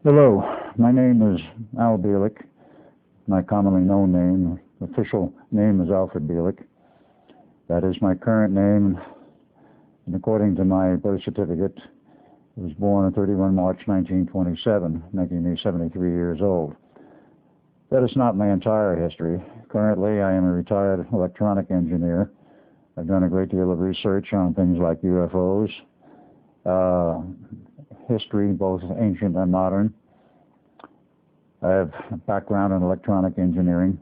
Hello, my name is Al Bielek. My commonly known name, official name is Alfred Bielek. That is my current name, and according to my birth certificate, I was born on 31 March 1927, making me 73 years old. That is not my entire history. Currently, I am a retired electronic engineer. I've done a great deal of research on things like UFOs, history, both ancient and modern. I have a background in electronic engineering,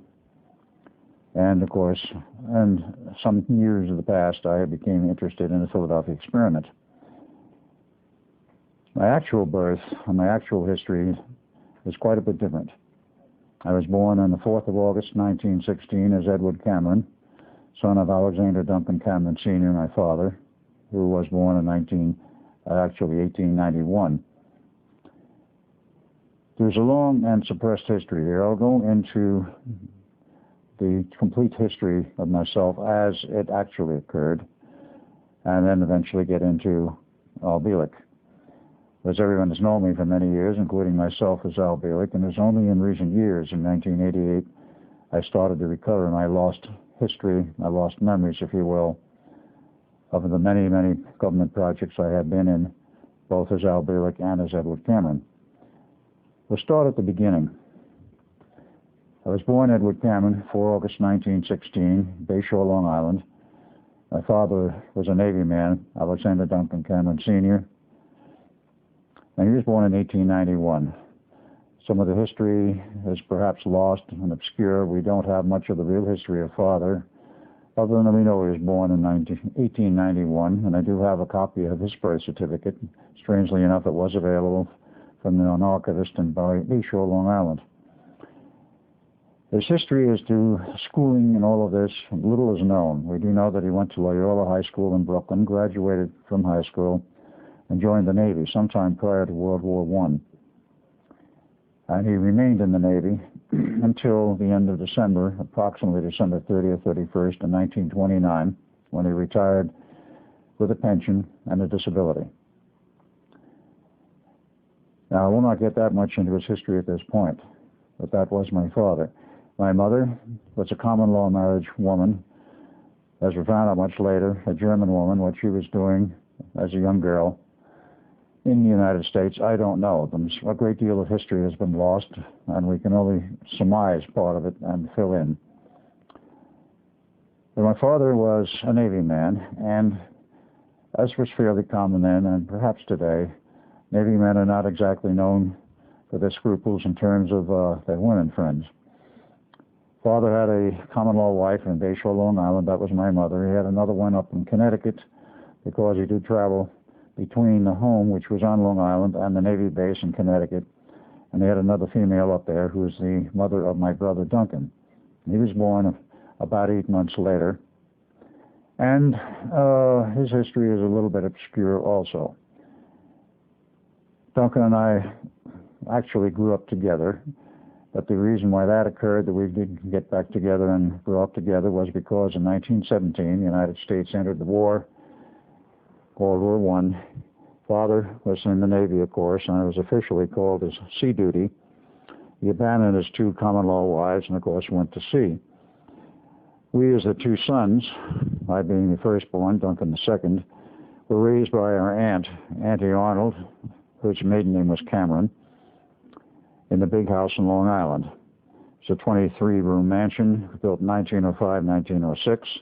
and of course, in some years of the past, I became interested in the Philadelphia experiment. My actual birth and my actual history is quite a bit different. I was born on the 4th of August, 1916, as Edward Cameron, son of Alexander Duncan Cameron Sr., my father, who was born in 1891. There's a long and suppressed history here. I'll go into the complete history of myself as it actually occurred, and then eventually get into Al Bielek. As everyone has known me for many years, including myself as Al Bielek, and it was only in recent years, in 1988, I started to recover my lost history, my lost memories, if you will, of the many, many government projects I had been in, both as Al Bielek and as Edward Cameron. We'll start at the beginning. I was born Edward Cameron, 4 August 1916, Bayshore, Long Island. My father was a Navy man, Alexander Duncan Cameron Sr., and he was born in 1891. Some of the history is perhaps lost and obscure. We don't have much of the real history of father, other than we know he was born in 1891, and I do have a copy of his birth certificate. Strangely enough, it was available from an archivist in Bayshore, Long Island. His history as to schooling and all of this, little is known. We do know that he went to Loyola High School in Brooklyn, graduated from high school, and joined the Navy sometime prior to World War I. And he remained in the Navy until the end of December, approximately December 30th, 31st, in 1929, when he retired with a pension and a disability. Now, I will not get that much into his history at this point, but that was my father. My mother was a common law marriage woman. As we found out much later, a German woman. What she was doing as a young girl in the United States, I don't know. A great deal of history has been lost, and we can only surmise part of it and fill in. But my father was a Navy man, and as was fairly common then, and perhaps today, Navy men are not exactly known for their scruples in terms of their women friends. Father had a common law wife in Bayshore, Long Island. That was my mother. He had another one up in Connecticut because he did travel between the home, which was on Long Island, and the Navy base in Connecticut. And they had another female up there who was the mother of my brother Duncan. He was born about 8 months later. And his history is a little bit obscure also. Duncan and I actually grew up together, but the reason why that occurred, that we didn't get back together and grow up together, was because in 1917, the United States entered the war, World War I. Father was in the Navy, of course, and it was officially called as sea duty. He abandoned his 2 common law wives and, of course, went to sea. We, as the 2 sons, I being the firstborn, Duncan the second, were raised by our aunt, Auntie Arnold, whose maiden name was Cameron, in the big house in Long Island. It's a 23-room mansion built in 1905, 1906,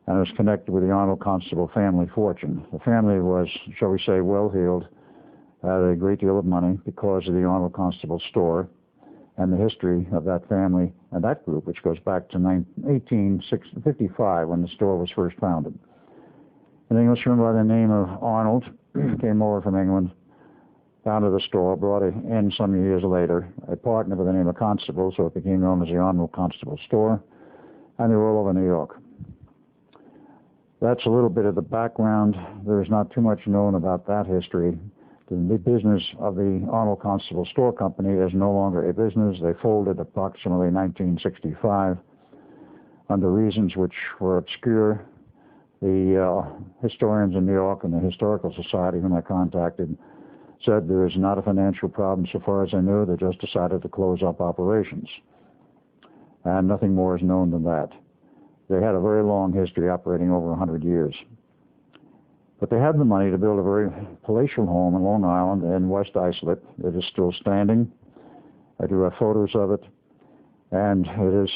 and it was connected with the Arnold Constable family fortune. The family was, shall we say, well-heeled, had a great deal of money because of the Arnold Constable store and the history of that family and that group, which goes back to 1855 when the store was first founded. An Englishman by the name of Arnold came over from England, founded the store, brought it in some years later, a partner by the name of Constable, so it became known as the Arnold Constable Store, and they were all over New York. That's a little bit of the background. There's not too much known about that history. The business of the Arnold Constable Store Company is no longer a business. They folded approximately 1965 under reasons which were obscure. The historians in New York and the Historical Society whom I contacted said there is not a financial problem so far as I knew. They just decided to close up operations. And nothing more is known than that. They had a very long history, operating over 100 years. But they had the money to build a very palatial home in Long Island in West Islip. It is still standing. I do have photos of it. And it is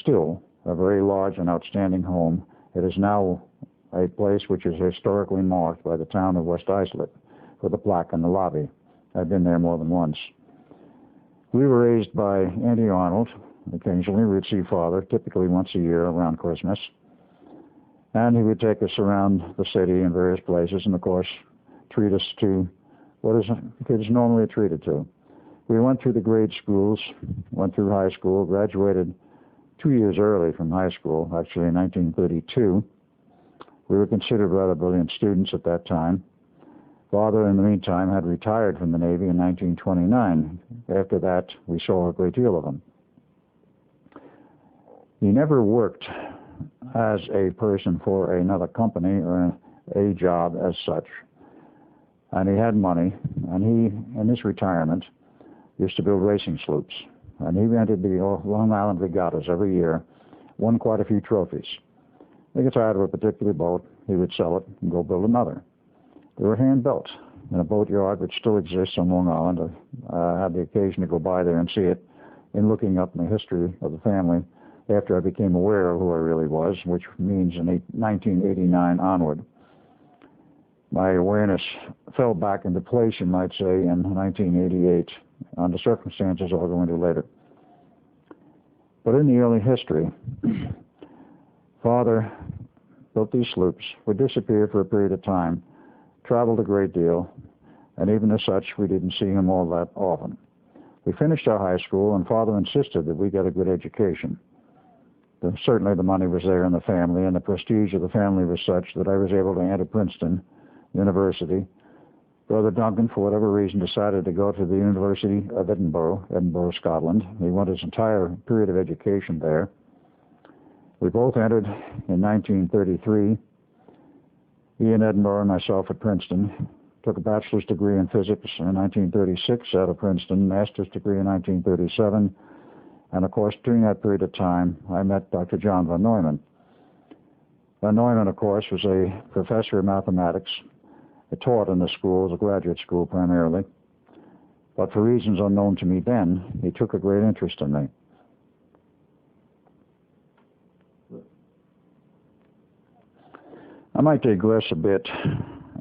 still a very large and outstanding home. It is now a place which is historically marked by the town of West Islip with a plaque in the lobby. I've been there more than once. We were raised by Auntie Arnold. Occasionally we'd see Father, typically once a year around Christmas. And he would take us around the city in various places and, of course, treat us to what kids normally treated to. We went through the grade schools, went through high school, graduated 2 years early from high school, actually in 1932. We were considered rather brilliant students at that time. Father, in the meantime, had retired from the Navy in 1929. After that, we saw a great deal of him. He never worked as a person for another company or a job as such. And he had money, and he, in his retirement, used to build racing sloops. And he rented the Long Island regattas every year, won quite a few trophies. He got tired of a particular boat, he would sell it and go build another. They were hand-built in a boatyard which still exists on Long Island. I had the occasion to go by there and see it in looking up the history of the family after I became aware of who I really was, which means in 1989 onward. My awareness fell back into place, you might say, in 1988, under circumstances I'll go into later. But in the early history, Father built these sloops, would disappear for a period of time, traveled a great deal, and even as such, we didn't see him all that often. We finished our high school, and Father insisted that we get a good education. Certainly the money was there in the family, and the prestige of the family was such that I was able to enter Princeton University. Brother Duncan, for whatever reason, decided to go to the University of Edinburgh, Scotland. He went his entire period of education there. We both entered in 1933. He in Edinburgh and myself at Princeton. Took a bachelor's degree in physics in 1936 out of Princeton, master's degree in 1937. And, of course, during that period of time, I met Dr. John von Neumann. Von Neumann, of course, was a professor of mathematics. He taught in the school, as a graduate school primarily. But for reasons unknown to me then, he took a great interest in me. I might digress a bit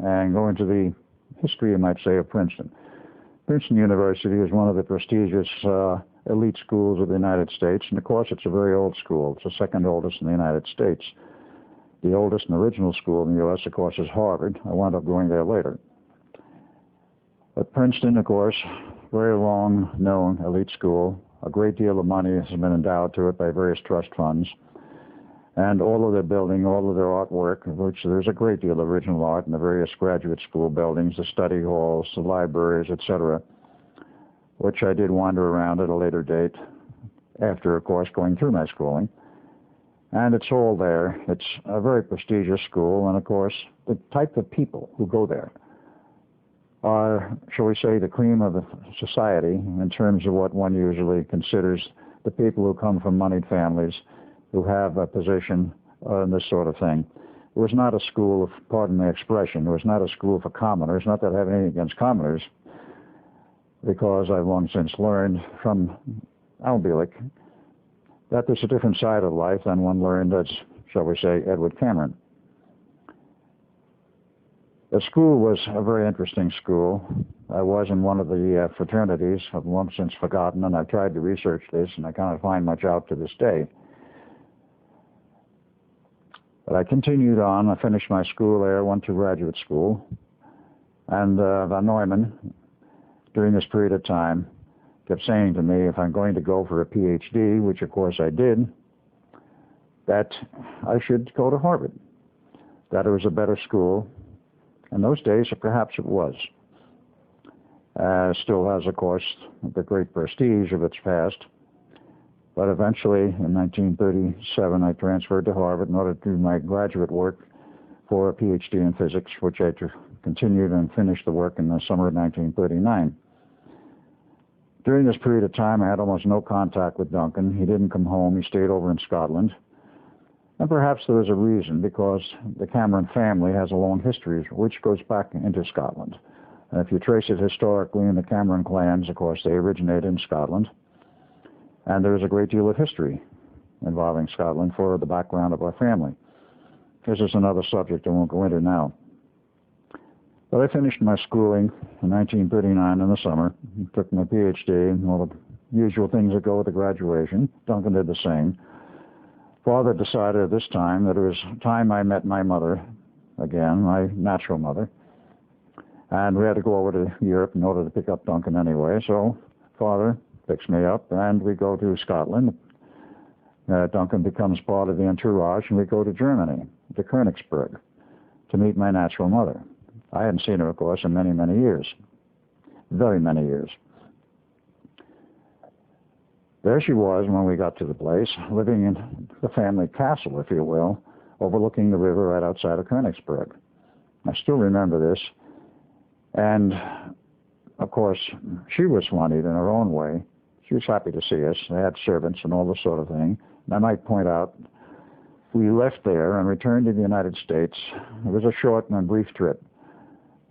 and go into the history, you might say, of Princeton. Princeton University is one of the prestigious elite schools of the United States, and of course it's a very old school. It's the second oldest in the United States. The oldest and original school in the U.S., of course, is Harvard. I wound up going there later. But Princeton, of course, very long-known elite school. A great deal of money has been endowed to it by various trust funds. And all of their building, all of their artwork, of which there's a great deal of original art in the various graduate school buildings, the study halls, the libraries, etc., which I did wander around at a later date after, of course, going through my schooling. And it's all there. It's a very prestigious school, and, of course, the type of people who go there are, shall we say, the cream of the society in terms of what one usually considers the people who come from moneyed families, who have a position and this sort of thing. It was not a school of, pardon the expression, it was not a school for commoners, not that I have anything against commoners, because I've long since learned from Bielek that there's a different side of life than one learned as, shall we say, Edward Cameron. The school was a very interesting school. I was in one of the fraternities. I've long since forgotten, and I've tried to research this, and I can't find much out to this day. But I continued on. I finished my school there, went to graduate school, and von Neumann, during this period of time, kept saying to me, if I'm going to go for a PhD, which of course I did, that I should go to Harvard, that it was a better school. In those days, perhaps it was. Still has, of course, the great prestige of its past. But eventually, in 1937, I transferred to Harvard in order to do my graduate work for a PhD in physics, which I continued and finished the work in the summer of 1939. During this period of time, I had almost no contact with Duncan. He didn't come home. He stayed over in Scotland. And perhaps there was a reason, because the Cameron family has a long history which goes back into Scotland. And if you trace it historically in the Cameron clans, of course, they originated in Scotland. And there is a great deal of history involving Scotland for the background of our family. This is another subject I won't go into now. But I finished my schooling in 1939 in the summer, took my PhD, and all the usual things that go with the graduation. Duncan did the same. Father decided at this time that it was time I met my mother again, my natural mother. And we had to go over to Europe in order to pick up Duncan anyway. So Father picks me up, and we go to Scotland. Duncan becomes part of the entourage, and we go to Germany, to Königsberg, to meet my natural mother. I hadn't seen her, of course, in many, many years. Very many years. There she was when we got to the place, living in the family castle, if you will, overlooking the river right outside of Königsberg. I still remember this. And, of course, she was swannied in her own way. She was happy to see us. They had servants and all this sort of thing. And I might point out, we left there and returned to the United States. It was a short and brief trip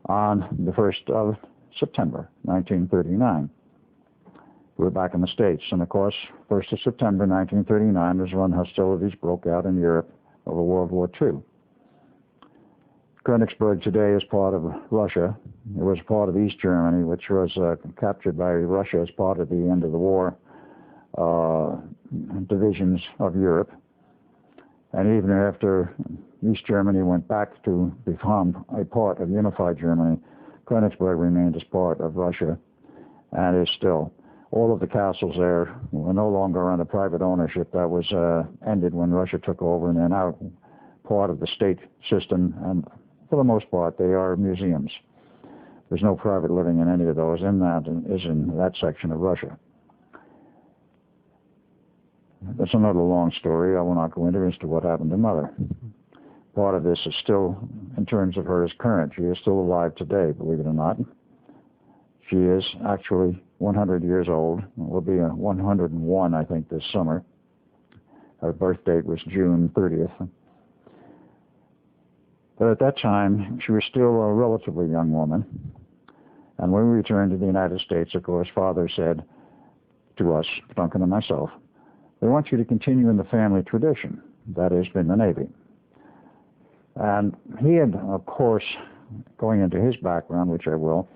on the 1st of September, 1939. We were back in the States. And, of course, 1st of September, 1939 was when hostilities broke out in Europe over World War II. Königsberg today is part of Russia. It was part of East Germany, which was captured by Russia as part of the end of the war divisions of Europe. And even after East Germany went back to become a part of unified Germany, Königsberg remained as part of Russia and is still. All of the castles there were no longer under private ownership. That was ended when Russia took over, and they're now part of the state system, and for the most part they are museums. There's no private living in any of those. In that section of Russia. That's another long story. I will not go into as to what happened to Mother. Part of this is still, in terms of her, is current. She is still alive today, believe it or not. She is actually 100 years old. Will be 101, I think, this summer. Her birth date was June 30th. But at that time, she was still a relatively young woman. And when we returned to the United States, of course, Father said to us, Duncan and myself, "We want you to continue in the family tradition, that has been the Navy." And he had, of course, going into his background, which I will,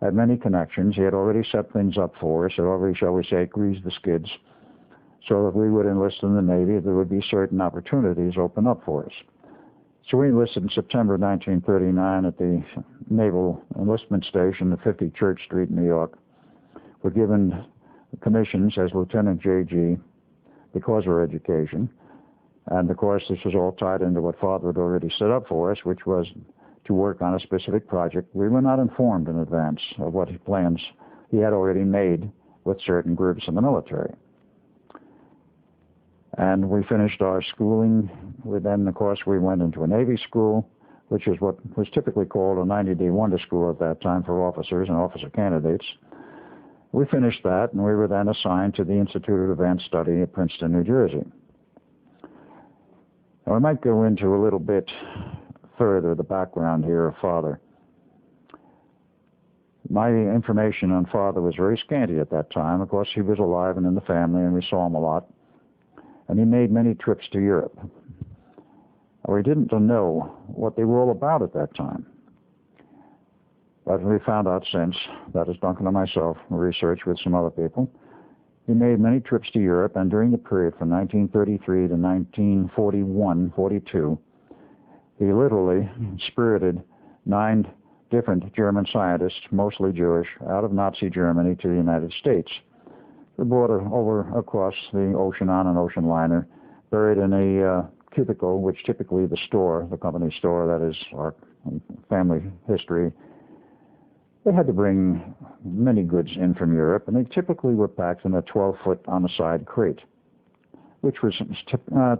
had many connections. He had already set things up for us, or already, shall we say, greased the skids, so that we would enlist in the Navy, there would be certain opportunities open up for us. So we enlisted in September 1939 at the Naval Enlistment Station at 50 Church Street, New York. We're given commissions as Lieutenant J.G. because of our education. And, of course, this was all tied into what Father had already set up for us, which was to work on a specific project. We were not informed in advance of what plans he had already made with certain groups in the military. And we finished our schooling. Then, of course, we went into a Navy school, which is what was typically called a 90-day wonder school at that time for officers and officer candidates. We finished that, and we were then assigned to the Institute of Advanced Study at Princeton, New Jersey. Now, I might go into a little bit further the background here of Father. My information on Father was very scanty at that time. Of course, he was alive and in the family, and we saw him a lot. And he made many trips to Europe. We didn't know what they were all about at that time. But we found out since, that is Duncan and myself, researched with some other people, he made many trips to Europe, and during the period from 1933 to 1941-42, he literally spirited 9 different German scientists, mostly Jewish, out of Nazi Germany to the United States. The border over across the ocean on an ocean liner, buried in a cubicle, which typically the store, the company store, that is our family history, they had to bring many goods in from Europe, and they typically were packed in a 12-foot on-the-side crate, which was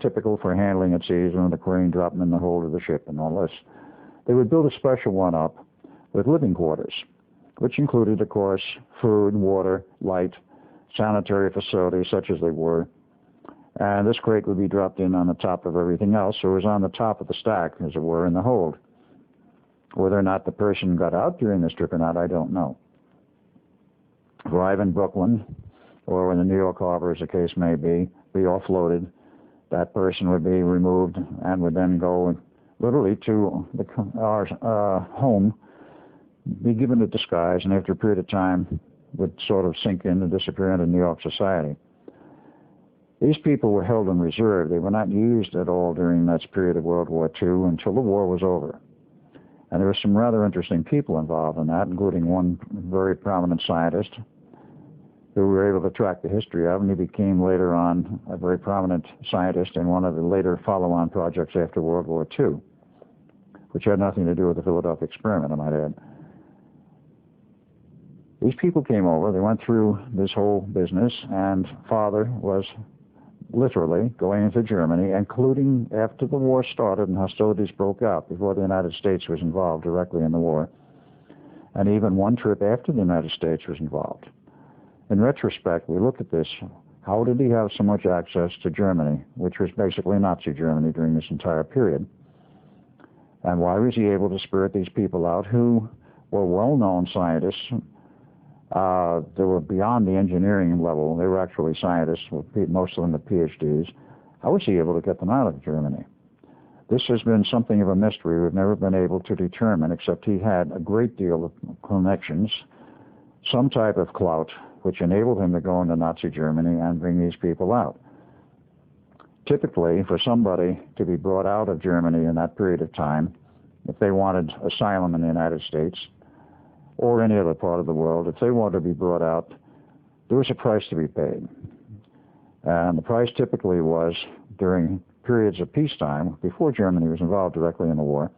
typical for handling at seas when the crane dropped them in the hold of the ship and all this. They would build a special one up with living quarters, which included, of course, food, water, light, sanitary facilities such as they were. And this crate would be dropped in on the top of everything else, so it was on the top of the stack, as it were, in the hold. Whether or not the person got out during this trip or not, I don't know. Arrive in Brooklyn, or in the New York Harbor, as the case may be offloaded. That person would be removed and would then go literally to our home, be given a disguise, and after a period of time would sort of sink in and disappear into New York society. These people were held in reserve. They were not used at all during that period of World War II until the war was over. And there were some rather interesting people involved in that, including one very prominent scientist who we were able to track the history of, and he became later on a very prominent scientist in one of the later follow-on projects after World War II, which had nothing to do with the Philadelphia experiment, I might add. These people came over, they went through this whole business, and Father was literally going into Germany, including after the war started and hostilities broke out, before the United States was involved directly in the war, and even one trip after the United States was involved. In retrospect, we look at this, how did he have so much access to Germany, which was basically Nazi Germany during this entire period? And why was he able to spirit these people out who were well-known scientists? They were beyond the engineering level. They were actually scientists, most of them with PhDs. How was he able to get them out of Germany? This has been something of a mystery we've never been able to determine, except he had a great deal of connections, some type of clout, which enabled him to go into Nazi Germany and bring these people out. Typically, for somebody to be brought out of Germany in that period of time, if they wanted asylum in the United States or any other part of the world, if they wanted to be brought out, there was a price to be paid. And the price typically was, during periods of peacetime, before Germany was involved directly in the war,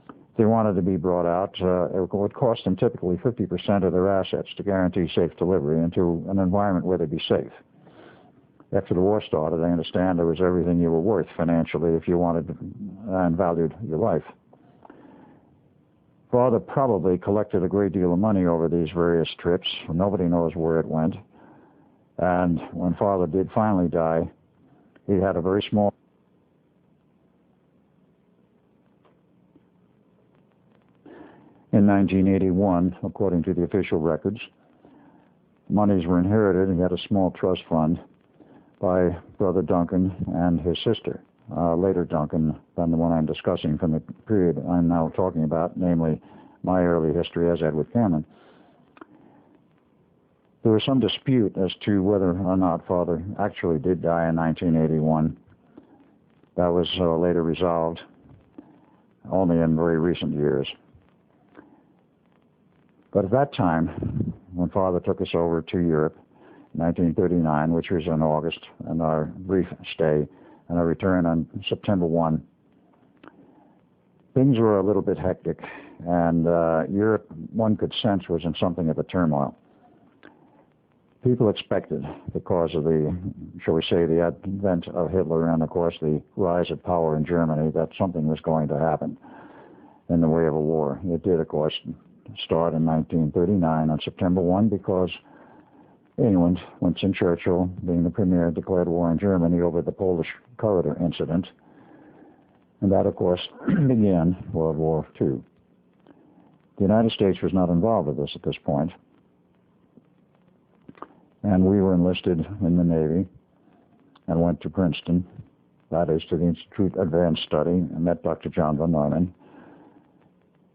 if they wanted to be brought out, it would cost them typically 50% of their assets to guarantee safe delivery into an environment where they'd be safe. After the war started, I understand there was everything you were worth financially if you wanted and valued your life. Father probably collected a great deal of money over these various trips. Nobody knows where it went. And when Father did finally die, he had a very small... In 1981, according to the official records, monies were inherited, and he had a small trust fund by Brother Duncan and his sister. Later Duncan than the one I'm discussing from the period I'm now talking about, namely my early history as Edward Cameron. There was some dispute as to whether or not Father actually did die in 1981. That was later resolved only in very recent years. But at that time, when Father took us over to Europe, 1939, which was in August, and our brief stay, and our return on September 1, things were a little bit hectic, and Europe, one could sense, was in something of a turmoil. People expected, because of the, shall we say, the advent of Hitler and, of course, the rise of power in Germany, that something was going to happen in the way of a war. It did, of course, start in 1939 on September 1 because England, Winston Churchill, being the premier, declared war on Germany over the Polish corridor incident. And that, of course, began World War II. The United States was not involved with this at this point. And we were enlisted in the Navy and went to Princeton, that is, to the Institute of Advanced Study, and met Dr. John von Neumann.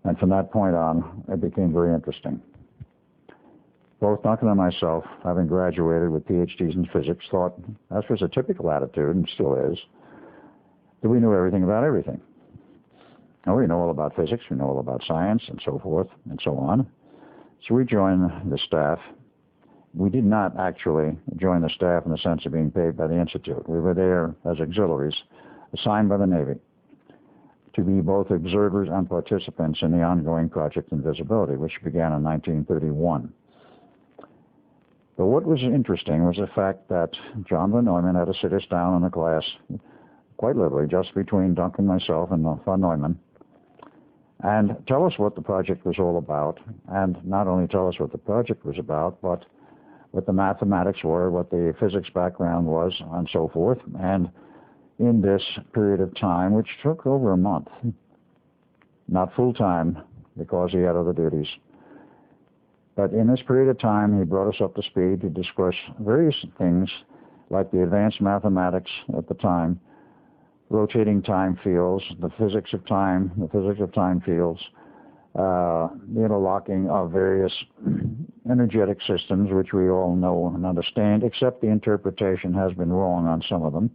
And from that point on, it became very interesting. Both Duncan and myself, having graduated with PhDs in physics, thought, as was a typical attitude, and still is, that we knew everything about everything. Now, we know all about physics, we know all about science, and so forth, and so on. So we joined the staff. We did not actually join the staff in the sense of being paid by the Institute. We were there as auxiliaries, assigned by the Navy, to be both observers and participants in the ongoing Project Invisibility, which began in 1931. But what was interesting was the fact that John von Neumann had to sit us down in a class, quite literally, just between Duncan, myself, and von Neumann, and tell us what the project was all about, and not only tell us what the project was about, but what the mathematics were, what the physics background was, and so forth. And in this period of time, which took over a month, not full time because he had other duties, but in this period of time, he brought us up to speed to discuss various things like the advanced mathematics at the time, rotating time fields, the physics of time fields, the interlocking of various energetic systems, which we all know and understand, except the interpretation has been wrong on some of them.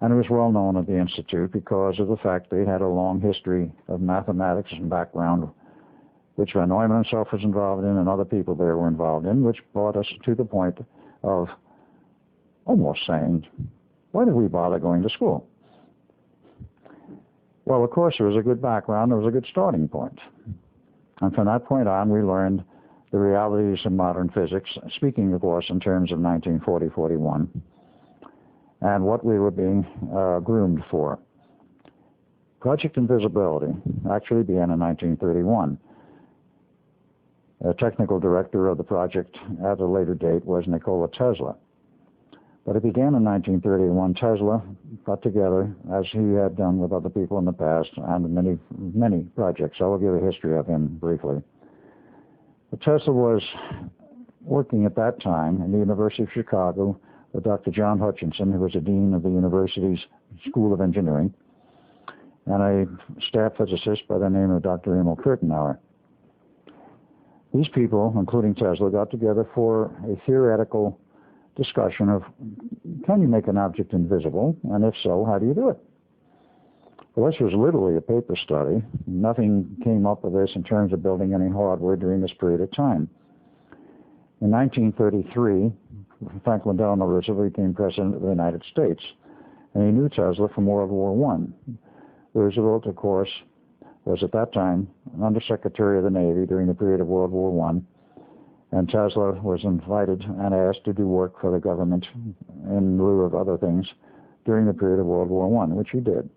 And it was well known at the Institute because of the fact they had a long history of mathematics and background, which Von Neumann himself was involved in and other people there were involved in, which brought us to the point of almost saying, why did we bother going to school? Well, of course, there was a good background, there was a good starting point. And from that point on, we learned the realities of modern physics, speaking, of course, in terms of 1940-41, and what we were being groomed for. Project Invisibility actually began in 1931. The technical director of the project at a later date was Nikola Tesla. But it began in 1931. Tesla got together, as he had done with other people in the past, and many projects. I will give a history of him briefly. But Tesla was working at that time in the University of Chicago with Dr. John Hutchinson, who was the dean of the university's School of Engineering, and a staff physicist by the name of Dr. Emil Kirtenauer. These people, including Tesla, got together for a theoretical discussion of, can you make an object invisible? And if so, how do you do it? Well, this was literally a paper study. Nothing came up of this in terms of building any hardware during this period of time. In 1933, Franklin Delano Roosevelt became president of the United States, and he knew Tesla from World War I. Roosevelt, of course, was at that time Undersecretary of the Navy during the period of World War I, and Tesla was invited and asked to do work for the government in lieu of other things during the period of World War I, which he did.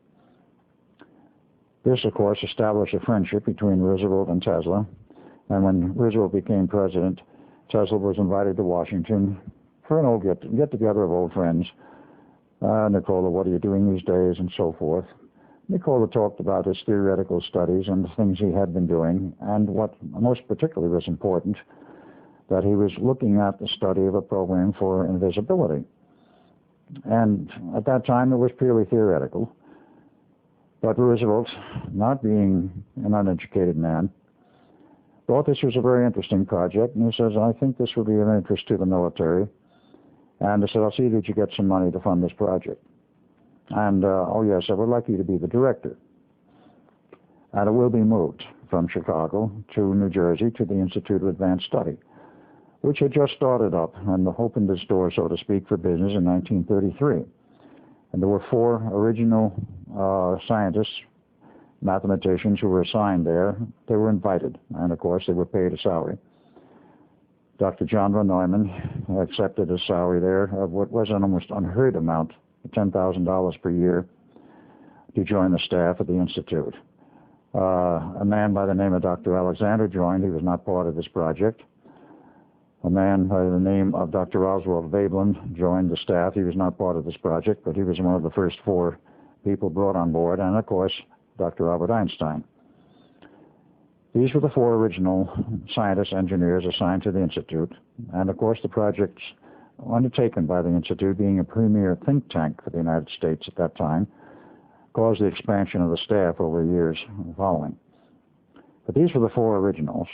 This, of course, established a friendship between Roosevelt and Tesla, and when Roosevelt became president, Tesla was invited to Washington for an old get-together of old friends. Nikola, what are you doing these days, and so forth. Nikola talked about his theoretical studies and the things he had been doing, and what most particularly was important, that he was looking at the study of a program for invisibility. And at that time, it was purely theoretical. But Roosevelt, not being an uneducated man, thought this was a very interesting project, and he says, I think this will be of interest to the military. And I said, I'll see that you get some money to fund this project. And, oh yes, I would like you to be the director. And it will be moved from Chicago to New Jersey to the Institute of Advanced Study, which had just started up and opened its doors, so to speak, for business in 1933. And there were 4 original scientists, mathematicians who were assigned there. They were invited, and of course they were paid a salary. Dr. John von Neumann accepted a salary there of what was an almost unheard amount, $10,000 per year, to join the staff at the Institute. A man by the name of Dr. Alexander joined. He was not part of this project. A man by the name of Dr. Oswald Veblen joined the staff. He was not part of this project, but he was one of the first 4 people brought on board, and of course, Dr. Albert Einstein. These were the 4 original scientists, engineers assigned to the Institute, and of course the projects undertaken by the Institute, being a premier think tank for the United States at that time, caused the expansion of the staff over years following. But these were the 4 originals.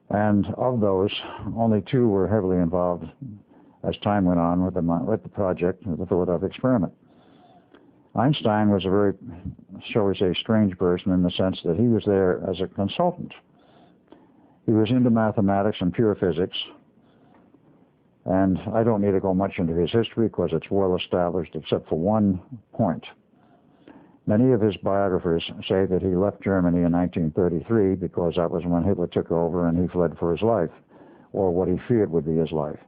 And of those, only 2 were heavily involved as time went on with the project, the Philadelphia experiment. Einstein was a very, shall we say, strange person in the sense that he was there as a consultant. He was into mathematics and pure physics, and I don't need to go much into his history because it's well established except for one point. Many of his biographers say that he left Germany in 1933 because that was when Hitler took over and he fled for his life, or what he feared would be his life,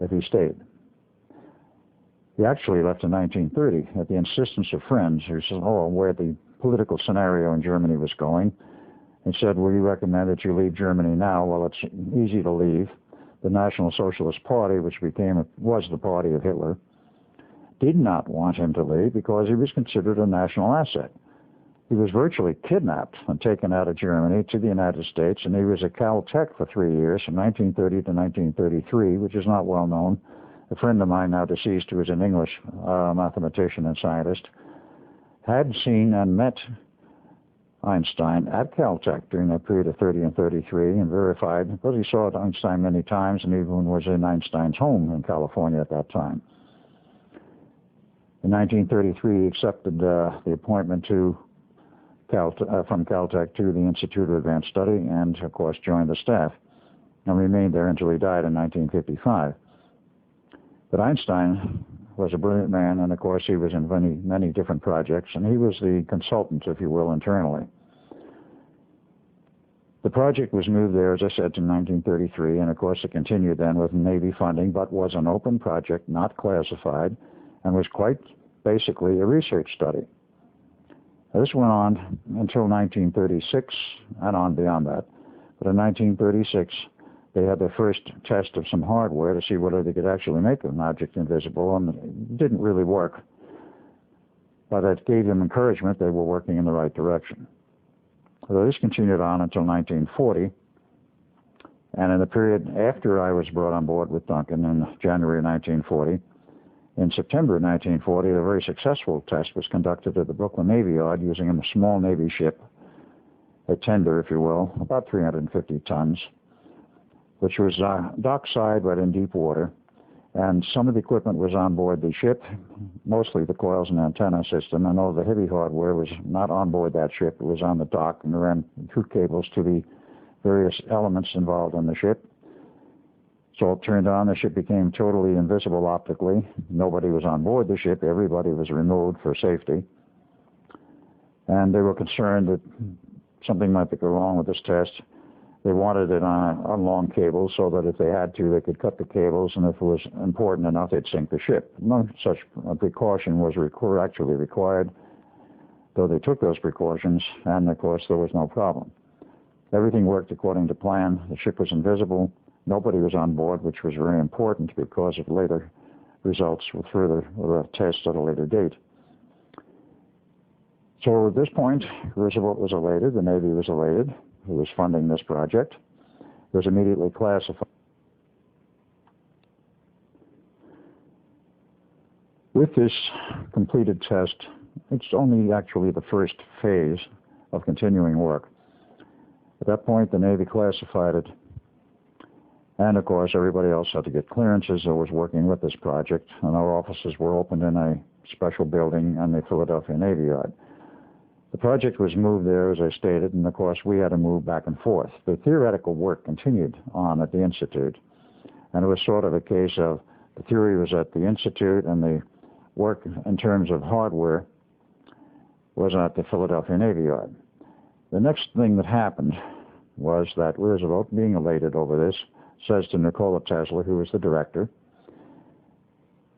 if he stayed. He actually left in 1930 at the insistence of friends who said, where the political scenario in Germany was going. He said, we recommend that you leave Germany now. Well, it's easy to leave. The National Socialist Party, which was the party of Hitler, did not want him to leave because he was considered a national asset. He was virtually kidnapped and taken out of Germany to the United States, and he was at Caltech for 3 years, from 1930 to 1933, which is not well known. A friend of mine, now deceased, who was an English mathematician and scientist, had seen and met Einstein at Caltech during that period of 30 and 33 and verified, because he saw Einstein many times and even was in Einstein's home in California at that time. In 1933, he accepted the appointment from Caltech to the Institute of Advanced Study and, of course, joined the staff and remained there until he died in 1955. But Einstein was a brilliant man, and of course he was in many different projects, and he was the consultant, if you will, internally. The project was moved there, as I said, in 1933, and of course it continued then with Navy funding, but was an open project, not classified, and was quite basically a research study. Now, this went on until 1936 and on beyond that. But in 1936, they had their first test of some hardware to see whether they could actually make an object invisible, and it didn't really work. But it gave them encouragement. They were working in the right direction. So this continued on until 1940. And in the period after I was brought on board with Duncan in January 1940, in September 1940, a very successful test was conducted at the Brooklyn Navy Yard using a small Navy ship, a tender, if you will, about 350 tons, which was dockside but in deep water. And some of the equipment was on board the ship, mostly the coils and antenna system, and all the heavy hardware was not on board that ship. It was on the dock and ran through cables to the various elements involved in the ship. So it turned on, the ship became totally invisible optically. Nobody was on board the ship. Everybody was removed for safety. And they were concerned that something might go wrong with this test. They wanted it on long cables so that if they had to, they could cut the cables, and if it was important enough, they'd sink the ship. No such precaution was actually required, though they took those precautions, and of course there was no problem. Everything worked according to plan. The ship was invisible. Nobody was on board, which was very important because of later results with further tests at a later date. So at this point, Roosevelt was elated, the Navy was elated, who was funding this project. It was immediately classified. With this completed test, it's only actually the first phase of continuing work. At that point, the Navy classified it. And, of course, everybody else had to get clearances that was working with this project, and our offices were opened in a special building on the Philadelphia Navy Yard. The project was moved there, as I stated, and, of course, we had to move back and forth. The theoretical work continued on at the Institute, and it was sort of a case of the theory was at the Institute, and the work in terms of hardware was at the Philadelphia Navy Yard. The next thing that happened was that Roosevelt, being elated over this, says to Nikola Tesla, who was the director,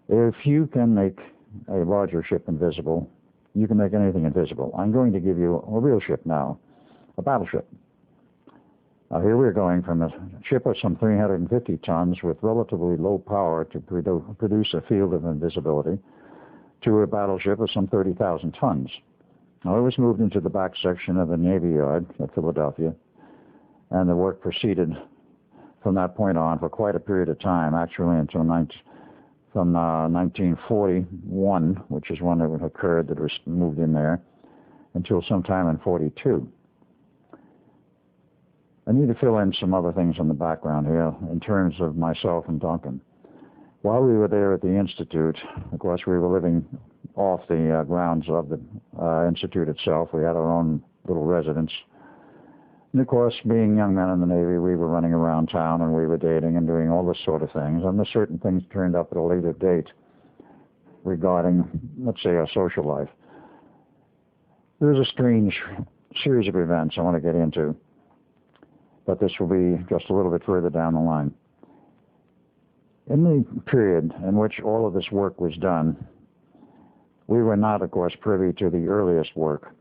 if you can make a larger ship invisible, you can make anything invisible. I'm going to give you a real ship now, a battleship. Now here we're going from a ship of some 350 tons with relatively low power to produce a field of invisibility to a battleship of some 30,000 tons. Now it was moved into the back section of the Navy Yard at Philadelphia, and the work proceeded from that point on for quite a period of time, actually until 1941, which is when it occurred that it was moved in there, until sometime in 42. I need to fill in some other things in the background here in terms of myself and Duncan. While we were there at the Institute, of course, we were living off the grounds of the Institute itself. We had our own little residence. And of course, being young men in the Navy, we were running around town and we were dating and doing all this sort of things. And there's certain things turned up at a later date regarding, let's say, our social life. There was a strange series of events I want to get into, but this will be just a little bit further down the line. In the period in which all of this work was done, we were not, of course, privy to the earliest work,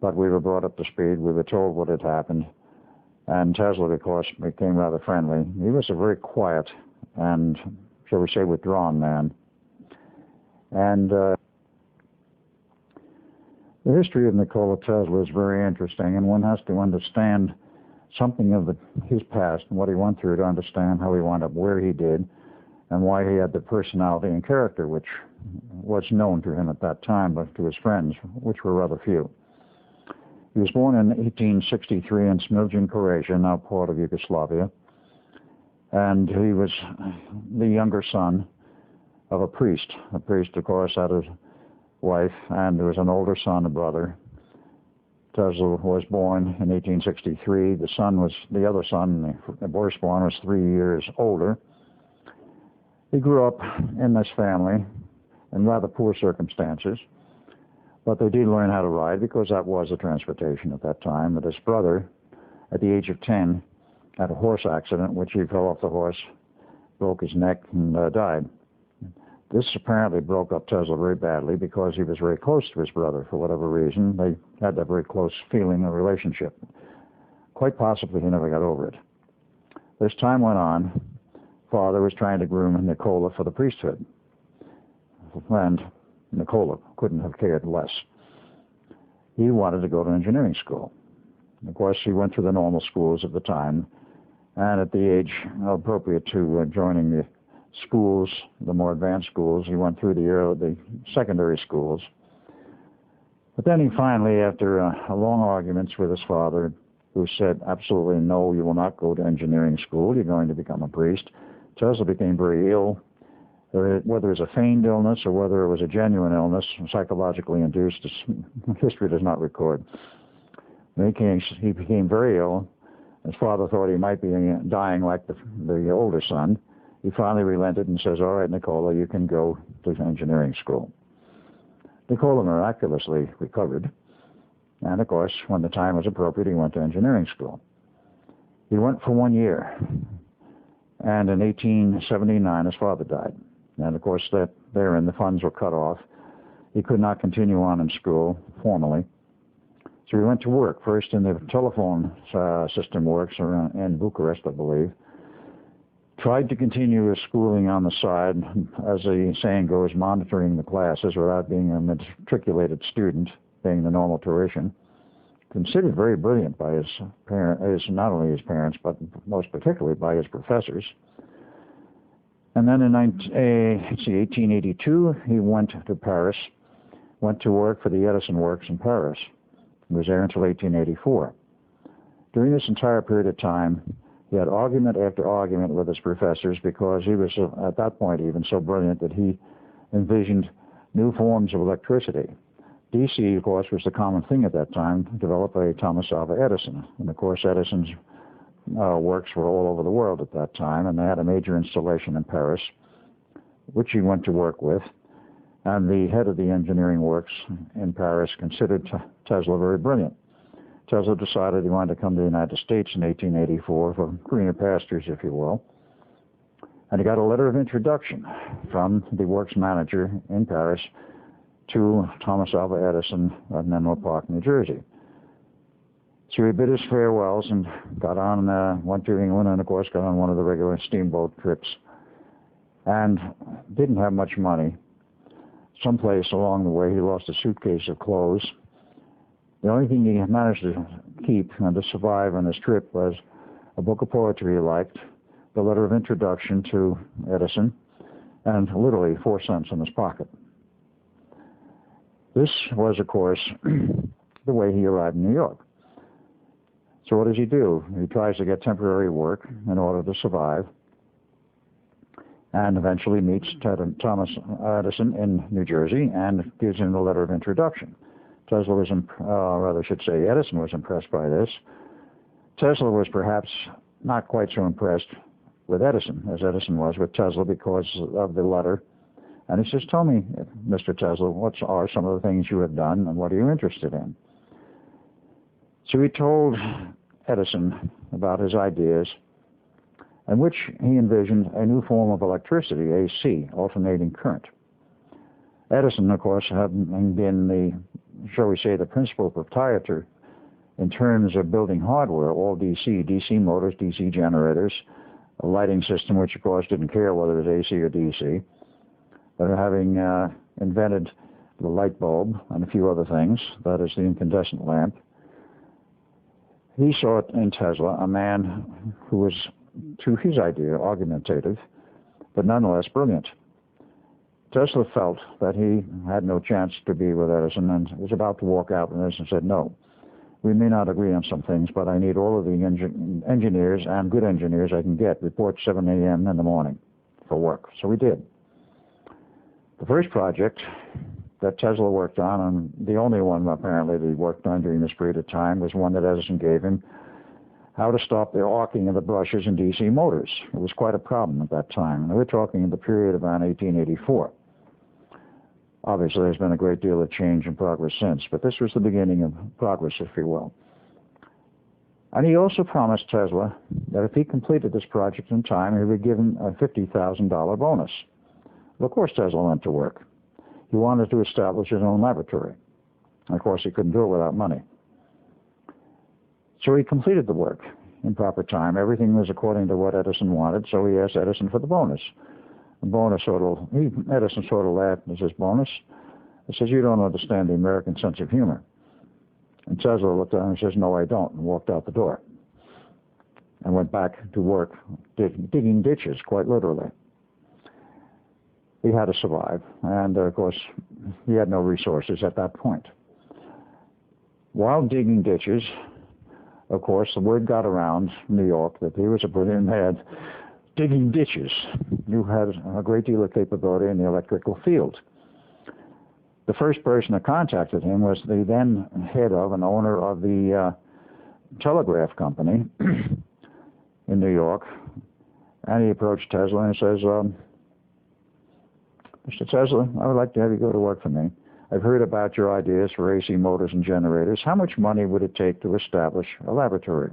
but we were brought up to speed. We were told what had happened, and Tesla, of course, became rather friendly. He was a very quiet and, shall we say, withdrawn man. And the history of Nikola Tesla is very interesting, and one has to understand something of his past and what he went through to understand how he wound up where he did and why he had the personality and character which was known to him at that time, but to his friends, which were rather few. He was born in 1863 in Smiljan, Croatia, now part of Yugoslavia, and he was the younger son of a priest. A priest, of course, had a wife, and there was an older son, a brother. Tesla was born in 1863. The other son, the firstborn, was 3 years older. He grew up in this family in rather poor circumstances, but they did learn how to ride because that was a transportation at that time. But his brother, at the age of 10, had a horse accident, which he fell off the horse, broke his neck, and died. This apparently broke up Tesla very badly because he was very close to his brother for whatever reason. They had that very close feeling of relationship. Quite possibly he never got over it. As time went on, father was trying to groom Nikola for the priesthood, and Nikola couldn't have cared less. He wanted to go to engineering school. Of course, he went through the normal schools at the time, and at the age appropriate to joining the schools, the more advanced schools, he went through the secondary schools. But then he finally, after long arguments with his father, who said, absolutely no, you will not go to engineering school, you're going to become a priest, Tesla became very ill. Whether it was a feigned illness or whether it was a genuine illness, psychologically induced, history does not record. He became very ill. His father thought he might be dying like the older son. He finally relented and says, all right, Nikola, you can go to engineering school. Nikola miraculously recovered. And, of course, when the time was appropriate, he went to engineering school. He went for 1 year. And in 1879, his father died. And, of course, therein the funds were cut off. He could not continue on in school formally. So he went to work, first in the telephone system works in Bucharest, I believe. Tried to continue his schooling on the side, as the saying goes, monitoring the classes without being a matriculated student, paying the normal tuition. Considered very brilliant by his parents, not only his parents, but most particularly by his professors. And then in 1882, he went to Paris, went to work for the Edison Works in Paris. He was there until 1884. During this entire period of time, he had argument after argument with his professors because he was, at that point, even so brilliant that he envisioned new forms of electricity. DC, of course, was the common thing at that time, developed by Thomas Alva Edison. And, of course, Edison's works were all over the world at that time, and they had a major installation in Paris, which he went to work with. And the head of the engineering works in Paris considered Tesla very brilliant. Tesla decided he wanted to come to the United States in 1884 for greener pastures, if you will. And he got a letter of introduction from the works manager in Paris to Thomas Alva Edison of Menlo Park, New Jersey. So he bid his farewells and got on, went to England and, of course, got on one of the regular steamboat trips and didn't have much money. Someplace along the way, he lost a suitcase of clothes. The only thing he managed to keep and to survive on his trip was a book of poetry he liked, the letter of introduction to Edison, and literally 4 cents in his pocket. This was, of course, the way he arrived in New York. So what does he do? He tries to get temporary work in order to survive, and eventually meets Thomas Edison in New Jersey and gives him the letter of introduction. Tesla was, Edison was impressed by this. Tesla was perhaps not quite so impressed with Edison as Edison was with Tesla because of the letter. And he says, tell me, Mr. Tesla, what are some of the things you have done and what are you interested in? So he told Edison about his ideas, in which he envisioned a new form of electricity, AC, alternating current. Edison, of course, having been the, shall we say, the principal proprietor in terms of building hardware, all DC motors, DC generators, a lighting system which, of course, didn't care whether it was AC or DC, but having invented the light bulb and a few other things, that is the incandescent lamp, he saw in Tesla a man who was, to his idea, argumentative, but nonetheless brilliant. Tesla felt that he had no chance to be with Edison and was about to walk out, and Edison said, no, we may not agree on some things, but I need all of the engineers and good engineers I can get. Report 7 a.m. in the morning for work. So we did. The first project that Tesla worked on, and the only one apparently that he worked on during this period of time, was one that Edison gave him, how to stop the arcing of the brushes in DC motors. It was quite a problem at that time. And we're talking in the period of around 1884. Obviously, there's been a great deal of change and progress since, but this was the beginning of progress, if you will. And he also promised Tesla that if he completed this project in time, he would give him a $50,000 bonus. Well, of course, Tesla went to work. He wanted to establish his own laboratory. And of course, he couldn't do it without money. So he completed the work in proper time. Everything was according to what Edison wanted, so he asked Edison for the bonus. Edison sort of laughed at his bonus. He says, you don't understand the American sense of humor. And Tesla looked at him and says, no, I don't, and walked out the door. And went back to work digging ditches, quite literally. He had to survive, and of course, he had no resources at that point. While digging ditches, of course, the word got around New York that he was a brilliant man digging ditches. You had a great deal of capability in the electrical field. The first person that contacted him was the then head of and owner of the telegraph company in New York, and he approached Tesla and says, Mr. Tesla, I would like to have you go to work for me. I've heard about your ideas for AC motors and generators. How much money would it take to establish a laboratory?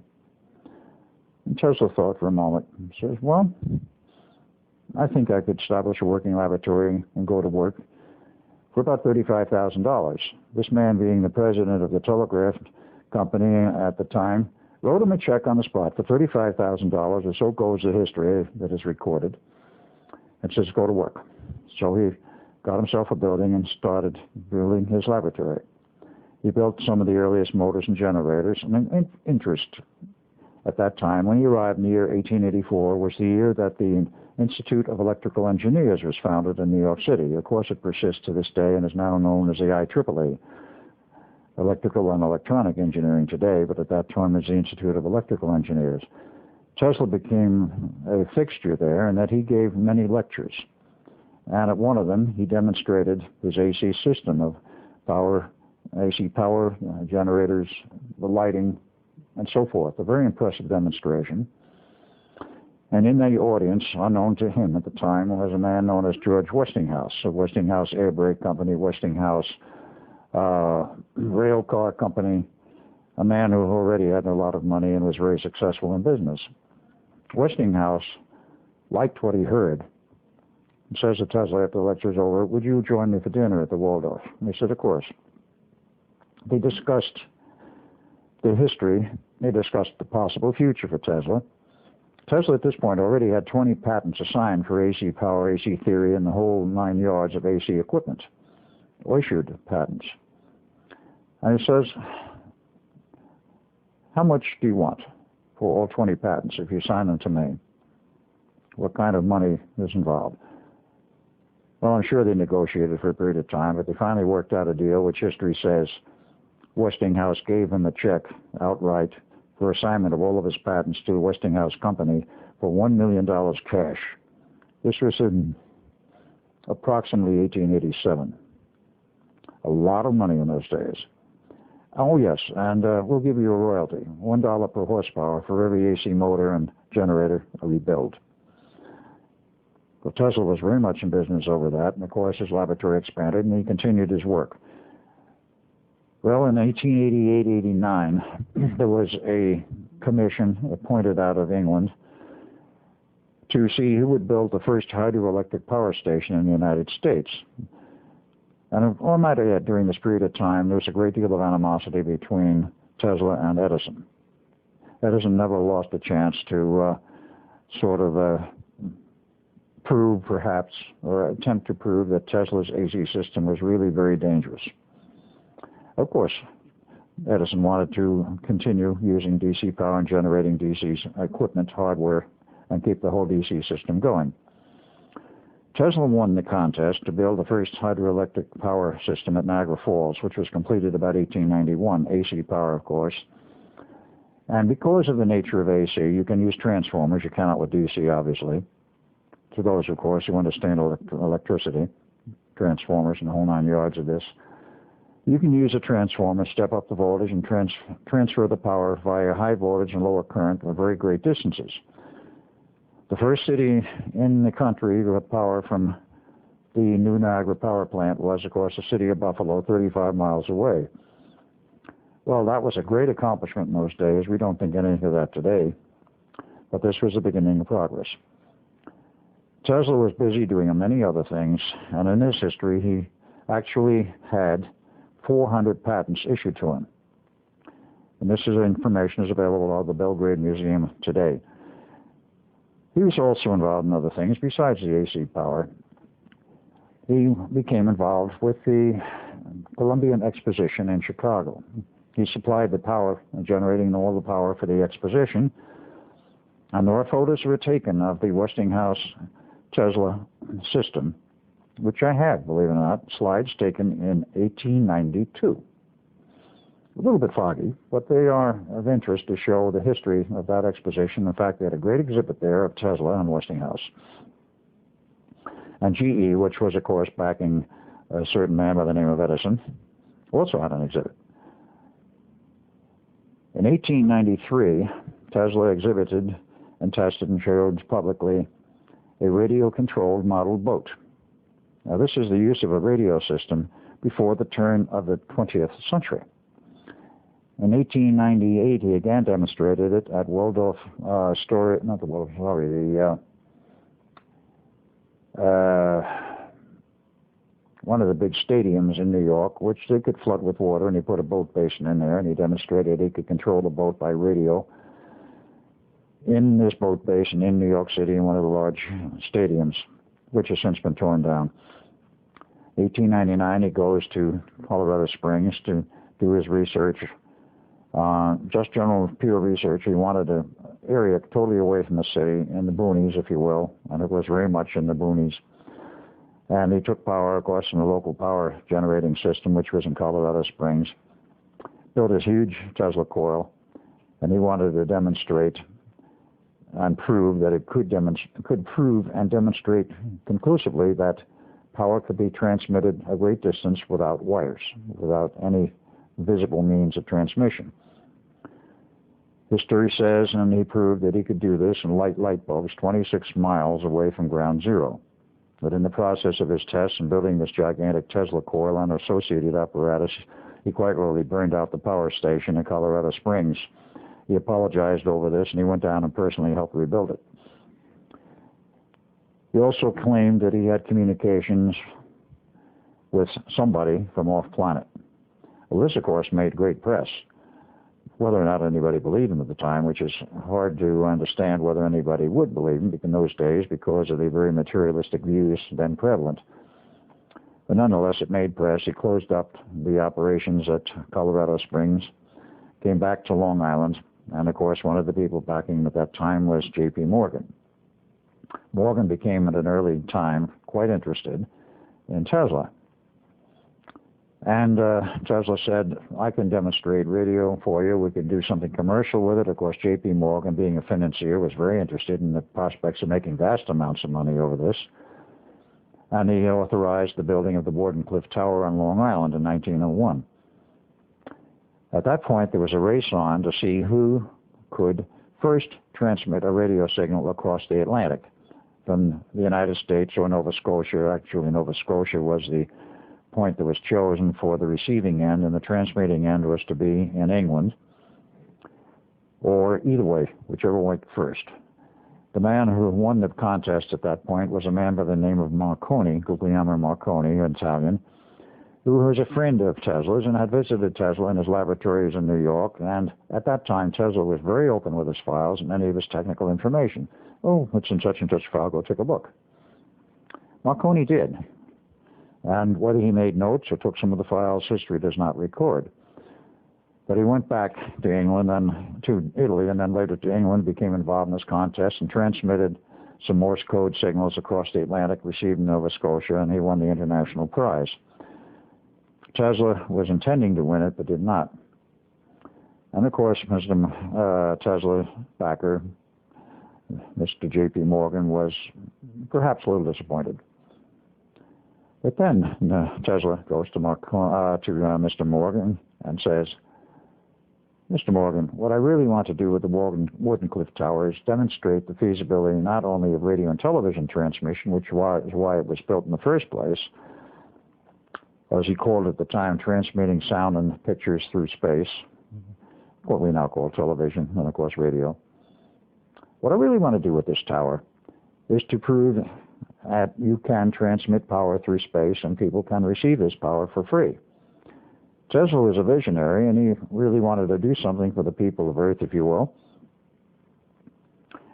And Tesla thought for a moment and says, well, I think I could establish a working laboratory and go to work for about $35,000. This man, being the president of the telegraph company at the time, wrote him a check on the spot for $35,000, or so goes the history that is recorded, and says, go to work. So he got himself a building and started building his laboratory. He built some of the earliest motors and generators. And an interest at that time, when he arrived in the year 1884, was the year that the Institute of Electrical Engineers was founded in New York City. Of course, it persists to this day and is now known as the IEEE, Electrical and Electronic Engineering today, but at that time it was the Institute of Electrical Engineers. Tesla became a fixture there in that he gave many lectures. And at one of them, he demonstrated his AC system of AC power, generators, the lighting, and so forth. A very impressive demonstration. And in the audience, unknown to him at the time, was a man known as George Westinghouse, of Westinghouse Air Brake Company, Westinghouse Rail Car Company, a man who already had a lot of money and was very successful in business. Westinghouse liked what he heard. He says to Tesla after the lecture's over, would you join me for dinner at the Waldorf? And he said, of course. They discussed the history. They discussed the possible future for Tesla. Tesla at this point already had 20 patents assigned for AC power, AC theory, and the whole 9 yards of AC equipment, issued patents. And he says, how much do you want for all 20 patents if you sign them to me? What kind of money is involved? Well, I'm sure they negotiated for a period of time, but they finally worked out a deal, which history says Westinghouse gave him a check outright for assignment of all of his patents to the Westinghouse Company for $1 million cash. This was in approximately 1887. A lot of money in those days. Oh, yes, and we'll give you a royalty, $1 per horsepower for every AC motor and generator we build. Well, Tesla was very much in business over that, and of course his laboratory expanded, and he continued his work. Well, in 1888-89, there was a commission appointed out of England to see who would build the first hydroelectric power station in the United States. And I might add, during this period of time, there was a great deal of animosity between Tesla and Edison. Edison never lost a chance to prove, perhaps, or attempt to prove that Tesla's AC system was really very dangerous. Of course, Edison wanted to continue using DC power and generating DC equipment, hardware, and keep the whole DC system going. Tesla won the contest to build the first hydroelectric power system at Niagara Falls, which was completed about 1891, AC power, of course. And because of the nature of AC, you can use transformers. You cannot with DC, obviously. To those, of course, who understand electricity, transformers and the whole 9 yards of this, you can use a transformer, step up the voltage, and transfer the power via high voltage and lower current at very great distances. The first city in the country to have power from the new Niagara power plant was, of course, the city of Buffalo, 35 miles away. Well, that was a great accomplishment in those days. We don't think anything of that today, but this was the beginning of progress. Tesla was busy doing many other things, and in his history, he actually had 400 patents issued to him. And this information is available at the Belgrade Museum today. He was also involved in other things besides the AC power. He became involved with the Columbian Exposition in Chicago. He supplied the power, generating all the power for the exposition. And there are photos that were taken of the Westinghouse Tesla system, which I have, believe it or not, slides taken in 1892. A little bit foggy, but they are of interest to show the history of that exposition. In fact, they had a great exhibit there of Tesla and Westinghouse. And GE, which was, of course, backing a certain man by the name of Edison, also had an exhibit. In 1893, Tesla exhibited and tested and showed publicly a radio-controlled model boat. Now, this is the use of a radio system before the turn of the 20th century. In 1898, he again demonstrated it at Waldorf Astoria, not the Waldorf, sorry, one of the big stadiums in New York, which they could flood with water, and he put a boat basin in there, and he demonstrated he could control the boat by radio in this boat basin in New York City in one of the large stadiums, which has since been torn down. 1899, he goes to Colorado Springs to do his research, just general pure research. He wanted an area totally away from the city, in the boonies, if you will, and it was very much in the boonies. And he took power, of course, from the local power generating system, which was in Colorado Springs, built his huge Tesla coil, and he wanted to demonstrate and prove that it could prove and demonstrate conclusively that power could be transmitted a great distance without wires, without any visible means of transmission. History says, and he proved that he could do this and light bulbs 26 miles away from ground zero. But in the process of his tests and building this gigantic Tesla coil and associated apparatus, he quite literally burned out the power station in Colorado Springs. He apologized over this, and he went down and personally helped rebuild it. He also claimed that he had communications with somebody from off-planet. Well, this, of course, made great press. Whether or not anybody believed him at the time, which is hard to understand whether anybody would believe him in those days because of the very materialistic views then prevalent. But nonetheless, it made press. He closed up the operations at Colorado Springs, came back to Long Island, and of course one of the people backing him at that time was J.P. Morgan. Morgan became at an early time quite interested in Tesla. And Tesla said, I can demonstrate radio for you. We can do something commercial with it. Of course, J.P. Morgan, being a financier, was very interested in the prospects of making vast amounts of money over this. And he authorized the building of the Wardenclyffe Tower on Long Island in 1901. At that point, there was a race on to see who could first transmit a radio signal across the Atlantic from the United States or Nova Scotia. Actually, Nova Scotia was the point that was chosen for the receiving end, and the transmitting end was to be in England, or either way, whichever went first. The man who won the contest at that point was a man by the name of Marconi, Guglielmo Marconi, Italian, who was a friend of Tesla's and had visited Tesla in his laboratories in New York. And at that time, Tesla was very open with his files and many of his technical information. Oh, it's in such and such file, go take a look. Marconi did. And whether he made notes or took some of the files, history does not record. But he went back to England and to Italy and then later to England, became involved in this contest and transmitted some Morse code signals across the Atlantic, received in Nova Scotia, and he won the international prize. Tesla was intending to win it, but did not. And of course, Mr. Tesla backer, Mr. J.P. Morgan, was perhaps a little disappointed. But then Tesla goes to Mr. Morgan and says, Mr. Morgan, what I really want to do with the Wardenclyffe Tower is demonstrate the feasibility not only of radio and television transmission, which is why it was built in the first place, as he called it at the time, transmitting sound and pictures through space, what we now call television, and of course radio. What I really want to do with this tower is to prove that you can transmit power through space and people can receive this power for free. Tesla was a visionary, and he really wanted to do something for the people of Earth, if you will.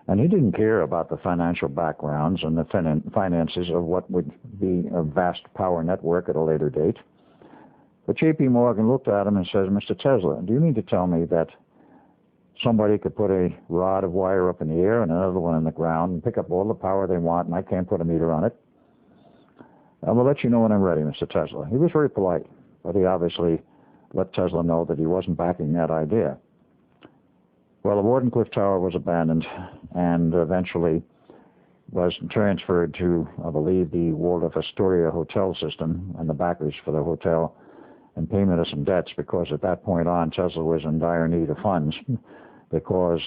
And he didn't care about the financial backgrounds and the finances of what would be a vast power network at a later date. But J.P. Morgan looked at him and says, Mr. Tesla, do you mean to tell me that somebody could put a rod of wire up in the air and another one in the ground and pick up all the power they want, and I can't put a meter on it? I will let you know when I'm ready, Mr. Tesla. He was very polite, but he obviously let Tesla know that he wasn't backing that idea. Well, the Wardenclyffe Tower was abandoned and eventually was transferred to, I believe, the Waldorf Astoria hotel system and the backers for the hotel and payment of some debts, because at that point on, Tesla was in dire need of funds because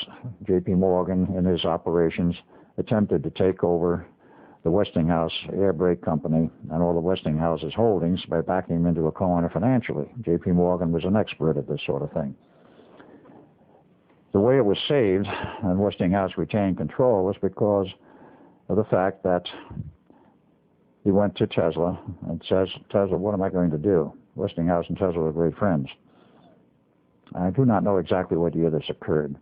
J.P. Morgan in his operations attempted to take over the Westinghouse air brake company and all the Westinghouse's holdings by backing him into a corner financially. J.P. Morgan was an expert at this sort of thing. The way it was saved and Westinghouse retained control was because of the fact that he went to Tesla and says, Tesla, what am I going to do? Westinghouse and Tesla were great friends. I do not know exactly what year this occurred.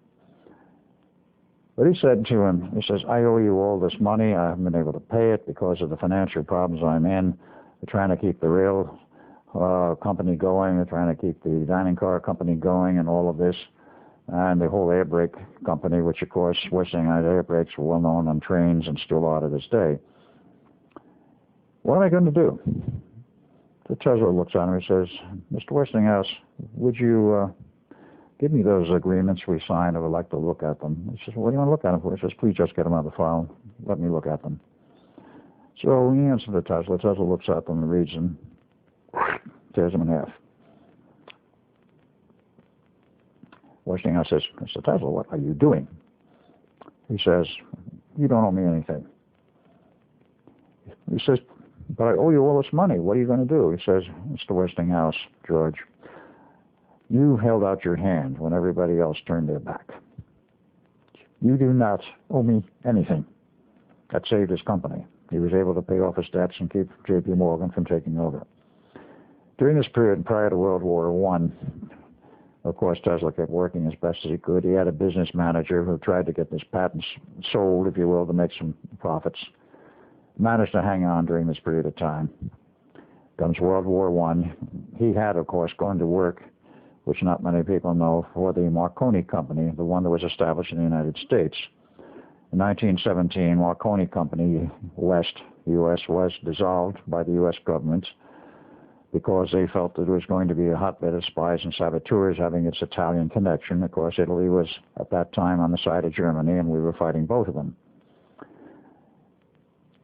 But he said to him, he says, I owe you all this money. I haven't been able to pay it because of the financial problems I'm in. They're trying to keep the rail company going. They're trying to keep the dining car company going and all of this. And the whole air brake company, which of course Westinghouse air brakes were well known on trains and still are to this day. What am I going to do? So Tesla looks at him and says, Mr. Westinghouse, would you give me those agreements we signed? I would like to look at them. He says, what do you want to look at them for? He says, please just get them out of the file. Let me look at them. So he answers to Tesla. Tesla looks at them and reads them, tears them in half. Westinghouse says, Mr. Tesla, what are you doing? He says, you don't owe me anything. He says, but I owe you all this money. What are you going to do? He says, Mr. Westinghouse, George, you held out your hand when everybody else turned their back. You do not owe me anything. That saved his company. He was able to pay off his debts and keep J.P. Morgan from taking over. During this period prior to World War I, of course, Tesla kept working as best as he could. He had a business manager who tried to get this patent sold, if you will, to make some profits. Managed to hang on during this period of time. Comes World War I. He had, of course, gone to work, which not many people know, for the Marconi Company, the one that was established in the United States. In 1917, Marconi Company West, U.S., was dissolved by the U.S. government because they felt that it was going to be a hotbed of spies and saboteurs having its Italian connection. Of course, Italy was at that time on the side of Germany, and we were fighting both of them.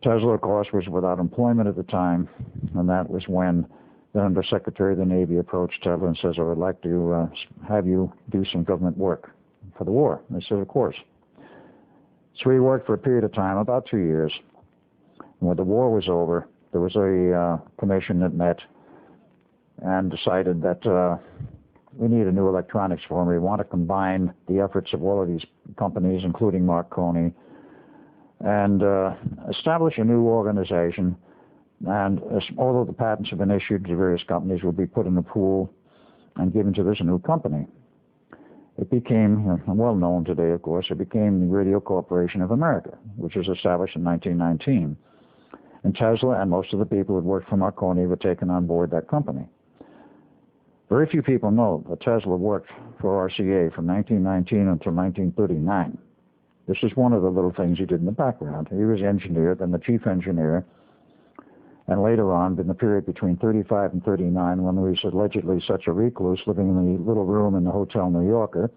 Tesla, of course, was without employment at the time, and that was when the Undersecretary of the Navy approached Tesla and says, I would like to have you do some government work for the war. And he said, of course. So he worked for a period of time, about 2 years. And when the war was over, there was a commission that met and decided that we need a new electronics firm. We want to combine the efforts of all of these companies, including Marconi, and establish a new organization. And although the patents have been issued to various companies, will be put in a pool and given to this new company. It became, well known today, of course, it became the Radio Corporation of America, which was established in 1919. And Tesla and most of the people who worked for Marconi were taken on board that company. Very few people know that Tesla worked for RCA from 1919 until 1939. This is one of the little things he did in the background. He was engineer, then the chief engineer, and later on, in the period between 35 and 39, when he was allegedly such a recluse living in the little room in the Hotel New Yorker, it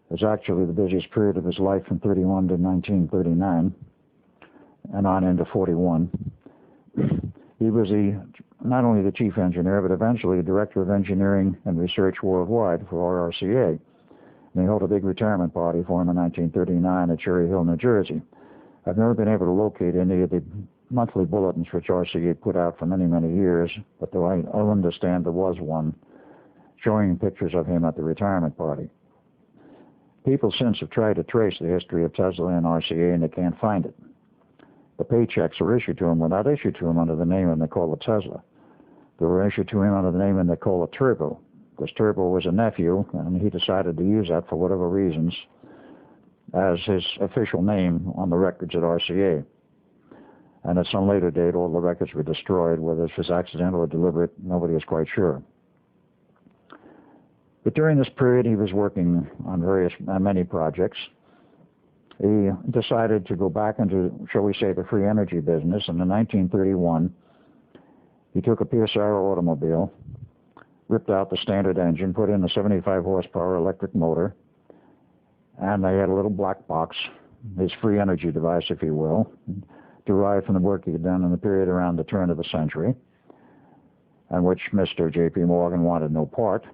was actually the busiest period of his life from 31 to 1939, and on into 41. He was not only the chief engineer, but eventually the director of engineering and research worldwide for RCA. And they held a big retirement party for him in 1939 at Cherry Hill, New Jersey. I've never been able to locate any of the monthly bulletins which RCA put out for many, many years, but though I understand there was one showing pictures of him at the retirement party. People since have tried to trace the history of Tesla and RCA, and they can't find it. The paychecks were issued to him were not issued to him under the name and they call it Tesla. They were issued to him under the name and they call it Turbo, because Turbo was a nephew, and he decided to use that for whatever reasons as his official name on the records at RCA. And at some later date, all the records were destroyed. Whether it was accidental or deliberate, nobody is quite sure. But during this period, he was working on many projects. He decided to go back into, shall we say, the free energy business. And in 1931, he took a PSR automobile, ripped out the standard engine, put in a 75 horsepower electric motor, and they had a little black box, his free energy device, if you will, derived from the work he had done in the period around the turn of the century, and which Mr. J.P. Morgan wanted no part.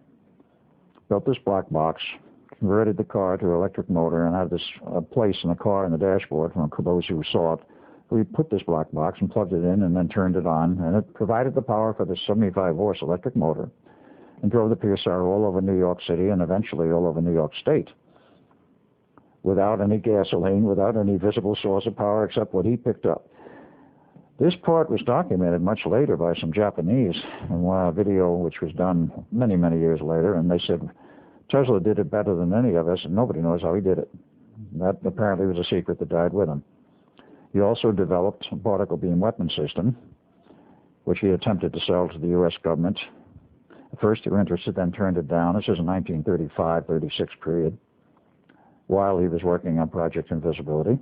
Built this black box, converted the car to an electric motor, and had this place in the car in the dashboard for those who saw it. We put this black box and plugged it in and then turned it on, and it provided the power for the 75-horse electric motor and drove the PSR all over New York City and eventually all over New York State, without any gasoline, without any visible source of power except what he picked up. This part was documented much later by some Japanese in a video which was done many, many years later, and they said Tesla did it better than any of us, and nobody knows how he did it. That apparently was a secret that died with him. He also developed a particle beam weapon system, which he attempted to sell to the U.S. government. At first they were interested, then turned it down. This is a 1935-36 period, while he was working on Project Invisibility.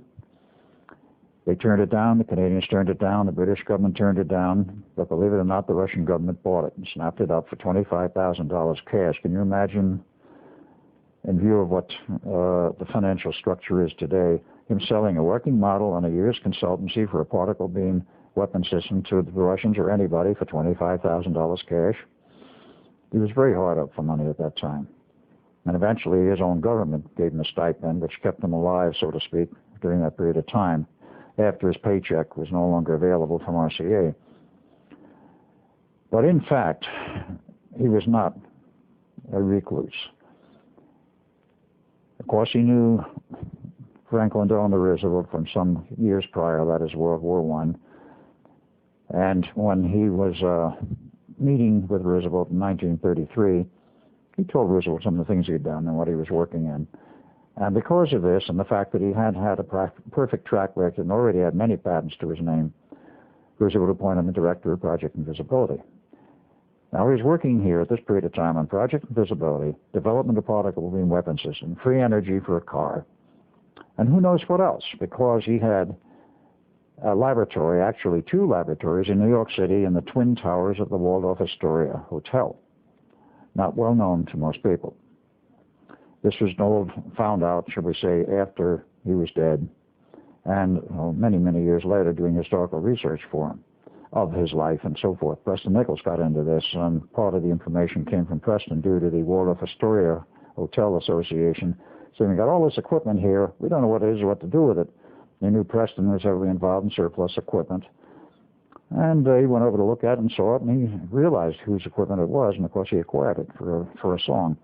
They turned it down, the Canadians turned it down, the British government turned it down, but believe it or not, the Russian government bought it and snapped it up for $25,000 cash. Can you imagine, in view of what the financial structure is today, him selling a working model on a year's consultancy for a particle beam weapon system to the Russians or anybody for $25,000 cash? He was very hard up for money at that time. And eventually his own government gave him a stipend, which kept him alive, so to speak, during that period of time, after his paycheck was no longer available from RCA. But in fact, he was not a recluse. Of course, he knew Franklin Delano Roosevelt from some years prior, that is World War I. And when he was meeting with Roosevelt in 1933, he told Roosevelt some of the things he had done and what he was working in. And because of this and the fact that he had had a perfect track record and already had many patents to his name, Roosevelt appointed him the director of Project Invisibility. Now, he was working here at this period of time on Project Invisibility, development of particle beam weapon system, free energy for a car, and who knows what else, because he had a laboratory, actually two laboratories in New York City in the Twin Towers of the Waldorf Astoria Hotel. Not well known to most people. This was found out, shall we say, after he was dead, and many, many years later doing historical research for him of his life and so forth. Preston Nichols got into this, and part of the information came from Preston due to the Waldorf Astoria Hotel Association. So we got all this equipment here. We don't know what it is or what to do with it. They knew Preston was heavily involved in surplus equipment. And he went over to look at it and saw it, and he realized whose equipment it was, and of course he acquired it for a song.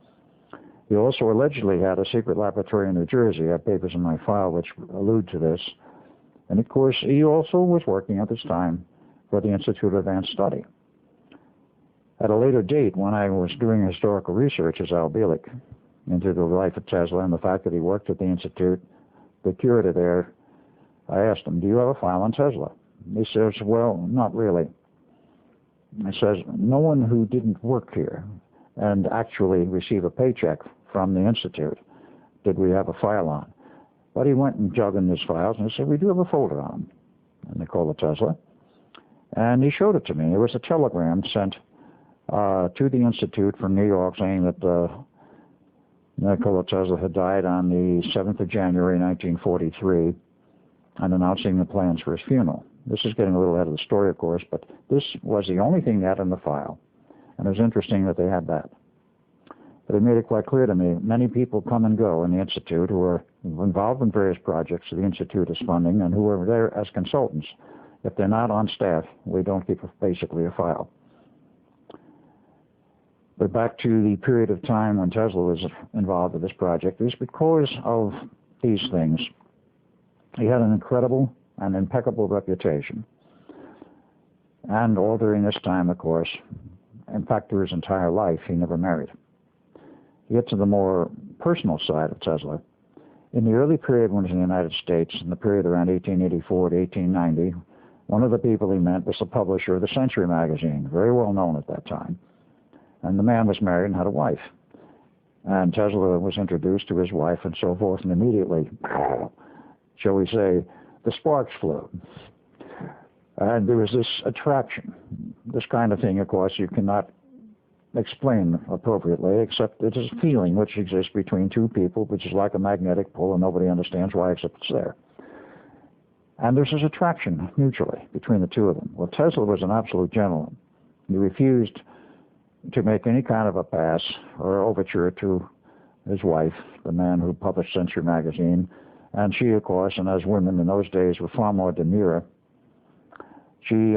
He also allegedly had a secret laboratory in New Jersey. I have papers in my file which allude to this, And of course, he also was working at this time for the Institute of Advanced Study. At a later date, when I was doing historical research as Al Bielek into the life of Tesla and the fact that he worked at the Institute, the curator there, I asked him, do you have a file on Tesla? He says, well, not really. He says, no one who didn't work here and actually receive a paycheck from the Institute did we have a file on. But he went and dug in his files and he said, we do have a folder on him. And they called it Tesla. And he showed it to me. It was a telegram sent to the Institute from New York saying that Nikola Tesla had died on the 7th of January, 1943, and announcing the plans for his funeral. This is getting a little ahead of the story, of course, but this was the only thing they had in the file. And it was interesting that they had that. But it made it quite clear to me, many people come and go in the Institute who are involved in various projects the Institute is funding and who are there as consultants. If they're not on staff, we don't keep basically a file. But back to the period of time when Tesla was involved with this project, it was because of these things. He had an incredible and impeccable reputation. And all during this time, of course, in fact, through his entire life, he never married. To get to the more personal side of Tesla, in the early period when he was in the United States, in the period around 1884 to 1890, one of the people he met was the publisher of the Century magazine, very well known at that time. And the man was married and had a wife. And Tesla was introduced to his wife and so forth, and immediately, shall we say, the sparks flew. And there was this attraction. This kind of thing, of course, you cannot explain appropriately, except it is a feeling which exists between two people, which is like a magnetic pull, and nobody understands why except it's there. And there's this attraction mutually between the two of them. Well, Tesla was an absolute gentleman. He refused to make any kind of a pass or overture to his wife, the man who published Century magazine. And she, of course, and as women in those days were far more demure, she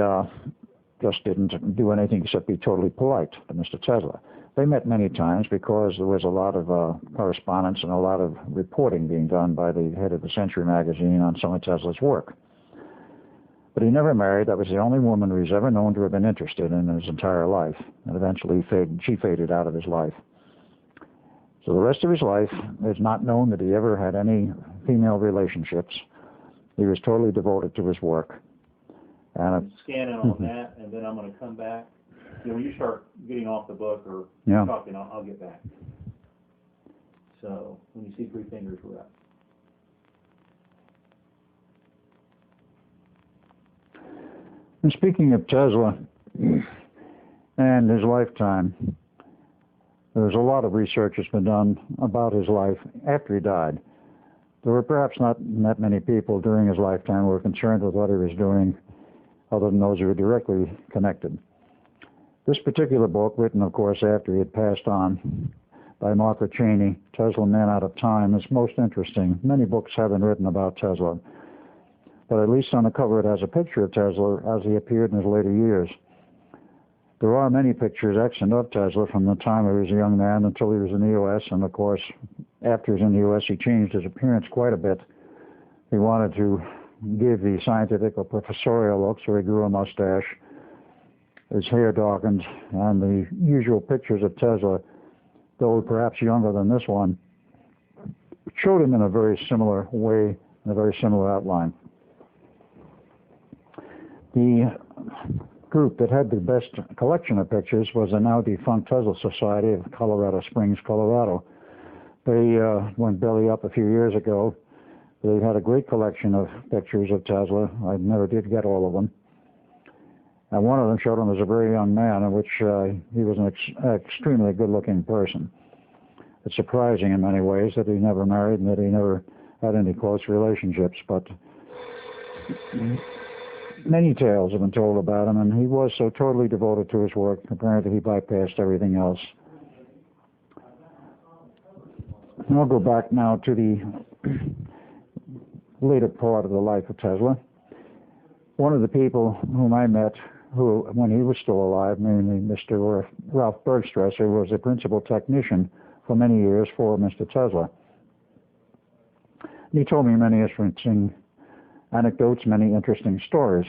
just didn't do anything except be totally polite to Mr. Tesla. They met many times because there was a lot of correspondence and a lot of reporting being done by the head of the Century magazine on some of Tesla's work. But he never married. That was the only woman who he's ever known to have been interested in his entire life. And eventually she faded out of his life. So the rest of his life, it's not known that he ever had any female relationships. He was totally devoted to his work. And scan in on that, and then I'm going to come back. You know, when you start getting off the book or talking, I'll get back. So when you see 3 fingers, we're up. And speaking of Tesla and his lifetime, there's a lot of research that's been done about his life after he died. There were perhaps not that many people during his lifetime who were concerned with what he was doing, other than those who were directly connected. This particular book, written, of course, after he had passed on, by Martha Cheney, Tesla, Man Out of Time, is most interesting. Many books have been written about Tesla, but at least on the cover it has a picture of Tesla as he appeared in his later years. There are many pictures extant of Tesla from the time he was a young man until he was in the U.S., and of course, after he was in the U.S., he changed his appearance quite a bit. He wanted to give the scientific or professorial look, so he grew a mustache, his hair darkened, and the usual pictures of Tesla, though perhaps younger than this one, showed him in a very similar way, in a very similar outline. The group that had the best collection of pictures was the now defunct Tesla Society of Colorado Springs, Colorado. They went belly up a few years ago. They had a great collection of pictures of Tesla. I never did get all of them. And one of them showed him as a very young man, in which he was an extremely good-looking person. It's surprising in many ways that he never married and that he never had any close relationships, but many tales have been told about him, and he was so totally devoted to his work, apparently he bypassed everything else. And I'll go back now to the later part of the life of Tesla. One of the people whom I met, who, when he was still alive, namely Mr. Ralph Bergstresser, was a principal technician for many years for Mr. Tesla. He told me many interesting anecdotes, many interesting stories.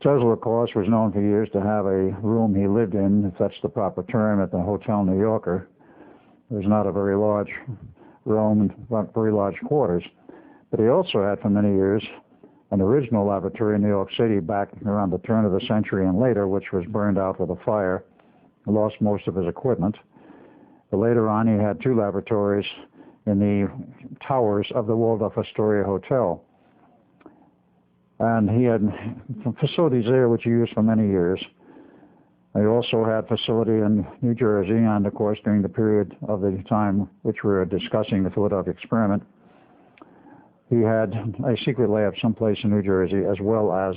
Tesla, of course, was known for years to have a room he lived in, if that's the proper term, at the Hotel New Yorker. It was not a very large room, not very large quarters. But he also had for many years an original laboratory in New York City back around the turn of the century and later, which was burned out with a fire. He lost most of his equipment. But later on, he had two laboratories in the towers of the Waldorf Astoria Hotel. And he had facilities there which he used for many years. He also had facility in New Jersey, and of course during the period of the time which we were discussing the Philadelphia experiment, he had a secret lab someplace in New Jersey, as well as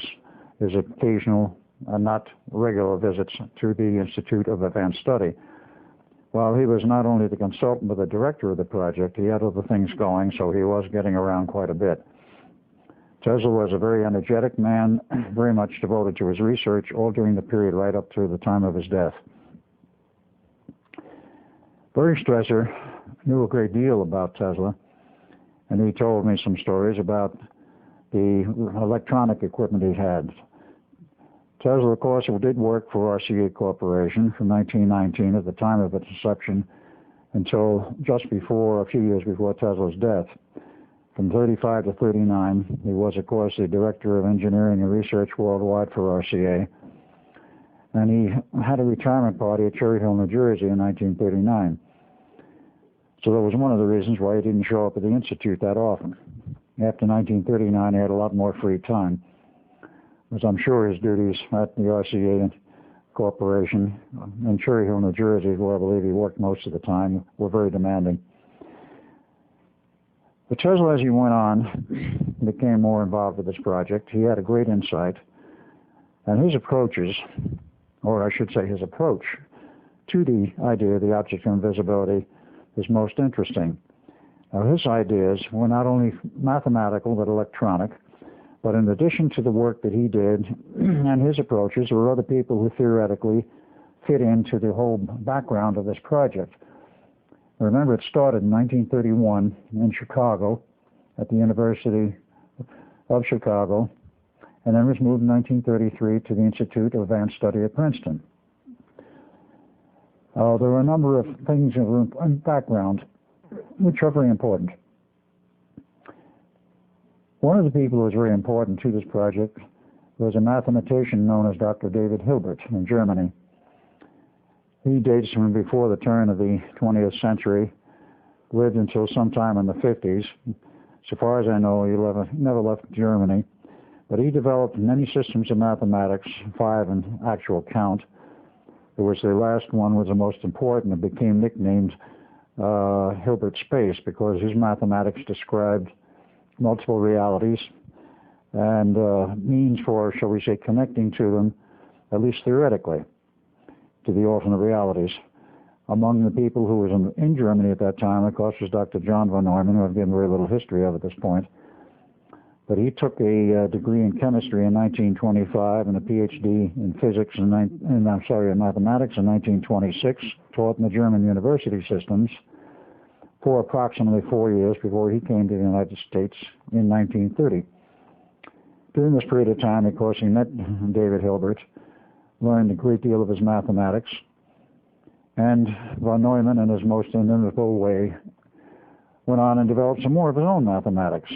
his occasional, not regular visits to the Institute of Advanced Study. While he was not only the consultant but the director of the project, he had other things going, so he was getting around quite a bit. Tesla was a very energetic man, very much devoted to his research, all during the period right up to the time of his death. Berg Stresser knew a great deal about Tesla, and he told me some stories about the electronic equipment he had. Tesla, of course, did work for RCA Corporation from 1919 at the time of its inception until just before, a few years before Tesla's death. From 35 to 39, he was, of course, the Director of Engineering and Research worldwide for RCA. And he had a retirement party at Cherry Hill, New Jersey in 1939. So that was one of the reasons why he didn't show up at the Institute that often. After 1939, he had a lot more free time, as I'm sure his duties at the RCA Corporation in Cherry Hill, New Jersey, where I believe he worked most of the time, were very demanding. But Tesla, as he went on, became more involved with this project. He had a great insight, and his approaches, or I should say his approach to the idea of the object of invisibility is most interesting. Now, his ideas were not only mathematical but electronic, but in addition to the work that he did and his approaches, there were other people who theoretically fit into the whole background of this project. Remember, it started in 1931 in Chicago at the University of Chicago, and then was moved in 1933 to the Institute of Advanced Study at Princeton. There are a number of things in the background which are very important. One of the people who was very important to this project was a mathematician known as Dr. David Hilbert in Germany. He dates from before the turn of the 20th century, lived until sometime in the 50s. So far as I know, he never left Germany. But he developed many systems of mathematics, 5 in actual count. It was the last one was the most important. It became nicknamed Hilbert Space because his mathematics described multiple realities and means for, shall we say, connecting to them, at least theoretically, to the alternate realities. Among the people who was in Germany at that time, of course, was Dr. John von Neumann, who I've given very little history of at this point. But he took a degree in chemistry in 1925 and a PhD in physics in mathematics in 1926, taught in the German university systems for approximately 4 years before he came to the United States in 1930. During this period of time, of course, he met David Hilbert, learned a great deal of his mathematics, and von Neumann, in his most inimitable way, went on and developed some more of his own mathematics.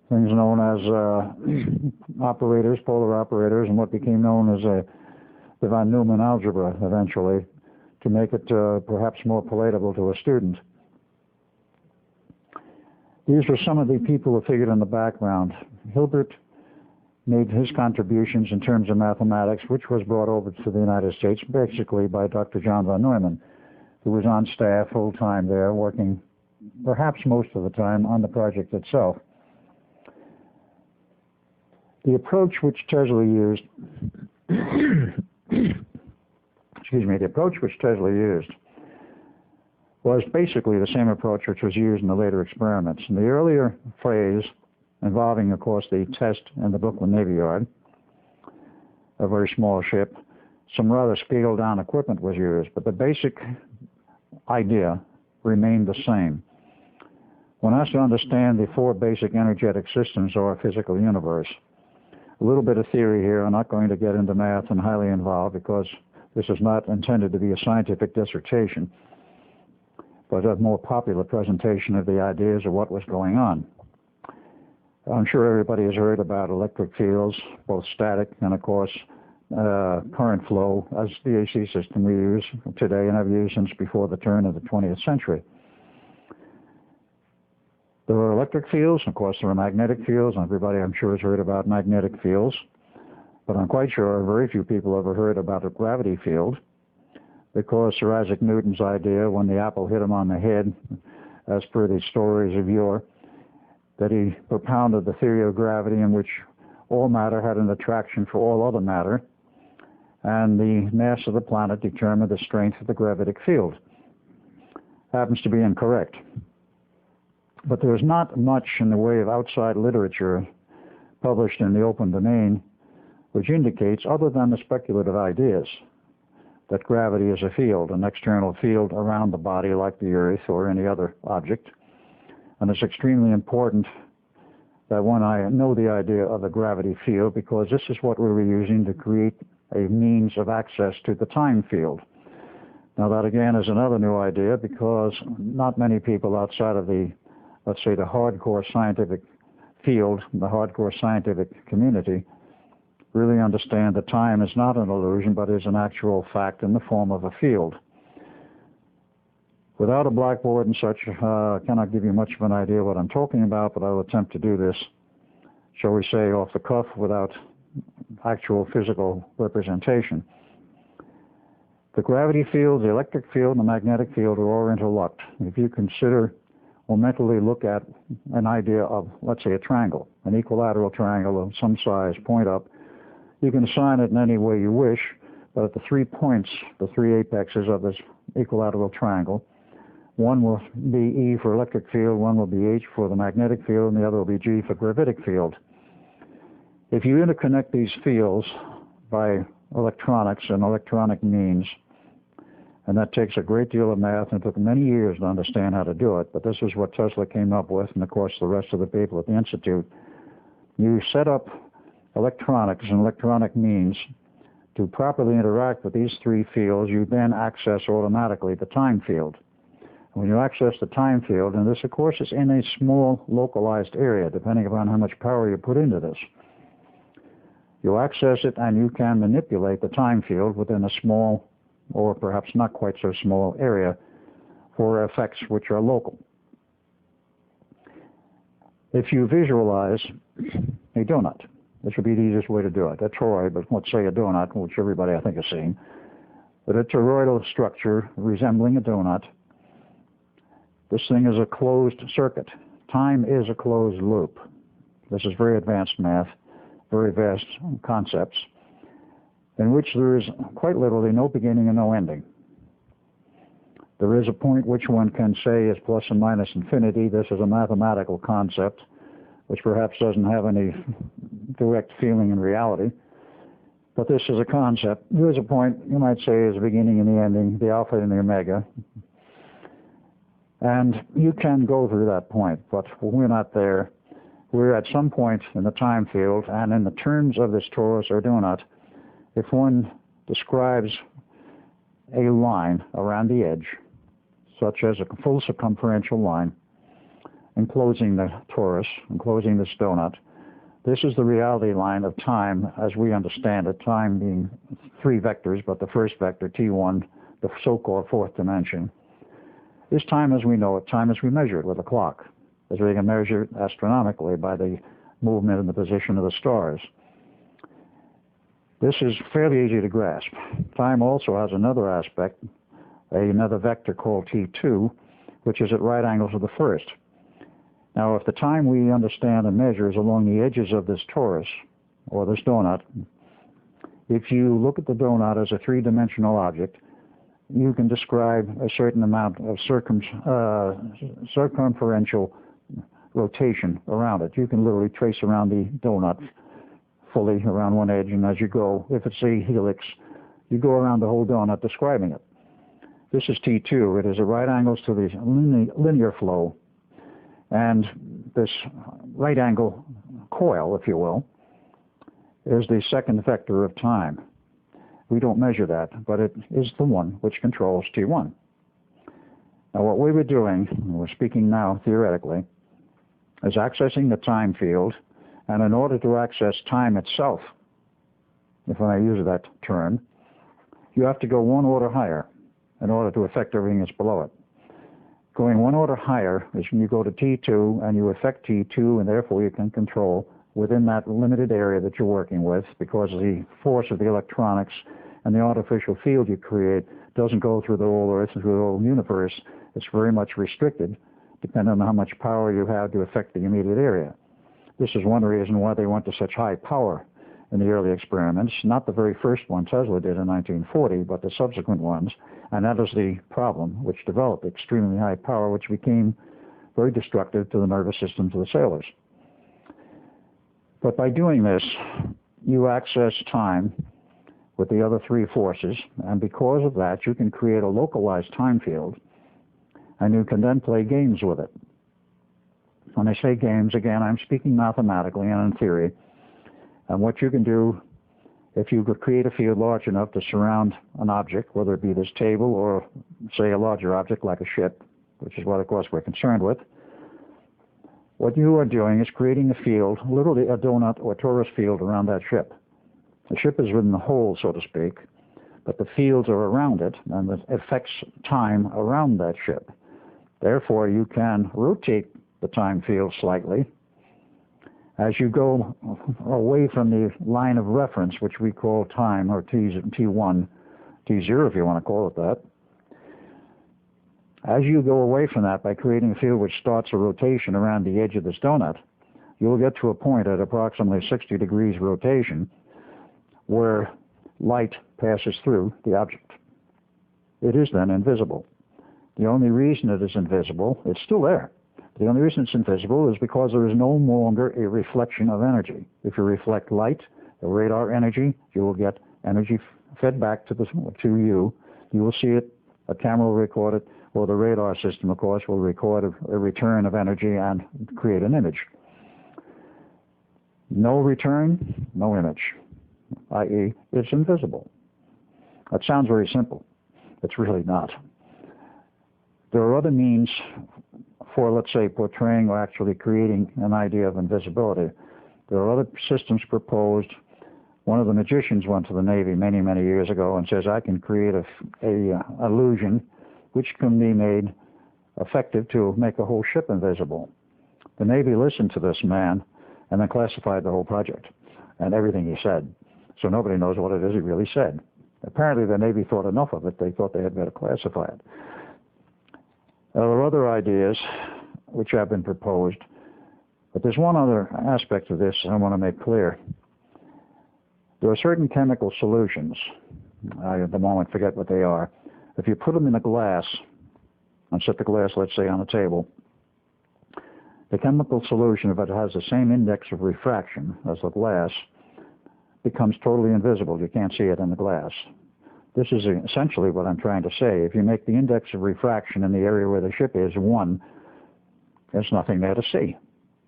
Things known as operators, polar operators, and what became known as the von Neumann algebra eventually, to make it perhaps more palatable to a student. These were some of the people who figured in the background. Hilbert made his contributions in terms of mathematics, which was brought over to the United States basically by Dr. John von Neumann, who was on staff full-time there, working perhaps most of the time on the project itself. The approach which Tesla used, was basically the same approach which was used in the later experiments. In the earlier phase, involving, of course, the test in the Brooklyn Navy Yard, a very small ship, some rather scaled-down equipment was used, but the basic idea remained the same. One has to understand the four basic energetic systems of our physical universe. A little bit of theory here. I'm not going to get into math and highly involved because this is not intended to be a scientific dissertation, but a more popular presentation of the ideas of what was going on. I'm sure everybody has heard about electric fields, both static and, of course, current flow as the AC system we use today and have used since before the turn of the 20th century. There are electric fields, of course there are magnetic fields, and everybody I'm sure has heard about magnetic fields, but I'm quite sure very few people ever heard about a gravity field, because Sir Isaac Newton's idea when the apple hit him on the head, as per the stories of yore, that he propounded the theory of gravity in which all matter had an attraction for all other matter, and the mass of the planet determined the strength of the gravitic field. Happens to be incorrect. But there's not much in the way of outside literature published in the open domain which indicates, other than the speculative ideas, that gravity is a field, an external field around the body like the Earth or any other object. And it's extremely important that when I know the idea of a gravity field, because this is what we were using to create a means of access to the time field. Now that again is another new idea, because not many people outside of the, let's say, the hardcore scientific field, the hardcore scientific community, really understand that time is not an illusion, but is an actual fact in the form of a field. Without a blackboard and such, I cannot give you much of an idea what I'm talking about, but I will attempt to do this, shall we say, off the cuff without actual physical representation. The gravity field, the electric field, and the magnetic field are all interlocked. If you consider or mentally look at an idea of, let's say, a triangle, an equilateral triangle of some size, point up, you can assign it in any way you wish, but at the 3 points, the 3 apexes of this equilateral triangle, one will be E for electric field, one will be H for the magnetic field, and the other will be G for gravitic field. If you interconnect these fields by electronics and electronic means, and that takes a great deal of math, and it took many years to understand how to do it, but this is what Tesla came up with, and of course the rest of the people at the Institute. You set up electronics and electronic means to properly interact with these 3 fields, you then access automatically the time field. When you access the time field, and this of course is in a small localized area, depending upon how much power you put into this, you access it and you can manipulate the time field within a small, or perhaps not quite so small, area for effects which are local. If you visualize a donut, this would be the easiest way to do it. A toroid, but let's say a donut, which everybody I think has seen, but a toroidal structure resembling a donut. This thing is a closed circuit. Time is a closed loop. This is very advanced math, very vast concepts, in which there is quite literally no beginning and no ending. There is a point which one can say is plus and minus infinity. This is a mathematical concept, which perhaps doesn't have any direct feeling in reality. But this is a concept. There is a point, you might say, is the beginning and the ending, the alpha and the omega. And you can go through that point, but we're not there. We're at some point in the time field, and in the terms of this torus or donut, if one describes a line around the edge, such as a full circumferential line, enclosing the torus, enclosing this donut, this is the reality line of time as we understand it, time being 3 vectors, but the first vector, T1, the so-called 4th dimension, is time as we know it, time as we measure it with a clock, as we can measure it astronomically by the movement and the position of the stars. This is fairly easy to grasp. Time also has another aspect, another vector called T2, which is at right angles with the first. Now, if the time we understand and measure is along the edges of this torus, or this donut, if you look at the donut as a 3-dimensional object, you can describe a certain amount of circumferential rotation around it. You can literally trace around the donut fully around one edge, and as you go, if it's a helix, you go around the whole donut describing it. This is T2. It is at right angles to the linear flow. And this right angle coil, if you will, is the second vector of time. We don't measure that, but it is the one which controls T1. Now what we were doing, and we're speaking now theoretically, is accessing the time field, and in order to access time itself, if I use that term, you have to go one order higher in order to affect everything that's below it. Going one order higher is when you go to T2 and you affect T2, and therefore you can control within that limited area that you're working with, because the force of the electronics and the artificial field you create doesn't go through the whole Earth, through the whole universe. It's very much restricted, depending on how much power you have to affect the immediate area. This is one reason why they went to such high power in the early experiments, not the very first one Tesla did in 1940, but the subsequent ones, and that is the problem which developed extremely high power, which became very destructive to the nervous systems of the sailors. But by doing this, you access time with the other three forces, and because of that, you can create a localized time field, and you can then play games with it. When I say games, again, I'm speaking mathematically and in theory. And what you can do, if you could create a field large enough to surround an object, whether it be this table or, say, a larger object like a ship, which is what, of course, we're concerned with, what you are doing is creating a field, literally a donut or torus field around that ship. The ship is within the hole, so to speak, but the fields are around it, and it affects time around that ship. Therefore, you can rotate the time field slightly as you go away from the line of reference, which we call time, or T1, T0 if you want to call it that. As you go away from that by creating a field which starts a rotation around the edge of this donut, you'll get to a point at approximately 60 degrees rotation where light passes through the object. It is then invisible. The only reason it is invisible, it's still there. The only reason it's invisible is because there is no longer a reflection of energy. If you reflect light, the radar energy, you will get energy fed back to you. You will see it, a camera will record it, or the radar system, of course, will record a return of energy and create an image. No return, no image, i.e., it's invisible. That sounds very simple. It's really not. There are other means for, let's say, portraying or actually creating an idea of invisibility. There are other systems proposed. One of the magicians went to the Navy many, many years ago and says, I can create a illusion which can be made effective to make a whole ship invisible. The Navy listened to this man and then classified the whole project and everything he said. So nobody knows what it is he really said. Apparently the Navy thought enough of it, they thought they had better classify it. There are other ideas which have been proposed, but there's one other aspect of this I want to make clear. There are certain chemical solutions, I at the moment forget what they are. If you put them in a glass, and set the glass, let's say, on a table, the chemical solution, if it has the same index of refraction as the glass, becomes totally invisible. You can't see it in the glass. This is essentially what I'm trying to say. If you make the index of refraction in the area where the ship is 1, there's nothing there to see.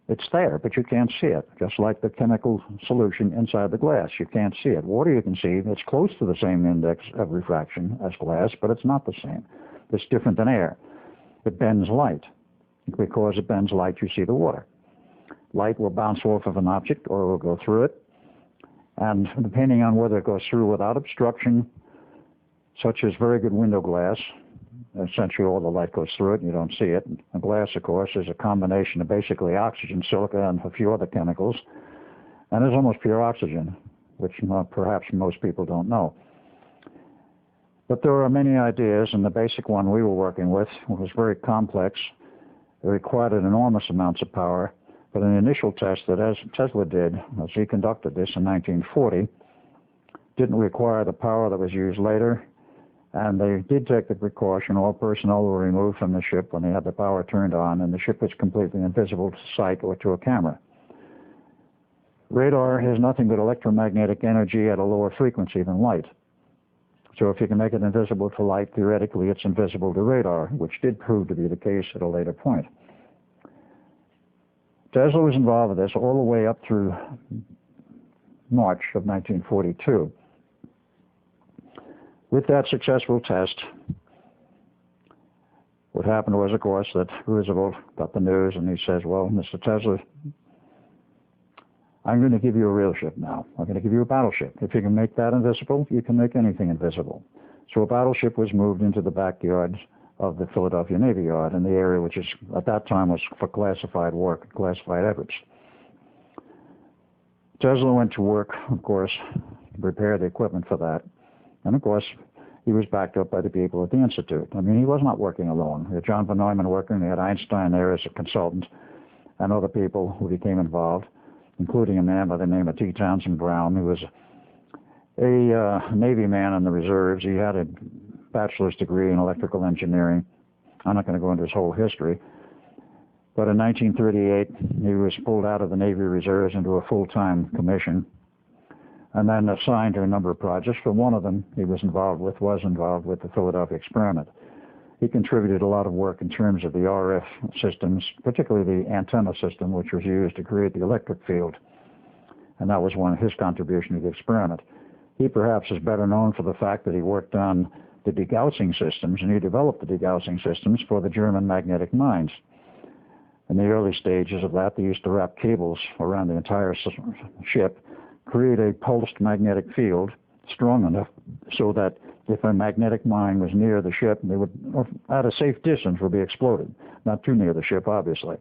It's there, but you can't see it, just like the chemical solution inside the glass. You can't see it. Water you can see. It's close to the same index of refraction as glass, but it's not the same. It's different than air. It bends light. Because it bends light, you see the water. Light will bounce off of an object or it will go through it. And depending on whether it goes through without obstruction, such as very good window glass, essentially all the light goes through it and you don't see it. And glass, of course, is a combination of basically oxygen, silica, and a few other chemicals. And it's almost pure oxygen, which perhaps most people don't know. But there are many ideas, and the basic one we were working with was very complex. It required enormous amounts of power. But an initial test that Tesla did, as he conducted this in 1940, didn't require the power that was used later. And they did take the precaution. All personnel were removed from the ship when they had the power turned on, and the ship was completely invisible to sight or to a camera. Radar has nothing but electromagnetic energy at a lower frequency than light. So if you can make it invisible to light, theoretically it's invisible to radar, which did prove to be the case at a later point. Tesla was involved with this all the way up through March of 1942. With that successful test, what happened was, of course, that Roosevelt got the news and he says, well, Mr. Tesla, I'm going to give you a real ship now. I'm going to give you a battleship. If you can make that invisible, you can make anything invisible. So a battleship was moved into the backyard of the Philadelphia Navy Yard in the area which is, at that time, was for classified work, classified efforts. Tesla went to work, of course, to prepare the equipment for that. And, of course, he was backed up by the people at the Institute. I mean, he was not working alone. He had John von Neumann working, he had Einstein there as a consultant, and other people who became involved, including a man by the name of T. Townsend Brown, who was a Navy man in the reserves. He had a bachelor's degree in electrical engineering. I'm not going to go into his whole history. But in 1938, he was pulled out of the Navy Reserves into a full-time commission and then assigned to a number of projects. But one of them he was involved with the Philadelphia experiment. He contributed a lot of work in terms of the RF systems, particularly the antenna system, which was used to create the electric field. And that was one of his contributions to the experiment. He perhaps is better known for the fact that he worked on the degaussing systems, and he developed the degaussing systems for the German magnetic mines. In the early stages of that, they used to wrap cables around the entire ship, create a pulsed magnetic field strong enough so that if a magnetic mine was near the ship, they would, at a safe distance, would be exploded. Not too near the ship, obviously.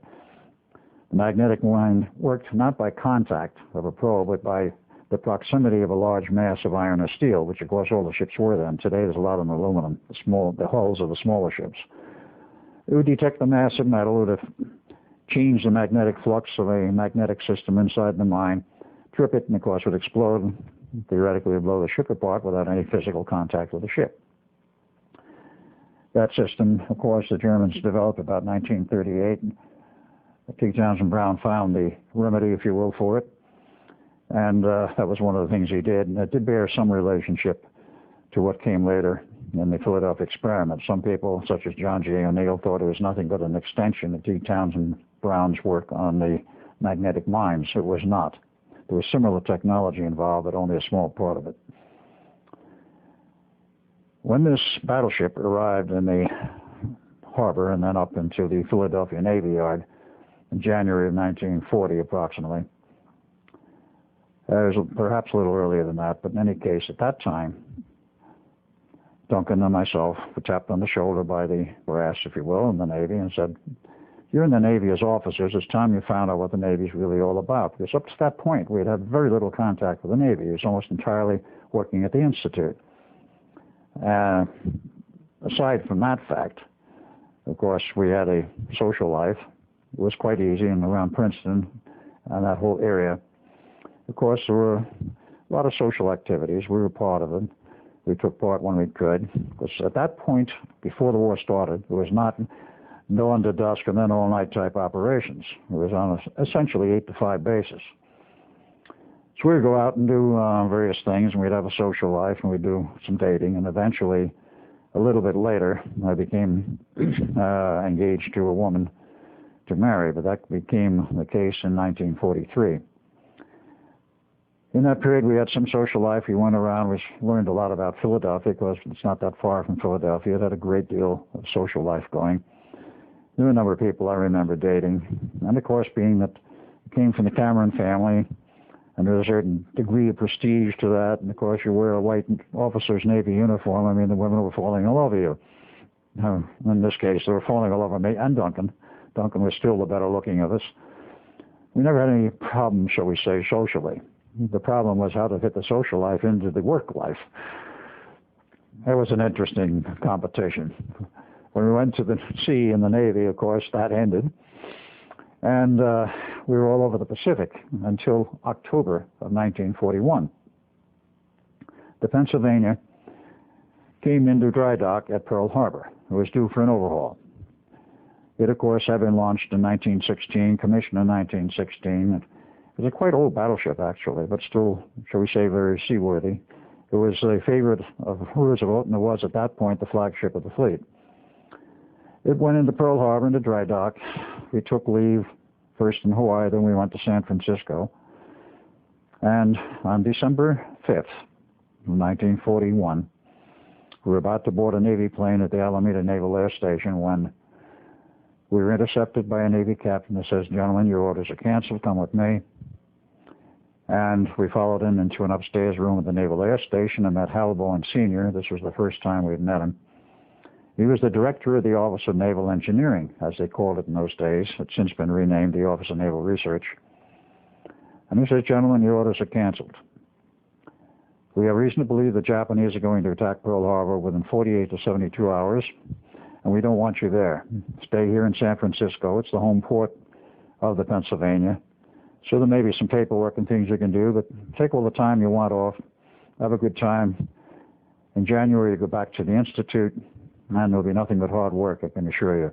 The magnetic mine worked not by contact of a probe, but by the proximity of a large mass of iron or steel, which of course all the ships were then. Today there's a lot of aluminum, the hulls of the smaller ships. It would detect the mass of metal, it would change the magnetic flux of a magnetic system inside the mine, trip it, and of course would explode, theoretically would blow the ship apart without any physical contact with the ship. That system, of course, the Germans developed about 1938. T. Townsend Brown found the remedy, if you will, for it. And that was one of the things he did. And it did bear some relationship to what came later in the Philadelphia experiment. Some people, such as John J. O'Neill, thought it was nothing but an extension of T. Townsend Brown's work on the magnetic mines. It was not. There was similar technology involved, but only a small part of it. When this battleship arrived in the harbor and then up into the Philadelphia Navy Yard in January of 1940 approximately, it was perhaps a little earlier than that, but in any case, at that time, Duncan and myself were tapped on the shoulder by the brass, if you will, in the Navy and said, you're in the Navy as officers, it's time you found out what the Navy's really all about. Because up to that point, we had had very little contact with the Navy. It was almost entirely working at the Institute. Aside from that fact, of course, we had a social life. It was quite easy and around Princeton and that whole area. Of course, there were a lot of social activities. We were part of it. We took part when we could. Because at that point, before the war started, it was not dawn to dusk and then all-night type operations. It was on a essentially 8-to-5 basis. So we'd go out and do various things, and we'd have a social life, and we'd do some dating, and eventually, a little bit later, I became engaged to a woman to marry, but that became the case in 1943. In that period, we had some social life. We went around. We learned a lot about Philadelphia because it's not that far from Philadelphia. It had a great deal of social life going. There were a number of people I remember dating. And, of course, being that I came from the Cameron family, and there was a certain degree of prestige to that. And, of course, you wear a white officer's Navy uniform. I mean, the women were falling all over you. In this case, they were falling all over me and Duncan. Duncan was still the better looking of us. We never had any problem, shall we say, socially. The problem was how to fit the social life into the work life. It was an interesting competition. When we went to the sea in the Navy, of course, that ended. And we were all over the Pacific until October of 1941. The Pennsylvania came into dry dock at Pearl Harbor. It was due for an overhaul. It, of course, had been launched in 1916, commissioned in 1916. It was a quite old battleship, actually, but still, shall we say, very seaworthy. It was a favorite of Roosevelt, and it was, at that point, the flagship of the fleet. It went into Pearl Harbor, into dry dock. We took leave first in Hawaii, then we went to San Francisco. And on December 5th, 1941, we were about to board a Navy plane at the Alameda Naval Air Station when we were intercepted by a Navy captain that says, "Gentlemen, your orders are canceled, come with me." And we followed him into an upstairs room at the Naval Air Station and met Hal Bowen Sr. This was the first time we'd met him. He was the director of the Office of Naval Engineering, as they called it in those days. It's since been renamed the Office of Naval Research. And he says, "Gentlemen, your orders are canceled. We have reason to believe the Japanese are going to attack Pearl Harbor within 48 to 72 hours, and we don't want you there. Stay here in San Francisco. It's the home port of the Pennsylvania. So there may be some paperwork and things you can do, but take all the time you want off. Have a good time. In January, you go back to the Institute, and there'll be nothing but hard work, I can assure you."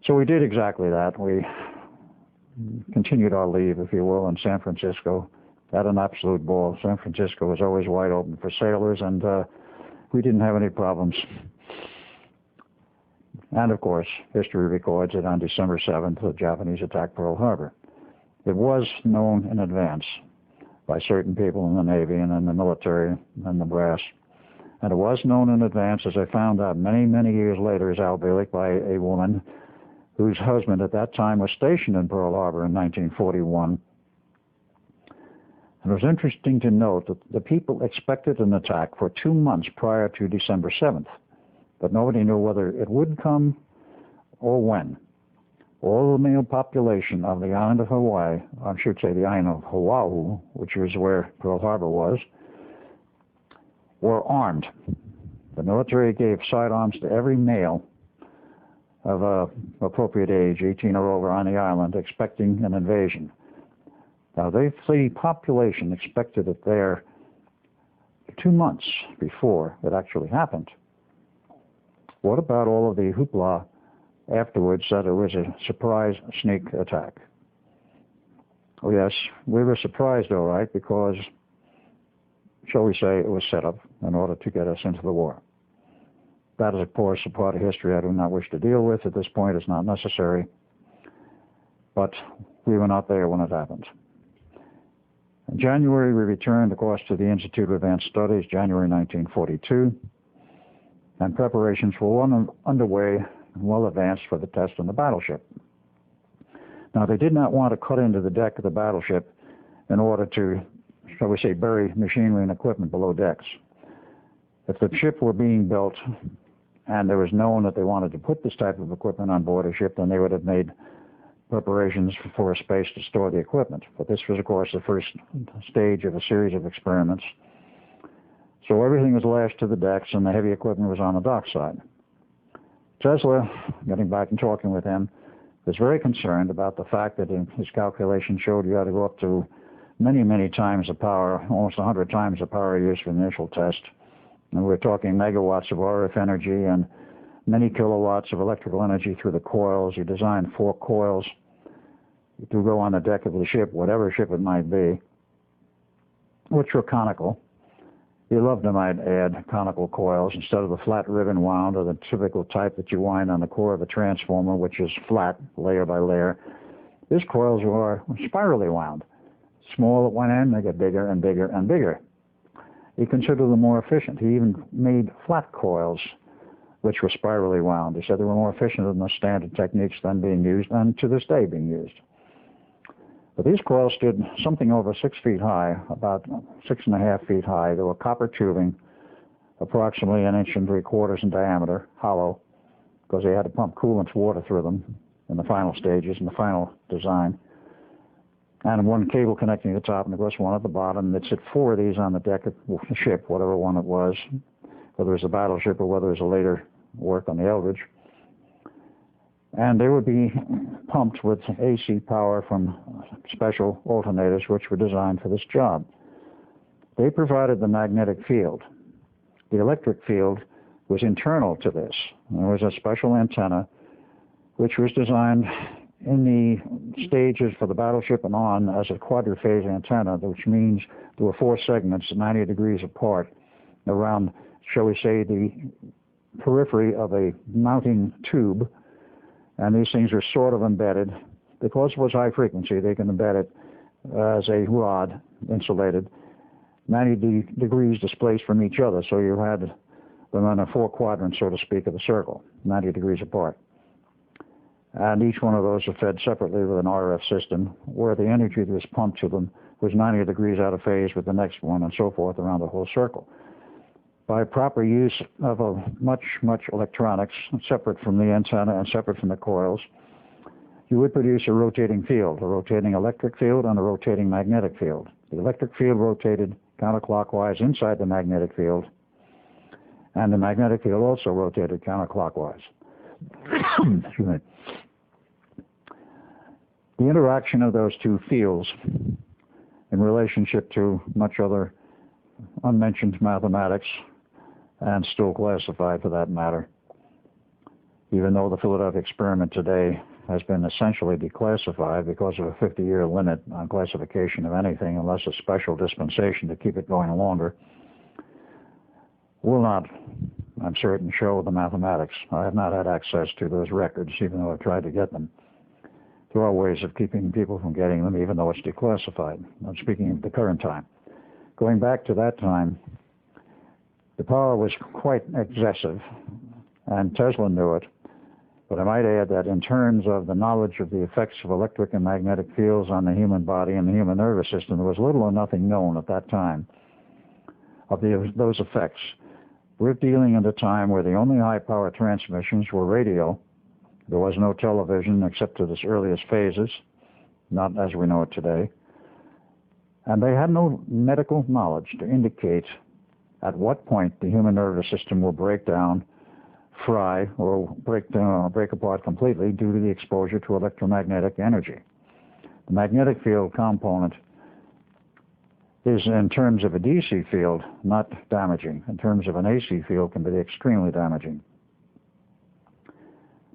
So we did exactly that. We continued our leave, if you will, in San Francisco. Had an absolute ball. San Francisco was always wide open for sailors, and we didn't have any problems. And of course, history records that on December 7th, the Japanese attacked Pearl Harbor. It was known in advance by certain people in the Navy and in the military and the brass. And it was known in advance, as I found out many, many years later, as Al Bielek, by a woman whose husband at that time was stationed in Pearl Harbor in 1941. And it was interesting to note that the people expected an attack for 2 months prior to December 7th, but nobody knew whether it would come or when. All the male population of the island of Hawaii, I should say the island of Oahu, which was where Pearl Harbor was, were armed. The military gave sidearms to every male of appropriate age, 18 or over, on the island, expecting an invasion. Now, the population expected it there 2 months before it actually happened. What about all of the hoopla afterwards that it was a surprise sneak attack? Oh, yes, we were surprised, all right, because, shall we say, it was set up in order to get us into the war. That is, of course, a part of history I do not wish to deal with. At this point, it's not necessary. But we were not there when it happened. In January, we returned, of course, to the Institute of Advanced Studies, January 1942, and preparations were underway and well advanced for the test on the battleship. Now, they did not want to cut into the deck of the battleship in order to, shall we say, bury machinery and equipment below decks. If the ship were being built and there was known that they wanted to put this type of equipment on board a ship, then they would have made preparations for a space to store the equipment. But this was, of course, the first stage of a series of experiments. So everything was lashed to the decks, and the heavy equipment was on the dockside. Tesla, getting back and talking with him, was very concerned about the fact that his calculation showed you had to go up to many, many times the power, almost 100 times the power used for the initial test. And we're talking megawatts of RF energy and many kilowatts of electrical energy through the coils. You designed 4 coils to go on the deck of the ship, whatever ship it might be, which were conical. He loved them, I'd add, conical coils instead of the flat ribbon wound or the typical type that you wind on the core of a transformer, which is flat, layer by layer. His coils were spirally wound. Small at one end, they get bigger and bigger and bigger. He considered them more efficient. He even made flat coils, which were spirally wound. He said they were more efficient than the standard techniques then being used, and to this day being used. But these coils stood something over 6 feet high, about 6.5 feet high. They were copper tubing, approximately 1.75 inches in diameter, hollow, because they had to pump coolant water through them in the final stages, in the final design. And one cable connecting the top, and of course one at the bottom. They'd sit 4 of these on the deck of the ship, whatever one it was, whether it was a battleship or whether it was a later work on the Eldridge. And they would be pumped with AC power from special alternators which were designed for this job. They provided the magnetic field. The electric field was internal to this. There was a special antenna which was designed in the stages for the battleship and on as a quadriphase antenna, which means there were 4 segments 90 degrees apart around, shall we say, the periphery of a mounting tube. And these things are sort of embedded because it was high frequency, they can embed it as a rod, insulated, 90 degrees displaced from each other. So you had them in a 4 quadrants, so to speak, of the circle, 90 degrees apart. And each one of those are fed separately with an RF system, where the energy that was pumped to them was 90 degrees out of phase with the next one, and so forth around the whole circle. By proper use of much electronics, separate from the antenna and separate from the coils, you would produce a rotating field, a rotating electric field and a rotating magnetic field. The electric field rotated counterclockwise inside the magnetic field, and the magnetic field also rotated counterclockwise. Excuse me. The interaction of those two fields in relationship to much other unmentioned mathematics, and still classified for that matter, even though the Philadelphia experiment today has been essentially declassified because of a 50-year limit on classification of anything unless a special dispensation to keep it going longer, will not, I'm certain, show the mathematics. I have not had access to those records, even though I've tried to get them. There are ways of keeping people from getting them, even though it's declassified. I'm speaking of the current time. Going back to that time, the power was quite excessive, and Tesla knew it. But I might add that in terms of the knowledge of the effects of electric and magnetic fields on the human body and the human nervous system, there was little or nothing known at that time of those effects. We're dealing at a time where the only high-power transmissions were radio. There was no television except to its earliest phases, not as we know it today. And they had no medical knowledge to indicate at what point the human nervous system will break down, fry, or break apart completely due to the exposure to electromagnetic energy. The magnetic field component is, in terms of a DC field, not damaging. In terms of an AC field, can be extremely damaging.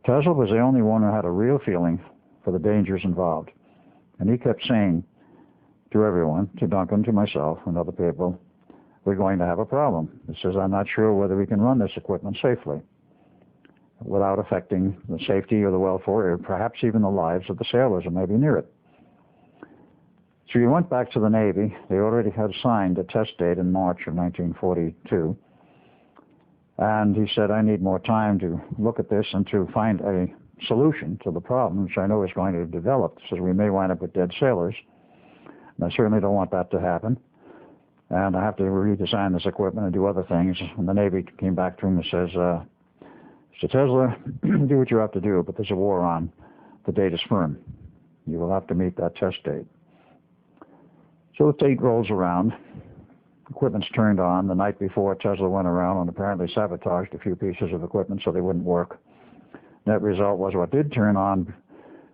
Tesla was the only one who had a real feeling for the dangers involved. And he kept saying to everyone, to Duncan, to myself, and other people, we're going to have a problem. He says, I'm not sure whether we can run this equipment safely without affecting the safety or the welfare, or perhaps even the lives of the sailors who may be near it. So he went back to the Navy. They already had signed a test date in March of 1942. And he said, I need more time to look at this and to find a solution to the problem, which I know is going to develop. He says, we may wind up with dead sailors. And I certainly don't want that to happen. And I have to redesign this equipment and do other things. And the Navy came back to him and says, Mr. Tesla, do what you have to do, but there's a war on. The date is firm. You will have to meet that test date. So the date rolls around. Equipment's turned on. The night before, Tesla went around and apparently sabotaged a few pieces of equipment so they wouldn't work. Net result was what did turn on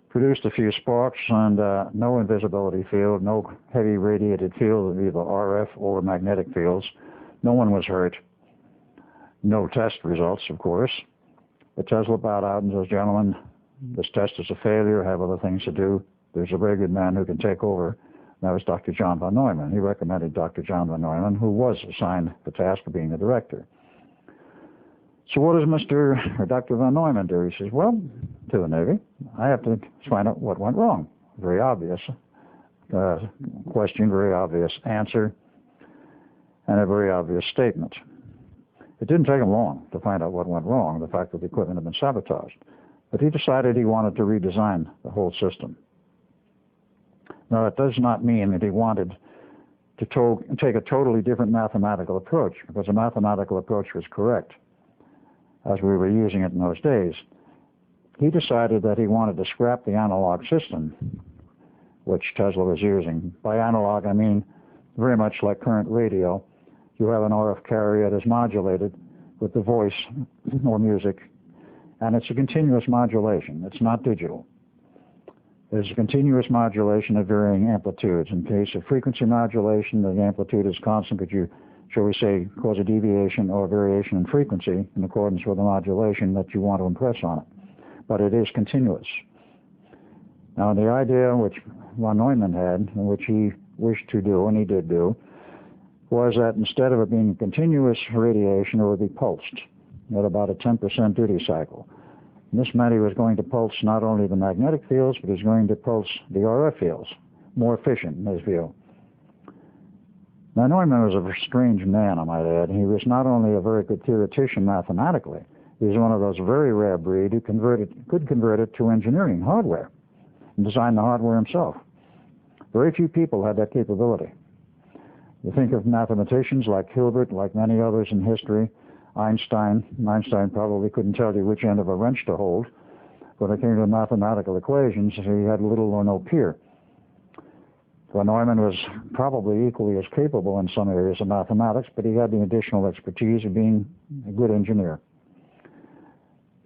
produced a few sparks and no invisibility field, no heavy radiated field of either RF or magnetic fields. No one was hurt. No test results, of course. But Tesla bowed out and says, gentlemen, this test is a failure. I have other things to do. There's a very good man who can take over. That was Dr. John von Neumann. He recommended Dr. John von Neumann, who was assigned the task of being the director. So what does Dr. von Neumann do? He says, well, to the Navy, I have to find out what went wrong. Very obvious question, very obvious answer, and a very obvious statement. It didn't take him long to find out what went wrong, the fact that the equipment had been sabotaged. But he decided he wanted to redesign the whole system. Now, that does not mean that he wanted to take a totally different mathematical approach, because the mathematical approach was correct, as we were using it in those days. He decided that he wanted to scrap the analog system, which Tesla was using. By analog, I mean very much like current radio. You have an RF carrier that is modulated with the voice or music, and it's a continuous modulation. It's not digital. There's a continuous modulation of varying amplitudes. In case of frequency modulation, the amplitude is constant, but you, shall we say, cause a deviation or a variation in frequency in accordance with the modulation that you want to impress on it. But it is continuous. Now, the idea which von Neumann had, and which he wished to do, and he did do, was that instead of it being continuous radiation, it would be pulsed at about a 10% duty cycle. And this meant he was going to pulse not only the magnetic fields, but he was going to pulse the RF fields, more efficient in his view. Now, Neumann was a strange man, I might add. He was not only a very good theoretician mathematically, he was one of those very rare breed who could convert it to engineering hardware and design the hardware himself. Very few people had that capability. You think of mathematicians like Hilbert, like many others in history, Einstein. Einstein probably couldn't tell you which end of a wrench to hold. When it came to mathematical equations, he had little or no peer. So Neumann was probably equally as capable in some areas of mathematics, but he had the additional expertise of being a good engineer.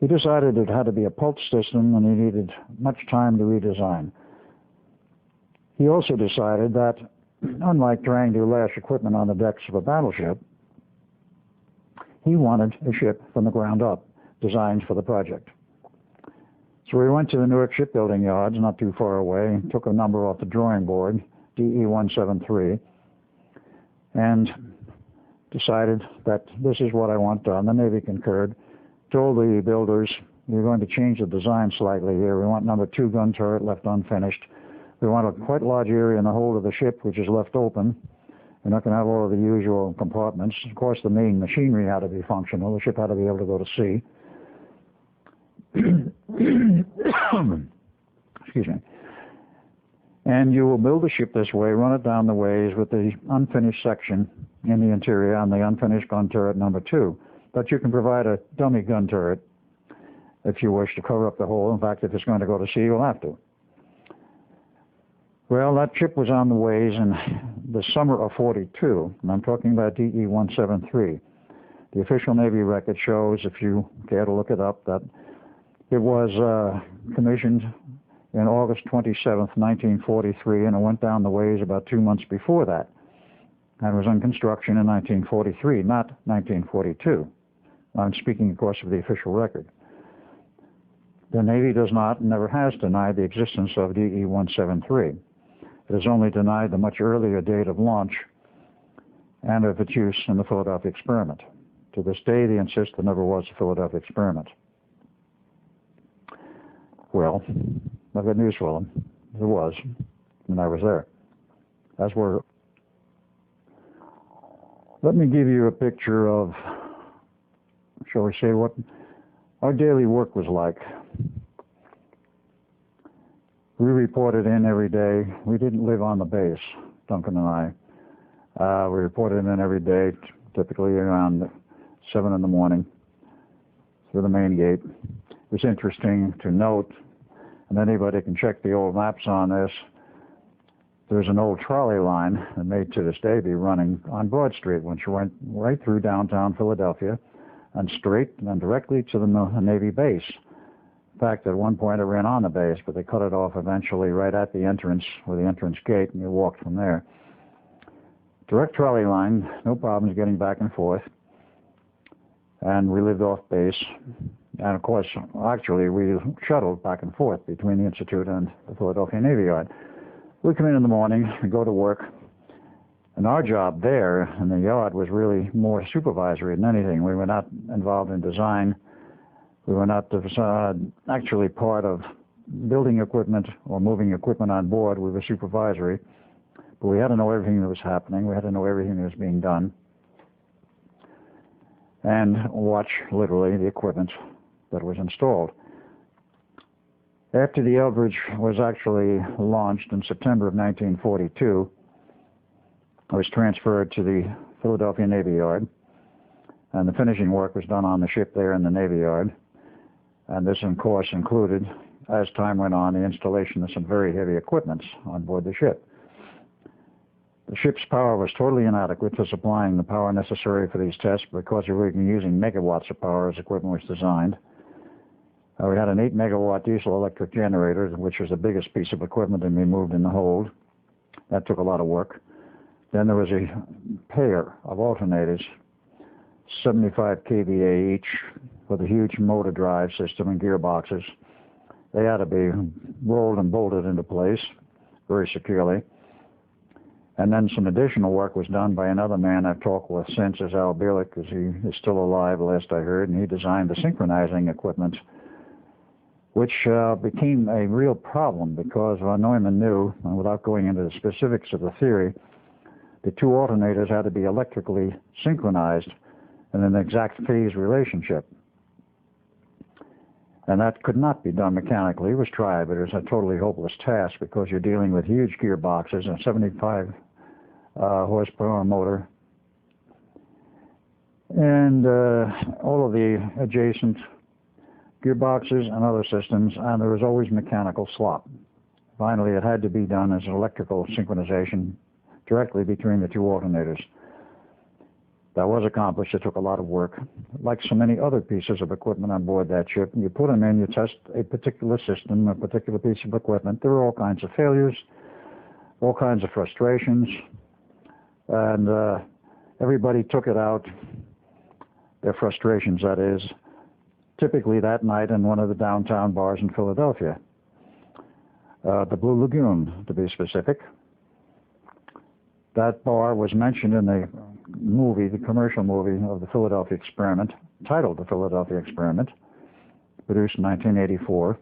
He decided it had to be a pulse system, and he needed much time to redesign. He also decided that, unlike trying to lash equipment on the decks of a battleship, he wanted a ship from the ground up, designed for the project. So we went to the Newark shipbuilding yards, not too far away, and took a number off the drawing board, DE-173, and decided that this is what I want done. The Navy concurred, told the builders, we're going to change the design slightly here. We want number 2 gun turret left unfinished. We want a quite large area in the hold of the ship which is left open. We're not going to have all of the usual compartments. Of course, the main machinery had to be functional. The ship had to be able to go to sea. Excuse me. And you will build the ship this way, run it down the ways with the unfinished section in the interior on the unfinished gun turret number 2. But you can provide a dummy gun turret if you wish to cover up the hole. In fact, if it's going to go to sea, you'll have to. Well, that ship was on the ways in the summer of '42, and I'm talking about DE-173. The official Navy record shows, if you care to look it up, that it was commissioned in August 27th, 1943, and it went down the ways about 2 months before that. And was in construction in 1943, not 1942. I'm speaking, of course, of the official record. The Navy does not and never has denied the existence of DE-173. It has only denied the much earlier date of launch and of its use in the Philadelphia experiment. To this day, they insist there never was a Philadelphia experiment. Well, I've got news for them. There was, and I was there. As were. Let me give you a picture of, shall we say, what our daily work was like. We reported in every day. We didn't live on the base, Duncan and I. We reported in every day, typically around 7 in the morning, through the main gate. It was interesting to note, and anybody can check the old maps on this, there's an old trolley line that may to this day be running on Broad Street, which went right through downtown Philadelphia and straight and directly to the Navy base. In fact, at one point it ran on the base, but they cut it off eventually right at the entrance, or the entrance gate, and you walked from there. Direct trolley line, no problems getting back and forth. And we lived off base. And of course, actually, we shuttled back and forth between the Institute and the Philadelphia Navy Yard. We'd come in the morning and go to work. And our job there in the yard was really more supervisory than anything. We were not involved in design. We were not actually part of building equipment or moving equipment on board. We were supervisory. But we had to know everything that was happening. We had to know everything that was being done. And watch, literally, the equipment that was installed. After the Elbridge was actually launched in September of 1942, I was transferred to the Philadelphia Navy Yard, and the finishing work was done on the ship there in the Navy Yard. And this, of course, included, as time went on, the installation of some very heavy equipment on board the ship. The ship's power was totally inadequate to supplying the power necessary for these tests because we were using megawatts of power as equipment was designed. We had an 8-megawatt diesel electric generator, which was the biggest piece of equipment that we moved in the hold. That took a lot of work. Then there was a pair of alternators, 75 kVA each, with a huge motor drive system and gearboxes. They had to be rolled and bolted into place very securely. And then some additional work was done by another man I've talked with since, is Bielek, because he is still alive, last I heard, and he designed the synchronizing equipment which became a real problem because von Neumann knew, and without going into the specifics of the theory, the two alternators had to be electrically synchronized in an exact phase relationship. And that could not be done mechanically. It was tried, but it was a totally hopeless task because you're dealing with huge gearboxes and 75 horsepower motor, and all of the adjacent gearboxes and other systems, and there was always mechanical slop. Finally, it had to be done as an electrical synchronization directly between the two alternators. That was accomplished. It took a lot of work. Like so many other pieces of equipment on board that ship, you put them in, you test a particular system, a particular piece of equipment. There were all kinds of failures, all kinds of frustrations, and everybody took it out, their frustrations, that is, typically that night in one of the downtown bars in Philadelphia. The Blue Lagoon, to be specific. That bar was mentioned in the movie, the commercial movie of the Philadelphia Experiment, titled The Philadelphia Experiment, produced in 1984,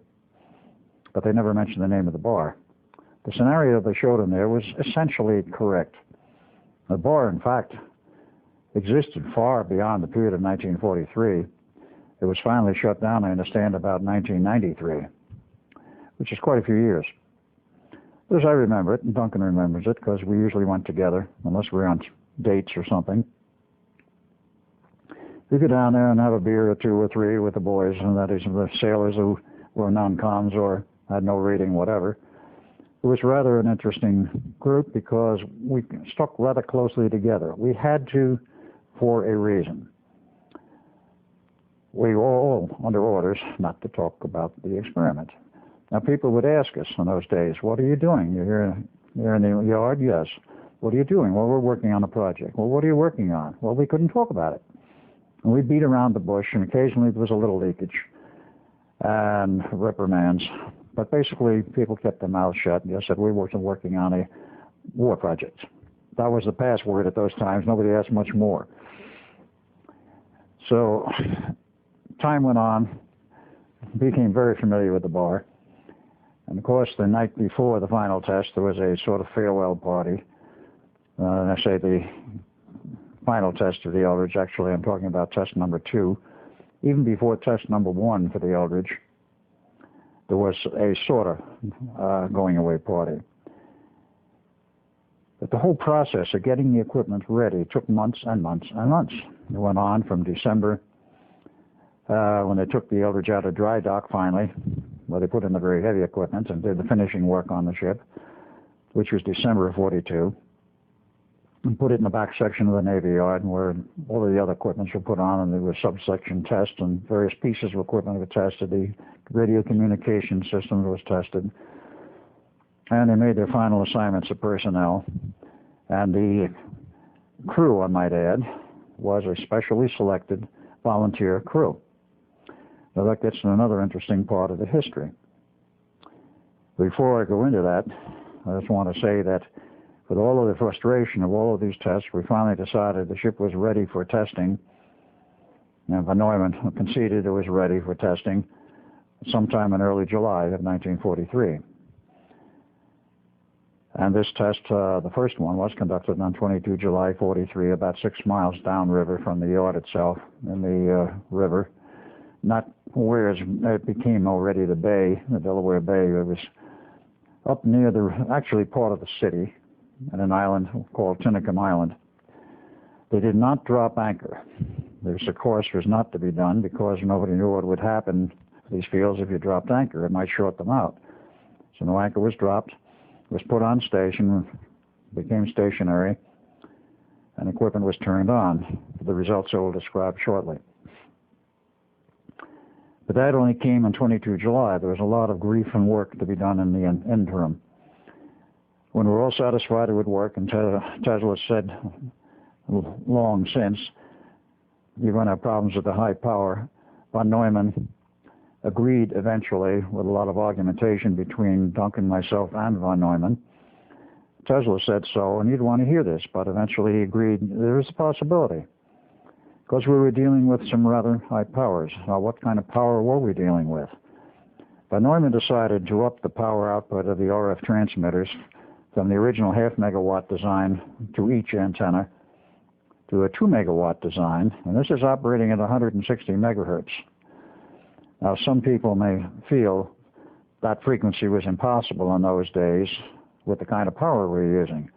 but they never mentioned the name of the bar. The scenario they showed in there was essentially correct. The bar, in fact, existed far beyond the period of 1943. It was finally shut down, I understand, about 1993, which is quite a few years. As I remember it, and Duncan remembers it, because we usually went together, unless we were on dates or something. We go down there and have a beer or two or three with the boys, and that is the sailors who were non-coms or had no rating, whatever. It was rather an interesting group because we stuck rather closely together. We had to for a reason. We were all under orders not to talk about the experiment. Now, people would ask us in those days, what are you doing? You're in the yard? Yes. What are you doing? Well, we're working on a project. Well, what are you working on? Well, we couldn't talk about it. And we beat around the bush, and occasionally there was a little leakage and reprimands. But basically, people kept their mouths shut and just said, we were working on a war project. That was the password at those times. Nobody asked much more. So time went on, became very familiar with the bar. And of course, the night before the final test, there was a sort of farewell party. And I say the final test of the Eldridge, actually I'm talking about test number 2. Even before test number 1 for the Eldridge, there was a sort of going away party. But the whole process of getting the equipment ready took months and months and months. It went on from December, when they took the Eldridge out of dry dock finally, where they put in the very heavy equipment and did the finishing work on the ship, which was December of 42, and put it in the back section of the Navy Yard where all of the other equipments were put on, and there were subsection tests and various pieces of equipment were tested. The radio communication system was tested. And they made their final assignments of personnel. And the crew, I might add, was a specially selected volunteer crew. Now that gets to another interesting part of the history. Before I go into that, I just want to say that with all of the frustration of all of these tests, we finally decided the ship was ready for testing. And von Neumann conceded it was ready for testing sometime in early July of 1943. And this test, the first one, was conducted on 22 July 43, about 6 miles downriver from the yard itself in the river. Not where it became already the bay, the Delaware Bay. It was up near actually part of the city, in an island called Tinicum Island. They did not drop anchor. This, of course, was not to be done because nobody knew what would happen to these fields if you dropped anchor. It might short them out. So no anchor was dropped. It was put on station, became stationary, and equipment was turned on. The results I will describe shortly. But that only came on 22 July. There was a lot of grief and work to be done in the interim. When we were all satisfied it would work, and Tesla said long since, you're going to have problems with the high power, von Neumann agreed eventually, with a lot of argumentation between Duncan, myself, and von Neumann. Tesla said so, and you'd want to hear this, but eventually he agreed there is a possibility, because we were dealing with some rather high powers. Now, what kind of power were we dealing with? But Neumann decided to up the power output of the RF transmitters from the original half-megawatt design to each antenna to a 2-megawatt design, and this is operating at 160 megahertz. Now, some people may feel that frequency was impossible in those days with the kind of power we're using.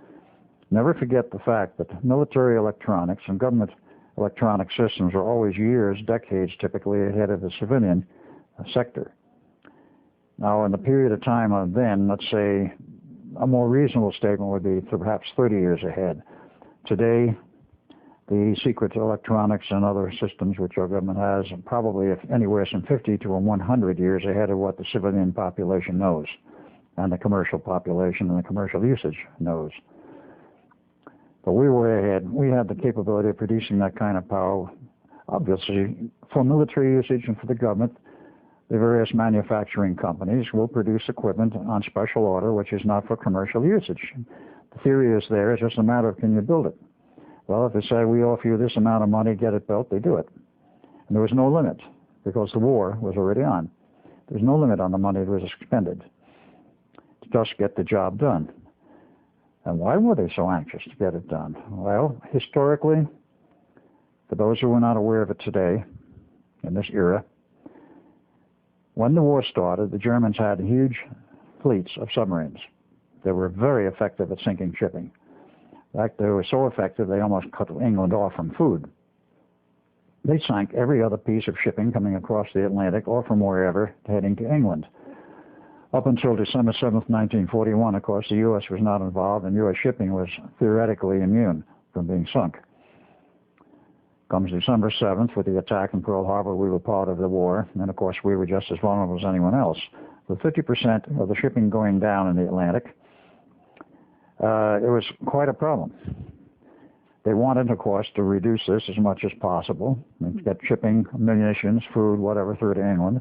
Never forget the fact that military electronics and government electronic systems are always years, decades typically ahead of the civilian sector. Now, in the period of time of then, let's say a more reasonable statement would be perhaps 30 years ahead. Today, the secret electronics and other systems which our government has are probably anywhere from 50 to 100 years ahead of what the civilian population knows, and the commercial population and the commercial usage knows. But we were ahead. We had the capability of producing that kind of power, obviously, for military usage and for the government. The various manufacturing companies will produce equipment on special order, which is not for commercial usage. The theory is there, it's just a matter of can you build it? Well, if they say we offer you this amount of money, get it built, they do it. And there was no limit because the war was already on. There's no limit on the money that was expended to just get the job done. And why were they so anxious to get it done? Well, historically, for those who are not aware of it today, in this era, when the war started, the Germans had huge fleets of submarines. They were very effective at sinking shipping. In fact, they were so effective they almost cut England off from food. They sank every other piece of shipping coming across the Atlantic or from wherever heading to England. Up until December 7th, 1941, of course, the U.S. was not involved, and U.S. shipping was theoretically immune from being sunk. Comes December 7th, with the attack in Pearl Harbor, we were part of the war, and of course we were just as vulnerable as anyone else. With 50% of the shipping going down in the Atlantic, it was quite a problem. They wanted, of course, to reduce this as much as possible, and to get shipping, munitions, food, whatever, through to England.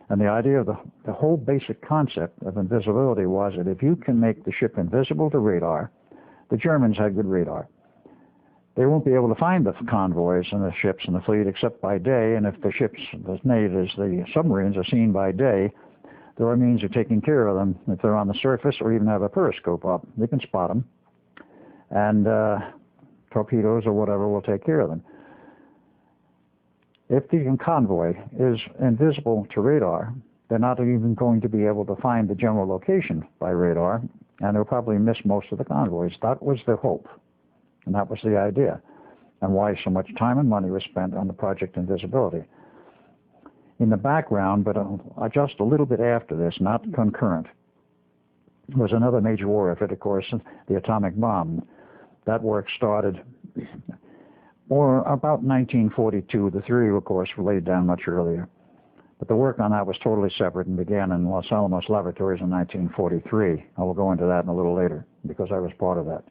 And the idea of the whole basic concept of invisibility was that if you can make the ship invisible to radar, the Germans had good radar. They won't be able to find the convoys and the ships and the fleet except by day, and if the ships, the submarines, are seen by day, there are means of taking care of them. If they're on the surface or even have a periscope up, they can spot them, and torpedoes or whatever will take care of them. If the convoy is invisible to radar, they're not even going to be able to find the general location by radar, and they'll probably miss most of the convoys. That was the hope, and that was the idea, and why so much time and money was spent on the Project Invisibility. In the background, but just a little bit after this, not concurrent, was another major war effort, of course, the atomic bomb. That work started or about 1942. The theory, of course, was laid down much earlier. But the work on that was totally separate and began in Los Alamos laboratories in 1943. I will go into that in a little later because I was part of that.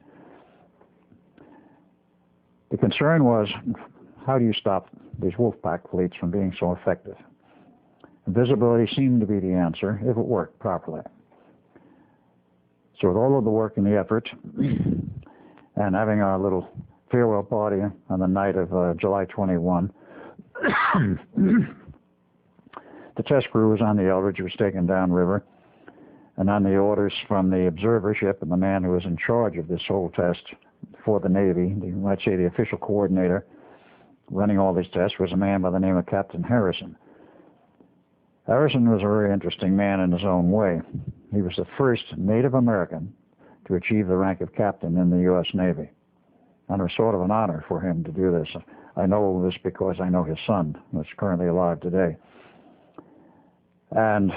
The concern was, how do you stop these Wolfpack fleets from being so effective? Invisibility seemed to be the answer if it worked properly. So with all of the work and the effort, and having our little farewell party on the night of July 21, the test crew was on the Eldridge, was taken downriver, and on the orders from the observer ship and the man who was in charge of this whole test for the Navy, let's say the official coordinator running all these tests, was a man by the name of Captain Harrison. Harrison was a very interesting man in his own way. He was the first Native American to achieve the rank of captain in the U.S. Navy. And it was sort of an honor for him to do this. I know this because I know his son, who's currently alive today. And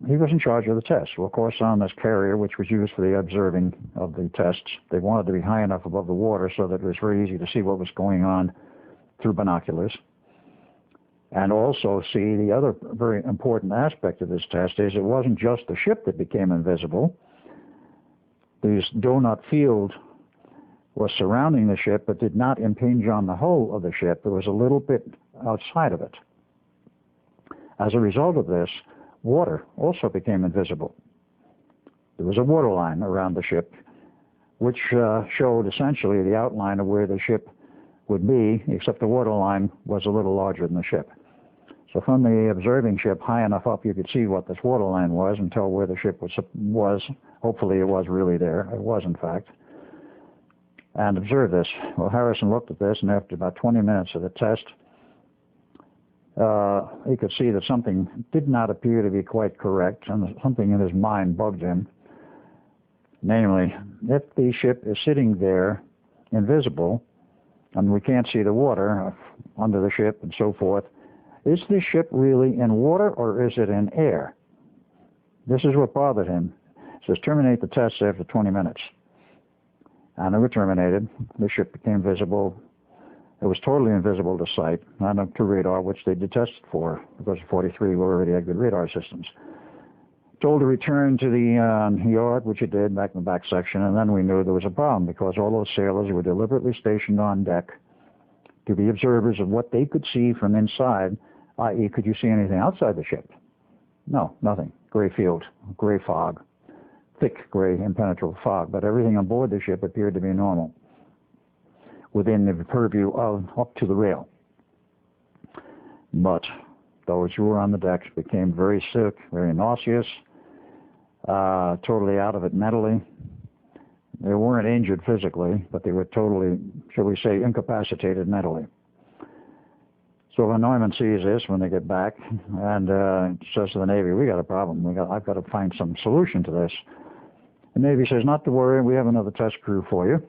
he was in charge of the tests. Well, of course, on this carrier, which was used for the observing of the tests, they wanted to be high enough above the water so that it was very easy to see what was going on through binoculars. And also see the other very important aspect of this test is it wasn't just the ship that became invisible. This donut field was surrounding the ship but did not impinge on the hull of the ship. There was a little bit outside of it. As a result of this, water also became invisible. There was a water line around the ship which showed essentially the outline of where the ship would be, except the water line was a little larger than the ship. So from the observing ship high enough up, you could see what this water line was and tell where the ship was. Hopefully it was really there. It was, in fact. And observe this. Well, Harrison looked at this, and after about 20 minutes of the test, he could see that something did not appear to be quite correct, and something in his mind bugged him. Namely, if the ship is sitting there invisible, and we can't see the water under the ship and so forth, is this ship really in water or is it in air? This is what bothered him. It says terminate the tests after 20 minutes. And they were terminated. The ship became visible. It was totally invisible to sight, not to radar, which they did test for, because 43 already had good radar systems. Told to return to the yard, which it did, back in the back section, and then we knew there was a problem, because all those sailors were deliberately stationed on deck to be observers of what they could see from inside, i.e., could you see anything outside the ship? No, nothing. Gray field, gray fog, thick gray impenetrable fog, but everything on board the ship appeared to be normal, within the purview of up to the rail. But those who were on the decks became very sick, very nauseous, totally out of it mentally. They weren't injured physically, but they were totally, shall we say, incapacitated mentally. So Von Neumann sees this when they get back and says to the Navy, we got a problem. I've got to find some solution to this. The Navy says, not to worry, we have another test crew for you.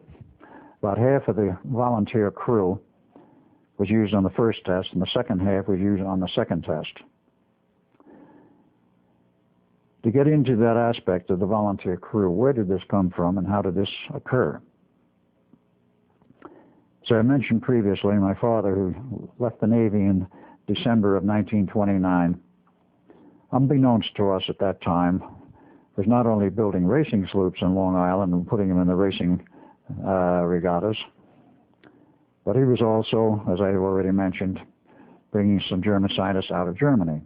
About half of the volunteer crew was used on the first test, and the second half was used on the second test. To get into that aspect of the volunteer crew, where did this come from and how did this occur? So I mentioned previously my father, who left the Navy in December of 1929, unbeknownst to us at that time, was not only building racing sloops in Long Island and putting them in the racing regattas, but he was also, as I already mentioned, bringing some German scientists out of Germany.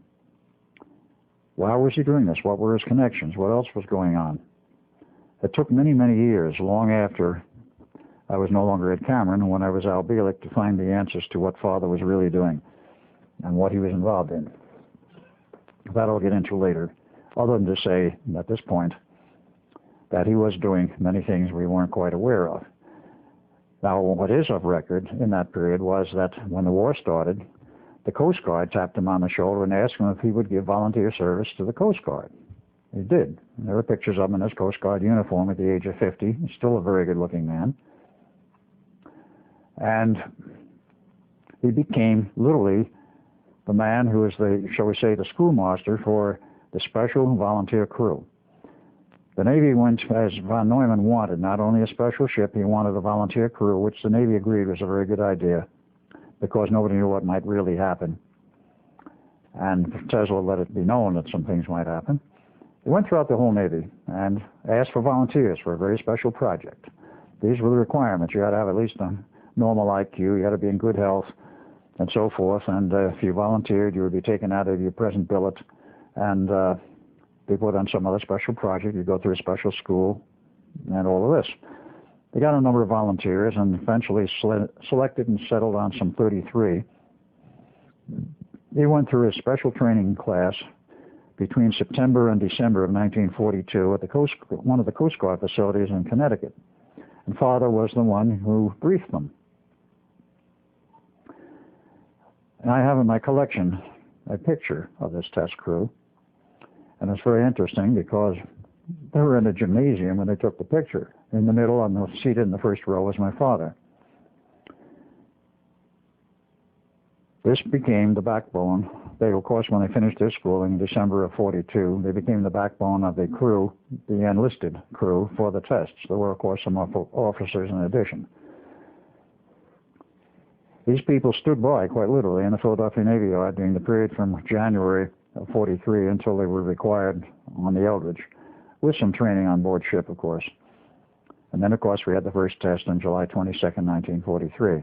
Why was he doing this? What were his connections? What else was going on? It took many, many years, long after I was no longer at Cameron, and when I was Al Bielek, to find the answers to what Father was really doing and what he was involved in. That I'll get into later, other than to say, at this point, that he was doing many things we weren't quite aware of. Now, what is of record in that period was that when the war started, the Coast Guard tapped him on the shoulder and asked him if he would give volunteer service to the Coast Guard. He did. There are pictures of him in his Coast Guard uniform at the age of 50. He's still a very good-looking man. And he became literally the man who was the, shall we say, the schoolmaster for the special volunteer crew. The Navy went, as Von Neumann wanted, not only a special ship, he wanted a volunteer crew, which the Navy agreed was a very good idea, because nobody knew what might really happen. And Tesla let it be known that some things might happen. He went throughout the whole Navy and asked for volunteers for a very special project. These were the requirements. You had to have at least a normal IQ, you had to be in good health, and so forth. And if you volunteered, you would be taken out of your present billet and be put on some other special project. You go through a special school and all of this. They got a number of volunteers and eventually selected and settled on some 33. They went through a special training class between September and December of 1942 at one of the Coast Guard facilities in Connecticut. And Father was the one who briefed them. And I have in my collection a picture of this test crew. And it's very interesting because they were in a gymnasium when they took the picture. In the middle, on the seated in the first row, was my father. This became the backbone. They, of course, when they finished their schooling in December of 42, they became the backbone of the crew, the enlisted crew, for the tests. There were, of course, some officers in addition. These people stood by, quite literally, in the Philadelphia Navy Yard during the period from January of 43 until they were required on the Eldridge, with some training on board ship, of course. And then, of course, we had the first test on July 22nd, 1943.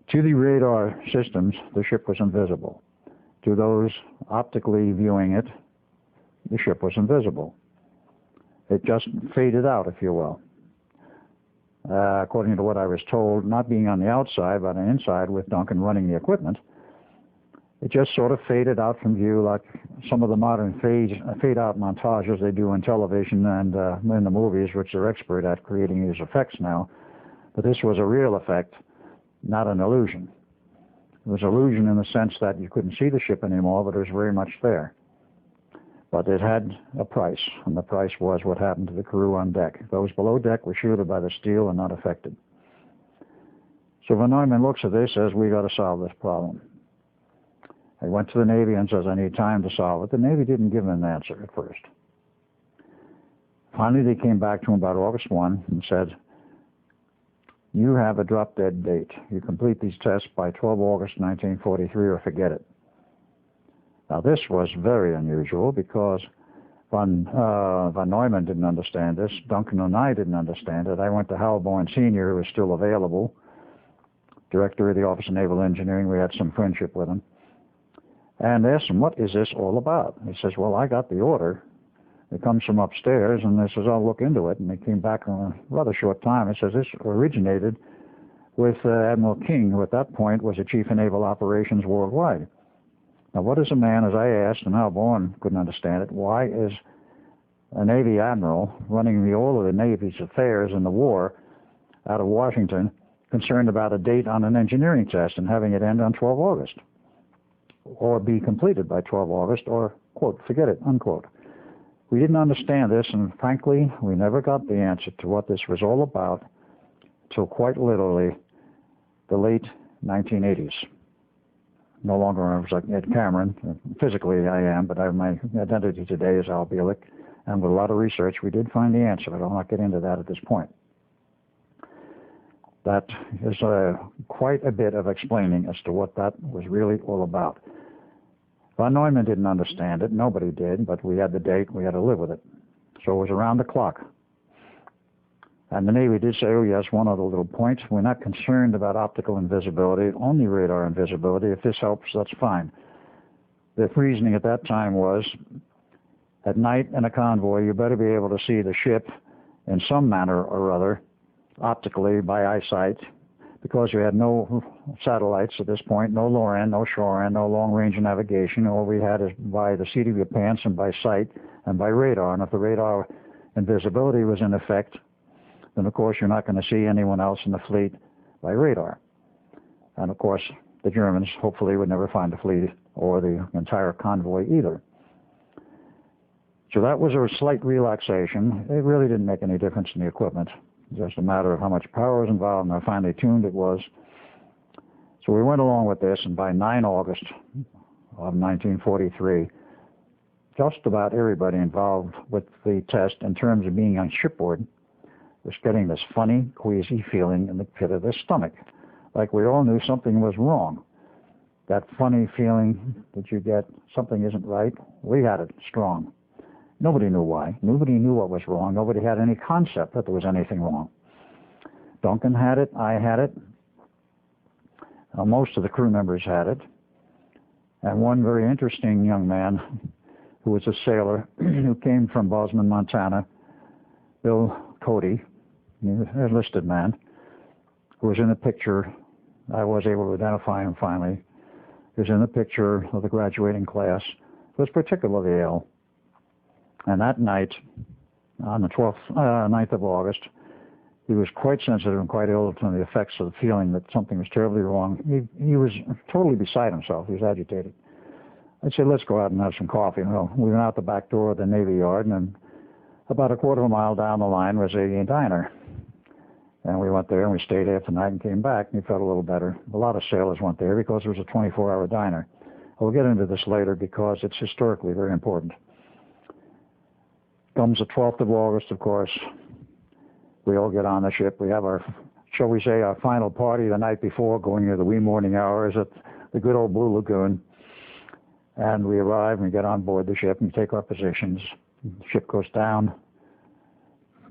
To the radar systems, the ship was invisible. To those optically viewing it, the ship was invisible. It just faded out, if you will. according to what I was told, not being on the outside, but on the inside with Duncan running the equipment. It just sort of faded out from view like some of the modern fade-out montages they do in television and in the movies, which they're expert at creating these effects now. But this was a real effect, not an illusion. It was illusion in the sense that you couldn't see the ship anymore, but it was very much there. But it had a price, and the price was what happened to the crew on deck. Those below deck were shielded by the steel and not affected. So von Neumann looks at this and says, we got to solve this problem. He went to the Navy and says, I need time to solve it. The Navy didn't give him an answer at first. Finally, they came back to him about August 1 and said, you have a drop-dead date. You complete these tests by 12 August 1943 or forget it. Now, this was very unusual because von Neumann didn't understand this. Duncan and I didn't understand it. I went to Hal Bourne Sr., who was still available, director of the Office of Naval Engineering. We had some friendship with him. And asked him, what is this all about? He says, well, I got the order. It comes from upstairs, and he says, I'll look into it. And he came back in a rather short time. He says, this originated with Admiral King, who at that point was the Chief of Naval Operations worldwide. Now, what is a man, as I asked, and Hal Bourne couldn't understand it, why is a Navy admiral running all of the Navy's affairs in the war out of Washington concerned about a date on an engineering test and having it end on 12 August? Or be completed by 12 August, or, quote, forget it, unquote. We didn't understand this, and frankly, we never got the answer to what this was all about till quite literally the late 1980s. No longer I was like Ed Cameron. Physically I am, but my identity today is Al Bielek, and with a lot of research we did find the answer, but I'll not get into that at this point. That is quite a bit of explaining as to what that was really all about. Von Neumann didn't understand it. Nobody did, but we had the date. We had to live with it. So it was around the clock. And the Navy did say, oh, yes, one other little point. We're not concerned about optical invisibility, only radar invisibility. If this helps, that's fine. The reasoning at that time was, at night in a convoy, you better be able to see the ship in some manner or other, optically by eyesight, because you had no satellites at this point, no lower end, no shore end, no long-range navigation. All we had is by the seat of your pants and by sight and by radar. And if the radar invisibility was in effect, then of course you're not going to see anyone else in the fleet by radar. And of course the Germans hopefully would never find the fleet or the entire convoy either. So that was a slight relaxation. It really didn't make any difference in the equipment. Just a matter of how much power was involved and how finely tuned it was. So we went along with this, and by 9 August of 1943, just about everybody involved with the test in terms of being on shipboard was getting this funny, queasy feeling in the pit of their stomach, like we all knew something was wrong. That funny feeling that you get, something isn't right, we had it strong. Nobody knew why. Nobody knew what was wrong. Nobody had any concept that there was anything wrong. Duncan had it. I had it. Most of the crew members had it. And one very interesting young man who was a sailor who came from Bozeman, Montana, Bill Cody, an enlisted man, who was in the picture. I was able to identify him finally. He was in the picture of the graduating class. Was particularly ill. And that night, on the 9th of August, he was quite sensitive and quite ill to the effects of the feeling that something was terribly wrong. He was totally beside himself. He was agitated. I said, let's go out and have some coffee. Well, we went out the back door of the Navy Yard, and about a quarter of a mile down the line was a diner. And we went there, and we stayed half the night and came back, and he felt a little better. A lot of sailors went there because it was a 24-hour diner. We'll get into this later because it's historically very important. Comes the 12th of August, of course. We all get on the ship. We have our, shall we say, our final party the night before, going into the wee morning hours at the good old Blue Lagoon. And we arrive and we get on board the ship and take our positions. The ship goes down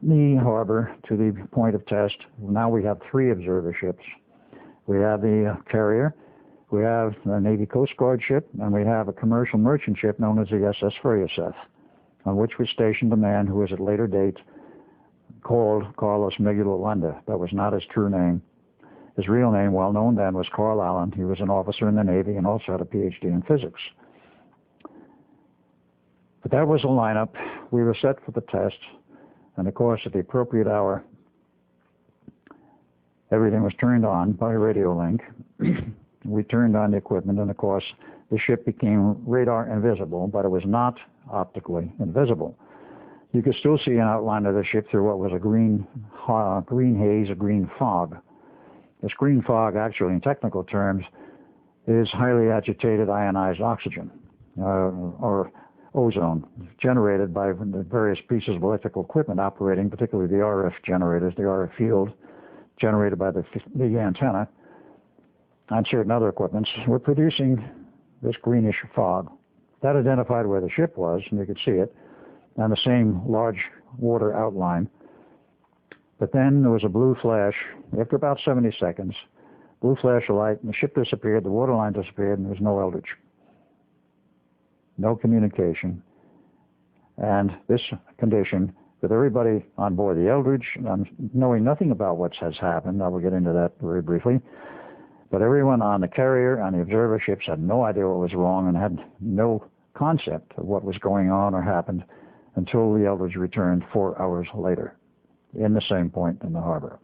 the harbor to the point of test. Now we have 3 observer ships. We have the carrier, we have the Navy Coast Guard ship, and we have a commercial merchant ship known as the SS Furyasev, on which was stationed a man who was at a later date called Carlos Miguel Olanda. That was not his true name. His real name, well known then, was Carl Allen. He was an officer in the Navy and also had a PhD in physics. But that was a lineup. We were set for the test, and of course, at the appropriate hour, everything was turned on by radio link. We turned on the equipment, and of course, the ship became radar invisible, but it was not optically invisible. You could still see an outline of the ship through what was a green haze, a green fog. This green fog, actually, in technical terms, is highly agitated ionized oxygen, or ozone, generated by the various pieces of electrical equipment operating, particularly the RF generators, the RF field, generated by the antenna, and certain other equipments. We're producing this greenish fog. That identified where the ship was, and you could see it, and the same large water outline. But then there was a blue flash. After about 70 seconds, blue flash of light, and the ship disappeared, the water line disappeared, and there was no Eldridge. No communication. And this condition, with everybody on board the Eldridge, knowing nothing about what has happened, I will get into that very briefly, but everyone on the carrier, on the observer ships, had no idea what was wrong and had no concept of what was going on or happened until the Eldridge returned 4 hours later in the same point in the harbor.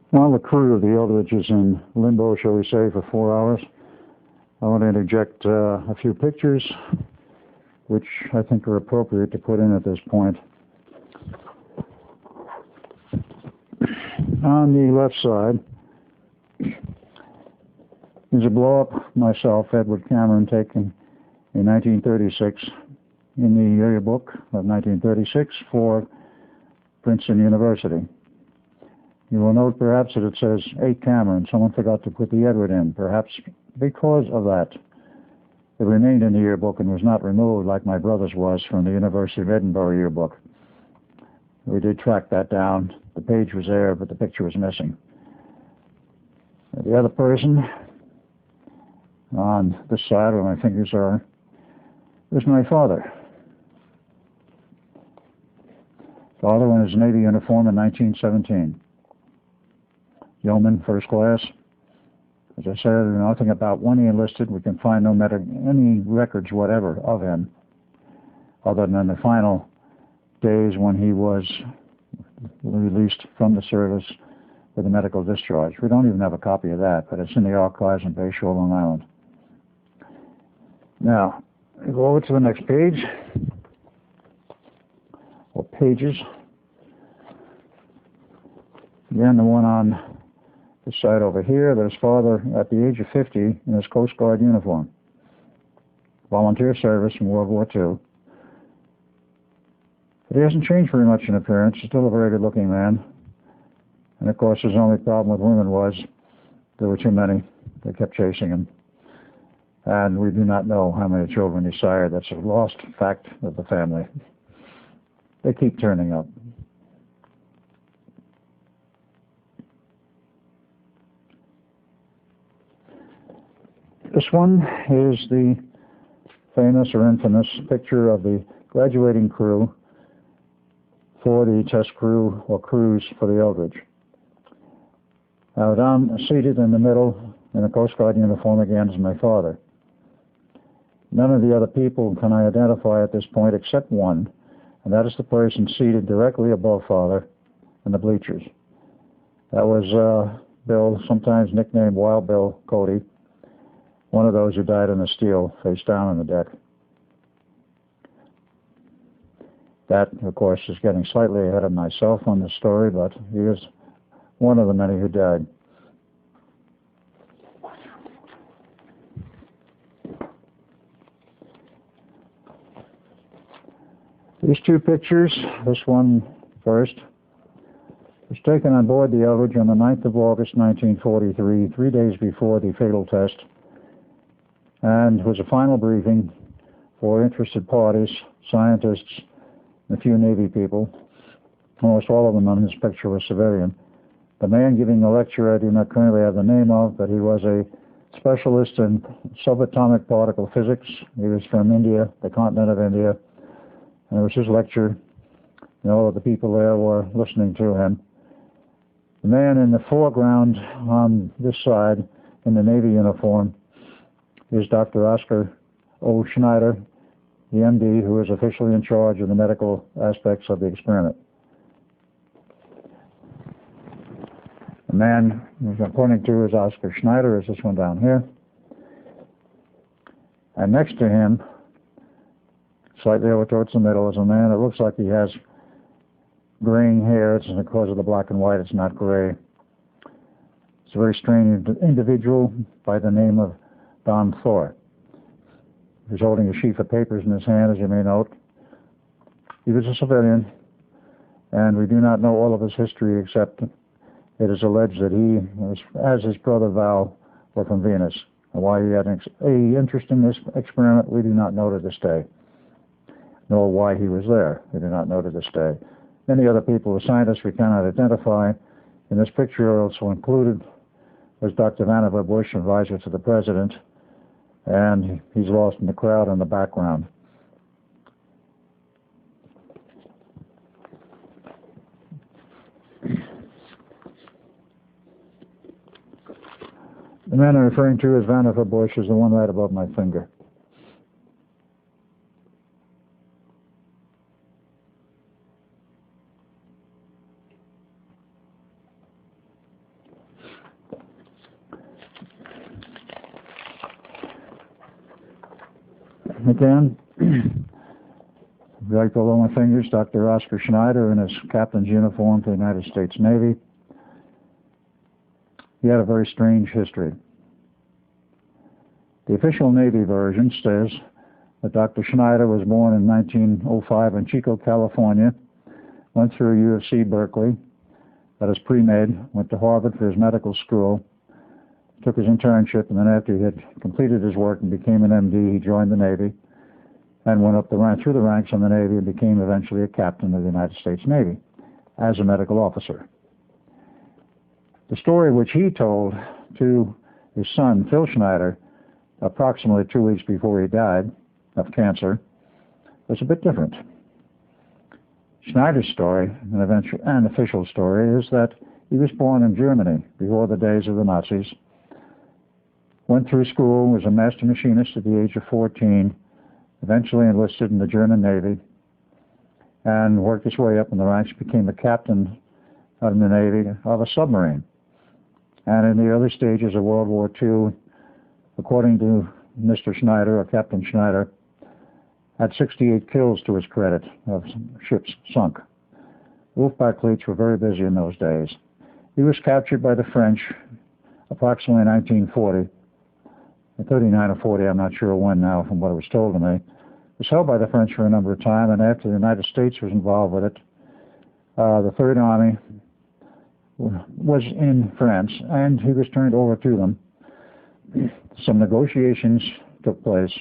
While the crew of the Eldridge is in limbo, shall we say, for 4 hours, I want to interject a few pictures which I think are appropriate to put in at this point. On the left side is a blow-up myself, Edward Cameron, taken in 1936 in the yearbook of 1936 for Princeton University. You will note perhaps that it says 8 Cameron. Someone forgot to put the Edward in. Perhaps because of that, it remained in the yearbook and was not removed like my brother's was from the University of Edinburgh yearbook. We did track that down. The page was there, but the picture was missing. The other person on this side where my fingers are is my father. Father in his Navy uniform in 1917. Yeoman, first class. As I said, nothing about when he enlisted. We can find any records whatever of him, other than the final days when he was released from the service with a medical discharge. We don't even have a copy of that, but it's in the archives in Bayshore, Long Island. Now, we go over to the next page, or pages. Again, the one on this side over here, there's father at the age of 50 in his Coast Guard uniform. Volunteer service in World War II. But he hasn't changed very much in appearance. He's still a very good-looking man. And of course, his only problem with women was there were too many. They kept chasing him. And we do not know how many children he sired. That's a lost fact of the family. They keep turning up. This one is the famous or infamous picture of the graduating crew for the test crew or crews for the Eldridge. Down seated in the middle in a Coast Guard uniform again is my father. None of the other people can I identify at this point except one, and that is the person seated directly above father in the bleachers. That was Bill, sometimes nicknamed Wild Bill Cody, one of those who died on the steel, face down on the deck. That, of course, is getting slightly ahead of myself on this story, but he is one of the many who died. These two pictures, this one first, was taken on board the Eldridge on the 9th of August, 1943, 3 days before the fatal test, and was a final briefing for interested parties scientists, and a few Navy people. Almost all of them on this picture were civilian. The man giving the lecture I do not currently have the name of, but he was a specialist in subatomic particle physics. He was from India, the continent of India, and it was his lecture, and all of the people there were listening to him. The man in the foreground on this side in the Navy uniform is Dr. Oscar O. Schneider, the MD, who is officially in charge of the medical aspects of the experiment. The man I'm pointing to is Oscar Schneider, is this one down here. And next to him, slightly over towards the middle, is a man that looks like he has graying hair. It's because of the black and white, it's not gray. It's a very strange individual by the name of Don Thor. He's holding a sheaf of papers in his hand, as you may note. He was a civilian, and we do not know all of his history, except it is alleged that he, as his brother Val, were from Venus. And why he had an interest in this experiment, we do not know to this day. Nor why he was there, we do not know to this day. Many other people, the scientists we cannot identify. In this picture also included was Dr. Vannevar Bush, advisor to the president, and he's lost in the crowd in the background. The man I'm referring to as Vannevar Bush is the one right above my finger. Again, right below my fingers, Dr. Oscar Schneider in his captain's uniform for the United States Navy. He had a very strange history. The official Navy version says that Dr. Schneider was born in 1905 in Chico, California, went through U of C Berkeley, got his pre-med, went to Harvard for his medical school, took his internship, and then after he had completed his work and became an MD, he joined the Navy and went up through the ranks in the Navy and became eventually a captain of the United States Navy as a medical officer. The story which he told to his son, Phil Schneider, approximately 2 weeks before he died of cancer, was a bit different. Schneider's story, an official story, is that he was born in Germany before the days of the Nazis, went through school, was a master machinist at the age of 14, eventually enlisted in the German Navy, and worked his way up in the ranks, became a captain in the Navy of a submarine. And in the early stages of World War II, according to Mr. Schneider, or Captain Schneider, had 68 kills to his credit of ships sunk. Wolfpack fleets were very busy in those days. He was captured by the French approximately in 1940. In 39 or 40, I'm not sure when now from what it was told to me. Was held by the French for a number of time, and after the United States was involved with it, the Third Army was in France, and he was turned over to them. Some negotiations took place,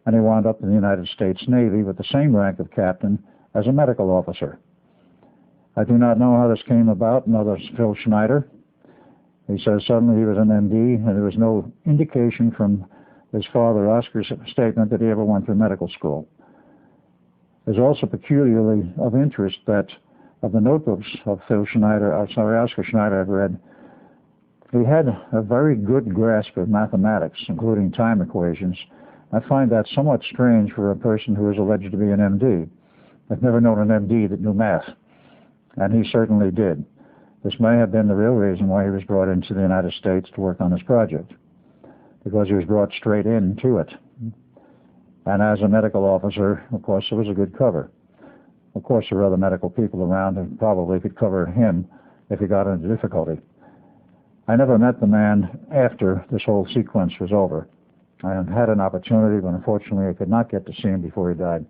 and he wound up in the United States Navy with the same rank of captain as a medical officer. I do not know how this came about. Another Phil Schneider. He says suddenly he was an MD, and there was no indication from his father, Oscar's statement, that he ever went through medical school. It's also peculiarly of interest that of the notebooks of Oscar Schneider I've read, he had a very good grasp of mathematics, including time equations. I find that somewhat strange for a person who is alleged to be an MD. I've never known an MD that knew math, and he certainly did. This may have been the real reason why he was brought into the United States to work on this project, because he was brought straight into it. And as a medical officer, of course, it was a good cover. Of course, there were other medical people around who probably could cover him if he got into difficulty. I never met the man after this whole sequence was over. I had an opportunity, but unfortunately I could not get to see him before he died.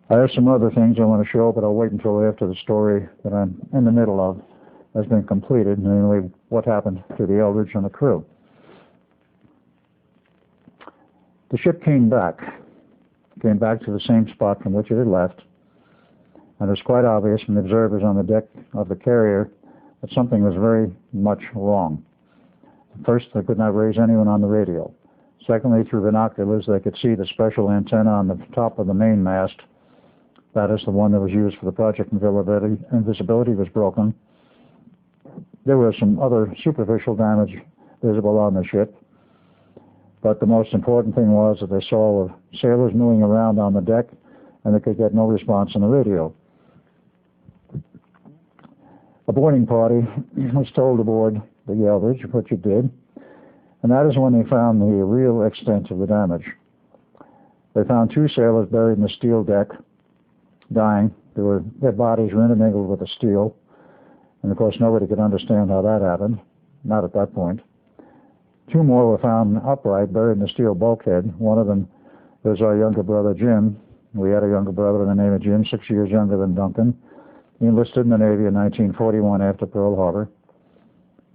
I have some other things I want to show, but I'll wait until after the story that I'm in the middle of has been completed, namely what happened to the Eldridge and the crew. The ship came back to the same spot from which it had left, and it was quite obvious from the observers on the deck of the carrier that something was very much wrong. First, they could not raise anyone on the radio. Secondly, through binoculars, they could see the special antenna on the top of the main mast. That is the one that was used for the project invisibility was broken. There was some other superficial damage visible on the ship, but the most important thing was that they saw sailors milling around on the deck, and they could get no response on the radio. A boarding party was told aboard the Eldridge what you did, and that is when they found the real extent of the damage. They found 2 sailors buried in the steel deck, dying. Their bodies were intermingled with the steel, and of course nobody could understand how that happened, not at that point. 2 more were found upright, buried in the steel bulkhead. One of them was our younger brother, Jim. We had a younger brother by the name of Jim, 6 years younger than Duncan. He enlisted in the Navy in 1941 after Pearl Harbor,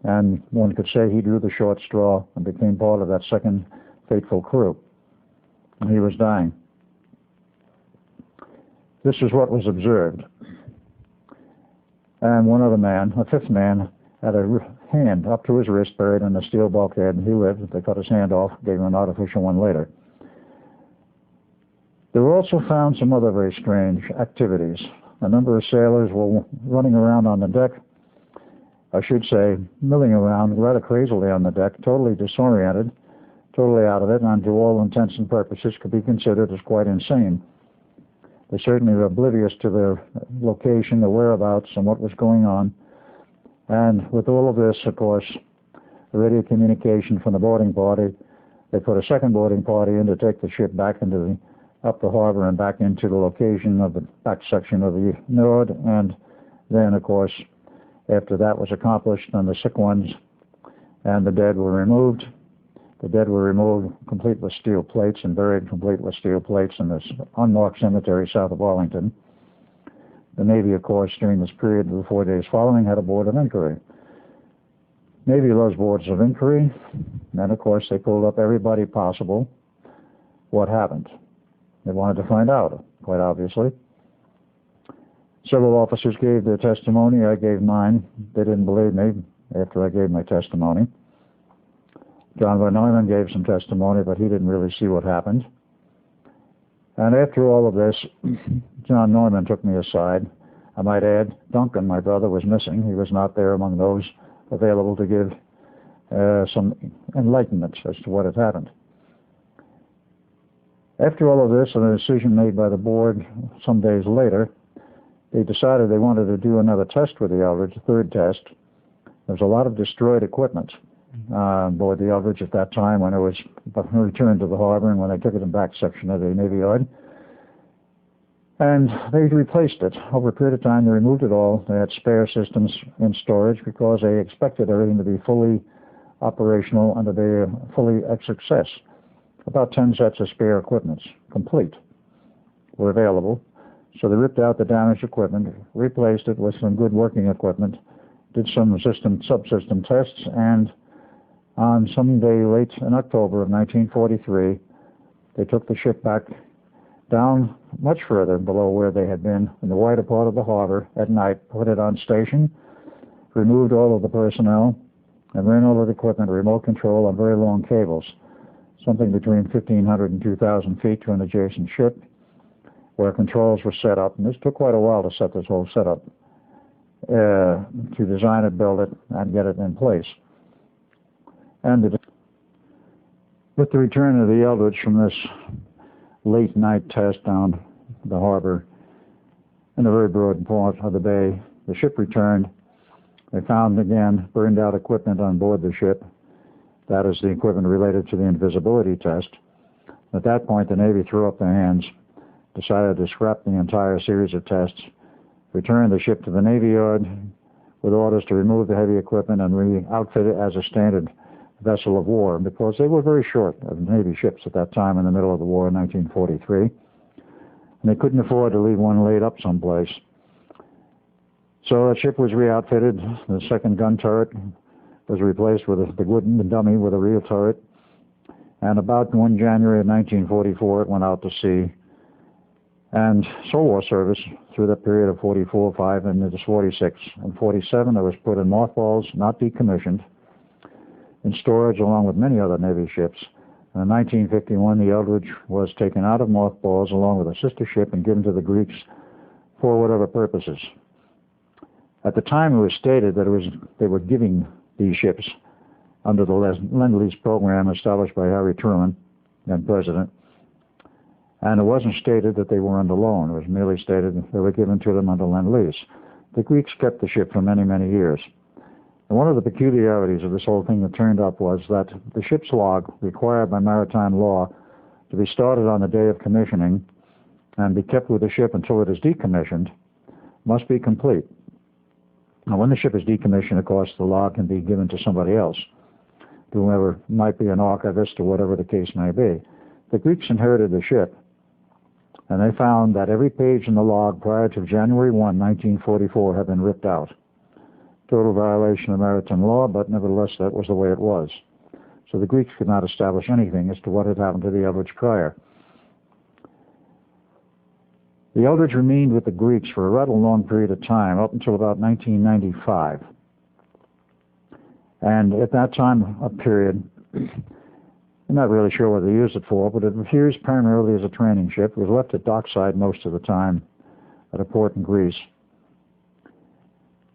and one could say he drew the short straw and became part of that second fateful crew. He was dying. This is what was observed. And one other man, a 5th man, had a hand up to his wrist buried in the steel bulkhead, and he lived. They cut his hand off, gave him an artificial one later. There were also found some other very strange activities. A number of sailors were running around on the deck, I should say, milling around rather crazily on the deck, totally disoriented, totally out of it, and to all intents and purposes could be considered as quite insane. They certainly were oblivious to their location, their whereabouts, and what was going on. And with all of this, of course, the radio communication from the boarding party, they put a second boarding party in to take the ship back up the harbor and back into the location of the back section of the Nord. And then, of course, after that was accomplished, and the sick ones and the dead were removed. The dead were removed complete with steel plates and buried complete with steel plates in this unmarked cemetery south of Arlington. The Navy, of course, during this period of the 4 days following, had a board of inquiry. Navy loves boards of inquiry, and of course they pulled up everybody possible. What happened? They wanted to find out, quite obviously. Several officers gave their testimony. I gave mine. They didn't believe me after I gave my testimony. John von Neumann gave some testimony, but he didn't really see what happened. And after all of this, John Neumann took me aside. I might add, Duncan, my brother, was missing. He was not there among those available to give some enlightenment as to what had happened. After all of this, and a decision made by the board some days later, they decided they wanted to do another test with the Eldridge, a 3rd test. There was a lot of destroyed equipment aboard the Eldridge at that time when it was returned to the harbor and when they took it in the back section of the Navy Yard. And they replaced it. Over a period of time, they removed it all. They had spare systems in storage because they expected everything to be fully operational and to be fully a success. About 10 sets of spare equipment, complete, were available. So they ripped out the damaged equipment, replaced it with some good working equipment, did some subsystem tests, and on some day late in October of 1943, they took the ship back down much further below where they had been in the wider part of the harbor at night, put it on station, removed all of the personnel, and ran all of the equipment, remote control on very long cables, something between 1,500 and 2,000 feet to an adjacent ship, where controls were set up. And this took quite a while to set this whole setup, to design it, build it, and get it in place. And with the return of the Eldridge from this late night test down the harbor in a very broad part of the bay, the ship returned. They found again burned out equipment on board the ship. That is the equipment related to the invisibility test. At that point, the Navy threw up their hands, decided to scrap the entire series of tests, returned the ship to the Navy Yard with orders to remove the heavy equipment and re-outfit it as a standard vessel of war, because they were very short of Navy ships at that time in the middle of the war in 1943. and they couldn't afford to leave one laid up someplace. So the ship was re-outfitted. The second gun turret was replaced with the wooden dummy with a real turret. And about 1 January of 1944, it went out to sea. And Sole War service through that period of 44, 5, and into 46. And 47, it was put in mothballs, not decommissioned, in storage along with many other Navy ships. And in 1951, the Eldridge was taken out of mothballs along with a sister ship and given to the Greeks for whatever purposes. At the time, it was stated that they were giving these ships under the Lend-Lease program established by Harry Truman, then president. And it wasn't stated that they were under loan. It was merely stated that they were given to them under Lend-Lease. The Greeks kept the ship for many, many years. And one of the peculiarities of this whole thing that turned up was that the ship's log, required by maritime law to be started on the day of commissioning and be kept with the ship until it is decommissioned, must be complete. Now, when the ship is decommissioned, of course, the log can be given to somebody else, to whoever might be an archivist or whatever the case may be. The Greeks inherited the ship, and they found that every page in the log prior to January 1, 1944 had been ripped out. Total violation of maritime law, but nevertheless that was the way it was. So the Greeks could not establish anything as to what had happened to the Eldridge prior. The Eldridge remained with the Greeks for a rather long period of time, up until about 1995. And at that time, a period, I'm not really sure what they used it for, but it was used primarily as a training ship. It was left at dockside most of the time at a port in Greece.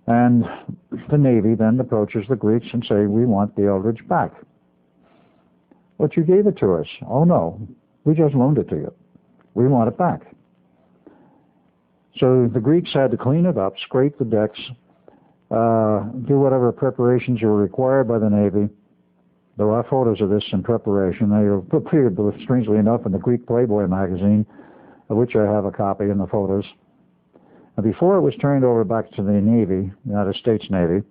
And the Navy then approaches the Greeks and say, we want the Eldridge back. But you gave it to us. Oh no, we just loaned it to you. We want it back. So the Greeks had to clean it up, scrape the decks, do whatever preparations were required by the Navy. There are photos of this in preparation. They were appeared, strangely enough, in the Greek Playboy magazine, of which I have a copy in the photos. And before it was turned over back to the Navy, United States Navy,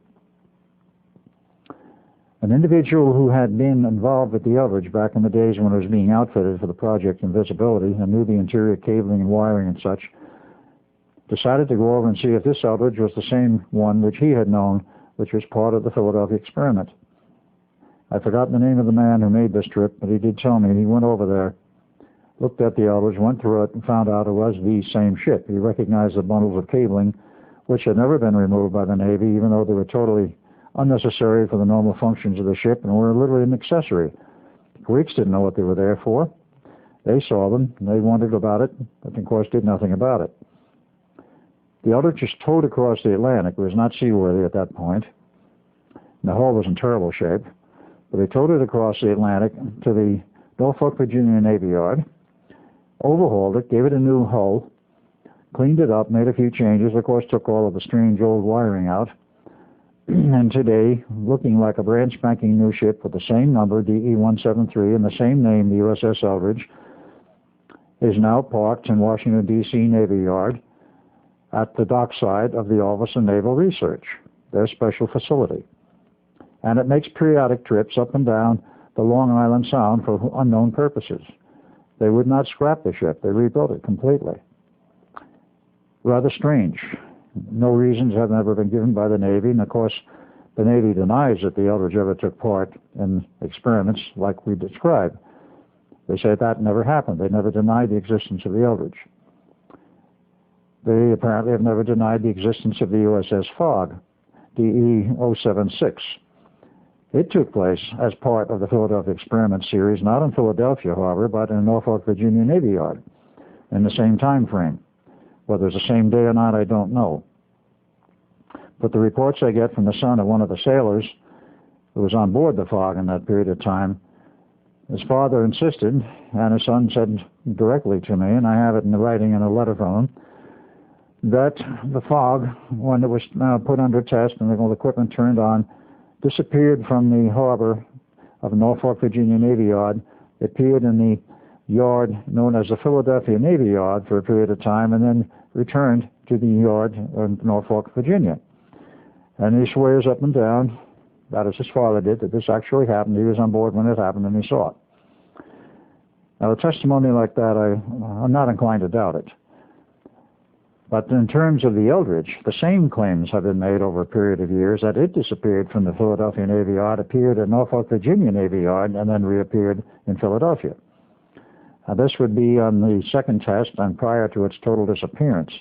an individual who had been involved with the Eldridge back in the days when it was being outfitted for the Project Invisibility and knew the interior cabling and wiring and such, decided to go over and see if this Eldridge was the same one which he had known, which was part of the Philadelphia experiment. I've forgotten the name of the man who made this trip, but he did tell me he went over there, looked at the Eldridge, went through it, and found out it was the same ship. He recognized the bundles of cabling, which had never been removed by the Navy, even though they were totally unnecessary for the normal functions of the ship and were literally an accessory. The Greeks didn't know what they were there for. They saw them, and they wondered about it, but of course did nothing about it. The Eldridge was towed across the Atlantic. It was not seaworthy at that point. The hull was in terrible shape. But they towed it across the Atlantic to the Norfolk, Virginia Navy Yard, overhauled it, gave it a new hull, cleaned it up, made a few changes, of course took all of the strange old wiring out, and today, looking like a brand spanking new ship with the same number, DE-173, and the same name, the USS Eldridge, is now parked in Washington, D.C. Navy Yard at the dockside of the Office of Naval Research, their special facility. And it makes periodic trips up and down the Long Island Sound for unknown purposes. They would not scrap the ship. They rebuilt it completely. Rather strange. No reasons have ever been given by the Navy, and of course the Navy denies that the Eldridge ever took part in experiments like we described. They say that never happened. They never denied the existence of the Eldridge. They apparently have never denied the existence of the USS Fog, DE-076. It took place as part of the Philadelphia Experiment series, not in Philadelphia, however, but in Norfolk, Virginia Navy Yard in the same time frame. Whether it's the same day or not, I don't know. But the reports I get from the son of one of the sailors who was on board the Fog in that period of time, his father insisted, and his son said directly to me, and I have it in the writing in a letter from him, that the Fog, when it was put under test and the equipment turned on, disappeared from the harbor of Norfolk, Virginia Navy Yard. It appeared in the yard known as the Philadelphia Navy Yard for a period of time and then returned to the yard in Norfolk, Virginia. And he swears up and down, that is his father did, that this actually happened. He was on board when it happened and he saw it. Now, a testimony like that, I'm not inclined to doubt it. But in terms of the Eldridge, the same claims have been made over a period of years that it disappeared from the Philadelphia Navy Yard, appeared at Norfolk, Virginia Navy Yard, and then reappeared in Philadelphia. Now, this would be on the second test and prior to its total disappearance.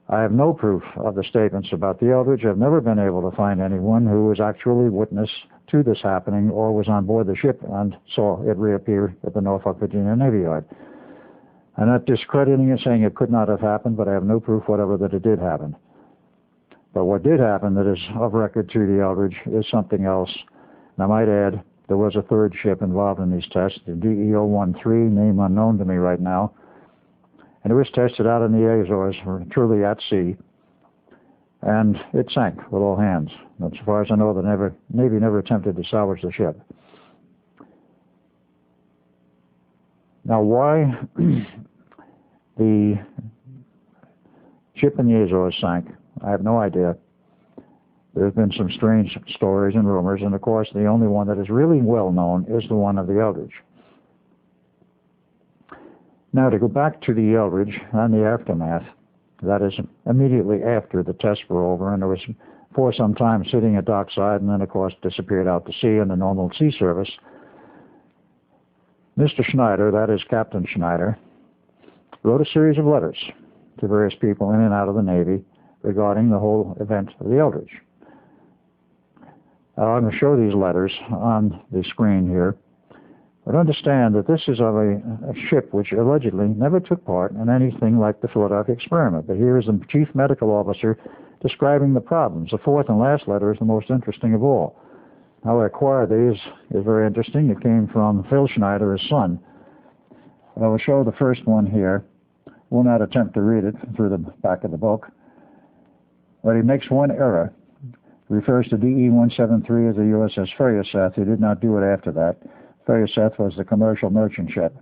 I have no proof of the statements about the Eldridge. I've never been able to find anyone who was actually witness to this happening or was on board the ship and saw it reappear at the Norfolk, Virginia Navy Yard. I'm not discrediting it, saying it could not have happened, but I have no proof whatever that it did happen. But what did happen that is of record to the Eldridge is something else. And I might add, there was a third ship involved in these tests, the DE-013, name unknown to me right now. And it was tested out in the Azores, truly at sea. And it sank with all hands. But as far as I know, the Navy never attempted to salvage the ship. Now, why the ship in the Azores sank, I have no idea. There's been some strange stories and rumors, and of course, the only one that is really well known is the one of the Eldridge. Now, to go back to the Eldridge and the aftermath, that is immediately after the tests were over, and it was for some time sitting at dockside, and then, of course, disappeared out to sea in the normal sea service. Mr. Schneider, that is Captain Schneider, wrote a series of letters to various people in and out of the Navy regarding the whole event of the Eldridge. I'm going to show these letters on the screen here. But understand that this is of a ship which allegedly never took part in anything like the Philadelphia experiment. But here is the chief medical officer describing the problems. The fourth and last letter is the most interesting of all. How I acquired these is very interesting. It came from Phil Schneider, his son. I will show the first one here. Will not attempt to read it through the back of the book. But he makes one error. He refers to DE-173 as the USS Fayoseth. He did not do it after that. Fayoseth was the commercial merchant ship.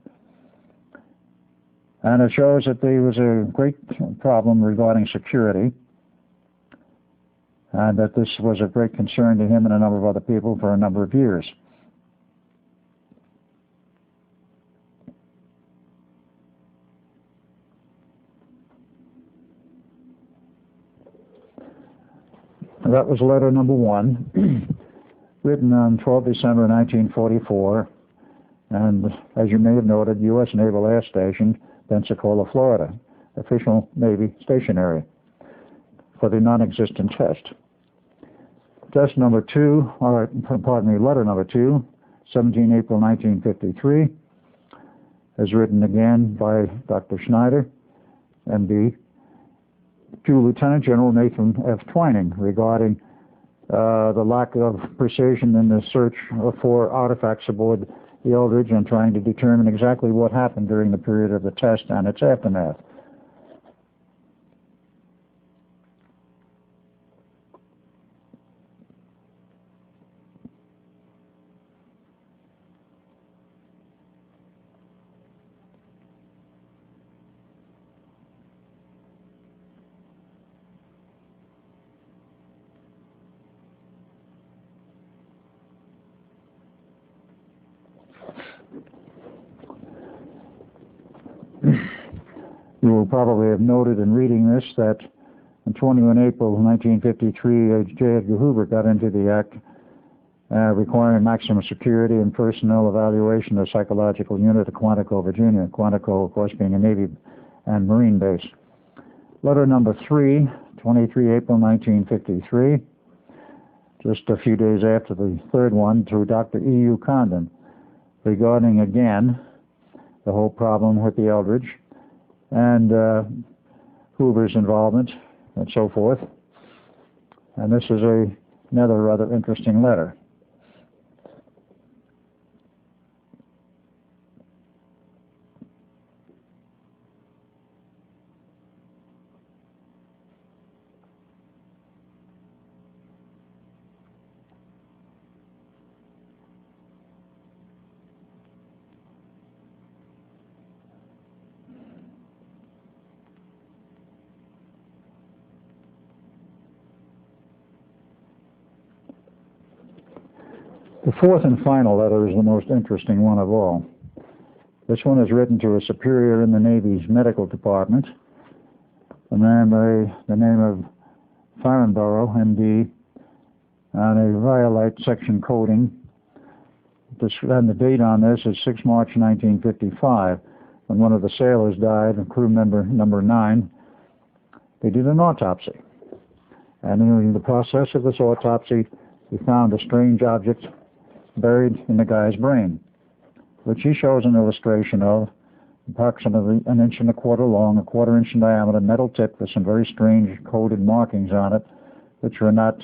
And it shows that there was a great problem regarding security, and that this was a great concern to him and a number of other people for a number of years. That was letter number 1. Written on 12 December 1944, and as you may have noted, U.S. Naval Air Station, Pensacola, Florida, official Navy stationary for the non-existent test. Test number 2, letter number 2, 17 April 1953, is written again by Dr. Schneider, MD, to Lieutenant General Nathan F. Twining regarding the lack of precision in the search for artifacts aboard the Eldridge and trying to determine exactly what happened during the period of the test and its aftermath. You will probably have noted in reading this that on 21 April 1953, J. Edgar Hoover got into the act requiring maximum security and personnel evaluation of psychological unit at Quantico, Virginia. Quantico, of course, being a Navy and Marine base. Letter number 3, 23 April 1953, just a few days after the third one, to Dr. E.U. Condon, regarding again the whole problem with the Eldridge and Hoover's involvement and so forth. And this is another rather interesting letter. The fourth and final letter is the most interesting one of all. This one is written to a superior in the Navy's medical department, a man by the name of Farnborough, MD, on a rhyolite section coating. And the date on this is 6 March 1955, when one of the sailors died, and crew member number 9. They did an autopsy. And in the process of this autopsy, he found a strange object buried in the guy's brain, which he shows an illustration of, approximately 1.25 inches long, 1/4 inch in diameter, metal tip with some very strange coded markings on it, which were not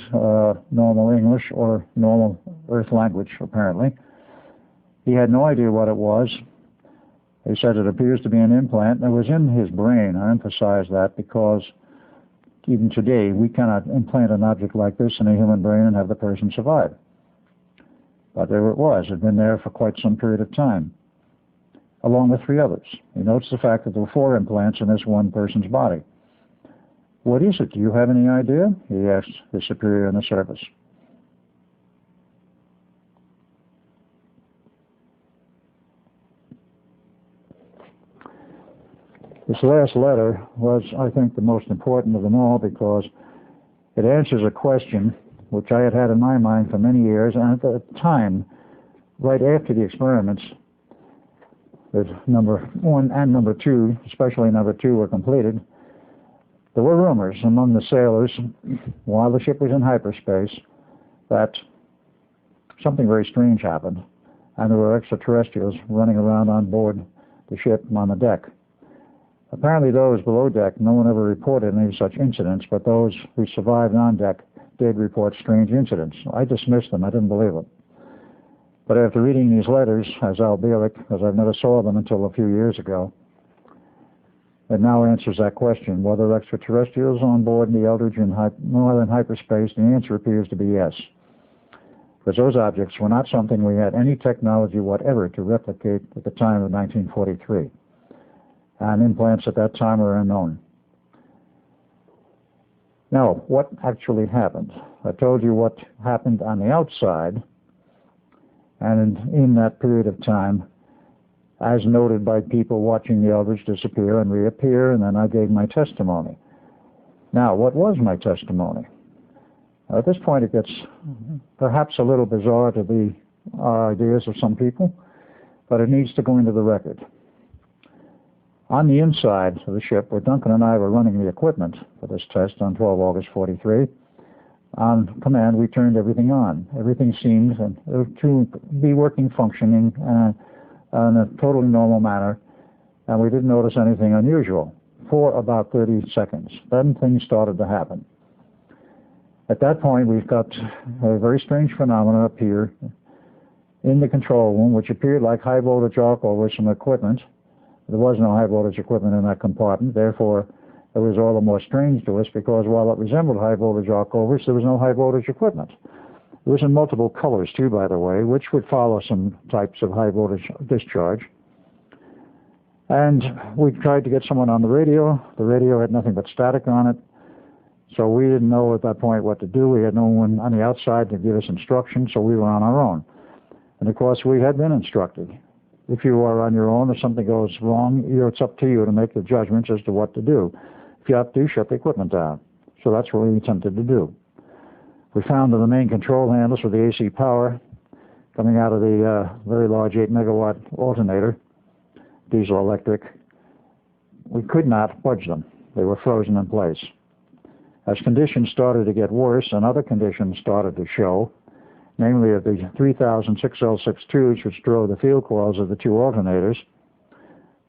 normal English or normal Earth language, apparently. He had no idea what it was. He said it appears to be an implant, and it was in his brain. I emphasize that because even today we cannot implant an object like this in a human brain and have the person survive. But there it was. It had been there for quite some period of time, along with 3 others. He notes the fact that there were 4 implants in this one person's body. What is it? Do you have any idea? He asked his superior in the service. This last letter was, I think, the most important of them all because it answers a question which I had had in my mind for many years, and at the time, right after the experiments, that number 1 and number 2, especially number 2, were completed, there were rumors among the sailors, while the ship was in hyperspace, that something very strange happened, and there were extraterrestrials running around on board the ship on the deck. Apparently those below deck, no one ever reported any such incidents, but those who survived on deck did report strange incidents. I dismissed them. I didn't believe it. But after reading these letters, as Al Bielek, as I've never saw them until a few years ago, it now answers that question. Were there extraterrestrials on board the Eldridge in northern hyperspace? The answer appears to be yes. Because those objects were not something we had any technology whatever to replicate at the time of 1943. And implants at that time were unknown. Now, what actually happened? I told you what happened on the outside, and in that period of time, as noted by people watching the Eldridge disappear and reappear, and then I gave my testimony. Now, what was my testimony? At this point, it gets perhaps a little bizarre to the ideas of some people, but it needs to go into the record. On the inside of the ship, where Duncan and I were running the equipment for this test on 12 August 43, on command, we turned everything on. Everything seemed to be working, functioning in a totally normal manner, and we didn't notice anything unusual for about 30 seconds. Then things started to happen. At that point, we've got a very strange phenomenon appear in the control room, which appeared like high voltage arc over some equipment. There was no high voltage equipment in that compartment, therefore it was all the more strange to us because while it resembled high voltage arc overs, there was no high voltage equipment. It was in multiple colors too, by the way, which would follow some types of high voltage discharge. And we tried to get someone on the radio. The radio had nothing but static on it, so we didn't know at that point what to do. We had no one on the outside to give us instructions, so we were on our own. And of course, we had been instructed. If you are on your own, if something goes wrong, it's up to you to make the judgments as to what to do. If you have to, shut the equipment down. So that's what we attempted to do. We found that the main control handles for the AC power coming out of the very large 8 megawatt alternator, diesel electric, we could not budge them. They were frozen in place. As conditions started to get worse and other conditions started to show, namely of the 3000 6L6 tubes which drove the field coils of the 2 alternators,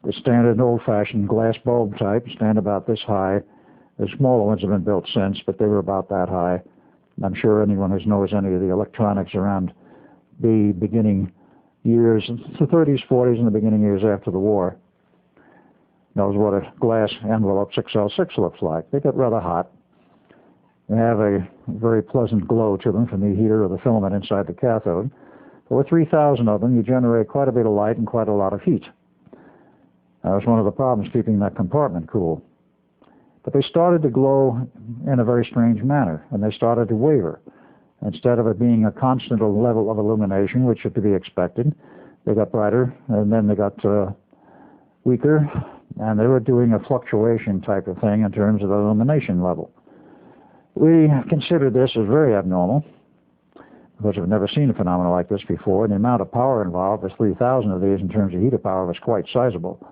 the standard old-fashioned glass bulb type stand about this high. The smaller ones have been built since, but they were about that high. I'm sure anyone who knows any of the electronics around the beginning years, the 30s, 40s, and the beginning years after the war, knows what a glass envelope 6L6 looks like. They get rather hot. They have a very pleasant glow to them from the heater or the filament inside the cathode. But with 3,000 of them, you generate quite a bit of light and quite a lot of heat. That was one of the problems keeping that compartment cool. But they started to glow in a very strange manner, and they started to waver. Instead of it being a constant level of illumination, which is to be expected, they got brighter, and then they got weaker, and they were doing a fluctuation type of thing in terms of the illumination level. We considered this as very abnormal, because we've never seen a phenomenon like this before, and the amount of power involved with 3,000 of these in terms of heater power was quite sizable.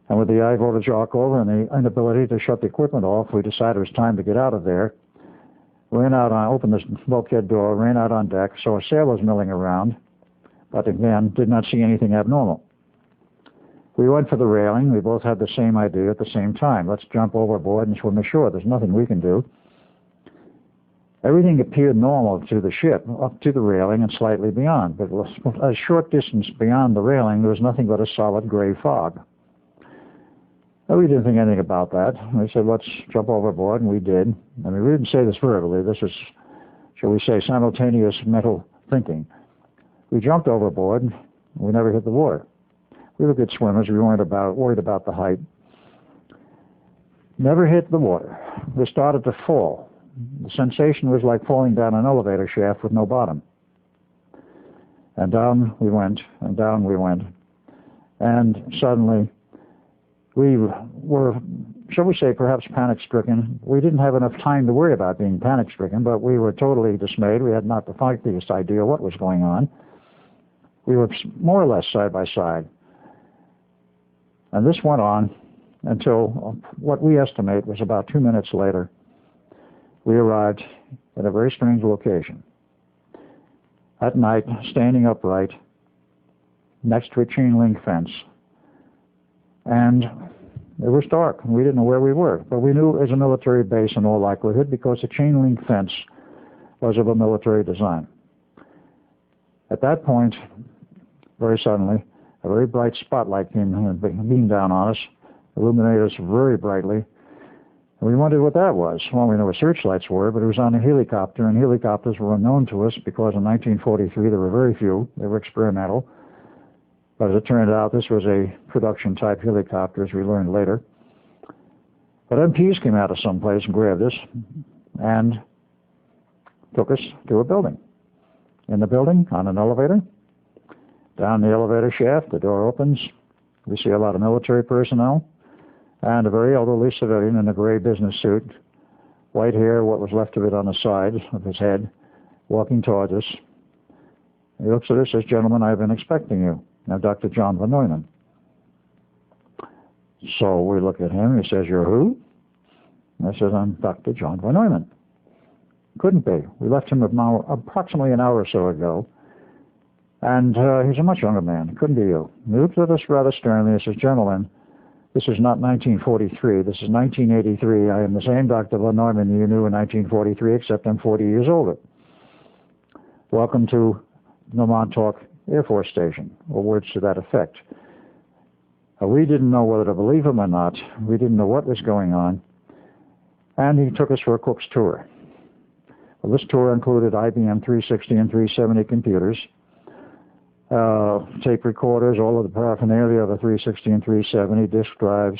And with the high voltage arc over and the inability to shut the equipment off, we decided it was time to get out of there. Ran out opened this bulkhead door, ran out on deck, saw sailors milling around, but again, did not see anything abnormal. We went for the railing. We both had the same idea at the same time. Let's jump overboard and swim ashore. There's nothing we can do. Everything appeared normal to the ship, up to the railing and slightly beyond. But a short distance beyond the railing, there was nothing but a solid gray fog. Well, we didn't think anything about that. We said, let's jump overboard, and we did. I mean, we didn't say this verbally. This was, shall we say, simultaneous mental thinking. We jumped overboard, and we never hit the water. We were good swimmers. We weren't worried about the height. Never hit the water. We started to fall. The sensation was like falling down an elevator shaft with no bottom. And down we went, and down we went. And suddenly, we were, shall we say, perhaps panic-stricken. We didn't have enough time to worry about being panic-stricken, but we were totally dismayed. We had not the slightest idea what was going on. We were more or less side by side. And this went on until what we estimate was about 2 minutes later. We arrived at a very strange location. At night, standing upright, next to a chain-link fence. And it was dark. We didn't know where we were, but we knew it was a military base in all likelihood because the chain-link fence was of a military design. At that point, very suddenly, a very bright spotlight beamed down on us, illuminated us very brightly. And we wondered what that was. Well, we knew what searchlights were, but it was on a helicopter, and helicopters were unknown to us because in 1943 there were very few. They were experimental. But as it turned out, this was a production-type helicopter, as we learned later. But MPs came out of someplace and grabbed us and took us to a building. In the building, on an elevator, down the elevator shaft, the door opens. We see a lot of military personnel and a very elderly civilian in a gray business suit, white hair, what was left of it on the side of his head, walking towards us. He looks at us and says, "Gentlemen, I've been expecting you. Now, Dr. John von Neumann." So we look at him. He says, "You're who?" And I says, "I'm Dr. John von Neumann." Couldn't be. We left him approximately an hour or so ago. And he's a much younger man. Couldn't be you. He looked at us rather sternly and says, "Gentlemen, this is not 1943. This is 1983. I am the same Dr. von Neumann you knew in 1943, except I'm 40 years older. Welcome to the Montauk Air Force Station," or words to that effect. We didn't know whether to believe him or not. We didn't know what was going on. And he took us for a cook's tour. Well, this tour included IBM 360 and 370 computers, tape recorders, all of the paraphernalia of the 360 and 370, disk drives,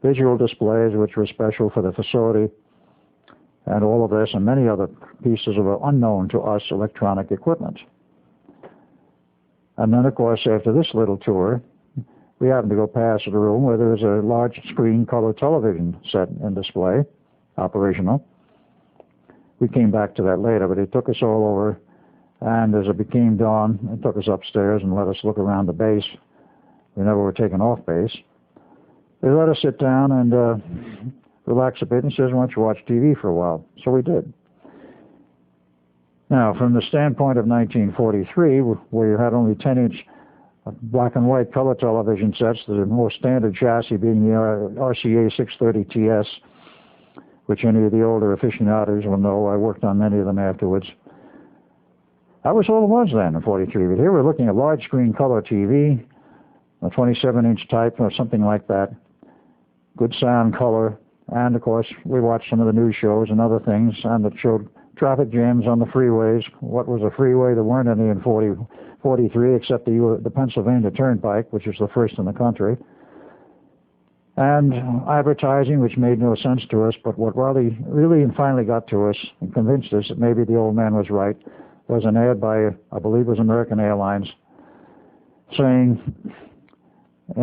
visual displays, which were special for the facility, and all of this and many other pieces of unknown to us electronic equipment. And then, of course, after this little tour, we happened to go past a room where there was a large screen color television set in display, operational. We came back to that later, but he took us all over, and as it became dawn, he took us upstairs and let us look around the base. We never were taken off base. They let us sit down and relax a bit, and says, "Why don't you watch TV for a while?" So we did. Now, from the standpoint of 1943, where you had only 10-inch black and white color television sets, the more standard chassis being the RCA 630TS, which any of the older aficionados will know. I worked on many of them afterwards. That was all it was then in 43. But here we're looking at large screen color TV, a 27-inch type or something like that, good sound, color, and of course we watched some of the news shows and other things, and it showed traffic jams on the freeways. What was a freeway? There weren't any in 43 except the Pennsylvania Turnpike, which is the first in the country. And advertising, which made no sense to us, but what really finally got to us and convinced us that maybe the old man was right, was an ad by, I believe it was American Airlines, saying,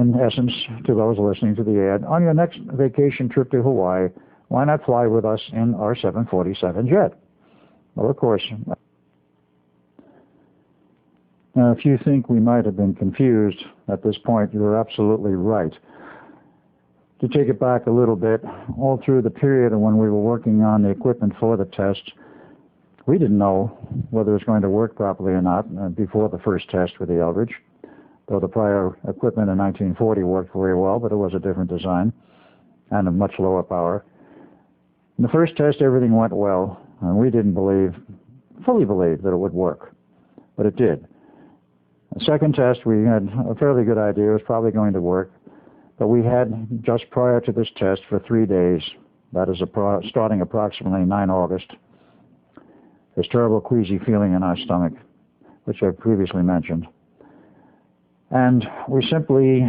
in essence, to those listening to the ad, on your next vacation trip to Hawaii, why not fly with us in our 747 jet? Well, of course. Now, if you think we might have been confused at this point, you're absolutely right. To take it back a little bit, all through the period when we were working on the equipment for the test, we didn't know whether it was going to work properly or not before the first test with the Eldridge, though the prior equipment in 1940 worked very well, but it was a different design and a much lower power. In the first test, everything went well, and we didn't fully believe that it would work, but it did. The second test, we had a fairly good idea it was probably going to work, but we had, just prior to this test for 3 days, that is starting approximately 9 August, this terrible queasy feeling in our stomach, which I previously mentioned. And we simply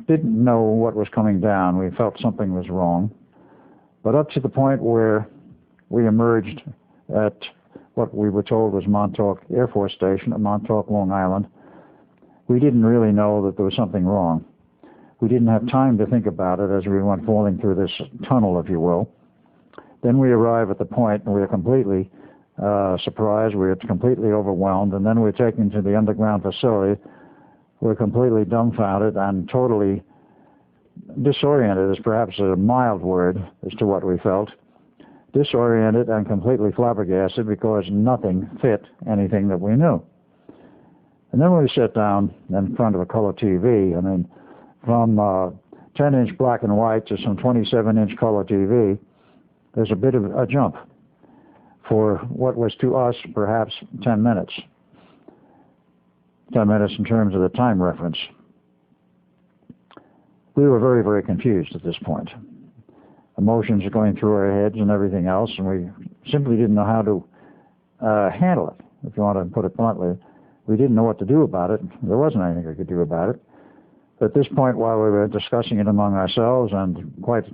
didn't know what was coming down. We felt something was wrong. But up to the point where we emerged at what we were told was Montauk Air Force Station at Montauk, Long Island, we didn't really know that there was something wrong. We didn't have time to think about it as we went falling through this tunnel, if you will. Then we arrive at the point and we are completely surprised, we are completely overwhelmed, and then we're taken to the underground facility. We're completely dumbfounded and totally disoriented is perhaps a mild word as to what we felt. Disoriented and completely flabbergasted because nothing fit anything that we knew. And then when we sat down in front of a color TV, I mean, from 10-inch black and white to some 27-inch color TV, there's a bit of a jump for what was to us perhaps 10 minutes. 10 minutes in terms of the time reference. We were very, very confused at this point. Emotions are going through our heads and everything else, and we simply didn't know how to handle it, if you want to put it bluntly. We didn't know what to do about it. There wasn't anything we could do about it. But at this point, while we were discussing it among ourselves and quite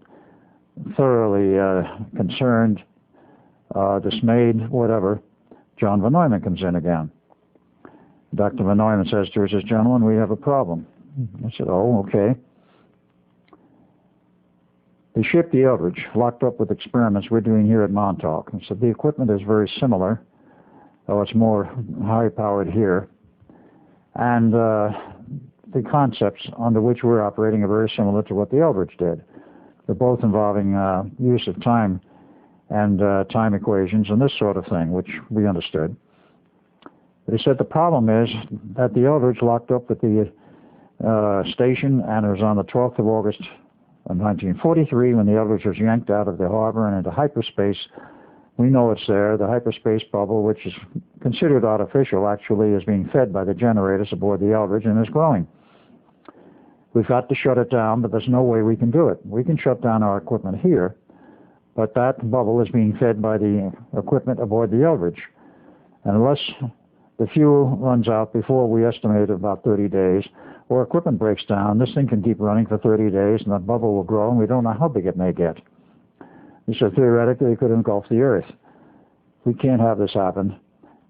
thoroughly concerned, dismayed, whatever, John Van Neumann comes in again. Dr. Van Neumann says to us, "Gentlemen, we have a problem." I said, "Oh, okay." The ship, the Eldridge, locked up with experiments we're doing here at Montauk. And so the equipment is very similar, though it's more high-powered here. And the concepts under which we're operating are very similar to what the Eldridge did. They're both involving use of time and time equations and this sort of thing, which we understood. But he said the problem is that the Eldridge locked up with the station, and it was on the 12th of August of 1943 when the Eldridge was yanked out of the harbor and into hyperspace. We know it's there. The hyperspace bubble, which is considered artificial, actually is being fed by the generators aboard the Eldridge and is growing. We've got to shut it down, but there's no way we can do it. We can shut down our equipment here, but that bubble is being fed by the equipment aboard the Eldridge. And unless the fuel runs out before we estimate about 30 days, or equipment breaks down, this thing can keep running for 30 days, and that bubble will grow, and we don't know how big it may get. He said, theoretically, it could engulf the Earth. We can't have this happen.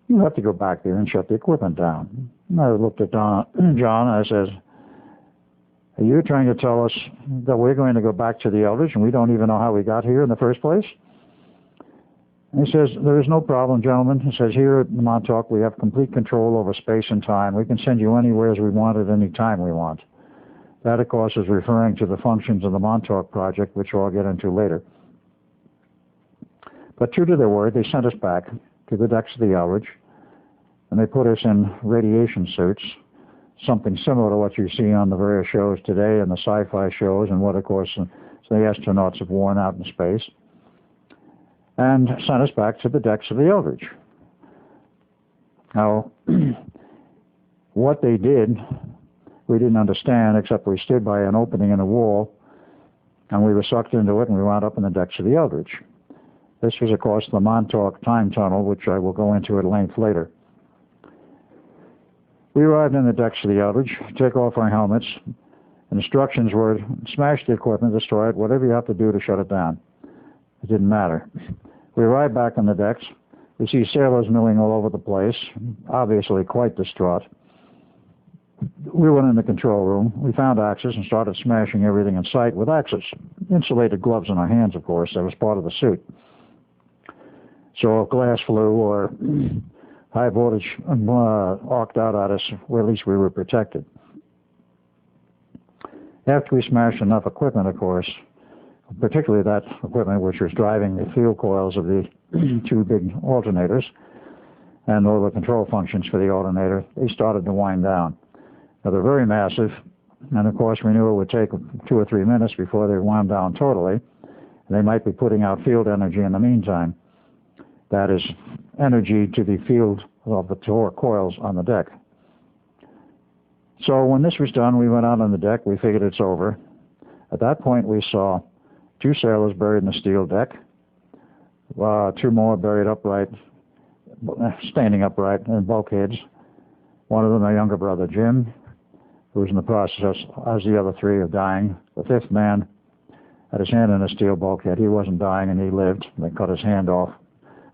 You have to go back there and shut the equipment down. And I looked at John, and I said, are you trying to tell us that we're going to go back to the Eldridge, and we don't even know how we got here in the first place? And he says, there is no problem, gentlemen. He says, here at Montauk, we have complete control over space and time. We can send you anywhere as we want at any time we want. That, of course, is referring to the functions of the Montauk project, which I'll get into later. But true to their word, they sent us back to the decks of the Eldridge, and they put us in radiation suits, something similar to what you see on the various shows today and the sci-fi shows and what, of course, the astronauts have worn out in space, and sent us back to the decks of the Eldridge. Now, what they did, we didn't understand, except we stood by an opening in the wall, and we were sucked into it, and we wound up in the decks of the Eldridge. This was, of course, the Montauk Time Tunnel, which I will go into at length later. We arrived in the decks of the Eldridge, took off our helmets. Instructions were, smash the equipment, destroy it, whatever you have to do to shut it down. It didn't matter. We arrived back on the decks. We see sailors milling all over the place, obviously quite distraught. we went in the control room. We found axes and started smashing everything in sight with axes. Insulated gloves in our hands, of course. That was part of the suit. So if glass flew or high voltage arced out at us, well, at least we were protected. After we smashed enough equipment, of course, particularly that equipment which was driving the field coils of the two big alternators and all the control functions for the alternator, they started to wind down. Now, they're very massive, and of course we knew it would take 2 or 3 minutes before they wound down totally. They might be putting out field energy in the meantime. That is energy to the field of the torque coils on the deck. So when this was done, we went out on the deck. We figured it's over. At that point, we saw 2 sailors buried in the steel deck, 2 more buried upright, standing upright in bulkheads. One of them, my younger brother, Jim, who was in the process, as the other 3, of dying. The 5th man had his hand in a steel bulkhead. He wasn't dying, and he lived. They cut his hand off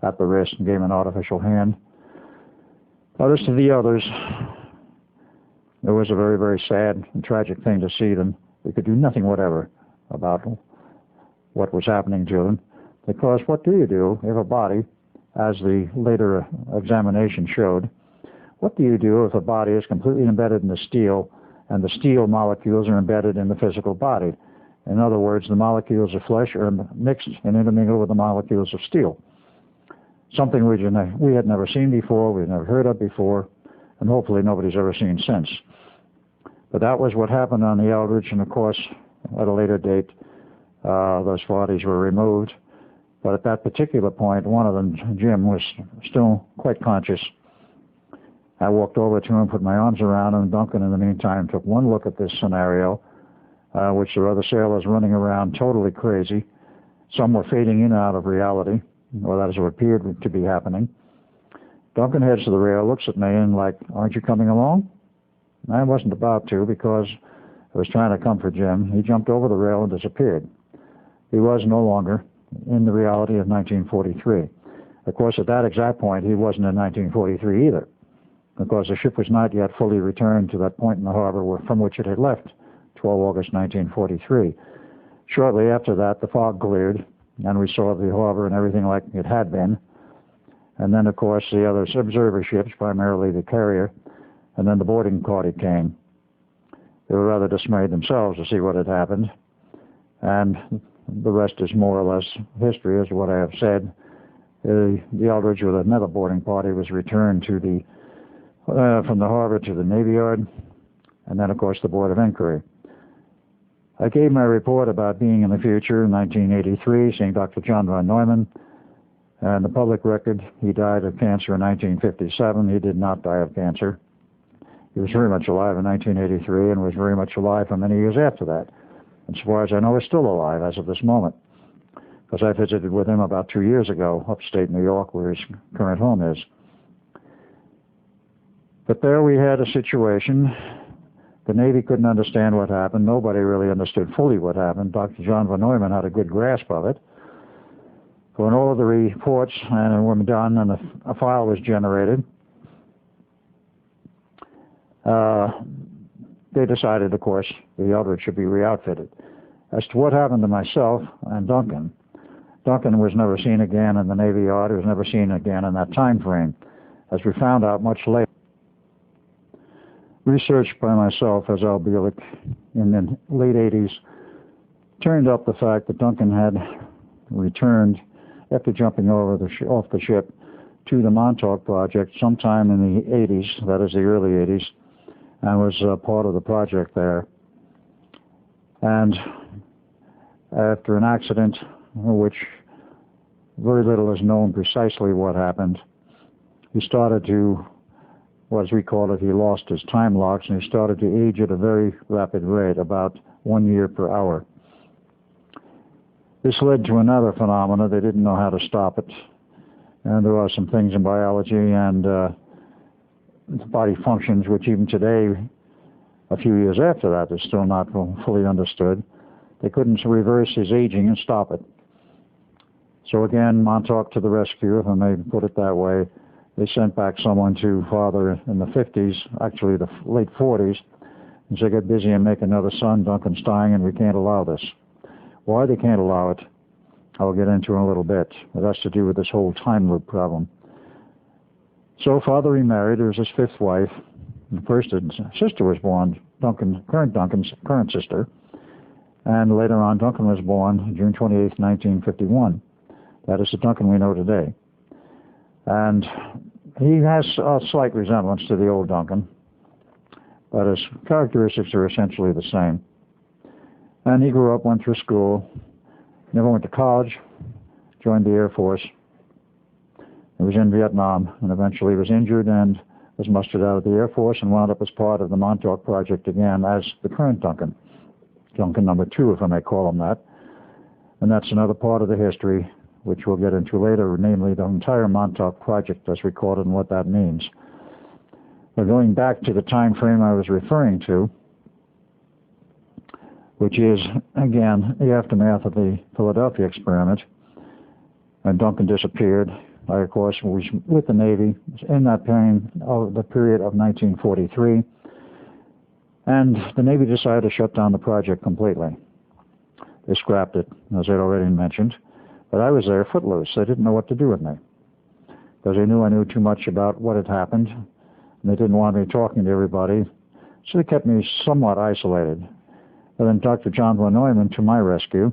at the wrist and gave him an artificial hand. As to the others, it was a very, very sad and tragic thing to see them. We could do nothing whatever about what was happening to them, because what do you do if a body, as the later examination showed, what do you do if a body is completely embedded in the steel and the steel molecules are embedded in the physical body? In other words, the molecules of flesh are mixed and intermingled with the molecules of steel. Something we had never seen before, we'd never heard of before, and hopefully nobody's ever seen since. But that was what happened on the Eldridge, and of course, at a later date, those bodies were removed. But at that particular point, one of them, Jim, was still quite conscious. I walked over to him, put my arms around him. Duncan, in the meantime, took one look at this scenario, which there were other sailors running around totally crazy. Some were fading in and out of reality, or that is what appeared to be happening. Duncan heads to the rail, looks at me, and like, aren't you coming along? I wasn't about to, because I was trying to comfort Jim. He jumped over the rail and disappeared. He was no longer in the reality of 1943. Of course, at that exact point, he wasn't in 1943 either, because the ship was not yet fully returned to that point in the harbor from which it had left, 12 August 1943. Shortly after that, the fog cleared, and we saw the harbor and everything like it had been. And then, of course, the other observer ships, primarily the carrier, and then the boarding party came. They were rather dismayed themselves to see what had happened. And the rest is more or less history, is what I have said. The Eldridge with another boarding party was returned to the from the harbor to the Navy Yard, and then, of course, the Board of Inquiry. I gave my report about being in the future in 1983, seeing Dr. John von Neumann, and the public record, he died of cancer in 1957. He did not die of cancer. He was very much alive in 1983 and was very much alive for many years after that. And as far as I know, is still alive as of this moment, because I visited with him about 2 years ago, upstate New York, where his current home is. But there we had a situation. The Navy couldn't understand what happened. Nobody really understood fully what happened. Dr. John von Neumann had a good grasp of it. When all of the reports were done and a file was generated, they decided, of course, the Eldridge should be re-outfitted. As to what happened to myself and Duncan, Duncan was never seen again in the Navy Yard. He was never seen again in that time frame, as we found out much later. Research by myself as Al Bielek in the late 80s turned up the fact that Duncan had returned after jumping over off the ship to the Montauk Project sometime in the 80s, that is the early 80s, and was part of the project there. And after an accident, which very little is known precisely what happened, he started to, as we call it, he lost his time locks, and he started to age at a very rapid rate, about 1 year per hour. This led to another phenomena. They didn't know how to stop it. And there are some things in biology and body functions which even today, a few years after that, is still not fully understood. They couldn't reverse his aging and stop it. So again, Montauk to the rescue, if I may put it that way, they sent back someone to father in the 50s, actually the late 40s, and said, get busy and make another son, Duncan's dying, and we can't allow this. Why they can't allow it, I'll get into in a little bit. It has to do with this whole time loop problem. So father remarried. There was his fifth wife. And first his sister was born, Duncan's current sister. And later on, Duncan was born June 28, 1951. That is the Duncan we know today. And he has a slight resemblance to the old Duncan, but his characteristics are essentially the same. And he grew up, went through school, never went to college, joined the Air Force. He was in Vietnam and eventually was injured and was mustered out of the Air Force and wound up as part of the Montauk Project again as the current Duncan. Duncan number 2, if I may call him that. And that's another part of the history, which we'll get into later, namely the entire Montauk Project as recorded and what that means. But going back to the time frame I was referring to, which is, again, the aftermath of the Philadelphia experiment, and Duncan disappeared. I, of course, was with the Navy in that period of 1943, and the Navy decided to shut down the project completely. They scrapped it, as I'd already mentioned, but I was there footloose. They didn't know what to do with me, because they knew I knew too much about what had happened, and they didn't want me talking to everybody, so they kept me somewhat isolated. And then Dr. John von Neumann, to my rescue.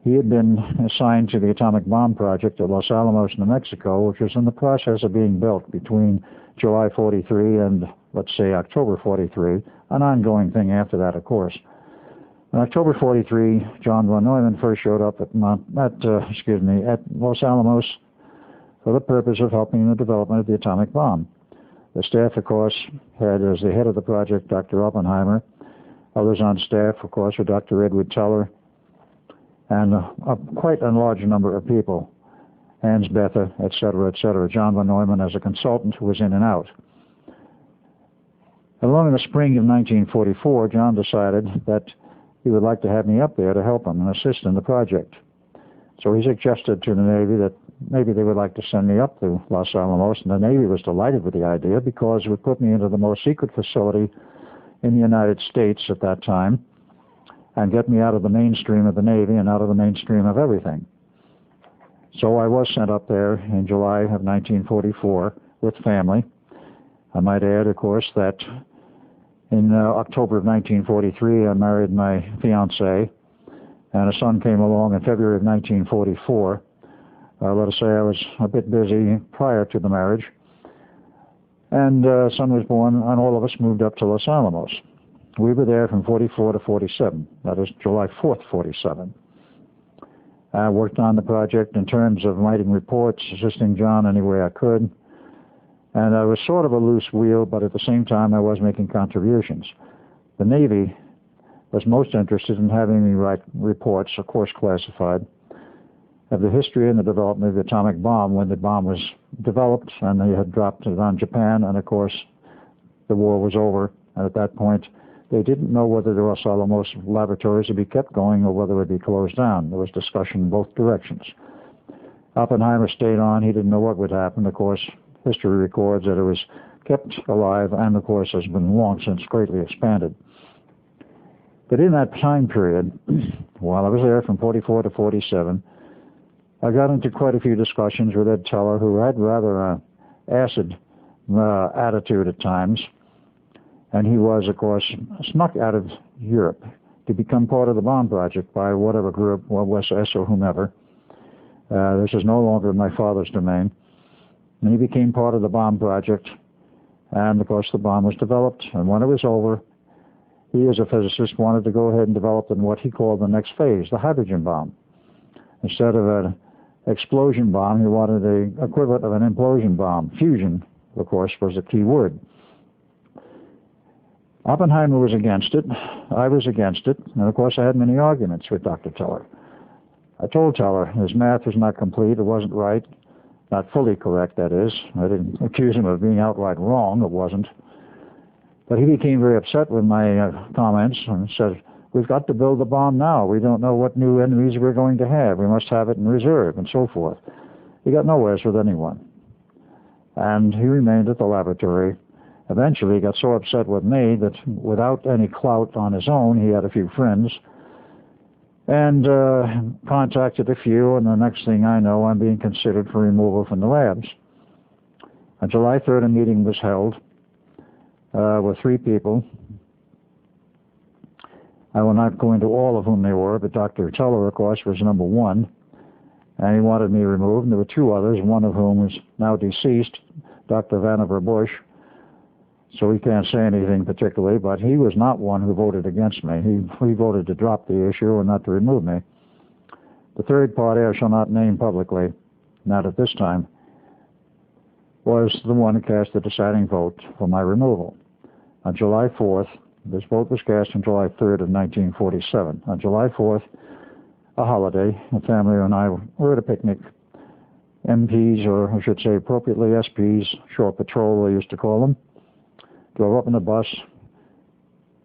He had been assigned to the atomic bomb project at Los Alamos, New Mexico, which was in the process of being built between July 43 and, let's say, October 43, an ongoing thing after that, of course. In October 43, John von Neumann first showed up at Los Alamos for the purpose of helping in the development of the atomic bomb. The staff, of course, had as the head of the project Dr. Oppenheimer. Others on staff, of course, were Dr. Edward Teller, and quite a large number of people, Hans Bethe, et cetera, John von Neumann as a consultant who was in and out. Along in the spring of 1944, John decided that he would like to have me up there to help him and assist in the project. So he suggested to the Navy that maybe they would like to send me up to Los Alamos, and the Navy was delighted with the idea because it would put me into the most secret facility in the United States at that time, and get me out of the mainstream of the Navy and out of the mainstream of everything. So I was sent up there in July of 1944 with family. I might add, of course, that in October of 1943 I married my fiancée, and a son came along in February of 1944. Let us say I was a bit busy prior to the marriage, and a son was born, and all of us moved up to Los Alamos. We were there from 44 to 47. That is July 4th, 47. I worked on the project in terms of writing reports, assisting John any way I could. And I was sort of a loose wheel, but at the same time I was making contributions. The Navy was most interested in having me write reports, of course classified, of the history and the development of the atomic bomb when the bomb was developed and they had dropped it on Japan, and of course the war was over. And at that point, they didn't know whether the Los Alamos laboratories would be kept going or whether it would be closed down. There was discussion in both directions. Oppenheimer stayed on. He didn't know what would happen. Of course, history records that it was kept alive and, of course, has been long since greatly expanded. But in that time period, while I was there from 44 to 47, I got into quite a few discussions with Ed Teller, who had rather an acid attitude at times. And he was, of course, snuck out of Europe to become part of the bomb project by whatever group, or SS or whomever. This is no longer my father's domain. And he became part of the bomb project. And, of course, the bomb was developed. And when it was over, he, as a physicist, wanted to go ahead and develop in what he called the next phase, the hydrogen bomb. Instead of an explosion bomb, he wanted the equivalent of an implosion bomb. Fusion, of course, was the key word. Oppenheimer was against it. I was against it. And, of course, I had many arguments with Dr. Teller. I told Teller his math was not complete. It wasn't right. Not fully correct, that is. I didn't accuse him of being outright wrong. It wasn't. But he became very upset with my comments and said, we've got to build the bomb now. We don't know what new enemies we're going to have. We must have it in reserve, and so forth. He got nowhere with anyone. and he remained at the laboratory. Eventually, he got so upset with me that without any clout on his own, he had a few friends, and contacted a few, and the next thing I know, I'm being considered for removal from the labs. On July 3rd, a meeting was held with 3 people. I will not go into all of whom they were, but Dr. Teller, of course, was number 1, and he wanted me removed. And there were 2 others, one of whom is now deceased, Dr. Vannevar Bush, so he can't say anything particularly, but he was not one who voted against me. He voted to drop the issue and not to remove me. The third party, I shall not name publicly, not at this time, was the one who cast the deciding vote for my removal. On July 4th, this vote was cast on July 3rd of 1947. On July 4th, a holiday, the family and I were at a picnic. MPs, or I should say appropriately SPs, short patrol they used to call them, drove up in a bus,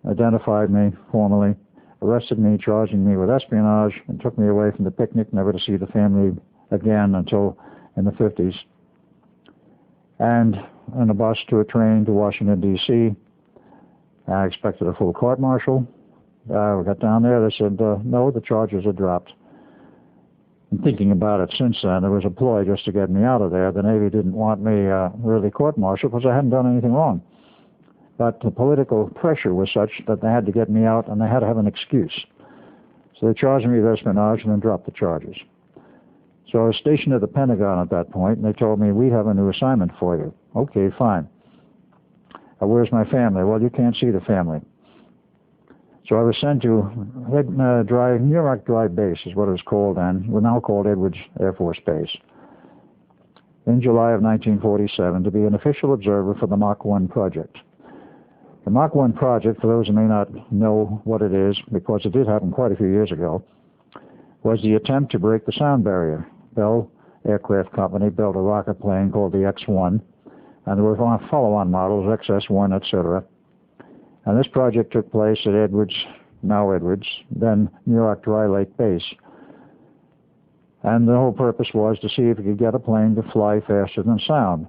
identified me formally, arrested me, charging me with espionage, and took me away from the picnic, never to see the family again until in the 50s. And in a bus to a train to Washington, D.C. I expected a full court-martial. We got down there, they said, no, the charges are dropped. And thinking about it since then, it was a ploy just to get me out of there. The Navy didn't want me really court-martialed because I hadn't done anything wrong. But the political pressure was such that they had to get me out, and they had to have an excuse. So they charged me with espionage and then dropped the charges. So I was stationed at the Pentagon at that point, and they told me, we have a new assignment for you. Okay, fine. Where's my family? Well, you can't see the family. So I was sent to New York Dry Base is what it was called then. We're now called Edwards Air Force Base. In July of 1947 to be an official observer for the Mach 1 project. The Mach 1 project, for those who may not know what it is, because it did happen quite a few years ago, was the attempt to break the sound barrier. Bell Aircraft Company built a rocket plane called the X-1, and there were follow-on models, XS-1, etc. And this project took place at Edwards, now Edwards, then New York Dry Lake Base. And the whole purpose was to see if you could get a plane to fly faster than sound.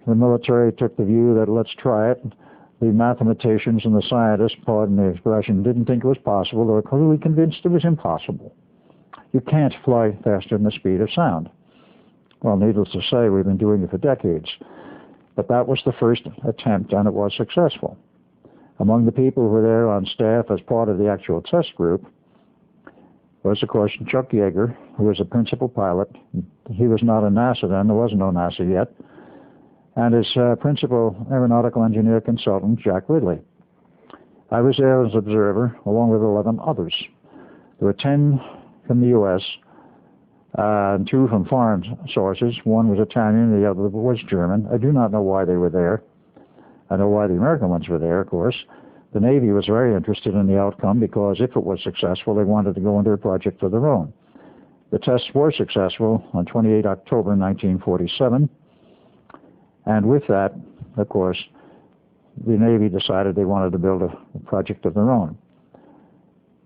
The military took the view that let's try it. The mathematicians and the scientists, pardon the expression, didn't think it was possible. They were clearly convinced it was impossible. You can't fly faster than the speed of sound. Well, needless to say, we've been doing it for decades. But that was the first attempt, and it was successful. Among the people who were there on staff as part of the actual test group was, of course, Chuck Yeager, who was a principal pilot. He was not in NASA then. There was no NASA yet. And his principal aeronautical engineer consultant, Jack Ridley. I was there as an observer, along with 11 others. There were 10 from the U.S., and 2 from foreign sources. One was Italian, the other was German. I do not know why they were there. I know why the American ones were there, of course. The Navy was very interested in the outcome because if it was successful, they wanted to go into a project of their own. The tests were successful on 28 October 1947. And with that, of course, the Navy decided they wanted to build a project of their own.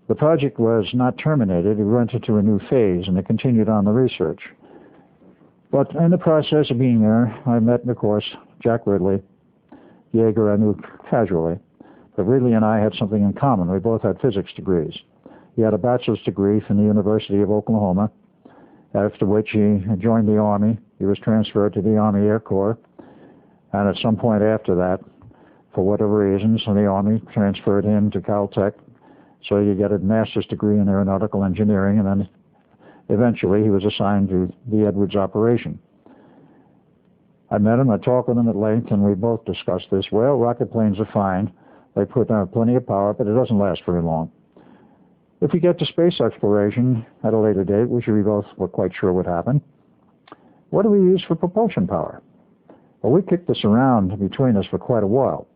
The project was not terminated. It went into a new phase, and it continued on the research. But in the process of being there, I met, of course, Jack Ridley. Yeager I knew casually. But Ridley and I had something in common. We both had physics degrees. He had a bachelor's degree from the University of Oklahoma, after which he joined the Army. He was transferred to the Army Air Corps. And at some point after that, for whatever reasons, the Army transferred him to Caltech. So you get a master's degree in aeronautical engineering, and then eventually he was assigned to the Edwards operation. I met him, I talked with him at length, and we both discussed this. Well, rocket planes are fine. They put out plenty of power, but it doesn't last very long. If we get to space exploration at a later date, which we both were quite sure would happen, what do we use for propulsion power? Well, we kicked this around between us for quite a while.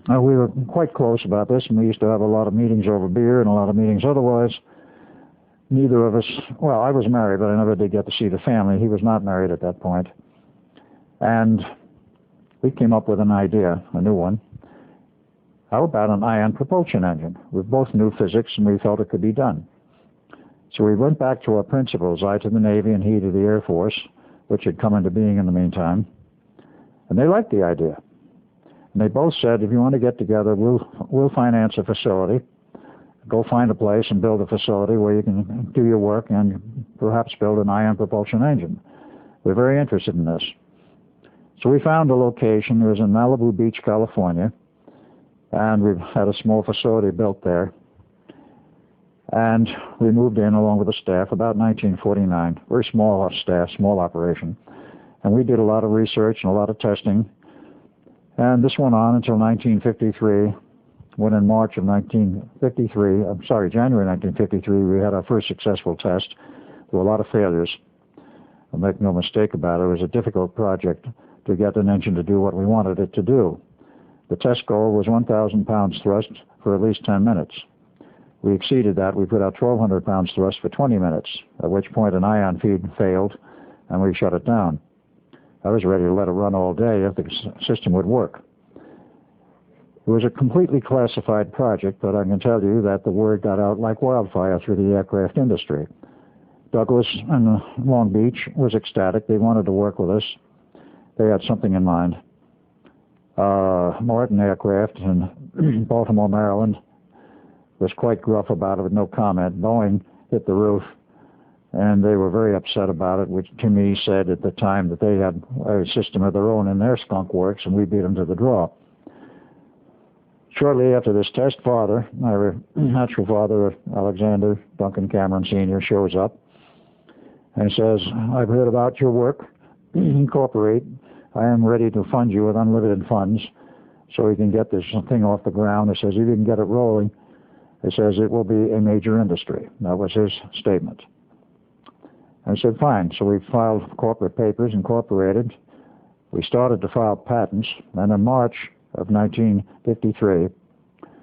We were quite close about this, and we used to have a lot of meetings over beer and a lot of meetings otherwise. Neither of us, well, I was married, but I never did get to see the family. He was not married at that point. And we came up with an idea, a new one. How about an ion propulsion engine? We both knew physics, and we felt it could be done. So we went back to our principals, I to the Navy and he to the Air Force. which had come into being in the meantime. And they liked the idea. And they both said, if you want to get together, we'll finance a facility. Go find a place and build a facility where you can do your work and perhaps build an ion propulsion engine. We're very interested in this. So we found a location. It was in Malibu Beach, California. And we've had a small facility built there. And we moved in along with the staff about 1949. Very small staff, small operation. And we did a lot of research and a lot of testing. And this went on until 1953, when in January 1953, we had our first successful test. There were a lot of failures. I'll make no mistake about it. It was a difficult project to get an engine to do what we wanted it to do. The test goal was 1,000 pounds thrust for at least 10 minutes. We exceeded that. We put out 1,200 pounds thrust for 20 minutes, at which point an ion feed failed, and we shut it down. I was ready to let it run all day if the system would work. It was a completely classified project, but I can tell you that the word got out like wildfire through the aircraft industry. Douglas and Long Beach was ecstatic. They wanted to work with us. They had something in mind. Martin Aircraft in Baltimore, Maryland, was quite gruff about it with no comment. Boeing hit the roof, and they were very upset about it, which to me said at the time that they had a system of their own in their skunk works, and we beat them to the draw. Shortly after this test, my natural father, Alexander Duncan Cameron Sr., shows up and says, I've heard about your work. Incorporate. I am ready to fund you with unlimited funds so we can get this thing off the ground. He says, if you can get it rolling, he says, it will be a major industry. That was his statement. I said, fine. So we filed corporate papers, incorporated. We started to file patents. And in March of 1953,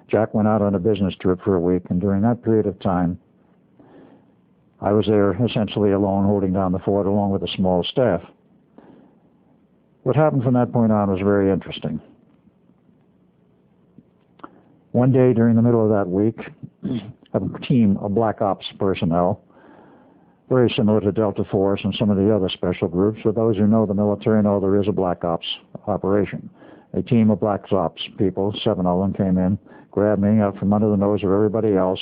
Jack went out on a business trip for a week. And during that period of time, I was there essentially alone, holding down the fort along with a small staff. What happened from that point on was very interesting. One day during the middle of that week, a team of Black Ops personnel, very similar to Delta Force and some of the other special groups. For those who know the military know there is a Black Ops operation. A team of Black Ops people, 7 of them, came in, grabbed me out from under the nose of everybody else,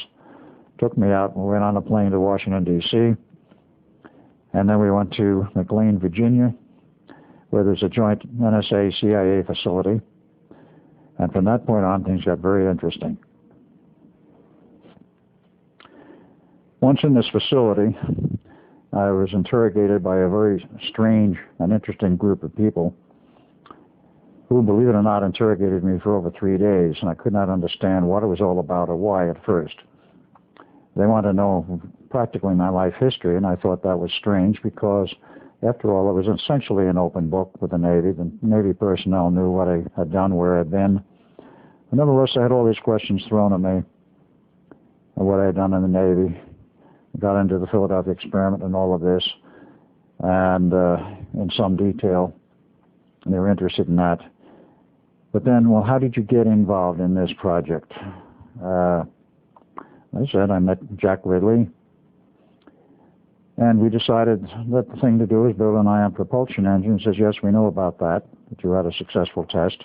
took me out, and we went on a plane to Washington, D.C., and then we went to McLean, Virginia, where there's a joint NSA-CIA facility. And from that point on, things got very interesting. Once in this facility, I was interrogated by a very strange and interesting group of people who, believe it or not, interrogated me for over 3 days, and I could not understand what it was all about or why at first. They wanted to know practically my life history, and I thought that was strange because, after all, it was essentially an open book with the Navy. The Navy personnel knew what I had done, where I'd been. But nevertheless, I had all these questions thrown at me of what I had done in the Navy. I got into the Philadelphia experiment and all of this, and in some detail, and they were interested in that. But then, well, how did you get involved in this project? I said, I met Jack Ridley, and we decided that the thing to do is build an ion propulsion engine. He says, yes, we know about that you had a successful test.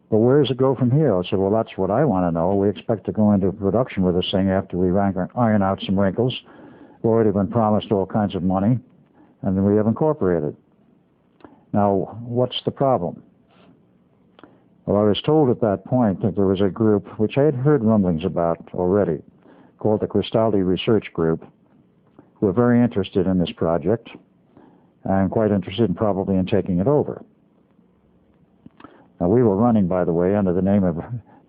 But where does it go from here? I said, well, that's what I want to know. We expect to go into production with this thing after we iron out some wrinkles. We've already been promised all kinds of money, and then we have incorporated. Now, what's the problem? Well, I was told at that point that there was a group, which I had heard rumblings about already, called the Cristaldi Research Group, who were very interested in this project and quite interested probably in taking it over. Now, we were running, by the way, under the name of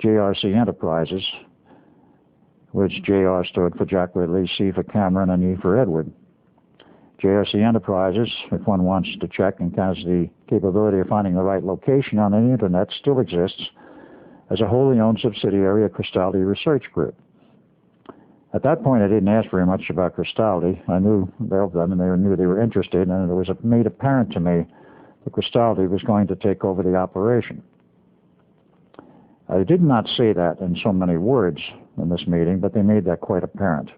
JRC Enterprises, which JR stood for Jack Ridley, C for Cameron, and E for Edward. JRC Enterprises, if one wants to check and has the capability of finding the right location on the Internet, still exists as a wholly owned subsidiary of Cristaldi Research Group. At that point, I didn't ask very much about Cristaldi. I knew of them, and they knew they were interested, and it was made apparent to me that Cristaldi was going to take over the operation. I did not say that in so many words in this meeting, but they made that quite apparent.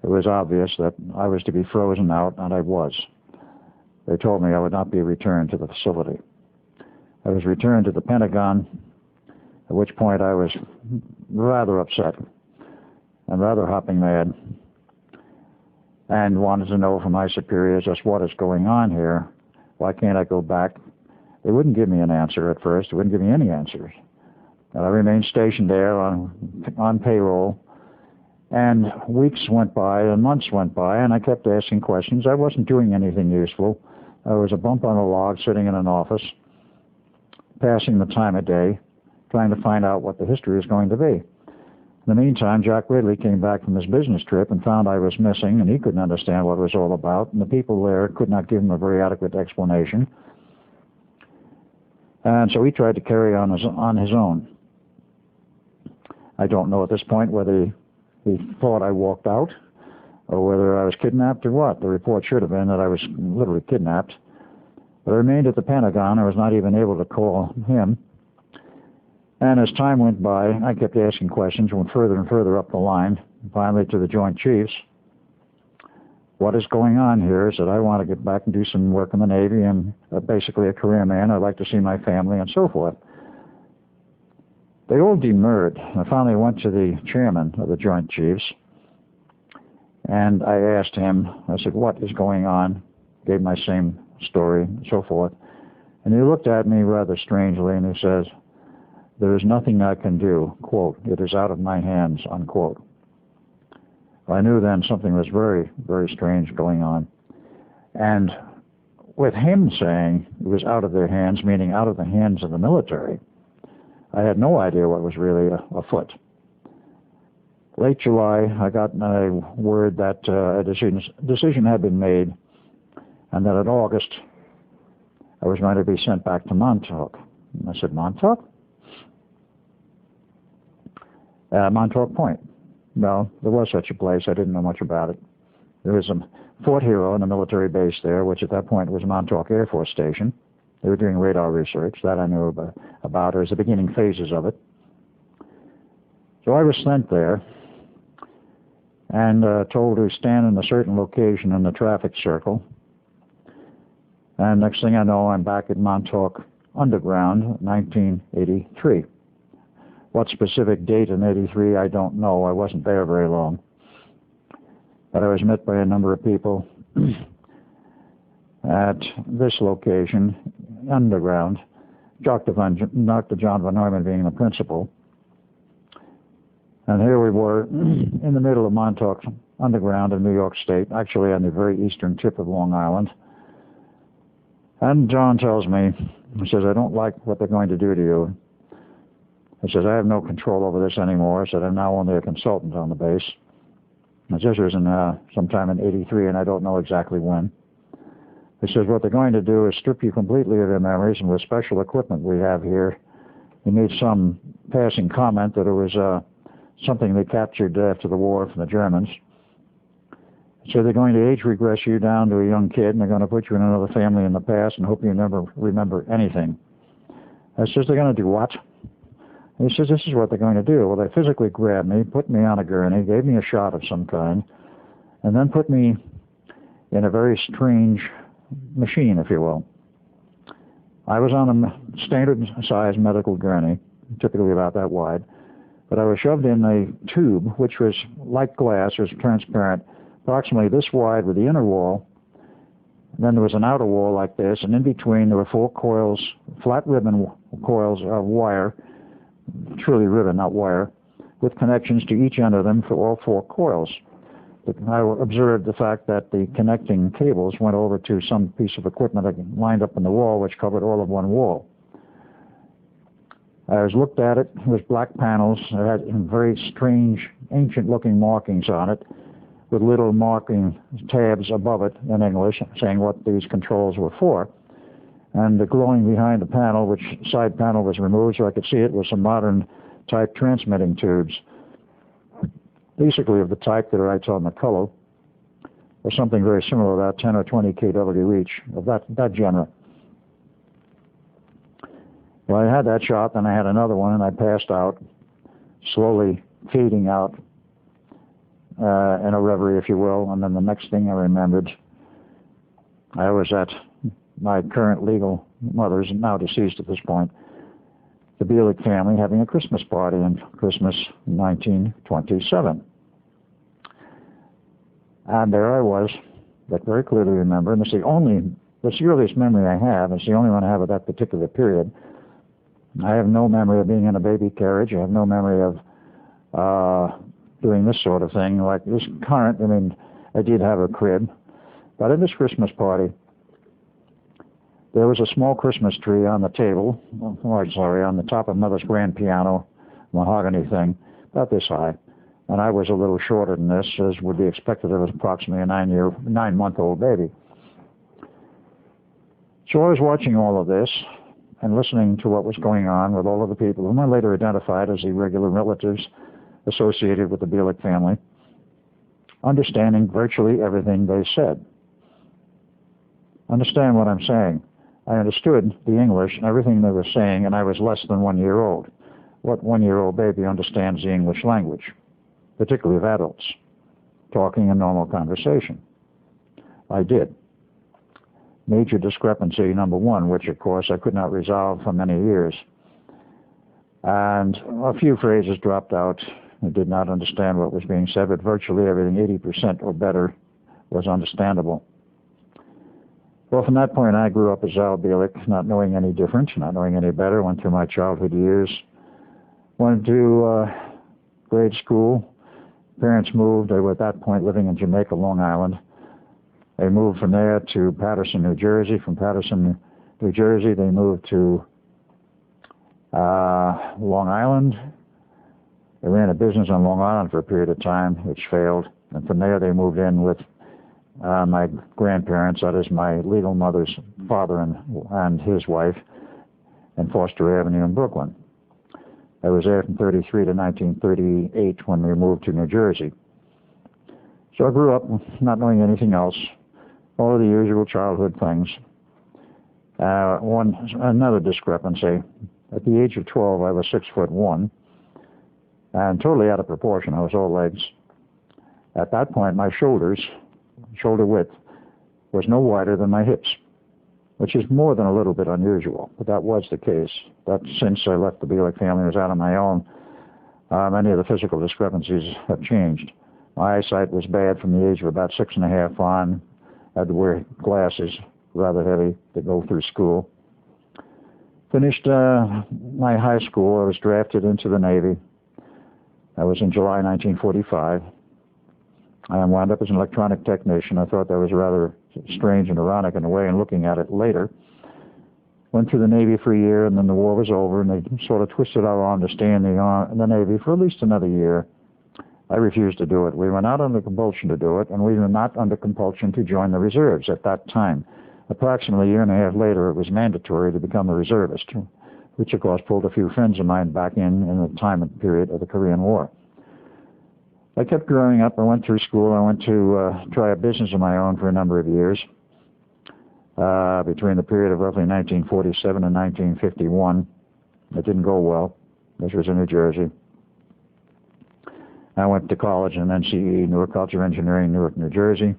It was obvious that I was to be frozen out, and I was. they told me I would not be returned to the facility. I was returned to the Pentagon, at which point I was rather upset and rather hopping mad and wanted to know from my superiors just what is going on here. Why can't I go back? They wouldn't give me an answer at first. They wouldn't give me any answers. And I remained stationed there on payroll. And weeks went by and months went by, and I kept asking questions. I wasn't doing anything useful. I was a bump on a log sitting in an office, passing the time of day, trying to find out what the history is going to be. In the meantime, Jack Ridley came back from his business trip and found I was missing, and he couldn't understand what it was all about, and the people there could not give him a very adequate explanation. And so he tried to carry on his own. I don't know at this point whether he thought I walked out or whether I was kidnapped or what. The report should have been that I was literally kidnapped. But I remained at the Pentagon. I was not even able to call him. And as time went by, I kept asking questions, went further and further up the line, finally to the Joint Chiefs. What is going on here? I said, I want to get back and do some work in the Navy. I'm basically a career man. I'd like to see my family and so forth. They all demurred. I finally went to the chairman of the Joint Chiefs, and I asked him, I said, what is going on? Gave my same story and so forth. And he looked at me rather strangely, and he says, there is nothing I can do, quote, it is out of my hands, unquote. I knew then something was very, very strange going on. And with him saying it was out of their hands, meaning out of the hands of the military, I had no idea what was really afoot. Late July, I got a word that a decision had been made, and that in August, I was going to be sent back to Montauk. And I said, Montauk? Montauk Point. Well, there was such a place. I didn't know much about it. There was a Fort Hero and a military base there, which at that point was Montauk Air Force Station. They were doing radar research. That I knew about, or as the beginning phases of it. So I was sent there and told to stand in a certain location in the traffic circle. And next thing I know, I'm back at Montauk Underground, 1983. What specific date in 83, I don't know. I wasn't there very long. But I was met by a number of people at this location, underground, Dr. John Von Neumann being the principal. And here we were in the middle of Montauk Underground in New York State, actually on the very eastern tip of Long Island. And John tells me, he says, I don't like what they're going to do to you. He says, I have no control over this anymore. I said, I'm now only a consultant on the base. This was in sometime in 83, and I don't know exactly when. He says, what they're going to do is strip you completely of your memories, and with special equipment we have here, he made some passing comment that it was something they captured after the war from the Germans. So they're going to age regress you down to a young kid, and they're going to put you in another family in the past and hope you never remember anything. I says, they're going to do what? He says, this is what they're going to do. Well, they physically grabbed me, put me on a gurney, gave me a shot of some kind, and then put me in a very strange machine, if you will. I was on a standard-sized medical gurney, typically about that wide, but I was shoved in a tube, which was like glass, it was transparent, approximately this wide with the inner wall. And then there was an outer wall like this, and in between there were 4 coils, flat ribbon coils of wire, truly ribbon, not wire, with connections to each end of them for all 4 coils. I observed the fact that the connecting cables went over to some piece of equipment lined up in the wall, which covered all of one wall. I was looked at it. It was black panels. It had very strange, ancient-looking markings on it, with little marking tabs above it in English, saying what these controls were for. And the glowing behind the panel, which side panel was removed so I could see it, was some modern type transmitting tubes, basically of the type that writes on the color, or something very similar to that, 10 or 20 kW each, of that genre. Well, I had that shot, then I had another one, and I passed out, slowly fading out in a reverie, if you will. And then the next thing I remembered, I was at my current legal mother's, now deceased at this point, the Bielek family having a Christmas party in Christmas 1927. And there I was, that very clearly remember, and it's the earliest memory I have. It's the only one I have of that particular period. I have no memory of being in a baby carriage. I have no memory of doing this sort of thing. Like this current, I mean, I did have a crib. But in this Christmas party, there was a small Christmas tree on the table, on the top of Mother's grand piano, mahogany thing, about this high. And I was a little shorter than this, as would be expected of approximately a 9-month-old baby. So I was watching all of this and listening to what was going on with all of the people whom I later identified as the regular relatives associated with the Bielek family, understanding virtually everything they said. Understand what I'm saying. I understood the English and everything they were saying, and I was less than 1 year old. What 1-year-old baby understands the English language, particularly of adults, talking in normal conversation? I did. Major discrepancy number one, which of course I could not resolve for many years. And a few phrases dropped out. I did not understand what was being said, but virtually everything, 80% or better, was understandable. Well, from that point, I grew up as Al Bielek, not knowing any different, not knowing any better, went through my childhood years, went to grade school. Parents moved. They were at that point living in Jamaica, Long Island. They moved from there to Paterson, New Jersey. From Paterson, New Jersey, they moved to Long Island. They ran a business on Long Island for a period of time, which failed. And from there, they moved in with my grandparents, that is my legal mother's father and his wife, in Foster Avenue in Brooklyn. I was there from 1933 to 1938 when we moved to New Jersey. So I grew up not knowing anything else, all of the usual childhood things. Another discrepancy. At the age of 12, I was 6'1", and totally out of proportion. I was all legs. At that point, my shoulder width, was no wider than my hips, which is more than a little bit unusual, but that was the case. But since I left the Bielek family and was out on my own, many of the physical discrepancies have changed. My eyesight was bad from the age of about 6.5 on. I had to wear glasses, rather heavy, to go through school. Finished my high school. I was drafted into the Navy. That was in July 1945. I wound up as an electronic technician. I thought that was rather strange and ironic in a way, and looking at it later. Went through the Navy for a year, and then the war was over, and they sort of twisted our arm to stay in the Navy for at least another year. I refused to do it. We were not under compulsion to do it, and we were not under compulsion to join the reserves at that time. Approximately a year and a half later, it was mandatory to become a reservist, which of course pulled a few friends of mine back in the time and period of the Korean War. I kept growing up. I went through school. I went to try a business of my own for a number of years, between the period of roughly 1947 and 1951. It didn't go well. This was in New Jersey. I went to college in NCE, Newark College of Engineering, Newark, New Jersey.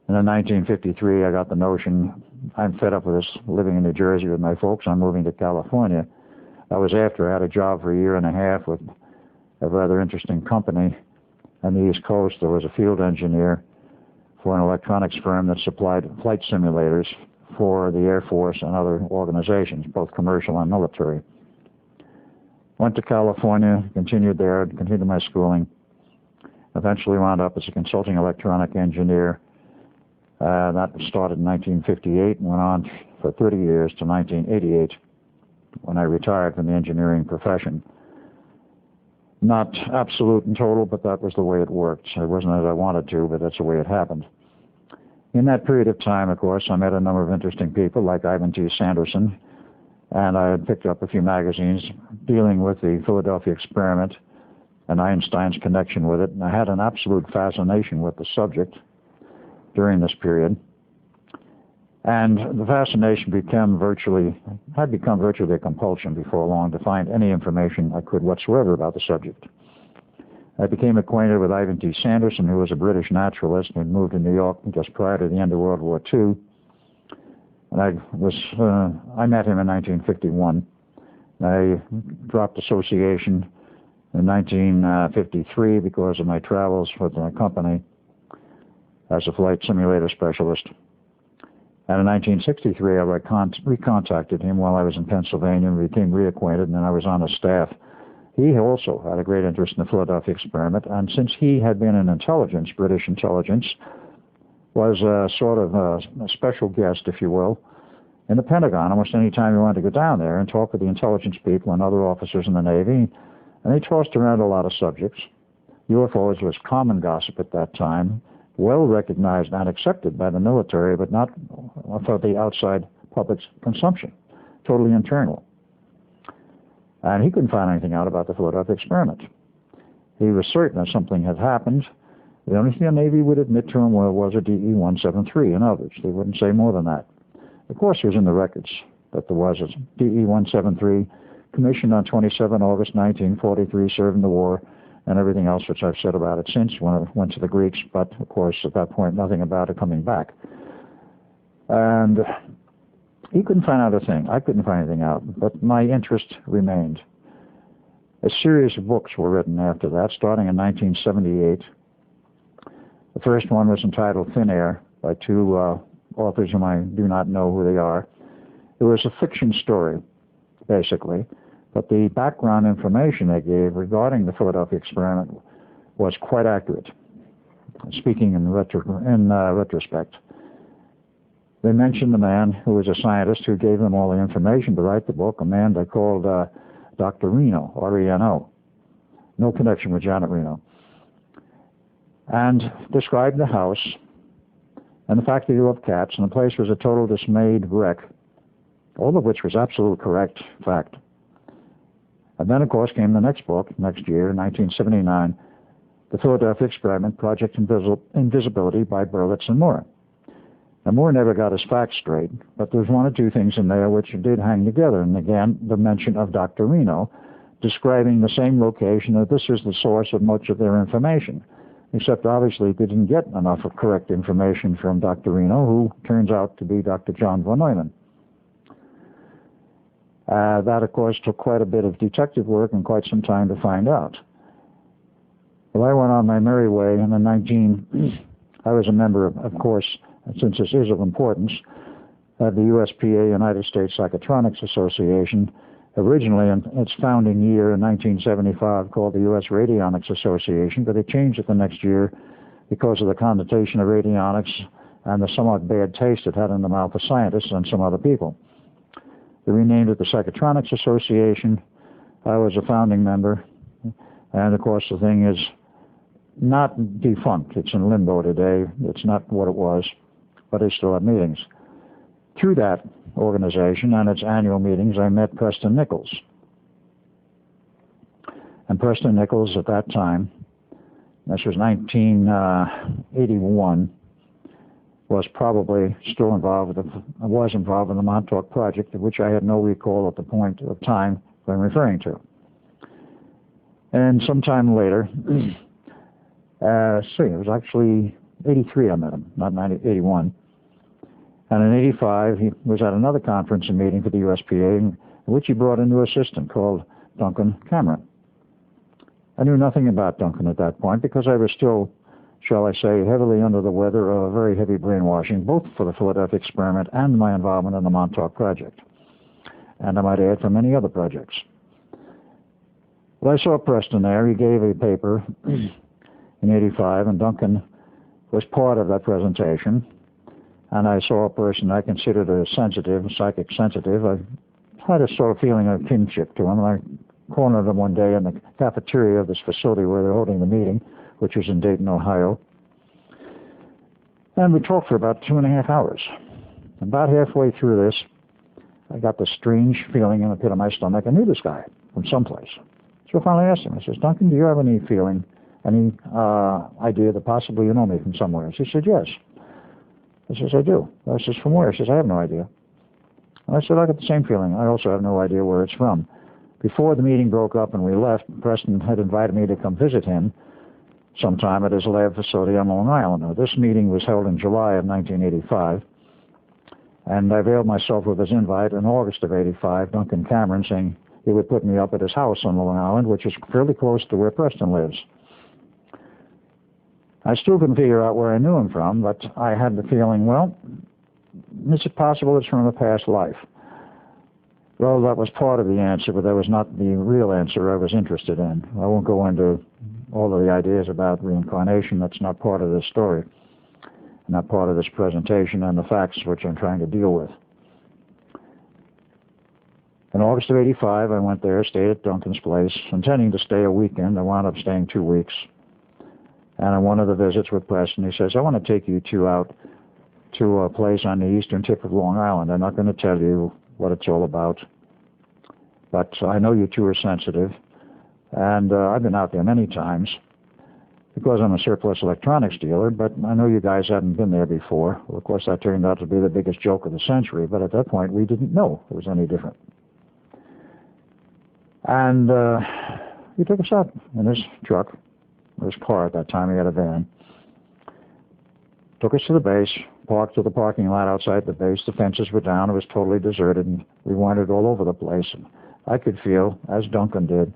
And in 1953, I got the notion, I'm fed up with this, living in New Jersey with my folks. I'm moving to California. That was after I had a job for a year and a half with a rather interesting company on the East Coast. I was a field engineer for an electronics firm that supplied flight simulators for the Air Force and other organizations, both commercial and military. Went to California, continued there, continued my schooling. Eventually wound up as a consulting electronic engineer. That started in 1958 and went on for 30 years to 1988 when I retired from the engineering profession. Not absolute and total, but that was the way it worked. It wasn't as I wanted to, but that's the way it happened. In that period of time, of course, I met a number of interesting people like Ivan T. Sanderson, and I had picked up a few magazines dealing with the Philadelphia experiment and Einstein's connection with it, and I had an absolute fascination with the subject during this period. And the fascination had become virtually a compulsion before long to find any information I could whatsoever about the subject. I became acquainted with Ivan T. Sanderson, who was a British naturalist and had moved to New York just prior to the end of World War II. And I met him in 1951. I dropped association in 1953 because of my travels with my company as a flight simulator specialist. And in 1963, I recontacted him while I was in Pennsylvania and became reacquainted, and then I was on his staff. He also had a great interest in the Philadelphia experiment, and since he had been in intelligence, British intelligence, was sort of a special guest, if you will, in the Pentagon. Almost any time you wanted to go down there and talk with the intelligence people and other officers in the Navy, and they tossed around a lot of subjects. UFOs was common gossip at that time, well recognized and accepted by the military, but not for the outside public's consumption, totally internal. And he couldn't find anything out about the Philadelphia experiment. He was certain that something had happened. The only thing the Navy would admit to him was a DE-173 and others. They wouldn't say more than that. Of course, it was in the records that there was a DE-173 commissioned on 27 August 1943, served in the war, and everything else which I've said about it since when it went to the Greeks, but of course at that point nothing about it coming back. And he couldn't find out a thing. I couldn't find anything out, but my interest remained. A series of books were written after that, starting in 1978. The first one was entitled Thin Air by two authors whom I do not know who they are. It was a fiction story, basically, but the background information they gave regarding the Philadelphia experiment was quite accurate, speaking in retrospect. They mentioned the man who was a scientist who gave them all the information to write the book, a man they called Dr. Reno, R-E-N-O. No connection with Janet Reno. And described the house and the factory of cats, and the place was a total dismayed wreck, all of which was absolutely correct fact. And then, of course, came the next book, next year, 1979, The Philadelphia Experiment, Project Invisibility by Berlitz and Moore. Now, Moore never got his facts straight, but there's one or two things in there which did hang together. And again, the mention of Dr. Reno, describing the same location, that this is the source of much of their information. Except, obviously, they didn't get enough of correct information from Dr. Reno, who turns out to be Dr. John von Neumann. That, of course, took quite a bit of detective work and quite some time to find out. Well, I went on my merry way, and in I was a member, of course, since this is of importance, of the USPA, United States Psychotronics Association, originally in its founding year in 1975 called the U.S. Radionics Association, but it changed it the next year because of the connotation of radionics and the somewhat bad taste it had in the mouth of scientists and some other people. They renamed it the Psychotronics Association. I was a founding member, and of course the thing is not defunct. It's in limbo today. It's not what it was, but they still have meetings. Through that organization and its annual meetings, I met Preston Nichols. And Preston Nichols at that time, this was 1981, was probably still involved in the Montauk Project, of which I had no recall at the point of time I'm referring to. And sometime later, it was actually 83 I met him, not 81. And in 85, he was at another conference and meeting for the USPA, in which he brought a new assistant called Duncan Cameron. I knew nothing about Duncan at that point because I was still, shall I say, heavily under the weather of a very heavy brainwashing, both for the Philadelphia experiment and my involvement in the Montauk Project. And I might add, for many other projects. Well, I saw Preston there. He gave a paper in 85, and Duncan was part of that presentation. And I saw a person I considered a psychic sensitive. I had a sort of feeling of kinship to him. And I cornered him one day in the cafeteria of this facility where they're holding the meeting, which was in Dayton, Ohio. And we talked for about 2.5 hours. About halfway through this, I got this strange feeling in the pit of my stomach. I knew this guy from someplace. So I finally asked him, I says, Duncan, do you have any feeling, any idea that possibly you know me from somewhere? He said, yes. I says, I do. I says, from where? He says, I have no idea. And I said, I got the same feeling. I also have no idea where it's from. Before the meeting broke up and we left, Preston had invited me to come visit him sometime at his lab facility on Long Island. Now, this meeting was held in July of 1985. And I availed myself of his invite in August of '85, Duncan Cameron, saying he would put me up at his house on Long Island, which is fairly close to where Preston lives. I still couldn't figure out where I knew him from, but I had the feeling, well, is it possible it's from a past life? Well, that was part of the answer, but that was not the real answer I was interested in. I won't go into all of the ideas about reincarnation. That's not part of this story, not part of this presentation and the facts which I'm trying to deal with. In August of '85, I went there, stayed at Duncan's place, intending to stay a weekend. I wound up staying 2 weeks. And on one of the visits with Preston, he says, I want to take you two out to a place on the eastern tip of Long Island. I'm not going to tell you what it's all about, but I know you two are sensitive, and I've been out there many times because I'm a surplus electronics dealer, but I know you guys hadn't been there before. Well, of course, that turned out to be the biggest joke of the century, but at that point, we didn't know it was any different. And he took us out in his truck, or his car at that time. He had a van. Took us to the base, parked to the parking lot outside the base. The fences were down. It was totally deserted, and we wandered all over the place. And I could feel, as Duncan did,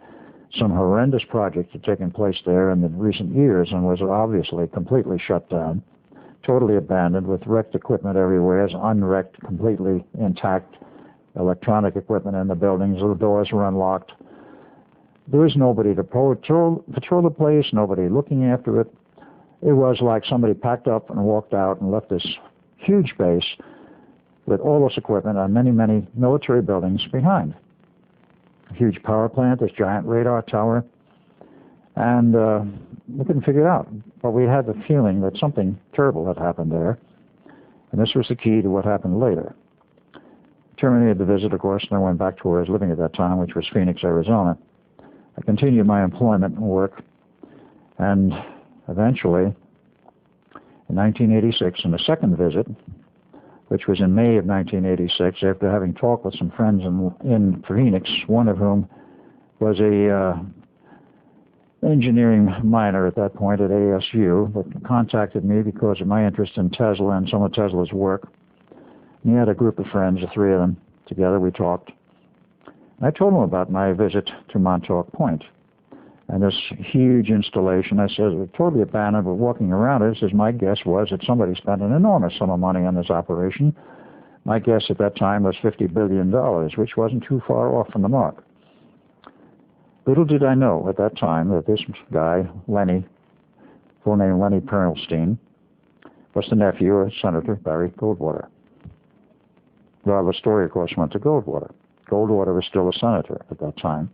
some horrendous projects had taken place there in the recent years and was obviously completely shut down, totally abandoned, with wrecked equipment everywhere, unwrecked, completely intact electronic equipment in the buildings. The doors were unlocked. There was nobody to patrol the place, nobody looking after it. It was like somebody packed up and walked out and left this huge base with all this equipment and many, many military buildings behind. A huge power plant, this giant radar tower, and we couldn't figure it out. But we had the feeling that something terrible had happened there, and this was the key to what happened later. Terminated the visit, of course, and I went back to where I was living at that time, which was Phoenix, Arizona. I continued my employment and work, and eventually, in 1986, in the second visit, which was in May of 1986, after having talked with some friends in Phoenix, one of whom was a engineering minor at that point at ASU, that contacted me because of my interest in Tesla and some of Tesla's work. And he had a group of friends, the three of them, together. We talked. I told him about my visit to Montauk Point and this huge installation. I said, it's totally abandoned, but walking around it, says, my guess was that somebody spent an enormous sum of money on this operation. My guess at that time was $50 billion, which wasn't too far off from the mark. Little did I know at that time that this guy, Lenny, full name Lenny Perlstein, was the nephew of Senator Barry Goldwater. Well, the story, of course, went to Goldwater. Goldwater was still a senator at that time,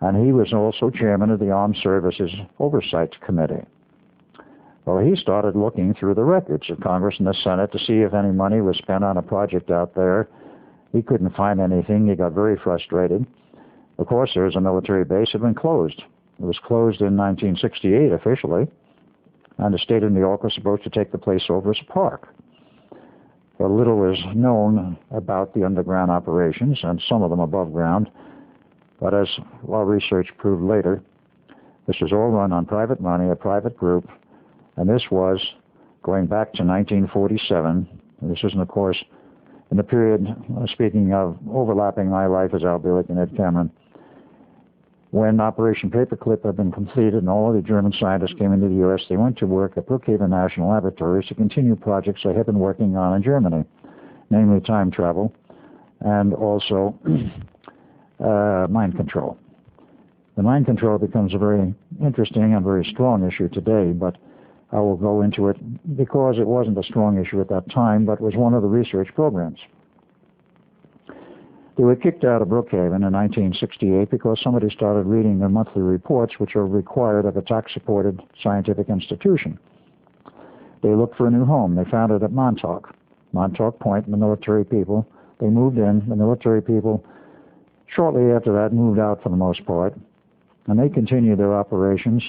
and he was also chairman of the Armed Services Oversight Committee. Well, he started looking through the records of Congress and the Senate to see if any money was spent on a project out there. He couldn't find anything. He got very frustrated. Of course, there was a military base that had been closed. It was closed in 1968 officially, and the state of New York was supposed to take the place over as a park. Well, little was known about the underground operations, and some of them above ground, but as our research proved later, this was all run on private money, a private group, and this was going back to 1947. And this isn't, of course, in the period, speaking of overlapping my life as Al Bielek and Ed Cameron, when Operation Paperclip had been completed and all of the German scientists came into the U.S., they went to work at Brookhaven National Laboratories to continue projects they had been working on in Germany, namely time travel and also mind control. The mind control becomes a very interesting and very strong issue today, but I will go into it because it wasn't a strong issue at that time, but was one of the research programs. They were kicked out of Brookhaven in 1968 because somebody started reading their monthly reports, which are required of a tax-supported scientific institution. They looked for a new home. They found it at Montauk Point, and the military people. They moved in. The military people, shortly after that, moved out for the most part, and they continued their operations,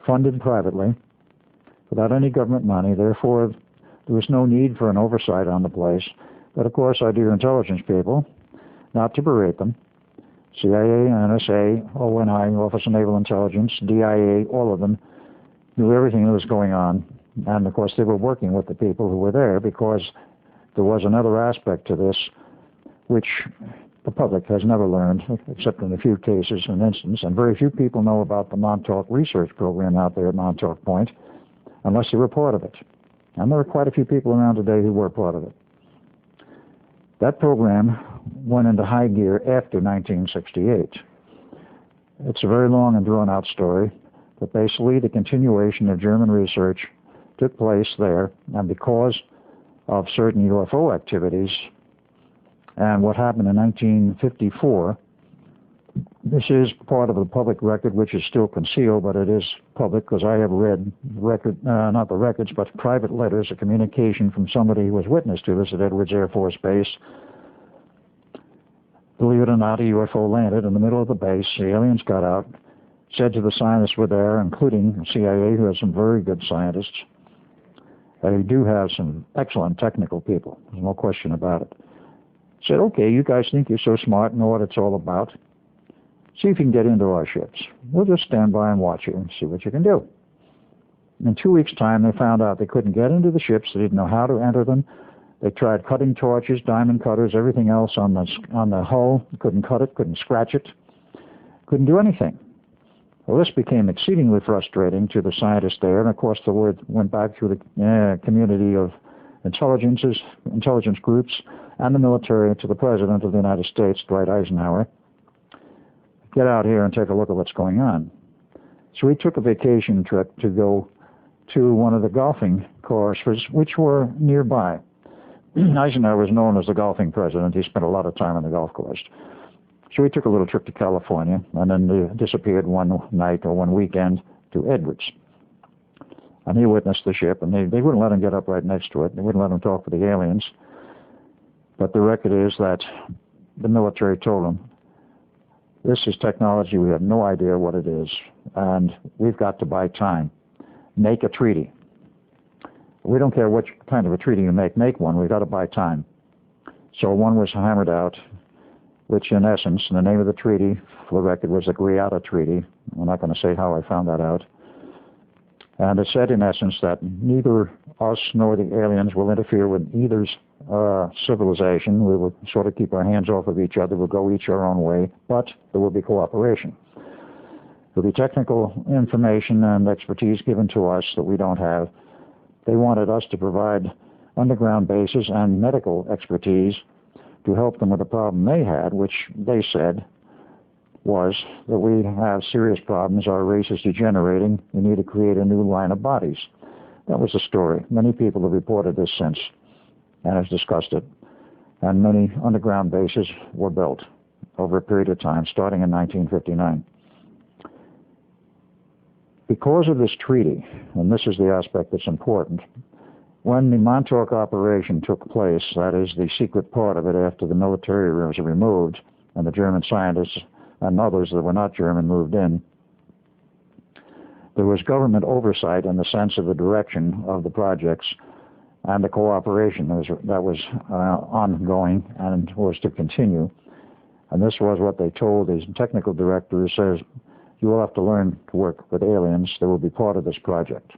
funded privately, without any government money. Therefore, there was no need for an oversight on the place. But, of course, our dear intelligence people, not to berate them, CIA, NSA, ONI, Office of Naval Intelligence, DIA, all of them knew everything that was going on. And, of course, they were working with the people who were there because there was another aspect to this, which the public has never learned, except in a few cases and instances, and very few people know about the Montauk research program out there at Montauk Point, unless they were part of it. And there are quite a few people around today who were part of it. That program went into high gear after 1968. It's a very long and drawn-out story, but basically the continuation of German research took place there, and because of certain UFO activities and what happened in 1954, this is part of the public record, which is still concealed, but it is public because I have read not the records, but private letters, a communication from somebody who was witness to this at Edwards Air Force Base. Believe it or not, a UFO landed in the middle of the base. The aliens got out, said to the scientists were there, including the CIA, who has some very good scientists. They do have some excellent technical people. There's no question about it. Said, okay, you guys think you're so smart and know what it's all about. See if you can get into our ships. We'll just stand by and watch you and see what you can do. In 2 weeks' time, they found out they couldn't get into the ships. They didn't know how to enter them. They tried cutting torches, diamond cutters, everything else on the hull. Couldn't cut it, couldn't scratch it, couldn't do anything. Well, this became exceedingly frustrating to the scientists there, and of course the word went back through the community of intelligence groups and the military to the President of the United States, Dwight Eisenhower. Get out here and take a look at what's going on. So we took a vacation trip to go to one of the golfing courses, which were nearby. Eisenhower was known as the golfing president. He spent a lot of time on the golf course. So we took a little trip to California, and then disappeared one night or one weekend to Edwards. And he witnessed the ship, and they wouldn't let him get up right next to it. They wouldn't let him talk with the aliens. But the record is that the military told him, this is technology, we have no idea what it is, and we've got to buy time. Make a treaty. We don't care what kind of a treaty you make one, we've got to buy time. So one was hammered out, which in essence, the name of the treaty, for the record, was the Greada Treaty. I'm not going to say how I found that out. And it said in essence that neither us nor the aliens will interfere with either's civilization. We will sort of keep our hands off of each other. We'll go each our own way, but there will be cooperation. There'll be technical information and expertise given to us that we don't have. They wanted us to provide underground bases and medical expertise to help them with the problem they had, which they said was that we have serious problems. Our race is degenerating. We need to create a new line of bodies. That was the story. Many people have reported this since and have discussed it. And many underground bases were built over a period of time, starting in 1959. Because of this treaty, and this is the aspect that's important, when the Montauk operation took place, that is the secret part of it after the military was removed and the German scientists and others that were not German moved in, there was government oversight in the sense of the direction of the projects and the cooperation that was ongoing and was to continue. And this was what they told these technical directors, says, you will have to learn to work with aliens. They will be part of this project.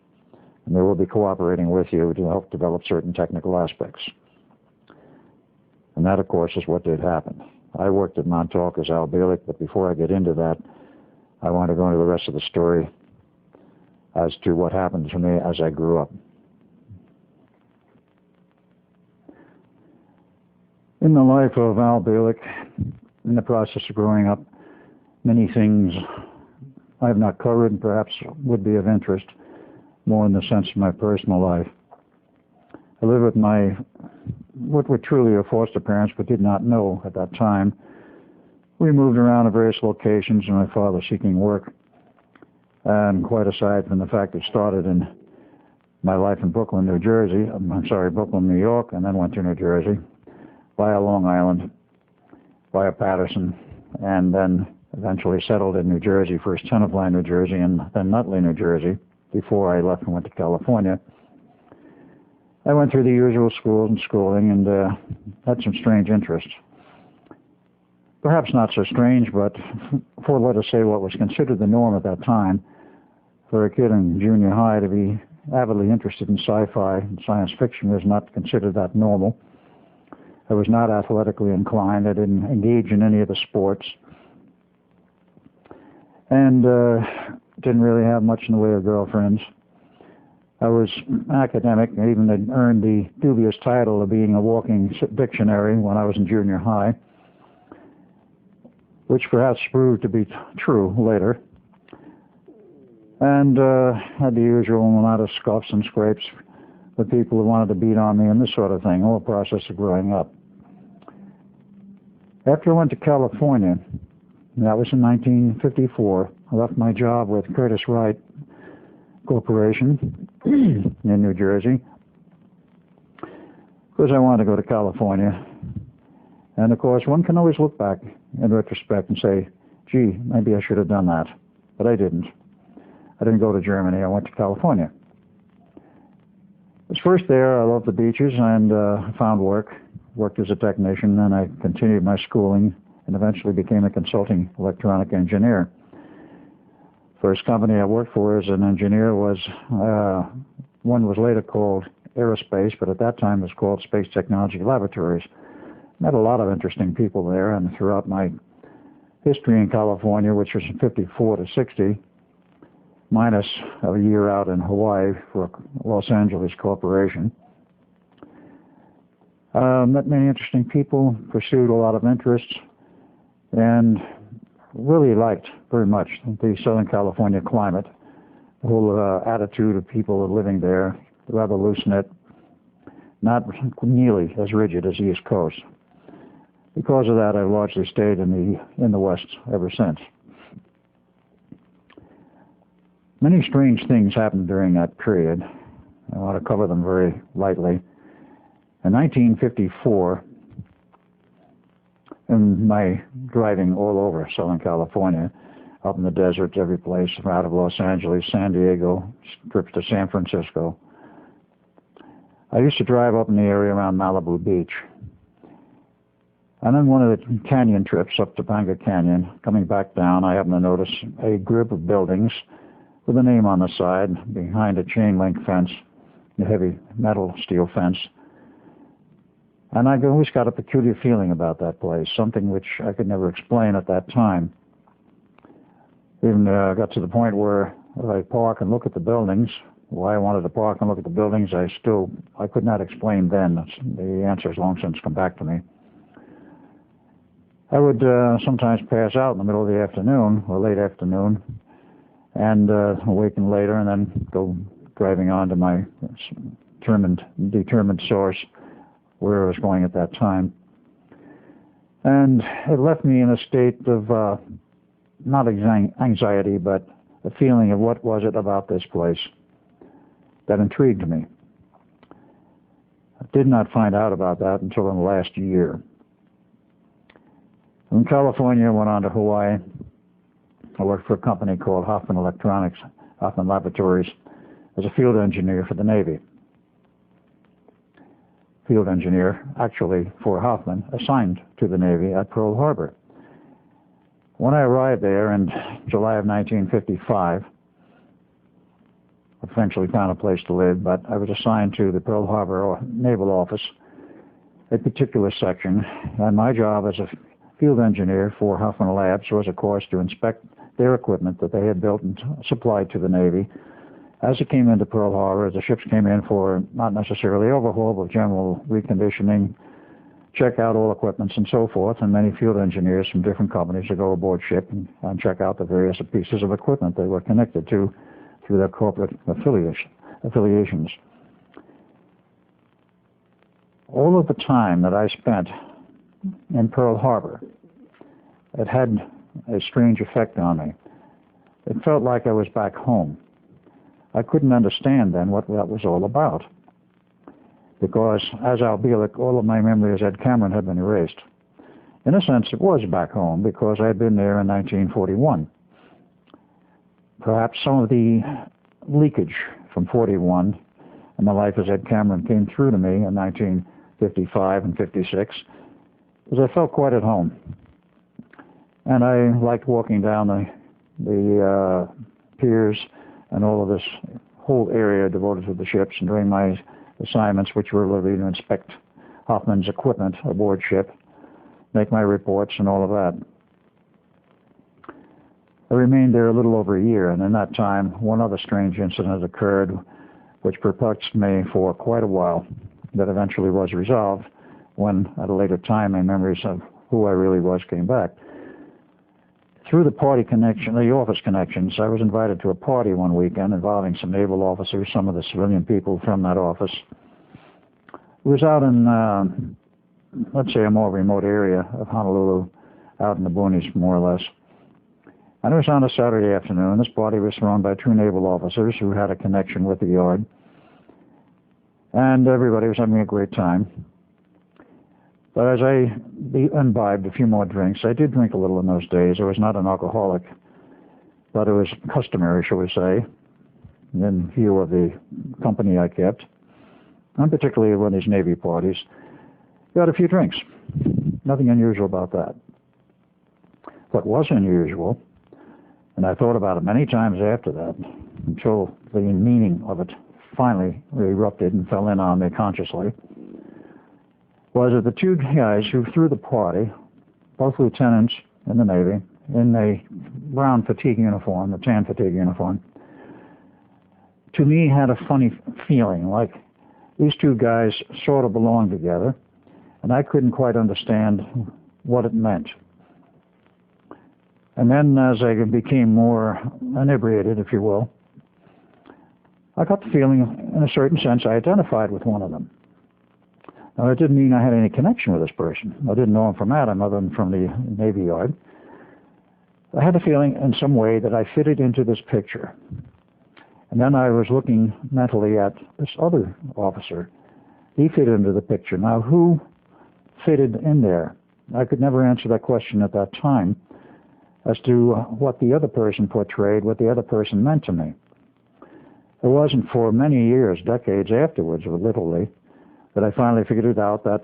And they will be cooperating with you to help develop certain technical aspects. And that, of course, is what did happen. I worked at Montauk as Al Bielek, but before I get into that, I want to go into the rest of the story as to what happened to me as I grew up. In the life of Al Bielek, in the process of growing up, many things I have not covered and perhaps would be of interest, more in the sense of my personal life. I lived with what were truly are foster parents, but did not know at that time. We moved around at various locations, and my father seeking work. And quite aside from the fact it started in my life in Brooklyn, New Jersey, Brooklyn, New York, and then went to New Jersey, via Long Island, via Patterson, and then eventually settled in New Jersey, first Tenafly, New Jersey, and then Nutley, New Jersey, before I left and went to California. I went through the usual schools and schooling and had some strange interests. Perhaps not so strange, but for, let us say, what was considered the norm at that time, for a kid in junior high to be avidly interested in sci-fi and science fiction was not considered that normal. I was not athletically inclined. I didn't engage in any of the sports. And didn't really have much in the way of girlfriends. I was academic. I even had earned the dubious title of being a walking dictionary when I was in junior high, which perhaps proved to be true later. And had the usual amount of scuffs and scrapes with people who wanted to beat on me and this sort of thing, all the process of growing up. After I went to California, that was in 1954, I left my job with Curtis Wright Corporation in New Jersey because I wanted to go to California. And of course, one can always look back in retrospect and say, gee, maybe I should have done that. But I didn't. I didn't go to Germany. I went to California. I was first there. I loved the beaches and found work. Worked as a technician, and I continued my schooling and eventually became a consulting electronic engineer. First company I worked for as an engineer was, one was later called Aerospace, but at that time it was called Space Technology Laboratories. Met a lot of interesting people there, and throughout my history in California, which was from 54 to 60, minus a year out in Hawaii for Los Angeles Corporation. Met many interesting people, pursued a lot of interests, and really liked very much the Southern California climate, the whole attitude of people living there, rather loose-knit, not nearly as rigid as the East Coast. Because of that, I've largely stayed in the West ever since. Many strange things happened during that period. I want to cover them very lightly. In 1954, in my driving all over Southern California, up in the deserts, every place, out of Los Angeles, San Diego, trips to San Francisco, I used to drive up in the area around Malibu Beach. And on one of the canyon trips up Topanga Canyon, coming back down, I happened to notice a group of buildings with a name on the side behind a chain link fence, a heavy metal steel fence. And I always got a peculiar feeling about that place, something which I could never explain at that time. Even got to the point where if I park and look at the buildings, why I wanted to park and look at the buildings, I could not explain then. The answer has long since come back to me. I would sometimes pass out in the middle of the afternoon or late afternoon and awaken later and then go driving on to my determined source where I was going at that time. And it left me in a state of not anxiety, but a feeling of what was it about this place that intrigued me. I did not find out about that until in the last year. From California, I went on to Hawaii. I worked for a company called Hoffman Laboratories as a field engineer for the Navy. Field engineer, actually, for Hoffman, assigned to the Navy at Pearl Harbor. When I arrived there in July of 1955, eventually found a place to live, but I was assigned to the Pearl Harbor Naval Office, a particular section, and my job as a field engineer for Hoffman Labs was, of course, to inspect their equipment that they had built and supplied to the Navy as it came into Pearl Harbor, as the ships came in for not necessarily overhaul, but general reconditioning, check out all equipments and so forth, and many field engineers from different companies would go aboard ship and check out the various pieces of equipment they were connected to through their corporate affiliations. All of the time that I spent in Pearl Harbor, it had a strange effect on me. It felt like I was back home. I couldn't understand then what that was all about, because as Al Bielek, all of my memory as Ed Cameron had been erased. In a sense, it was back home because I had been there in 1941. Perhaps some of the leakage from 41 and my life as Ed Cameron came through to me in 1955 and 56, because I felt quite at home. And I liked walking down the piers and all of this whole area devoted to the ships, and during my assignments, which were literally to inspect Hoffman's equipment aboard ship, make my reports and all of that. I remained there a little over a year, and in that time, one other strange incident occurred which perplexed me for quite a while, that eventually was resolved when, at a later time, my memories of who I really was came back. Through the party connection, the office connections, I was invited to a party one weekend involving some naval officers, some of the civilian people from that office. It was out in, let's say, a more remote area of Honolulu, out in the boonies, more or less. And it was on a Saturday afternoon. This party was thrown by two naval officers who had a connection with the yard. And everybody was having a great time. But as I imbibed a few more drinks, I did drink a little in those days. I was not an alcoholic, but it was customary, shall we say, in view of the company I kept, and particularly one of these Navy parties. You had a few drinks. Nothing unusual about that. What was unusual, and I thought about it many times after that, until the meaning of it finally erupted and fell in on me consciously, was that the two guys who threw the party, both lieutenants in the Navy, in a brown fatigue uniform, a tan fatigue uniform, to me had a funny feeling, like these two guys sort of belonged together, and I couldn't quite understand what it meant. And then as I became more inebriated, if you will, I got the feeling, in a certain sense, I identified with one of them. Now, that didn't mean I had any connection with this person. I didn't know him from Adam, other than from the Navy Yard. I had a feeling in some way that I fitted into this picture. And then I was looking mentally at this other officer. He fit into the picture. Now, who fitted in there? I could never answer that question at that time as to what the other person portrayed, what the other person meant to me. It wasn't for many years, decades afterwards, literally, that I finally figured it out that,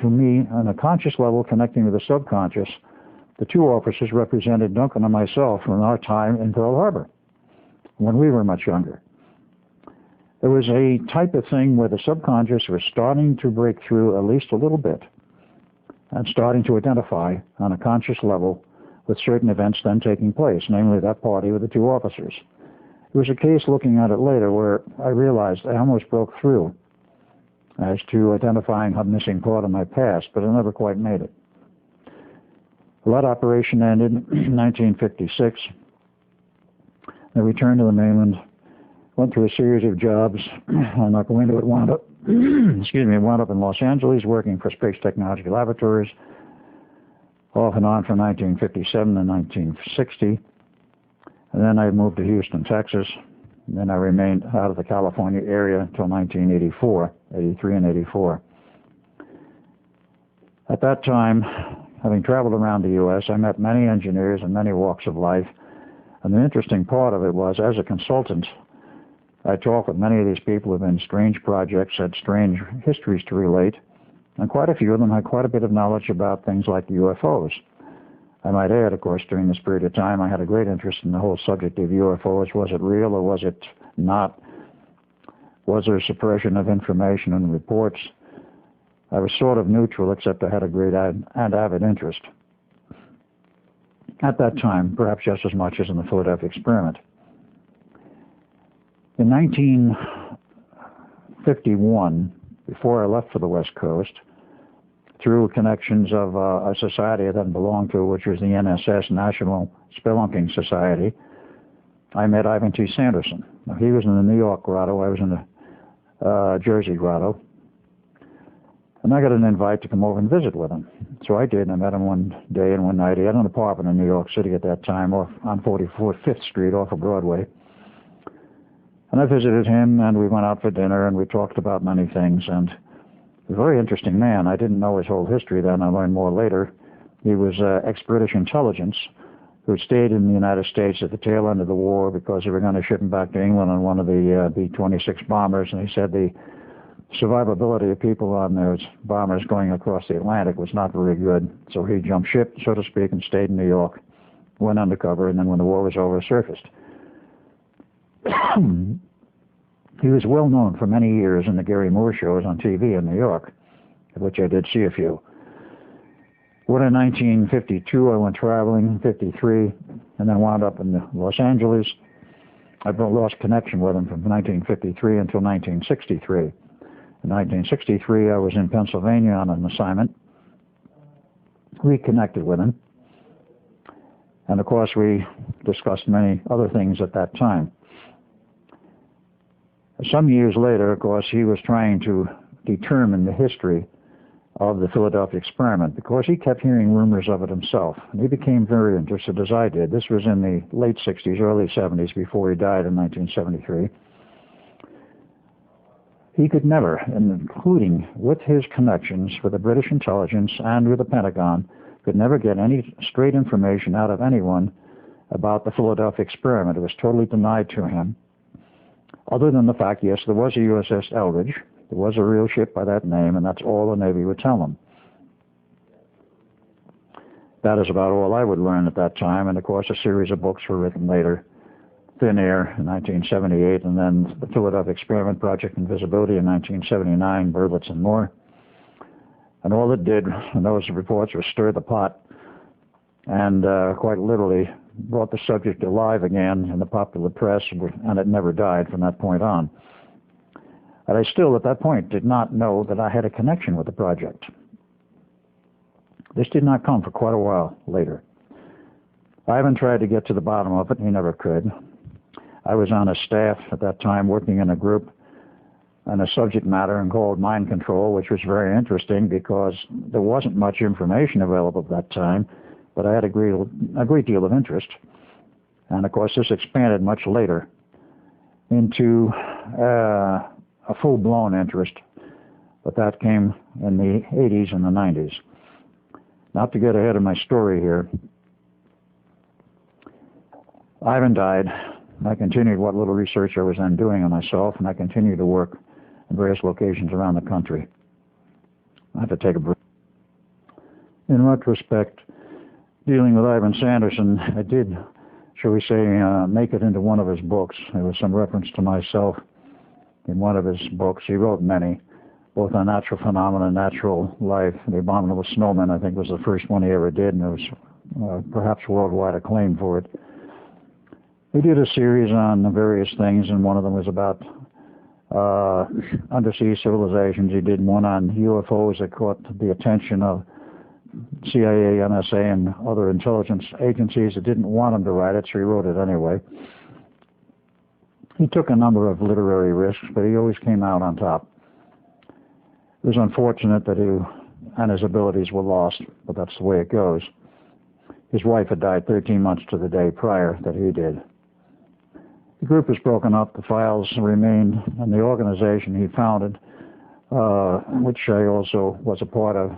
to me, on a conscious level connecting with the subconscious, the two officers represented Duncan and myself from our time in Pearl Harbor, when we were much younger. There was a type of thing where the subconscious was starting to break through at least a little bit and starting to identify on a conscious level with certain events then taking place, namely that party with the two officers. It was a case, looking at it later, where I realized I almost broke through as to identifying a missing part of my past, but I never quite made it. That operation ended in 1956. I returned to the mainland, went through a series of jobs. I'm not going into it. Wound up, wound up in Los Angeles working for Space Technology Laboratories, off and on from 1957 to 1960. And then I moved to Houston, Texas. And then I remained out of the California area until 1984, 83 and 84. At that time, having traveled around the U.S., I met many engineers in many walks of life. And the interesting part of it was, as a consultant, I talked with many of these people who have been strange projects, had strange histories to relate, and quite a few of them had quite a bit of knowledge about things like UFOs. I might add, of course, during this period of time, I had a great interest in the whole subject of UFOs. Was it real or was it not? Was there suppression of information and reports? I was sort of neutral, except I had a great and avid interest at that time, perhaps just as much as in the Philadelphia experiment. In 1951, before I left for the West Coast, through connections of a society I then belonged to, which was the NSS, National Spelunking Society, I met Ivan T. Sanderson. Now, he was in the New York grotto. I was in the Jersey grotto. And I got an invite to come over and visit with him. So I did, and I met him one day and one night. He had an apartment in New York City at that time, off on 45th Street off of Broadway. And I visited him, and we went out for dinner, and we talked about many things. And a very interesting man. I didn't know his whole history then. I learned more later. He was ex-British intelligence who stayed in the United States at the tail end of the war because they were going to ship him back to England on one of the B-26 bombers. And he said the survivability of people on those bombers going across the Atlantic was not very good. So he jumped ship, so to speak, and stayed in New York, went undercover, and then when the war was over, surfaced. He was well known for many years in the Gary Moore shows on TV in New York. of which I did see a few. When in 1952 I went traveling, 53, and then wound up in Los Angeles. I lost connection with him from 1953 until 1963. In 1963 I was in Pennsylvania on an assignment, reconnected with him, and of course we discussed many other things at that time. Some years later, of course, he was trying to determine the history of the Philadelphia experiment because he kept hearing rumors of it himself. And he became very interested, as I did. This was in the late 60s, early 70s, before he died in 1973. He could never, including with his connections with the British intelligence and with the Pentagon, could never get any straight information out of anyone about the Philadelphia experiment. It was totally denied to him. Other than the fact, yes, there was a USS Eldridge. There was a real ship by that name, and that's all the Navy would tell them. That is about all I would learn at that time, and of course a series of books were written later. Thin Air in 1978, and then the Philadelphia Experiment, Project Invisibility in 1979, Berlitz and more. And all it did in those reports was stir the pot and quite literally brought the subject alive again in the popular press, and it never died from that point on. And I still, at that point, did not know that I had a connection with the project. This did not come for quite a while later. Ivan tried to get to the bottom of it, and he never could. I was on a staff at that time working in a group on a subject matter called mind control, which was very interesting because there wasn't much information available at that time, but I had a great deal of interest. And of course, this expanded much later into a full-blown interest, but that came in the 80s and the 90s. Not to get ahead of my story here, Ivan died. I continued what little research I was then doing on myself, and I continued to work in various locations around the country. I had to take a break. In retrospect, dealing with Ivan Sanderson, I did, shall we say, make it into one of his books. There was some reference to myself in one of his books. He wrote many, both on natural phenomena and natural life. The Abominable Snowman, I think, was the first one he ever did, and it was perhaps worldwide acclaim for it. He did a series on various things, and one of them was about undersea civilizations. He did one on UFOs that caught the attention of CIA, NSA, and other intelligence agencies that didn't want him to write it, so he wrote it anyway. He took a number of literary risks, but he always came out on top. It was unfortunate that he and his abilities were lost, but that's the way it goes. His wife had died 13 months to the day prior that he did. The group was broken up. The files remained, and the organization he founded, which I also was a part of,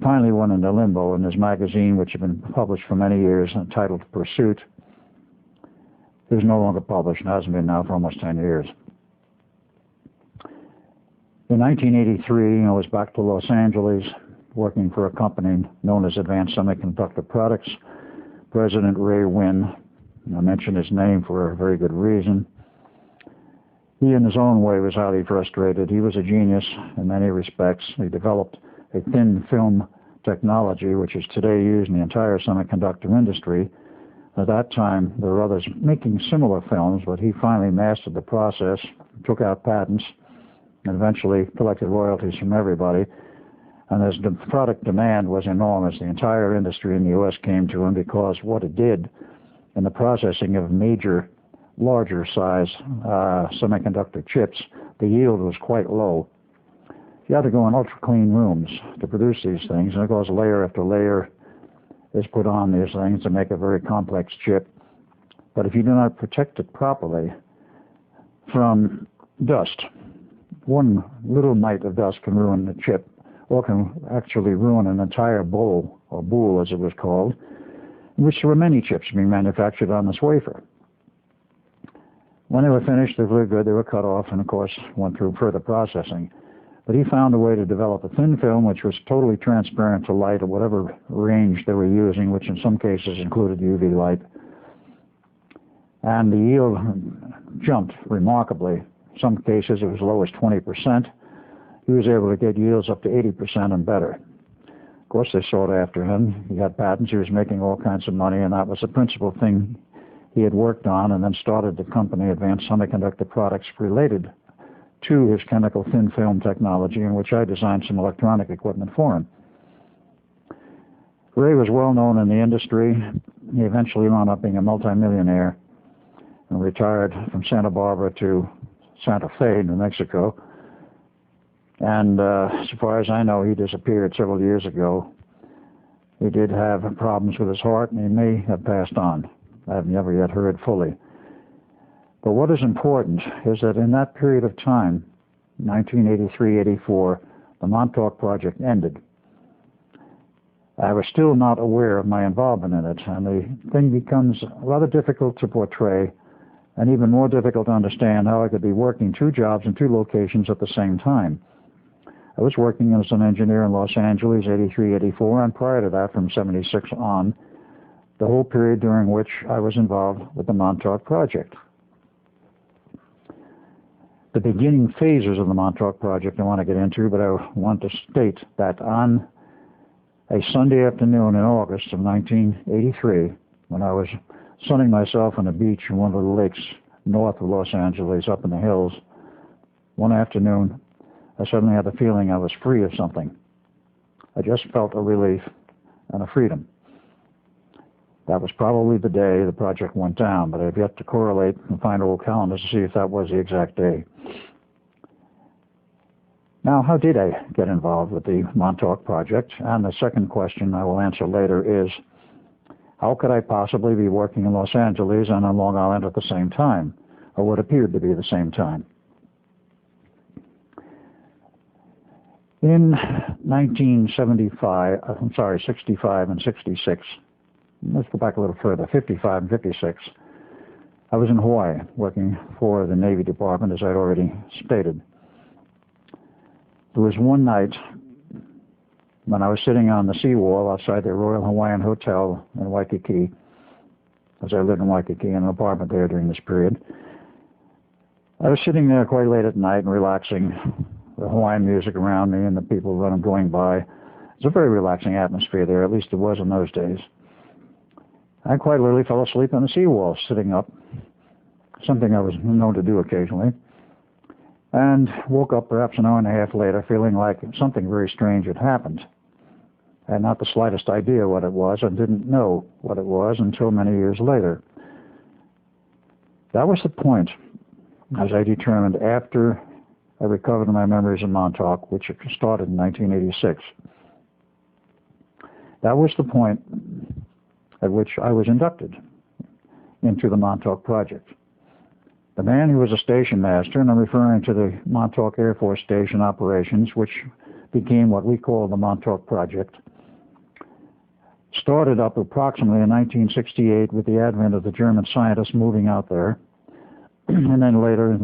finally went into limbo, in his magazine, which had been published for many years, entitled Pursuit. It was no longer published, and hasn't been now for almost 10 years. In 1983, I was back to Los Angeles, working for a company known as Advanced Semiconductor Products. President Ray Wynn, I mention his name for a very good reason. He, in his own way, was highly frustrated. He was a genius in many respects. He developed a thin film technology, which is today used in the entire semiconductor industry. At that time, there were others making similar films, but he finally mastered the process, took out patents, and eventually collected royalties from everybody. And as the product demand was enormous, the entire industry in the U.S. came to him because what it did in the processing of major, larger size semiconductor chips, the yield was quite low. You had to go in ultra-clean rooms to produce these things, and of course layer after layer is put on these things to make a very complex chip. But if you do not protect it properly from dust, one little mite of dust can ruin the chip, or can actually ruin an entire bowl, or boule as it was called, in which there were many chips being manufactured on this wafer. When they were finished, they were good, they were cut off, and of course went through further processing. But he found a way to develop a thin film which was totally transparent to light at whatever range they were using, which in some cases included UV light. And the yield jumped remarkably. In some cases it was as low as 20%. he was able to get yields up to 80% and better. Of course, they sought after him. He got patents. He was making all kinds of money, and that was the principal thing he had worked on, and then started the company Advanced Semiconductor Products related to his chemical thin film technology, in which I designed some electronic equipment for him. Ray was well known in the industry. He eventually wound up being a multimillionaire and retired from Santa Barbara to Santa Fe, New Mexico. And as far as I know, he disappeared several years ago. He did have problems with his heart, and he may have passed on. I have never yet heard fully. But what is important is that in that period of time, 1983-84, the Montauk project ended. I was still not aware of my involvement in it, and the thing becomes rather difficult to portray, and even more difficult to understand how I could be working two jobs in two locations at the same time. I was working as an engineer in Los Angeles, 83-84, and prior to that, from 76 on, the whole period during which I was involved with the Montauk project. The beginning phases of the Montauk project I want to get into, but I want to state that on a Sunday afternoon in August of 1983, when I was sunning myself on a beach in one of the lakes north of Los Angeles, up in the hills, one afternoon, I suddenly had the feeling I was free of something. I just felt a relief and a freedom. That was probably the day the project went down, but I've yet to correlate and find old calendars to see if that was the exact day. Now, how did I get involved with the Montauk project? And the second question I will answer later is, how could I possibly be working in Los Angeles and on Long Island at the same time, or what appeared to be the same time? In 65 and 66, let's go back a little further, 55 and 56, I was in Hawaii working for the Navy Department, as I'd already stated. There was one night when I was sitting on the seawall outside the Royal Hawaiian Hotel in Waikiki, as I lived in Waikiki in an apartment there during this period. I was sitting there quite late at night and relaxing, the Hawaiian music around me and the people going by. It's a very relaxing atmosphere there, at least it was in those days. I quite literally fell asleep on the seawall, sitting up, something I was known to do occasionally, and woke up perhaps an hour and a half later feeling like something very strange had happened. I had not the slightest idea what it was and didn't know what it was until many years later. That was the point, as I determined after I recovered my memories of Montauk, which started in 1986. That was the point at which I was inducted into the Montauk project. The man who was a station master, and I'm referring to the Montauk Air Force Station operations, which became what we call the Montauk Project, started up approximately in 1968 with the advent of the German scientists moving out there, and then later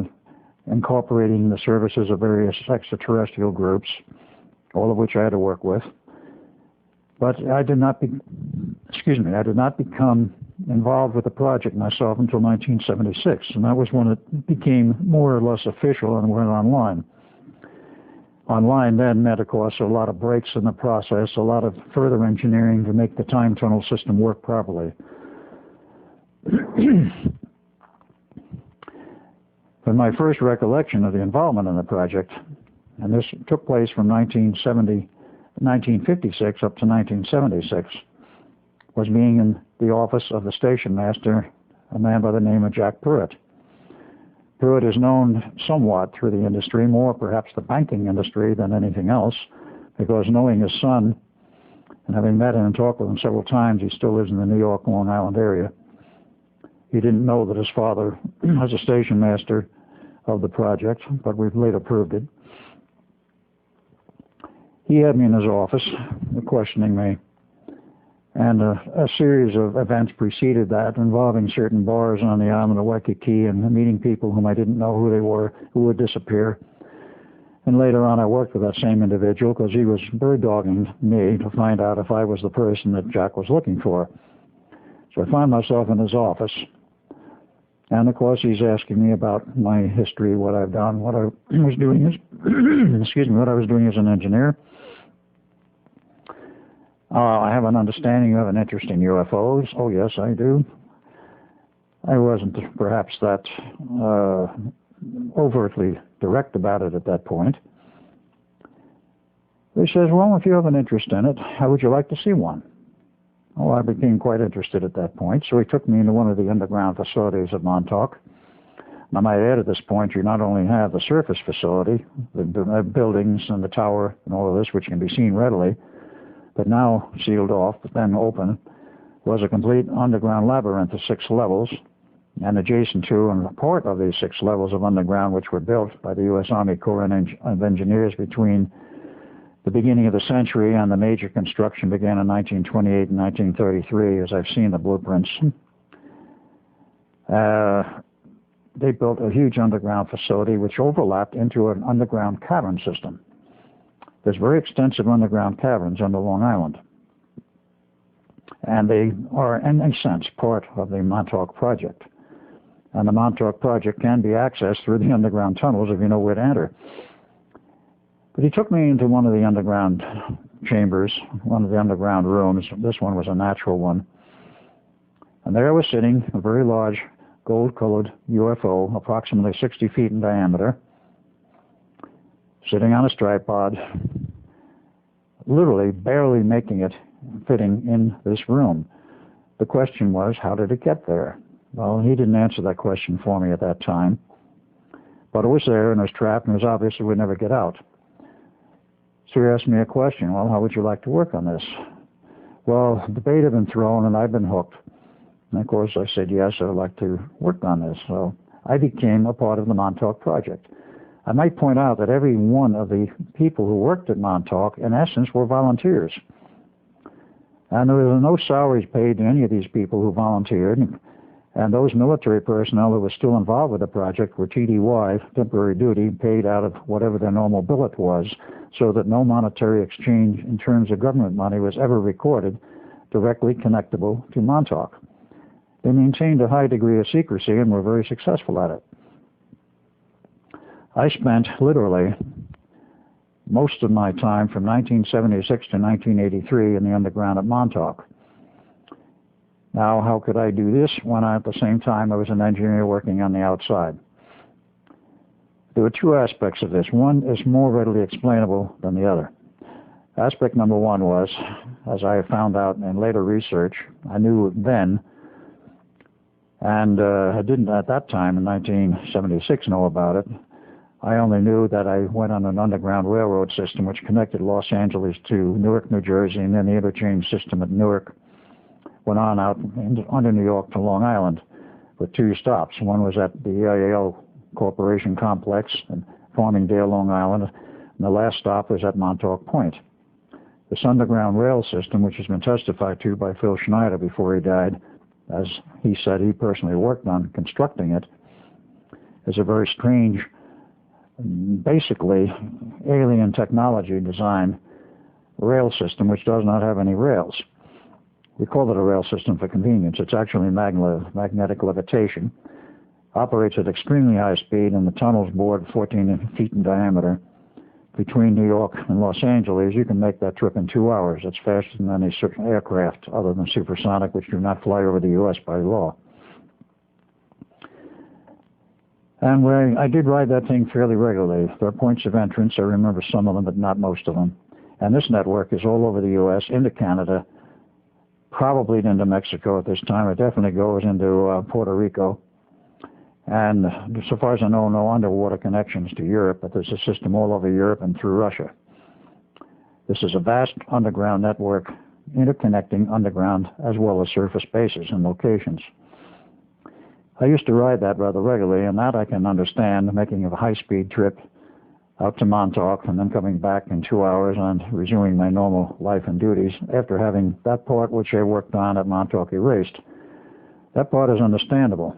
incorporating the services of various extraterrestrial groups, all of which I had to work with. But I did not become involved with the project myself until 1976, and that was when it became more or less official and went online. Online then meant, of course, a lot of breaks in the process, a lot of further engineering to make the time tunnel system work properly. But my first recollection of the involvement in the project, and this took place from 1956 up to 1976, was being in the office of the station master, a man by the name of Jack Pruitt. Pruitt is known somewhat through the industry, more perhaps the banking industry than anything else, because knowing his son and having met him and talked with him several times, he still lives in the New York, Long Island area. He didn't know that his father was a station master of the project, but we've later proved it. He had me in his office, questioning me, and a series of events preceded that involving certain bars on the island of Waikiki and meeting people whom I didn't know who they were, who would disappear. And later on I worked with that same individual because he was very dogging me to find out if I was the person that Jack was looking for. So I found myself in his office, And of course, he's asking me about my history, what I've done, what I was doing as, excuse me, what I was doing as an engineer. I have an understanding, you have an interest in UFOs. Oh, yes, I do. I wasn't perhaps that overtly direct about it at that point. He says, well, if you have an interest in it, how would you like to see one? Oh, I became quite interested at that point, so he took me into one of the underground facilities at Montauk. I might add at this point, you not only have the surface facility, the buildings and the tower and all of this, which can be seen readily, but now sealed off, but then open, was a complete underground labyrinth of 6 levels, and adjacent to and a part of these 6 levels of underground, which were built by the U.S. Army Corps of Engineers between the beginning of the century and the major construction began in 1928 and 1933, as I've seen the blueprints. They built a huge underground facility which overlapped into an underground cavern system. There's very extensive underground caverns under Long Island. And they are, in a sense, part of the Montauk Project. And the Montauk Project can be accessed through the underground tunnels if you know where to enter. But he took me into one of the underground chambers, one of the underground rooms. This one was a natural one. And there was sitting a very large gold-colored UFO, approximately 60 feet in diameter, sitting on a tripod, literally barely making it fitting in this room. The question was, how did it get there? Well, he didn't answer that question for me at that time. But it was there and it was trapped and it was obvious it would never get out. So he asked me a question, well, how would you like to work on this? Well, the bait had been thrown and I'd been hooked. And of course I said, yes, I'd like to work on this. So I became a part of the Montauk Project. I might point out that every one of the people who worked at Montauk, in essence, were volunteers. And there were no salaries paid to any of these people who volunteered. And those military personnel that were still involved with the project were TDY, temporary duty, paid out of whatever their normal billet was, so that no monetary exchange in terms of government money was ever recorded directly connectable to Montauk. They maintained a high degree of secrecy and were very successful at it. I spent literally most of my time from 1976 to 1983 in the underground at Montauk. Now, how could I do this when at the same time I was an engineer working on the outside? There were 2 aspects of this. One is more readily explainable than the other. Aspect number 1 was, as I found out in later research, I knew then, and I didn't at that time in 1976 know about it. I only knew that I went on an underground railroad system which connected Los Angeles to Newark, New Jersey, and then the interchange system at Newark went on out under New York to Long Island with 2 stops. One was at the EIL Corporation Complex in Farmingdale, Long Island, and the last stop was at Montauk Point. This underground rail system, which has been testified to by Phil Schneider before he died, as he said he personally worked on constructing it, is a very strange, basically alien technology design rail system which does not have any rails. We call it a rail system for convenience. It's actually magnetic levitation. Operates at extremely high speed, and the tunnels bored 14 feet in diameter. Between New York and Los Angeles, you can make that trip in 2 hours. It's faster than any aircraft other than supersonic, which do not fly over the U.S. by law. And I did ride that thing fairly regularly. There are points of entrance. I remember some of them, but not most of them. And this network is all over the U.S., into Canada, probably into Mexico at this time. It definitely goes into Puerto Rico. And so far as I know, no underwater connections to Europe, but there's a system all over Europe and through Russia. This is a vast underground network interconnecting underground as well as surface bases and locations. I used to ride that rather regularly, and that I can understand, making a high-speed trip out to Montauk and then coming back in 2 hours and resuming my normal life and duties after having that part which I worked on at Montauk erased. That part is understandable.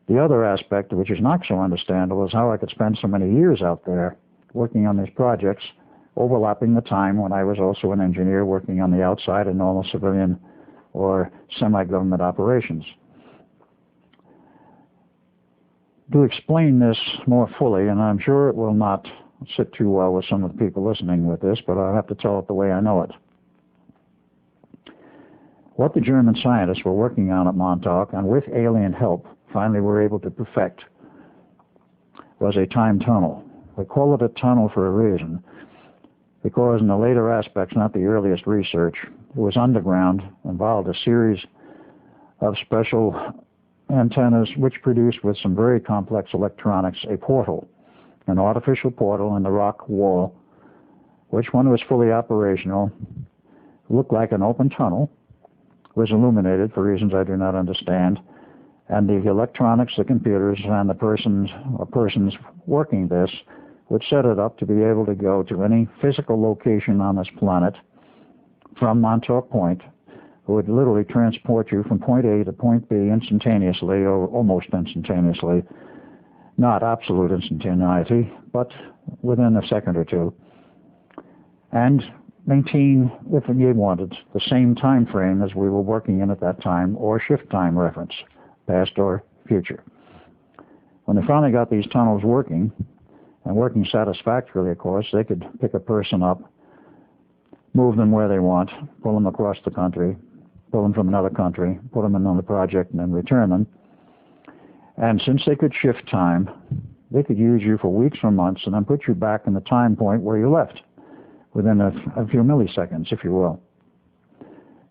The other aspect, which is not so understandable, is how I could spend so many years out there working on these projects, overlapping the time when I was also an engineer working on the outside in normal civilian or semi-government operations. To explain this more fully, and I'm sure it will not sit too well with some of the people listening with this, but I'll have to tell it the way I know it. What the German scientists were working on at Montauk, and with alien help, finally were able to perfect, was a time tunnel. We call it a tunnel for a reason, because in the later aspects, not the earliest research, it was underground, involved a series of special antennas which produced with some very complex electronics a portal, an artificial portal in the rock wall, which when it was fully operational looked like an open tunnel, was illuminated for reasons I do not understand, and the electronics, the computers, and the persons working this would set it up to be able to go to any physical location on this planet from Montauk Point. It would literally transport you from point A to point B instantaneously, or almost instantaneously. Not absolute instantaneity, but within a second or two. And maintain, if you wanted, the same time frame as we were working in at that time, or shift time reference, past or future. When they finally got these tunnels working, and working satisfactorily, of course, they could pick a person up, move them where they want, pull them across the country, pull them from another country, put them in another project, and then return them. And since they could shift time, they could use you for weeks or months and then put you back in the time point where you left, within a few milliseconds, if you will.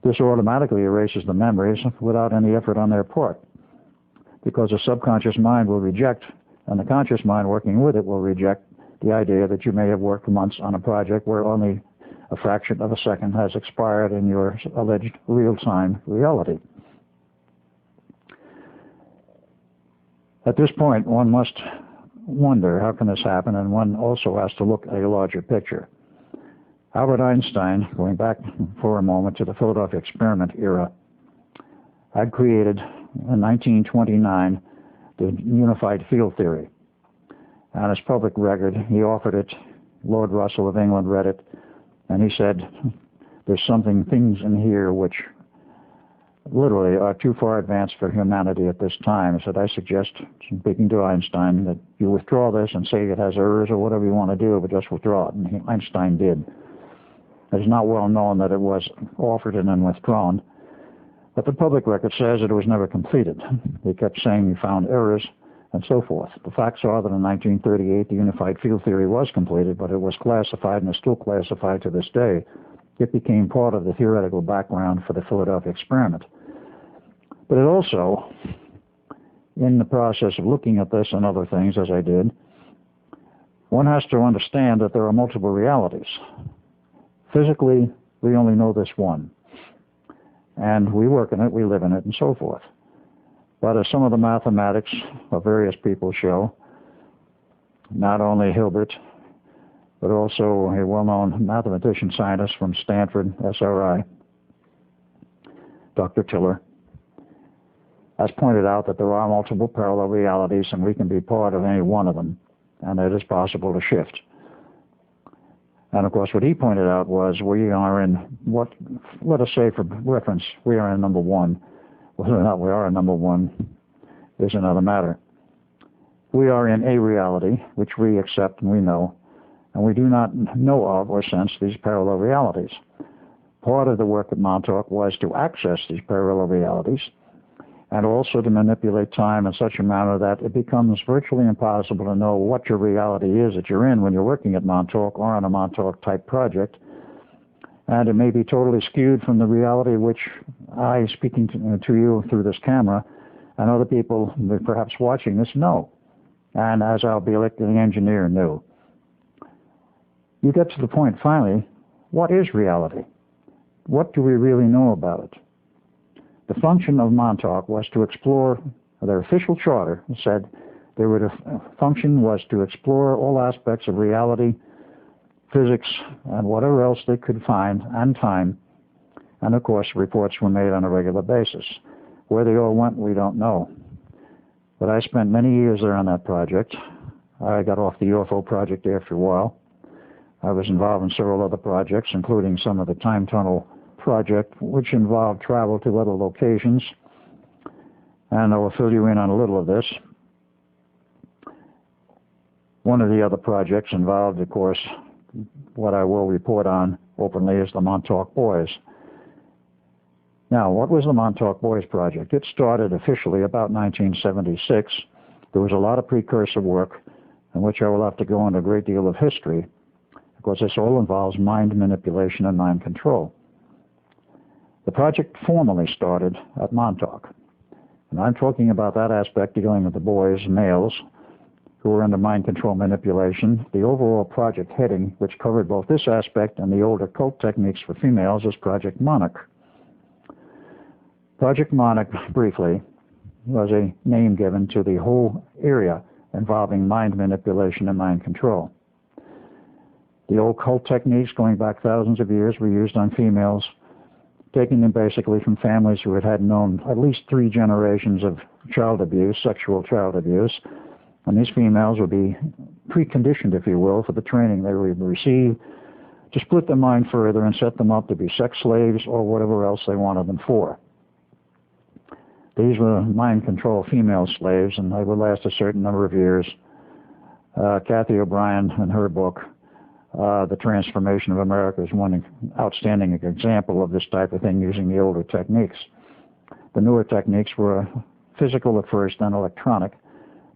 This automatically erases the memories without any effort on their part, because the subconscious mind will reject, and the conscious mind working with it will reject the idea that you may have worked months on a project where only a fraction of a second has expired in your alleged real-time reality. At this point, one must wonder, how can this happen? And one also has to look at a larger picture. Albert Einstein, going back for a moment to the Philadelphia experiment era, had created in 1929 the unified field theory. On his public record, he offered it. Lord Russell of England read it, and he said, there's things in here which literally are too far advanced for humanity at this time. He said, I suggest, speaking to Einstein, that you withdraw this and say it has errors or whatever you want to do, but just withdraw it. And Einstein did. It's not well known that it was offered and then withdrawn, but the public record says that it was never completed. They kept saying he found errors and so forth. The facts are that in 1938 the unified field theory was completed, but it was classified and is still classified to this day. It became part of the theoretical background for the Philadelphia experiment. But it also, in the process of looking at this and other things, as I did, one has to understand that there are multiple realities. Physically, we only know this one. And we work in it, we live in it, and so forth. But as some of the mathematics of various people show, not only Hilbert, but also a well-known mathematician scientist from Stanford, SRI, Dr. Tiller, has pointed out that there are multiple parallel realities and we can be part of any one of them, and it is possible to shift. And of course what he pointed out was we are in what, let us say for reference, we are in number one. Whether or not we are in number one is another matter. We are in a reality which we accept and we know, and we do not know of or sense these parallel realities. Part of the work at Montauk was to access these parallel realities and also to manipulate time in such a manner that it becomes virtually impossible to know what your reality is that you're in when you're working at Montauk or on a Montauk-type project. And it may be totally skewed from the reality which I, speaking to you through this camera, and other people perhaps watching this know. And as Al Bielek, the engineer, knew. You get to the point, finally, what is reality? What do we really know about it? The function of Montauk was to explore, their official charter said their function was to explore all aspects of reality, physics, and whatever else they could find, and time. And of course, reports were made on a regular basis. Where they all went, we don't know. But I spent many years there on that project. I got off the UFO project after a while. I was involved in several other projects, including some of the time tunnel project, which involved travel to other locations. And I will fill you in on a little of this. One of the other projects involved, of course, what I will report on openly is the Montauk Boys. Now, what was the Montauk Boys Project? It started officially about 1976. There was a lot of precursor work in which I will have to go into a great deal of history, because this all involves mind manipulation and mind control. The project formally started at Montauk, and I'm talking about that aspect dealing with the boys, males, who were under mind control manipulation. The overall project heading, which covered both this aspect and the older cult techniques for females, is Project Monarch. Project Monarch, briefly, was a name given to the whole area involving mind manipulation and mind control. The old cult techniques going back thousands of years were used on females, taking them basically from families who had known at least 3 generations of child abuse, sexual child abuse, and these females would be preconditioned, if you will, for the training they would receive to split their mind further and set them up to be sex slaves or whatever else they wanted them for. These were mind control female slaves, and they would last a certain number of years. Kathy O'Brien, in her book, The Transformation of America, is one outstanding example of this type of thing using the older techniques. The newer techniques were physical at first, then electronic,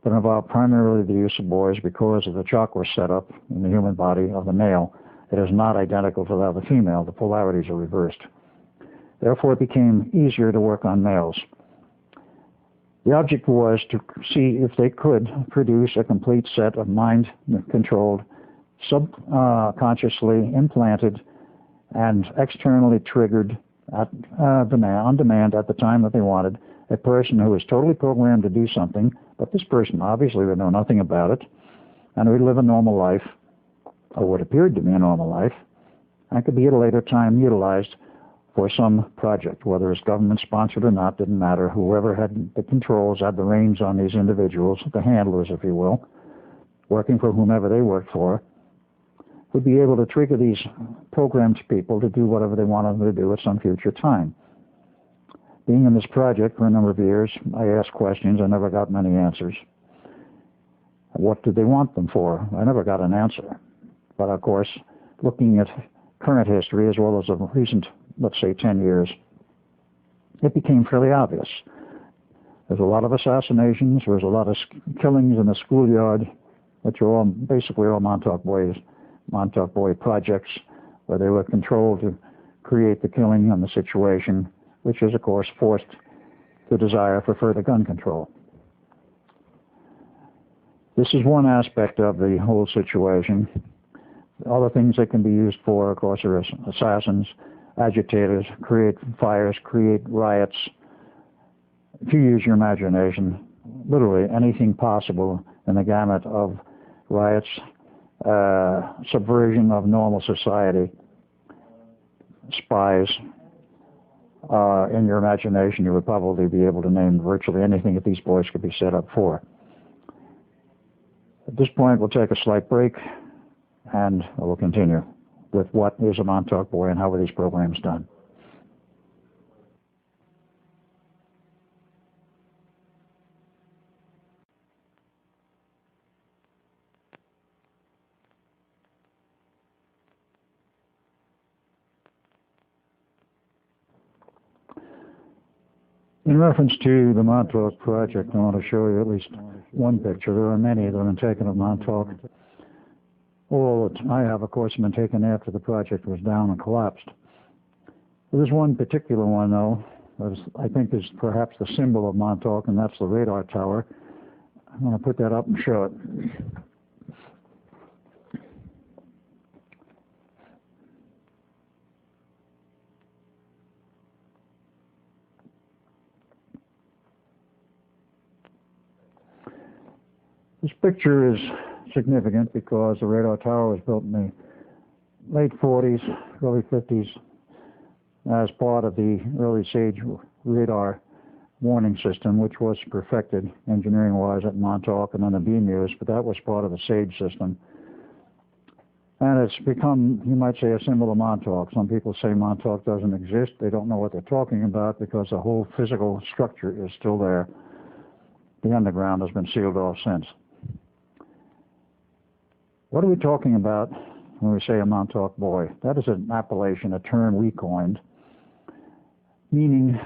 but involved primarily the use of boys because of the chakra setup in the human body of the male. It is not identical to that of the female. The polarities are reversed. Therefore, it became easier to work on males. The object was to see if they could produce a complete set of mind-controlled, subconsciously implanted, and externally triggered on demand at the time that they wanted, a person who was totally programmed to do something, but this person obviously would know nothing about it, and would live a normal life, or what appeared to be a normal life, and could be at a later time utilized for some project, whether it's government-sponsored or not, didn't matter. Whoever had the controls, had the reins on these individuals, the handlers, if you will, working for whomever they worked for, would be able to trigger these programmed people to do whatever they wanted them to do at some future time. Being in this project for a number of years, I asked questions. I never got many answers. What did they want them for? I never got an answer. But of course, looking at current history as well as the recent, let's say, 10 years, it became fairly obvious. There's a lot of assassinations. There's a lot of killings in the schoolyard, which are all basically all Montauk Boy projects, where they were controlled to create the killing and the situation, which is, of course, forced the desire for further gun control. This is one aspect of the whole situation. Other things that can be used for, of course, are assassins, agitators, create fires, create riots. If you use your imagination, literally anything possible in the gamut of riots, subversion of normal society, spies, in your imagination, you would probably be able to name virtually anything that these boys could be set up for. At this point, we'll take a slight break, and we'll continue with what is a Montauk Boy and how are these programs done. In reference to the Montauk Project, I want to show you at least one picture. There are many that have been taken of Montauk. All that I have, of course, been taken after the project was down and collapsed. There's one particular one, though, that I think is perhaps the symbol of Montauk, and that's the radar tower. I'm going to put that up and show it. This picture is significant because the radar tower was built in the late 40s, early 50s as part of the early SAGE radar warning system, which was perfected engineering-wise at Montauk and then being used, but that was part of the SAGE system. And it's become, you might say, a symbol of Montauk. Some people say Montauk doesn't exist. They don't know what they're talking about because the whole physical structure is still there. The underground has been sealed off since. What are we talking about when we say a Montauk boy? That is an appellation, a term we coined, meaning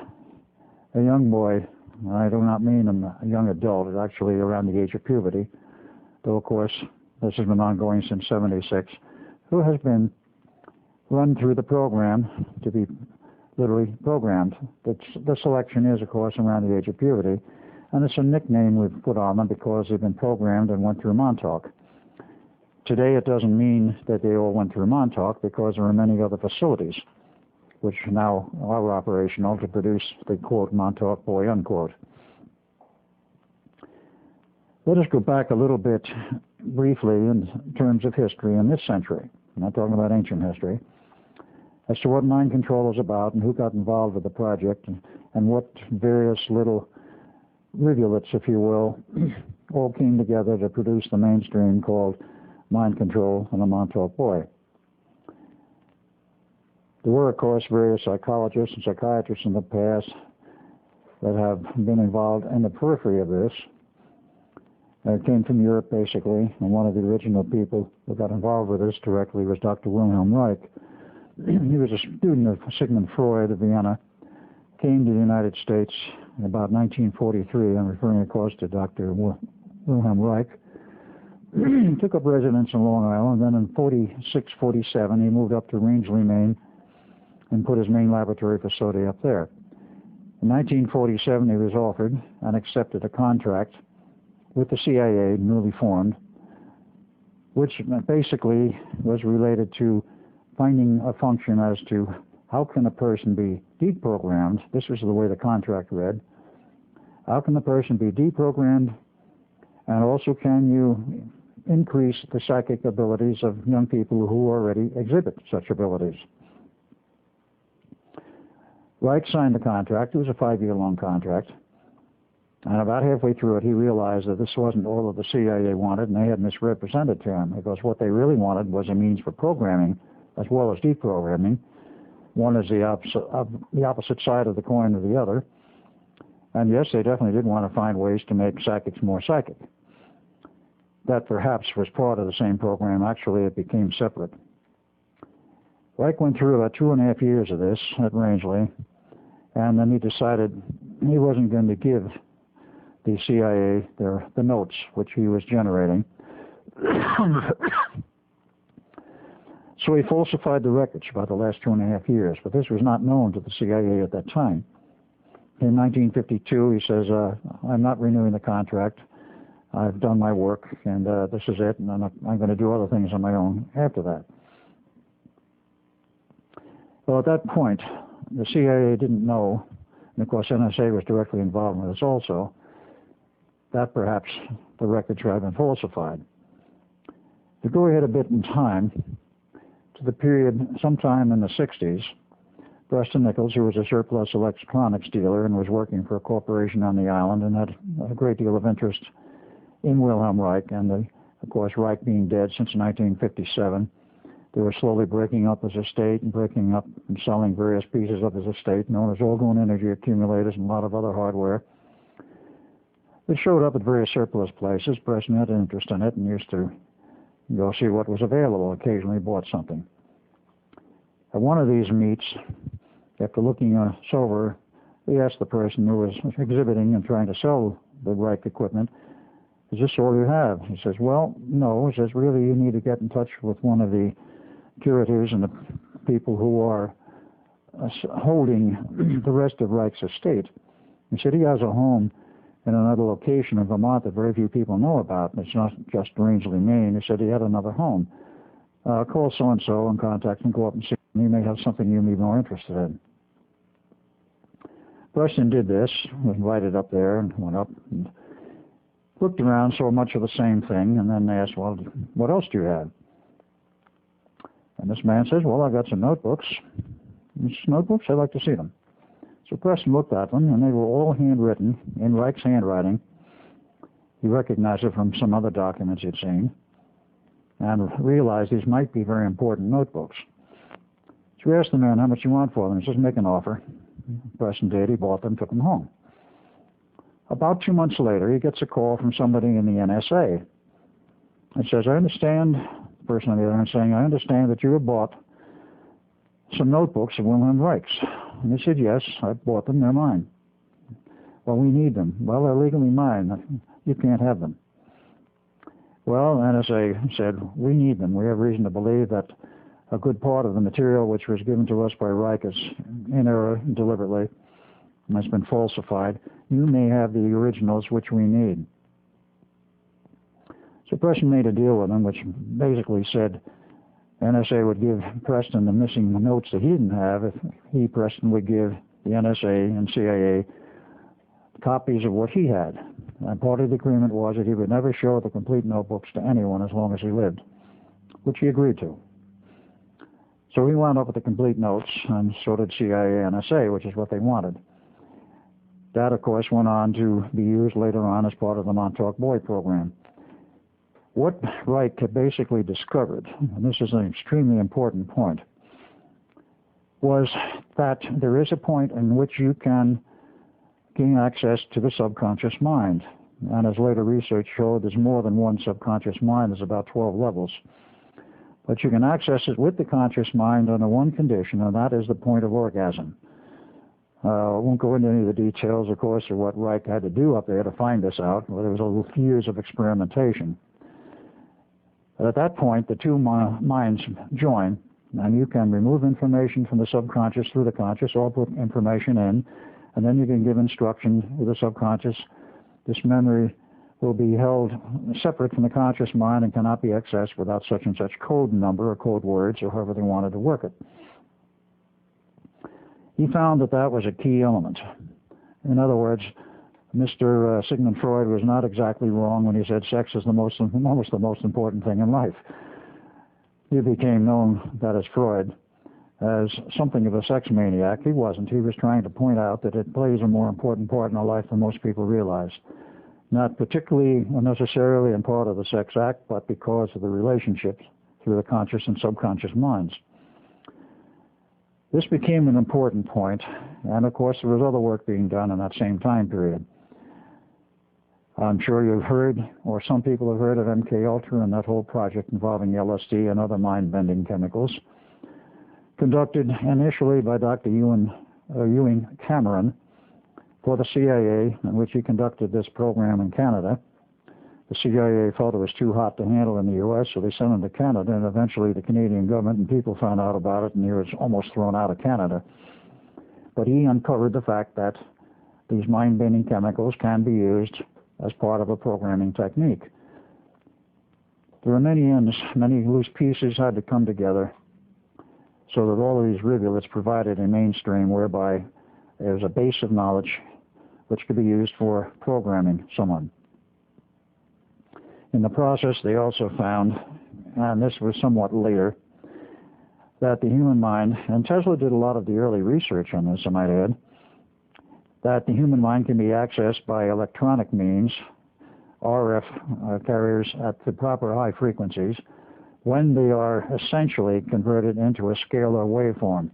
a young boy. I do not mean a young adult. It's actually around the age of puberty, though of course this has been ongoing since '76, who has been run through the program to be literally programmed. The selection is, of course, around the age of puberty, and it's a nickname we've put on them because they've been programmed and went through Montauk. Today it doesn't mean that they all went through Montauk because there are many other facilities which now are operational to produce the quote Montauk boy unquote. Let us go back a little bit briefly in terms of history in this century. I'm not talking about ancient history, as to what mind control is about and who got involved with the project and what various little rivulets, if you will, all came together to produce the mainstream called Mind Control and the Montauk Boy. There were, of course, various psychologists and psychiatrists in the past that have been involved in the periphery of this. It came from Europe, basically, and one of the original people who got involved with this directly was Dr. Wilhelm Reich. He was a student of Sigmund Freud of Vienna, came to the United States in about 1943. I'm referring, of course, to Dr. Wilhelm Reich. Took up residence in Long Island. Then in 46, 47, he moved up to Rangeley, Maine, and put his main laboratory facility up there. In 1947, he was offered and accepted a contract with the CIA, newly formed, which basically was related to finding a function as to how can a person be deprogrammed. This was the way the contract read. How can the person be deprogrammed, and also can you increase the psychic abilities of young people who already exhibit such abilities? Reich signed the contract. It was a 5-year-long contract. And about halfway through it, he realized that this wasn't all that the CIA wanted, and they had misrepresented to him, because what they really wanted was a means for programming as well as deprogramming. One is the opposite side of the coin of the other. And yes, they definitely did want to find ways to make psychics more psychic. That perhaps was part of the same program. Actually, it became separate. Reich went through about 2.5 years of this at Rangeley, and then he decided he wasn't going to give the CIA the notes which he was generating. So he falsified the records about the last 2.5 years, but this was not known to the CIA at that time. In 1952, he says, I'm not renewing the contract. I've done my work, and this is it, and I'm going to do other things on my own after that. Well, at that point, the CIA didn't know, and of course NSA was directly involved with this also, that perhaps the records had been falsified. To go ahead a bit in time, to the period sometime in the 60s, Preston Nichols, who was a surplus electronics dealer and was working for a corporation on the island and had a great deal of interest in Wilhelm Reich, and of course Reich being dead since 1957, they were slowly breaking up his estate and breaking up and selling various pieces of his estate, known as Orgone energy accumulators and a lot of other hardware. It showed up at various surplus places. Preston had an interest in it and used to go see what was available. Occasionally bought something. At one of these meets, after looking us over, he asked the person who was exhibiting and trying to sell the Reich equipment, is this all you have? He says, well, no. He says, really, you need to get in touch with one of the curators and the people who are holding the rest of Reich's estate. He said he has a home in another location in Vermont that very few people know about. It's not just Rangeley, Maine. He said he had another home. Call so-and-so and contact him, go up and see him. He may have something you may be more interested in. Preston did this, was invited up there and went up and looked around, saw much of the same thing, and then asked, well, what else do you have? And this man says, well, I've got some notebooks. These notebooks, I'd like to see them. So Preston looked at them, and they were all handwritten in Reich's handwriting. He recognized it from some other documents he'd seen, and realized these might be very important notebooks. So he asked the man how much you want for them. He says, make an offer. Preston did. He bought them, took them home. About 2 months later, he gets a call from somebody in the NSA. It says, I understand, the person on the other hand saying, I understand that you have bought some notebooks of Wilhelm Reich's. And he said, yes, I bought them, they're mine. Well, we need them. Well, they're legally mine. You can't have them. Well, NSA said, we need them. We have reason to believe that a good part of the material which was given to us by Reich is in error deliberately and has been falsified. You may have the originals which we need. So Preston made a deal with him, which basically said NSA would give Preston the missing notes that he didn't have if he, Preston, would give the NSA and CIA copies of what he had. And part of the agreement was that he would never show the complete notebooks to anyone as long as he lived, which he agreed to. So he wound up with the complete notes, and so did CIA and NSA, which is what they wanted. That, of course, went on to be used later on as part of the Montauk Boy program. What Reich had basically discovered, and this is an extremely important point, was that there is a point in which you can gain access to the subconscious mind. And as later research showed, there's more than one subconscious mind. There's about 12 levels. But you can access it with the conscious mind under one condition, and that is the point of orgasm. I won't go into any of the details, of course, of what Reich had to do up there to find this out. Well, there was years of experimentation. But at that point, the two minds join, and you can remove information from the subconscious through the conscious, or put information in, and then you can give instruction with the subconscious. This memory will be held separate from the conscious mind and cannot be accessed without such and such code number or code words or however they wanted to work it. He found that that was a key element. In other words, Mr. Sigmund Freud was not exactly wrong when he said sex is almost the most important thing in life. He became known, that is Freud, as something of a sex maniac. He wasn't. He was trying to point out that it plays a more important part in our life than most people realize. Not particularly or necessarily in part of the sex act, but because of the relationships through the conscious and subconscious minds. This became an important point, and of course there was other work being done in that same time period. I'm sure you've heard, or some people have heard, of MK Ultra and that whole project involving LSD and other mind-bending chemicals, conducted initially by Dr. Ewing Cameron for the CIA, in which he conducted this program in Canada. The CIA felt it was too hot to handle in the U.S., so they sent him to Canada, and eventually the Canadian government and people found out about it, and he was almost thrown out of Canada. But he uncovered the fact that these mind-bending chemicals can be used as part of a programming technique. There are many ends, many loose pieces had to come together so that all of these rivulets provided a mainstream whereby there's a base of knowledge which could be used for programming someone. In the process, they also found, and this was somewhat later, that the human mind, and Tesla did a lot of the early research on this, I might add, that the human mind can be accessed by electronic means, RF carriers at the proper high frequencies, when they are essentially converted into a scalar waveform.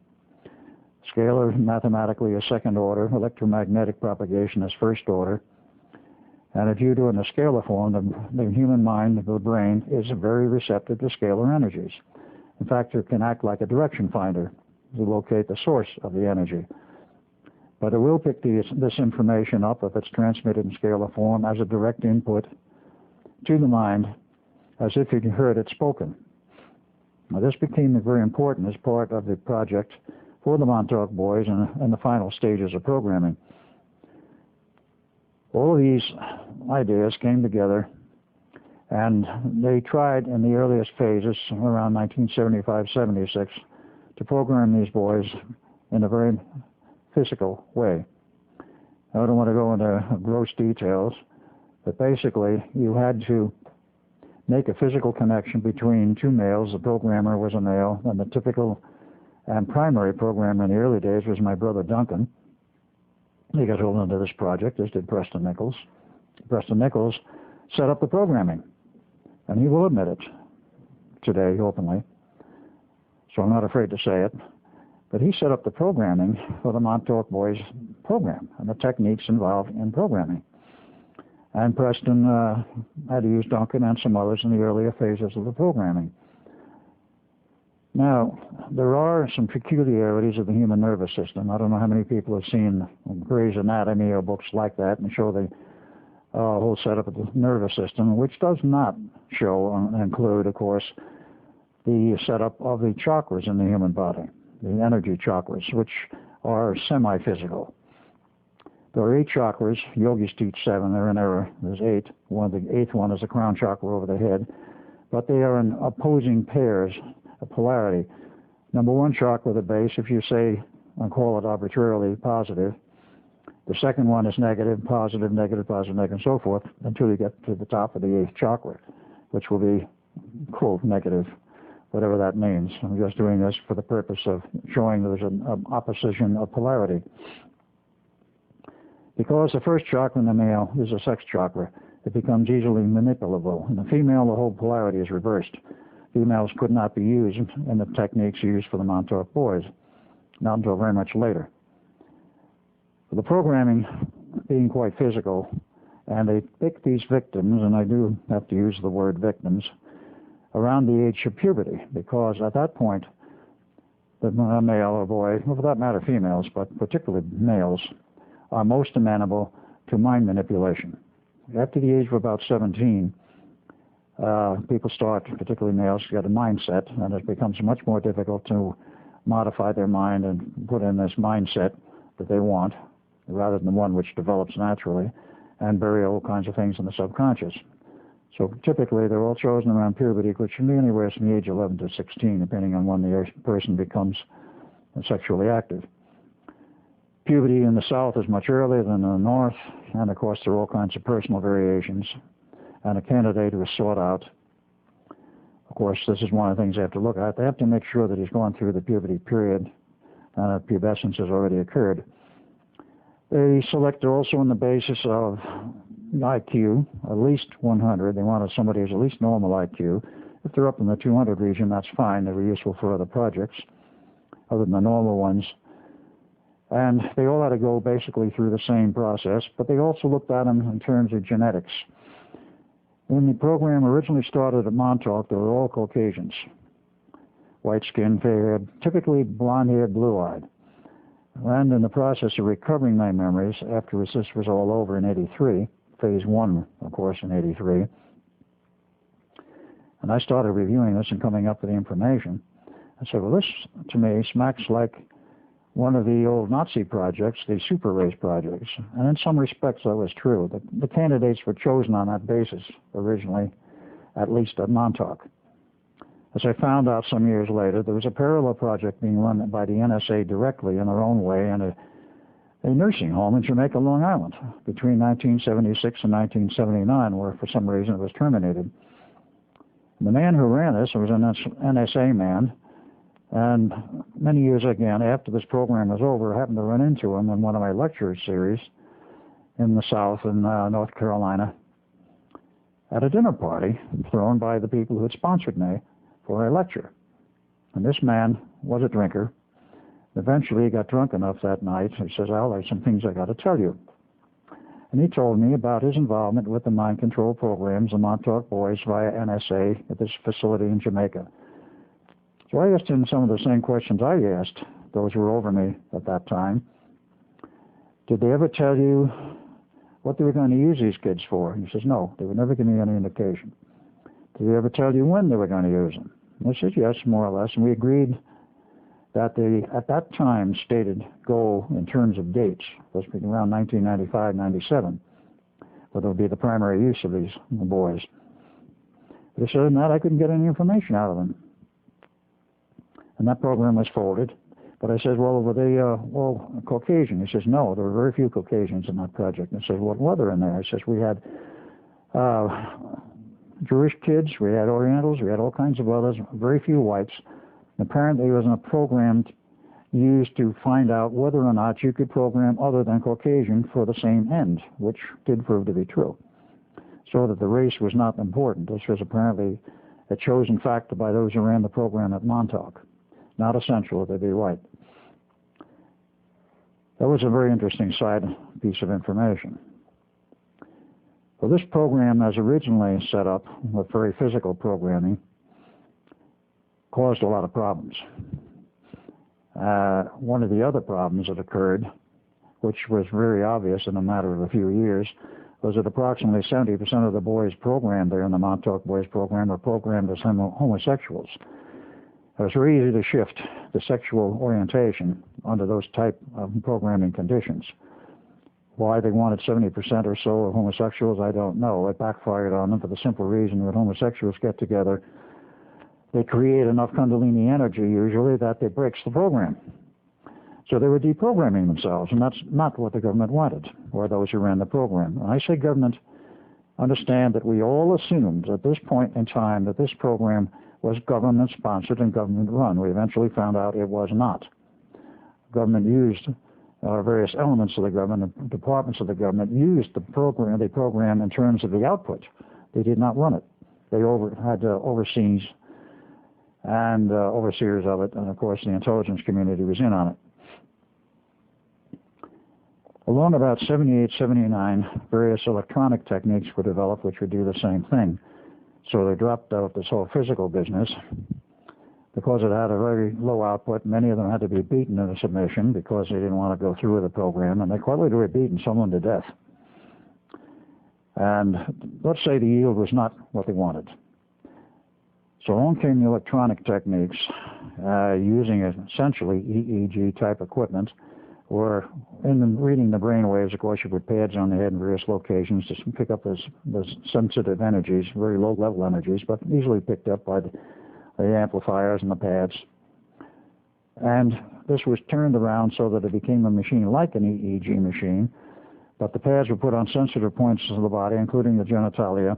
Scalar, mathematically, is second order, electromagnetic propagation is first order. And if you do it in a scalar form, the human mind, the brain, is very receptive to scalar energies. In fact, it can act like a direction finder to locate the source of the energy. But it will pick this information up if it's transmitted in scalar form as a direct input to the mind, as if you heard it spoken. Now, this became very important as part of the project for the Montauk Boys and the final stages of programming. All of these ideas came together, and they tried in the earliest phases, around 1975-76, to program these boys in a very physical way. I don't want to go into gross details, but basically you had to make a physical connection between two males. The programmer was a male, and the typical and primary programmer in the early days was my brother Duncan. He got hold into this project, as did Preston Nichols. Preston Nichols set up the programming, and he will admit it today openly, so I'm not afraid to say it. But he set up the programming for the Montauk Boys program and the techniques involved in programming. And Preston had to use Duncan and some others in the earlier phases of the programming. Now, there are some peculiarities of the human nervous system. I don't know how many people have seen Gray's Anatomy or books like that and show the whole setup of the nervous system, which does not show and include, of course, the setup of the chakras in the human body, the energy chakras, which are semi-physical. There are 8 chakras. Yogis teach 7. They're in error. There's 8. The 8th one is the crown chakra over the head. But they are in opposing pairs, a polarity. Number 1 chakra, the base, if you say, and call it arbitrarily, positive. The second one is negative, positive, negative, and so forth, until you get to the top of the 8th chakra, which will be, quote, negative, whatever that means. I'm just doing this for the purpose of showing there's an opposition of polarity. Because the first chakra in the male is a sex chakra, it becomes easily manipulable. In the female, the whole polarity is reversed. Females could not be used in the techniques used for the Montauk boys, not until very much later. The programming being quite physical, and they pick these victims, and I do have to use the word victims, around the age of puberty, because at that point, the male or boy, well, for that matter females, but particularly males, are most amenable to mind manipulation. After the age of about 17, people start, particularly males, to get a mindset, and it becomes much more difficult to modify their mind and put in this mindset that they want, rather than the one which develops naturally, and bury all kinds of things in the subconscious. So typically they're all chosen around puberty, which can be anywhere from the age 11 to 16, depending on when the person becomes sexually active. Puberty in the South is much earlier than in the North, and of course there are all kinds of personal variations, and a candidate who is sought out, of course this is one of the things they have to look at. They have to make sure that he's gone through the puberty period and that pubescence has already occurred. They select also on the basis of IQ, at least 100. They wanted somebody who's at least normal IQ. If they're up in the 200 region, that's fine. They were useful for other projects, other than the normal ones. And they all had to go basically through the same process, but they also looked at them in terms of genetics. When the program originally started at Montauk, they were all Caucasians. White-skinned, fair-haired, typically blonde-haired, blue-eyed. And in the process of recovering my memories, after this was all over in 83, phase 1, of course, in 83, and I started reviewing this and coming up with the information, I said, well, this, to me, smacks like one of the old Nazi projects, the super race projects. And in some respects, that was true. The candidates were chosen on that basis originally, at least at Montauk. As I found out some years later, there was a parallel project being run by the NSA directly in their own way in a nursing home in Jamaica, Long Island, between 1976 and 1979, where for some reason it was terminated. The man who ran this was an NSA man, and many years again, after this program was over, I happened to run into him in one of my lecture series in the South in North Carolina at a dinner party thrown by the people who had sponsored me for a lecture. And this man was a drinker. Eventually he got drunk enough that night, he says, Al, there's some things I got to tell you. And he told me about his involvement with the mind control programs, the Montauk Boys via NSA at this facility in Jamaica. So I asked him some of the same questions I asked those who were over me at that time. Did they ever tell you what they were going to use these kids for? And he says, no, they would never give me any indication. Did they ever tell you when they were going to use them? And I said, yes, more or less. And we agreed that the, at that time, stated goal in terms of dates was around 1995, 97, where there would be the primary use of these boys. But he said, that I couldn't get any information out of them. And that program was folded. But I said, well, were they all Caucasian? He says, no, there were very few Caucasians in that project. And I said, what were there in there? I says, we had Jewish kids, we had Orientals, we had all kinds of others, very few whites. Apparently it was a program used to find out whether or not you could program other than Caucasian for the same end, which did prove to be true. So that the race was not important. This was apparently a chosen factor by those who ran the program at Montauk. Not essential that they be white. That was a very interesting side piece of information. Well, this program, as originally set up with very physical programming, caused a lot of problems. One of the other problems that occurred, which was very obvious in a matter of a few years, was that approximately 70% of the boys programmed there in the Montauk Boys program were programmed as homosexuals. It was very easy to shift the sexual orientation under those type of programming conditions. Why they wanted 70% or so of homosexuals, I don't know. It backfired on them for the simple reason that homosexuals get together, they create enough Kundalini energy usually that it breaks the program. So they were deprogramming themselves, and that's not what the government wanted, or those who ran the program. When I say government, understand that we all assumed at this point in time that this program was government-sponsored and government-run. We eventually found out it was not. Government used various elements of the government, departments of the government used the program in terms of the output. They did not run it. They had overseas and overseers of it, and of course the intelligence community was in on it. Along about 78, 79, various electronic techniques were developed which would do the same thing. So they dropped out this whole physical business. Because it had a very low output, many of them had to be beaten into submission because they didn't want to go through with the program, and they quite literally were beaten someone to death. And let's say the yield was not what they wanted. So along came the electronic techniques using essentially EEG-type equipment, or in reading the brain waves, of course, you put pads on the head in various locations to pick up those sensitive energies, very low-level energies, but easily picked up by the amplifiers and the pads. And this was turned around so that it became a machine like an EEG machine, but the pads were put on sensitive points of the body, including the genitalia,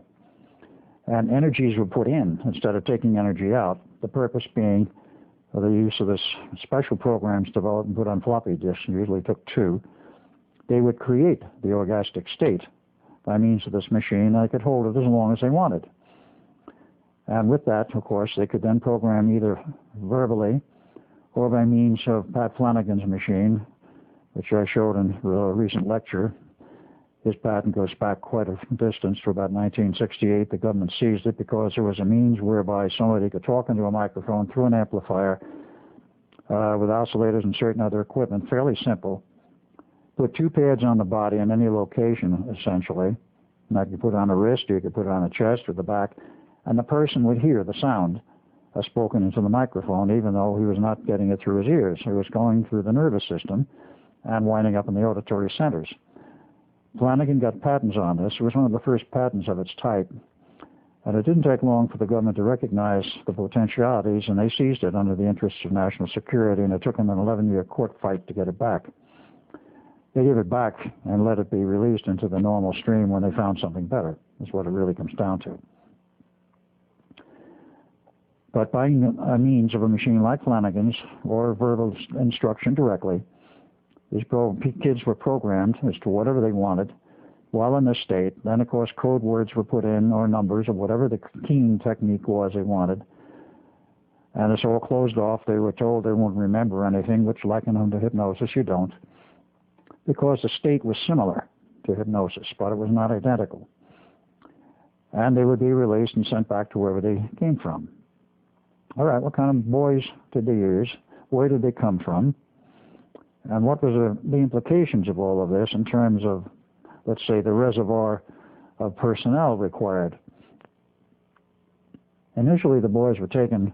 and energies were put in instead of taking energy out, the purpose being the use of this special programs developed and put on floppy disks, usually took 2. They would create the orgastic state by means of this machine, and they could hold it as long as they wanted. And with that, of course, they could then program either verbally or by means of Pat Flanagan's machine, which I showed in a recent lecture. His patent goes back quite a distance to about 1968. The government seized it because there was a means whereby somebody could talk into a microphone through an amplifier with oscillators and certain other equipment, fairly simple. Put 2 pads on the body in any location, essentially. Now you could put it on the wrist, you could put it on the chest or the back, and the person would hear the sound spoken into the microphone, even though he was not getting it through his ears. It was going through the nervous system and winding up in the auditory centers. Flanagan got patents on this. It was one of the first patents of its type. And it didn't take long for the government to recognize the potentialities, and they seized it under the interests of national security, and it took them an 11-year court fight to get it back. They gave it back and let it be released into the normal stream when they found something better. That's what it really comes down to. But by means of a machine like Flanagan's or verbal instruction directly, these kids were programmed as to whatever they wanted while in this state. Then, of course, code words were put in, or numbers, or whatever the keying technique was they wanted. And it's all closed off. They were told they won't remember anything, which likened them to hypnosis. You don't. Because the state was similar to hypnosis, but it was not identical. And they would be released and sent back to wherever they came from. All right, what kind of boys did they use? Where did they come from? And what was the implications of all of this in terms of, let's say, the reservoir of personnel required? Initially, the boys were taken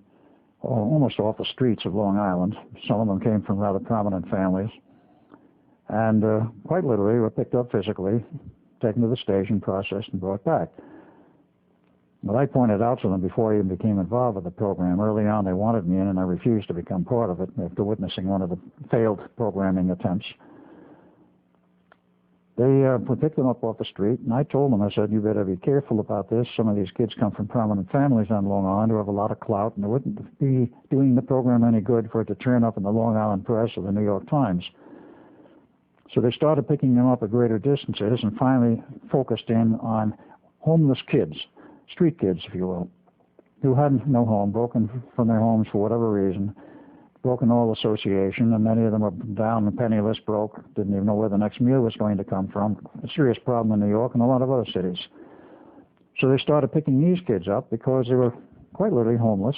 almost off the streets of Long Island. Some of them came from rather prominent families. And quite literally were picked up physically, taken to the station, processed, and brought back. But I pointed out to them before I even became involved with the program. Early on, they wanted me in, and I refused to become part of it after witnessing one of the failed programming attempts. They picked them up off the street, and I told them, I said, you better be careful about this. Some of these kids come from prominent families on Long Island who have a lot of clout, and it wouldn't be doing the program any good for it to turn up in the Long Island Press or the New York Times. So they started picking them up at greater distances and finally focused in on homeless kids, street kids, if you will, who had no home, broken from their homes for whatever reason, broken all association, and many of them were down and penniless, broke, didn't even know where the next meal was going to come from. A serious problem in New York and a lot of other cities. So they started picking these kids up because they were quite literally homeless.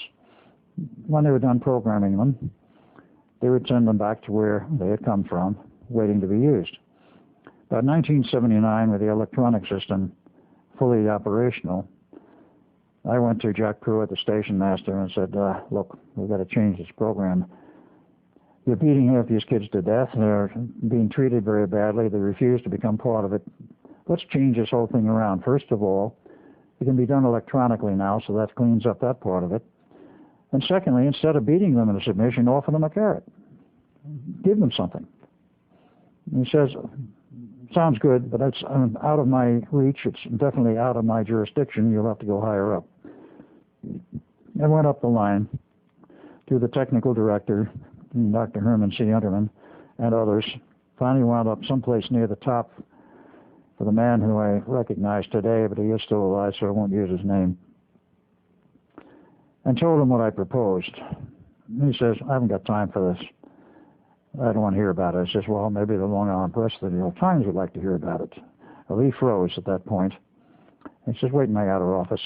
When they were done programming them, they would send them back to where they had come from, waiting to be used. About 1979, with the electronic system fully operational, I went to Jack Pruitt, the station master, and said, look, we've got to change this program. You're beating half these kids to death. They're being treated very badly. They refuse to become part of it. Let's change this whole thing around. First of all, it can be done electronically now, so that cleans up that part of it. And secondly, instead of beating them into submission, offer them a carrot. Give them something. And he says, sounds good, but that's out of my reach. It's definitely out of my jurisdiction. You'll have to go higher up. I went up the line to the technical director, Dr. Herman C. Unterman, and others. Finally wound up someplace near the top for the man who I recognize today, but he is still alive, so I won't use his name, and told him what I proposed. And he says, I haven't got time for this. I don't want to hear about it. I says, well, maybe the Long Island Press, the New York Times would like to hear about it. Well, he froze at that point. He says, wait in my outer office.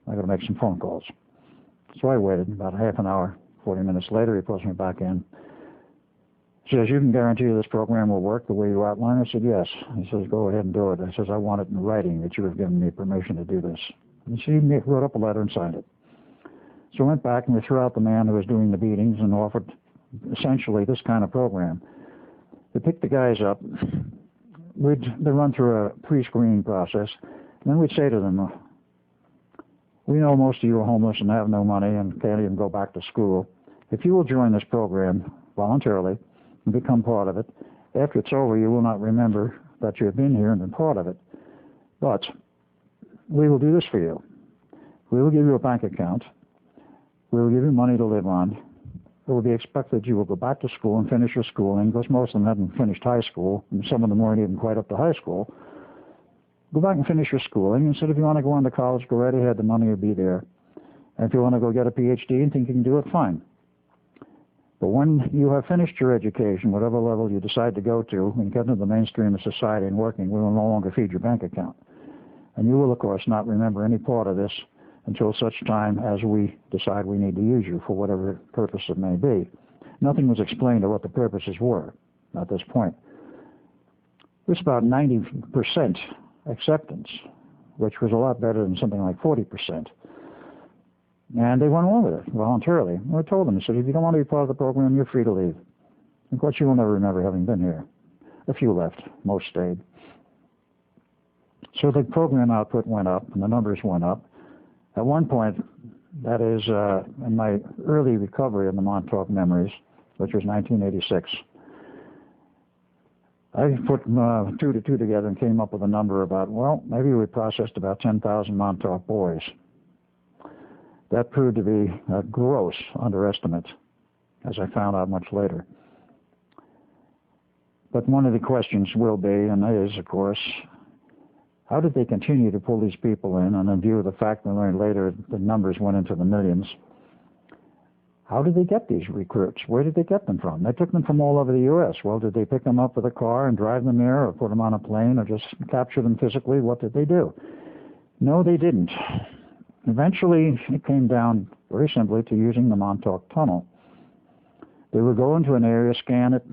I got to make some phone calls. So I waited about half an hour. 40 minutes later, he pulls me back in. He says, you can guarantee this program will work the way you outlined? I said, yes. He says, go ahead and do it. I says, I want it in writing that you have given me permission to do this. And she wrote up a letter and signed it. So I went back and we threw out the man who was doing the beatings and offered essentially this kind of program. They picked the guys up. They'd run through a pre-screening process. And then we'd say to them, we know most of you are homeless and have no money and can't even go back to school. If you will join this program voluntarily and become part of it, after it's over, you will not remember that you have been here and been part of it. But we will do this for you. We will give you a bank account. We will give you money to live on. It will be expected you will go back to school and finish your schooling, because most of them hadn't finished high school, and some of them weren't even quite up to high school. Go back and finish your schooling, and said if you want to go on to college, go right ahead, the money will be there. And if you want to go get a PhD and think you can do it, fine. But when you have finished your education, whatever level you decide to go to, and get into the mainstream of society and working, we will no longer feed your bank account. And you will, of course, not remember any part of this until such time as we decide we need to use you for whatever purpose it may be. Nothing was explained of what the purposes were at this point. It was about 90% acceptance, which was a lot better than something like 40%. And they went along with it voluntarily. I told them, I said, if you don't want to be part of the program, you're free to leave. Of course, you will never remember having been here. A few left, most stayed. So the program output went up and the numbers went up. At one point, that is in my early recovery in the Montauk memories, which was 1986, I put 2 to 2 together and came up with a number about, well, maybe we processed about 10,000 Montauk boys. That proved to be a gross underestimate, as I found out much later. But one of the questions will be, and is, of course, how did they continue to pull these people in? And in view of the fact that we learned later the numbers went into the millions, how did they get these recruits? Where did they get them from? They took them from all over the U.S. Well, did they pick them up with a car and drive them there, or put them on a plane, or just capture them physically? What did they do? No, they didn't. Eventually, it came down very simply to using the Montauk Tunnel. They would go into an area, scan it.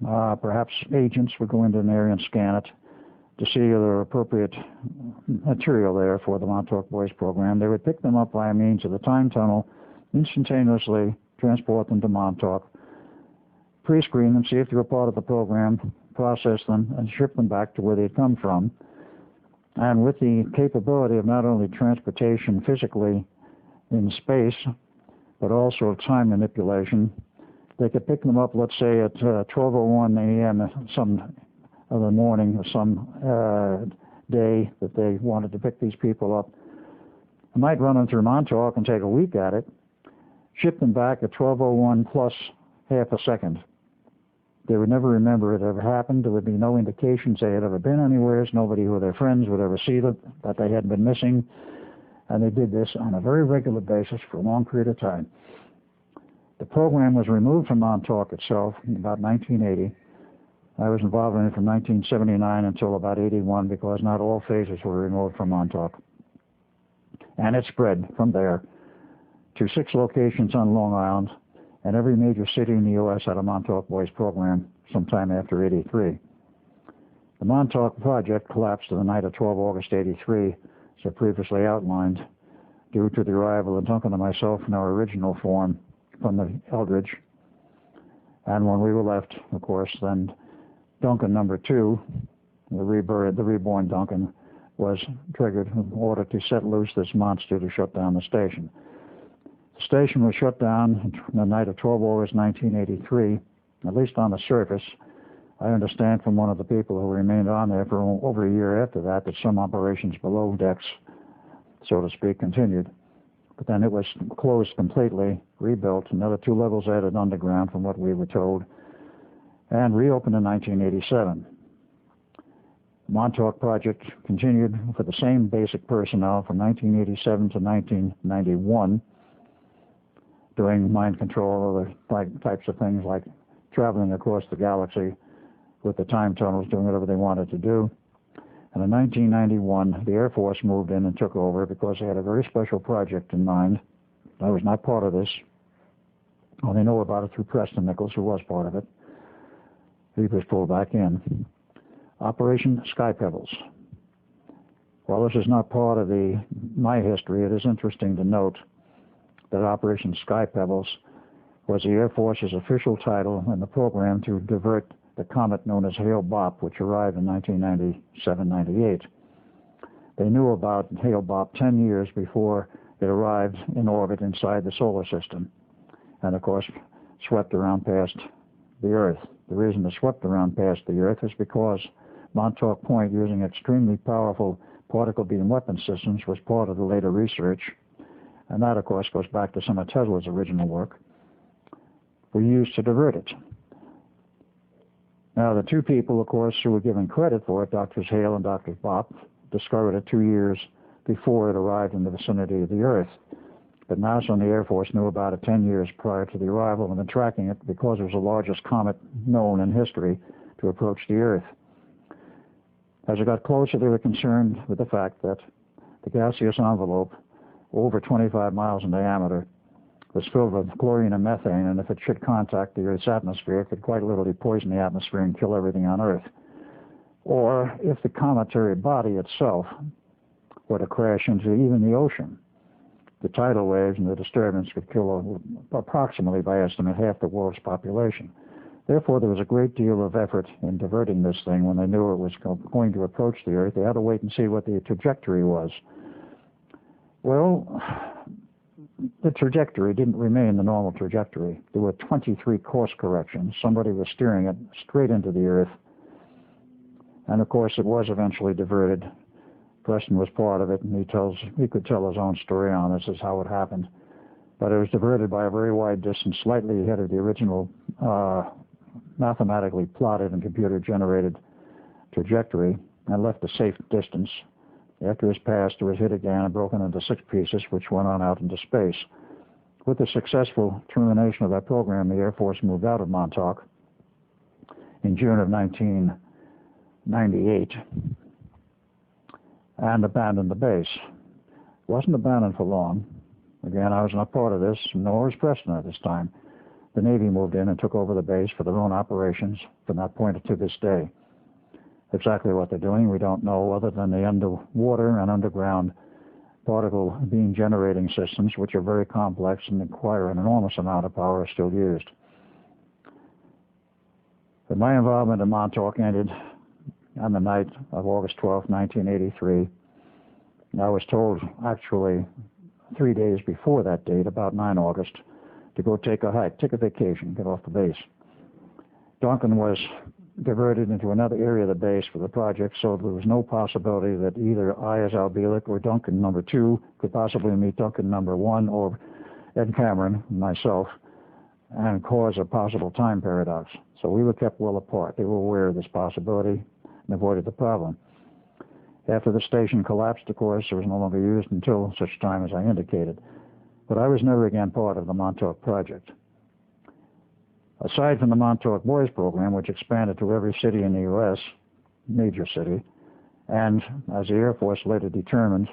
Perhaps agents would go into an area and scan it to see if there were appropriate material there for the Montauk Boys program. They would pick them up by means of the time tunnel, instantaneously transport them to Montauk, pre-screen them, see if they were part of the program, process them, and ship them back to where they'd come from. And with the capability of not only transportation physically in space, but also of time manipulation, they could pick them up, let's say, at 12:01 a.m. some other morning or some day that they wanted to pick these people up. I might run them through Montauk and take a week at it, ship them back at 12:01 plus half a second. They would never remember it ever happened. There would be no indications they had ever been anywhere. Nobody who their friends would ever see that they had been missing. And they did this on a very regular basis for a long period of time. The program was removed from Montauk itself in about 1980. I was involved in it from 1979 until about 81 because not all phases were removed from Montauk. And it spread from there to 6 locations on Long Island, and every major city in the U.S. had a Montauk Boys program sometime after 83. The Montauk project collapsed on the night of 12 August 83, as I previously outlined, due to the arrival of Duncan and myself in our original form from the Eldridge. And when we were left, of course, then Duncan number 2, the reborn Duncan, was triggered in order to set loose this monster to shut down the station. The station was shut down on the night of 12 August 1983, at least on the surface. I understand from one of the people who remained on there for over a year after that some operations below decks, so to speak, continued. But then it was closed completely, rebuilt, another 2 levels added underground from what we were told, and reopened in 1987. The Montauk project continued for the same basic personnel from 1987 to 1991, doing mind control, other types of things like traveling across the galaxy with the time tunnels, doing whatever they wanted to do. And in 1991, the Air Force moved in and took over because they had a very special project in mind. I was not part of this. I only know about it through Preston Nichols, who was part of it. He was pulled back in. Operation Sky Pebbles. While this is not part of my history, it is interesting to note that Operation Sky Pebbles was the Air Force's official title in the program to divert the comet known as Hale-Bopp, which arrived in 1997-98. They knew about Hale-Bopp 10 years before it arrived in orbit inside the solar system, and of course swept around past the Earth. The reason it swept around past the Earth is because Montauk Point, using extremely powerful particle beam weapon systems, was part of the later research, and that of course goes back to some of Tesla's original work. We used to divert it. Now, the 2 people, of course, who were given credit for it, Drs. Hale and Dr. Bopp, discovered it 2 years before it arrived in the vicinity of the Earth. But NASA and the Air Force knew about it 10 years prior to the arrival and been tracking it because it was the largest comet known in history to approach the Earth. As it got closer, they were concerned with the fact that the gaseous envelope, over 25 miles in diameter, was filled with chlorine and methane, and if it should contact the Earth's atmosphere, it could quite literally poison the atmosphere and kill everything on Earth. Or if the cometary body itself were to crash into even the ocean, the tidal waves and the disturbance could kill approximately, by estimate, half the world's population. Therefore, there was a great deal of effort in diverting this thing. When they knew it was going to approach the Earth, they had to wait and see what the trajectory was. Well, the trajectory didn't remain the normal trajectory. There were 23 course corrections. Somebody was steering it straight into the Earth. And of course, it was eventually diverted. Preston was part of it, and he could tell his own story on this as how it happened. But it was diverted by a very wide distance, slightly ahead of the original mathematically plotted and computer-generated trajectory, and left a safe distance. After it was passed, it was hit again and broken into 6 pieces, which went on out into space. With the successful termination of that program, the Air Force moved out of Montauk in June of 1998 and abandoned the base. It wasn't abandoned for long. Again, I was not part of this, nor was Preston at this time. The Navy moved in and took over the base for their own operations from that point to this day. Exactly what they're doing, we don't know, other than the underwater and underground particle beam generating systems, which are very complex and require an enormous amount of power, are still used. But my involvement in Montauk ended on the night of August 12, 1983. I was told, actually, 3 days before that date, about 9 August, to go take a hike, take a vacation, get off the base. Duncan was diverted into another area of the base for the project, so there was no possibility that either I, as Al Bielek, or Duncan number 2 could possibly meet Duncan number 1 or Ed Cameron, myself, and cause a possible time paradox. So we were kept well apart. They were aware of this possibility and avoided the problem. After the station collapsed, of course, it was no longer used until such time as I indicated. But I was never again part of the Montauk project. Aside from the Montauk Boys program, which expanded to every city in the U.S., major city, and as the Air Force later determined,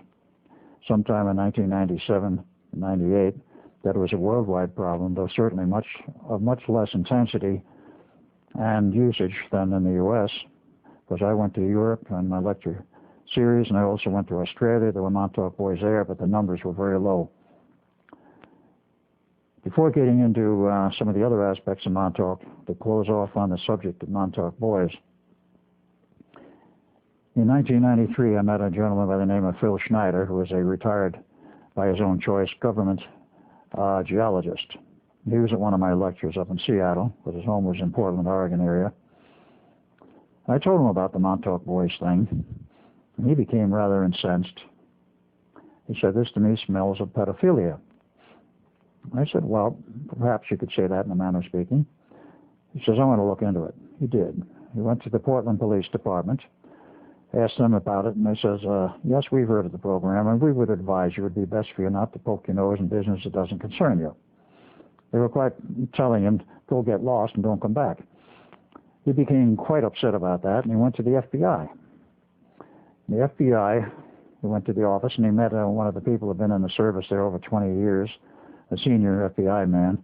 sometime in 1997, 98, that it was a worldwide problem, though certainly of much less intensity and usage than in the U.S., because I went to Europe on my lecture series, and I also went to Australia. There were Montauk Boys there, but the numbers were very low. Before getting into some of the other aspects of Montauk, to close off on the subject of Montauk Boys, in 1993, I met a gentleman by the name of Phil Schneider, who was a retired, by his own choice, government geologist. He was at one of my lectures up in Seattle, but his home was in Portland, Oregon area. I told him about the Montauk Boys thing, and he became rather incensed. He said, "This to me smells of pedophilia." I said, "Well, perhaps you could say that in a manner of speaking." He says, "I want to look into it." He did. He went to the Portland Police Department, asked them about it, and they says, "Yes, we've heard of the program, and we would advise you it would be best for you not to poke your nose in business that doesn't concern you." They were quite telling him, "Go get lost and don't come back." He became quite upset about that, and he went to the FBI. The FBI, he went to the office, and he met one of the people who had been in the service there over 20 years, a senior FBI man,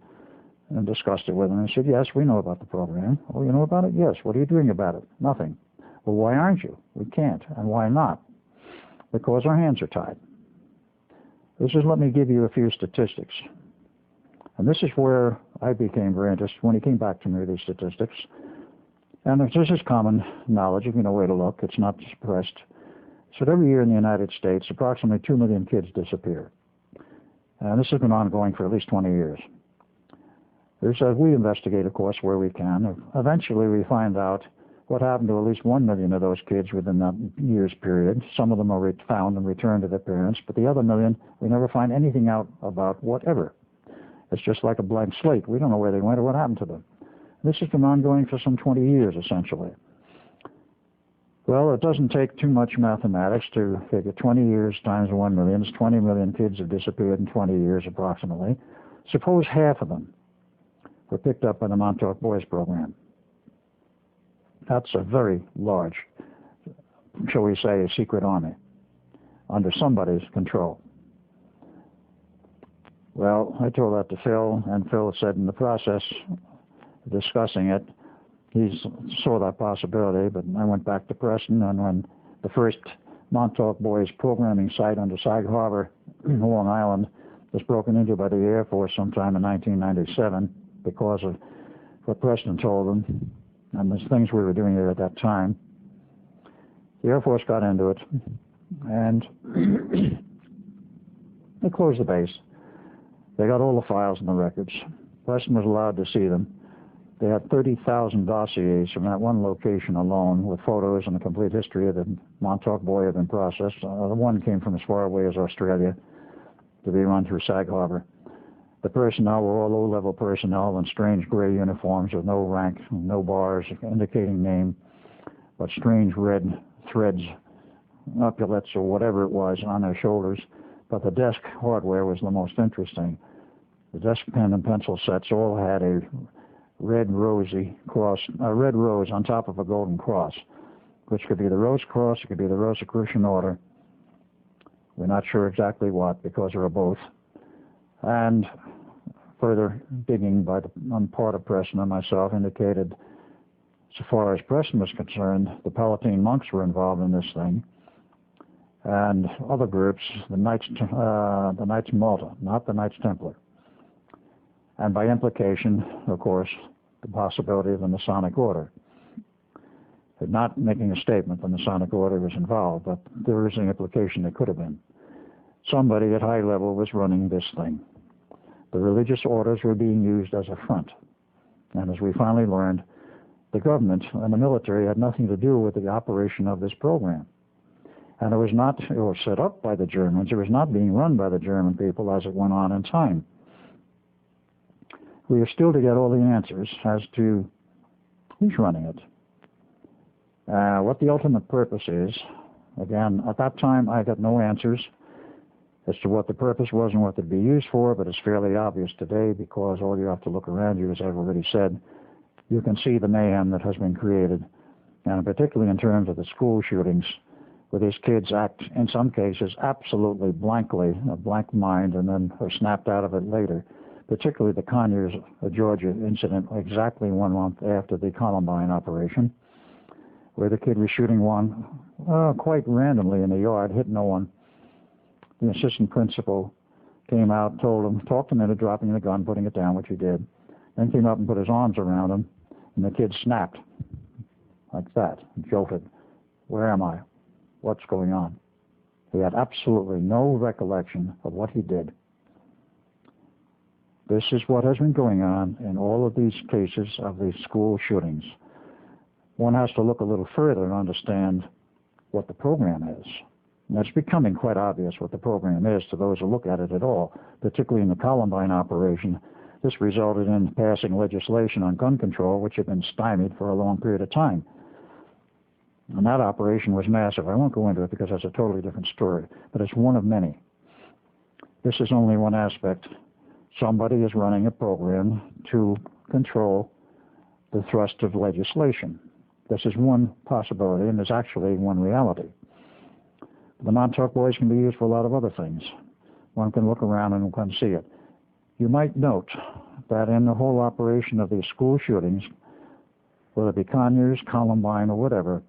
and discussed it with him. He said, "Yes, we know about the program." "Oh, you know about it?" "Yes." "What are you doing about it?" "Nothing." "Well, why aren't you?" "We can't." "And why not?" "Because our hands are tied." Let me give you a few statistics. And this is where I became very interested when he came back to me with these statistics. And this is common knowledge, if you know where to look. It's not suppressed. So every year in the United States, approximately 2 million kids disappear. And this has been ongoing for at least 20 years. We investigate, of course, where we can. Eventually, we find out what happened to at least 1 million of those kids within that year's period. Some of them are found and returned to their parents, but the other million, we never find anything out about whatever. It's just like a blank slate. We don't know where they went or what happened to them. This has been ongoing for some 20 years, essentially. Well, it doesn't take too much mathematics to figure 20 years times 1 million is 20 million kids have disappeared in 20 years approximately. Suppose half of them were picked up by the Montauk Boys program. That's a very large, shall we say, a secret army under somebody's control. Well, I told that to Phil, and Phil said in the process of discussing it, he saw that possibility, but I went back to Preston, and when the first Montauk Boys programming site under Sag Harbor, Long Island, was broken into by the Air Force sometime in 1997 because of what Preston told them and the things we were doing there at that time, the Air Force got into it, and they closed the base. They got all the files and the records. Preston was allowed to see them. They had 30,000 dossiers from that one location alone with photos and the complete history of the Montauk Boy had been processed. The one came from as far away as Australia to be run through Sag Harbor. The personnel were all low-level personnel in strange gray uniforms with no rank, no bars indicating name, but strange red threads, epaulets or whatever it was on their shoulders. But the desk hardware was the most interesting. The desk pen and pencil sets all had a red rose on top of a golden cross, which could be the Rose Cross, it could be the Rosicrucian Order. We're not sure exactly what, because there are both. And further digging on part of Preston and myself indicated, so far as Preston was concerned, the Palatine monks were involved in this thing, and other groups, the Knights Malta, not the Knights Templar. And by implication, of course, the possibility of the Masonic Order. They're not making a statement the Masonic Order was involved, but there is an implication there could have been. Somebody at high level was running this thing. The religious orders were being used as a front. And as we finally learned, the government and the military had nothing to do with the operation of this program. And it was set up by the Germans. It was not being run by the German people as it went on in time. We are still to get all the answers as to who's running it, what the ultimate purpose is. Again, at that time, I got no answers. as to what the purpose was and what they'd be used for, but it's fairly obvious today because all you have to look around you, as I've already said, you can see the mayhem that has been created, and particularly in terms of the school shootings, where these kids act, in some cases, absolutely blankly, a blank mind, and then are snapped out of it later. Particularly the Conyers, Georgia incident, exactly 1 month after the Columbine operation, where the kid was shooting one quite randomly in the yard, hit no one. The assistant principal came out, told him, talked him into dropping the gun, putting it down, which he did, then came up and put his arms around him, and the kid snapped like that, jolted. Where am I? What's going on? He had absolutely no recollection of what he did. This is what has been going on in all of these cases of these school shootings. One has to look a little further and understand what the program is. And it's becoming quite obvious what the program is to those who look at it at all, particularly in the Columbine operation. This resulted in passing legislation on gun control, which had been stymied for a long period of time. And that operation was massive. I won't go into it because that's a totally different story, but it's one of many. This is only one aspect. Somebody is running a program to control the thrust of legislation. This is one possibility, and there's actually one reality. The Montauk Boys can be used for a lot of other things. One can look around and one can see it. You might note that in the whole operation of these school shootings, whether it be Conyers, Columbine, or whatever,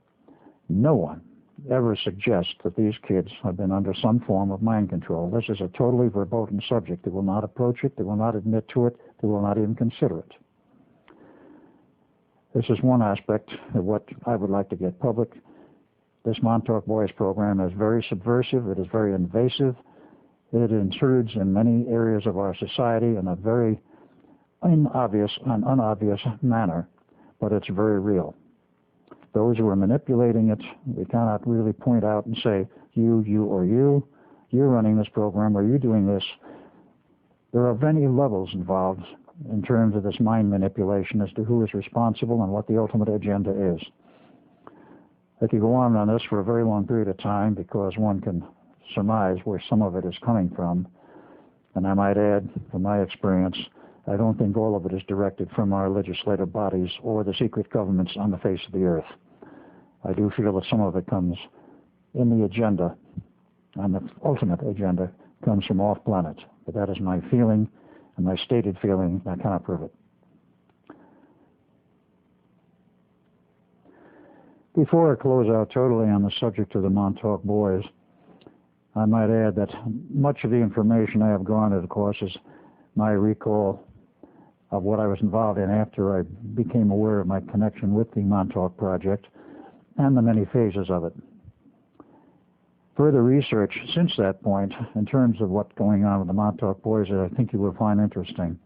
no one ever suggests that these kids have been under some form of mind control. This is a totally verboten subject. They will not approach it. They will not admit to it. They will not even consider it. This is one aspect of what I would like to get public. This Montauk Boys program is very subversive. It is very invasive. It intrudes in many areas of our society in a very unobvious manner, but it's very real. Those who are manipulating it, we cannot really point out and say, you're running this program, or you're doing this. There are many levels involved in terms of this mind manipulation as to who is responsible and what the ultimate agenda is. I could go on this for a very long period of time because one can surmise where some of it is coming from. And I might add, from my experience, I don't think all of it is directed from our legislative bodies or the secret governments on the face of the earth. I do feel that some of it comes in the agenda, and the ultimate agenda comes from off-planet. But that is my feeling, and my stated feeling. I cannot prove it. Before I close out totally on the subject of the Montauk Boys, I might add that much of the information I have garnered, of course, is my recall of what I was involved in after I became aware of my connection with the Montauk Project and the many phases of it. Further research since that point, in terms of what's going on with the Montauk Boys, that I think you will find interesting.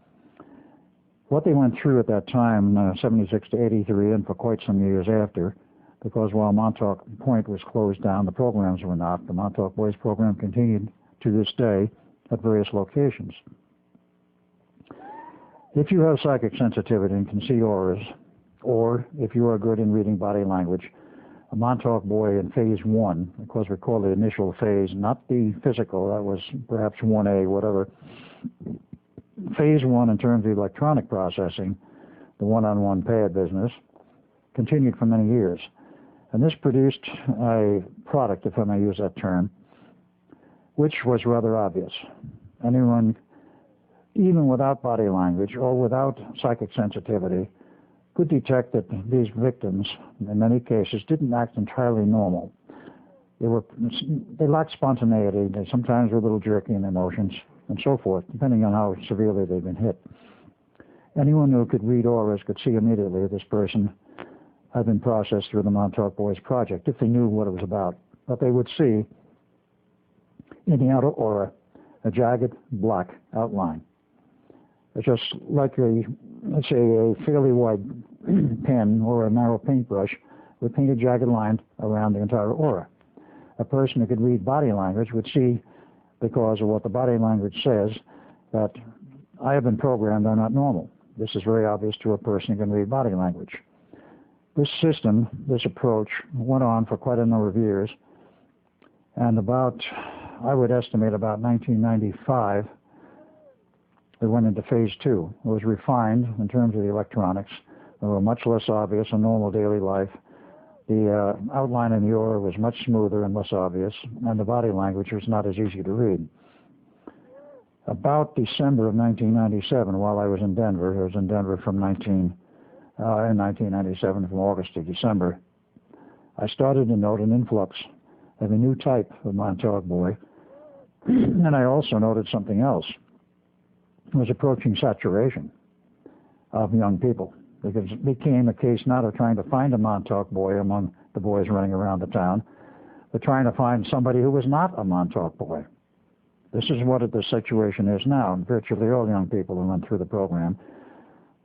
What they went through at that time, 76 to 83, and for quite some years after, because while Montauk Point was closed down, the programs were not. The Montauk Boys program continued to this day at various locations. If you have psychic sensitivity and can see auras, or if you are good in reading body language, a Montauk Boy in phase 1, of course we call the initial phase, not the physical, that was perhaps 1A, whatever. Phase 1 in terms of electronic processing, the one-on-one pad business, continued for many years. And this produced a product, if I may use that term, which was rather obvious. Anyone, even without body language or without psychic sensitivity, could detect that these victims, in many cases, didn't act entirely normal. They lacked spontaneity. They sometimes were a little jerky in emotions, and so forth, depending on how severely they've been hit. Anyone who could read auras could see immediately this person had been processed through the Montauk Boys Project, if they knew what it was about. But they would see in the outer aura a jagged black outline. It's just like let's say a fairly wide pen or a narrow paintbrush would paint a jagged line around the entire aura. A person who could read body language would see, because of what the body language says, that I have been programmed, I'm not normal. This is very obvious to a person who can read body language. This system, this approach, went on for quite a number of years, and about I would estimate about 1995, we went into phase 2. It was refined in terms of the electronics. They were much less obvious in normal daily life. The outline in the aura was much smoother and less obvious, and the body language was not as easy to read. About December of 1997, while I was in Denver, I was in Denver in 1997, from August to December, I started to note an influx of a new type of Montauk boy, and I also noted something else. It was approaching saturation of young people, because it became a case not of trying to find a Montauk boy among the boys running around the town, but trying to find somebody who was not a Montauk boy. This is what the situation is now, and virtually all young people who run through the program,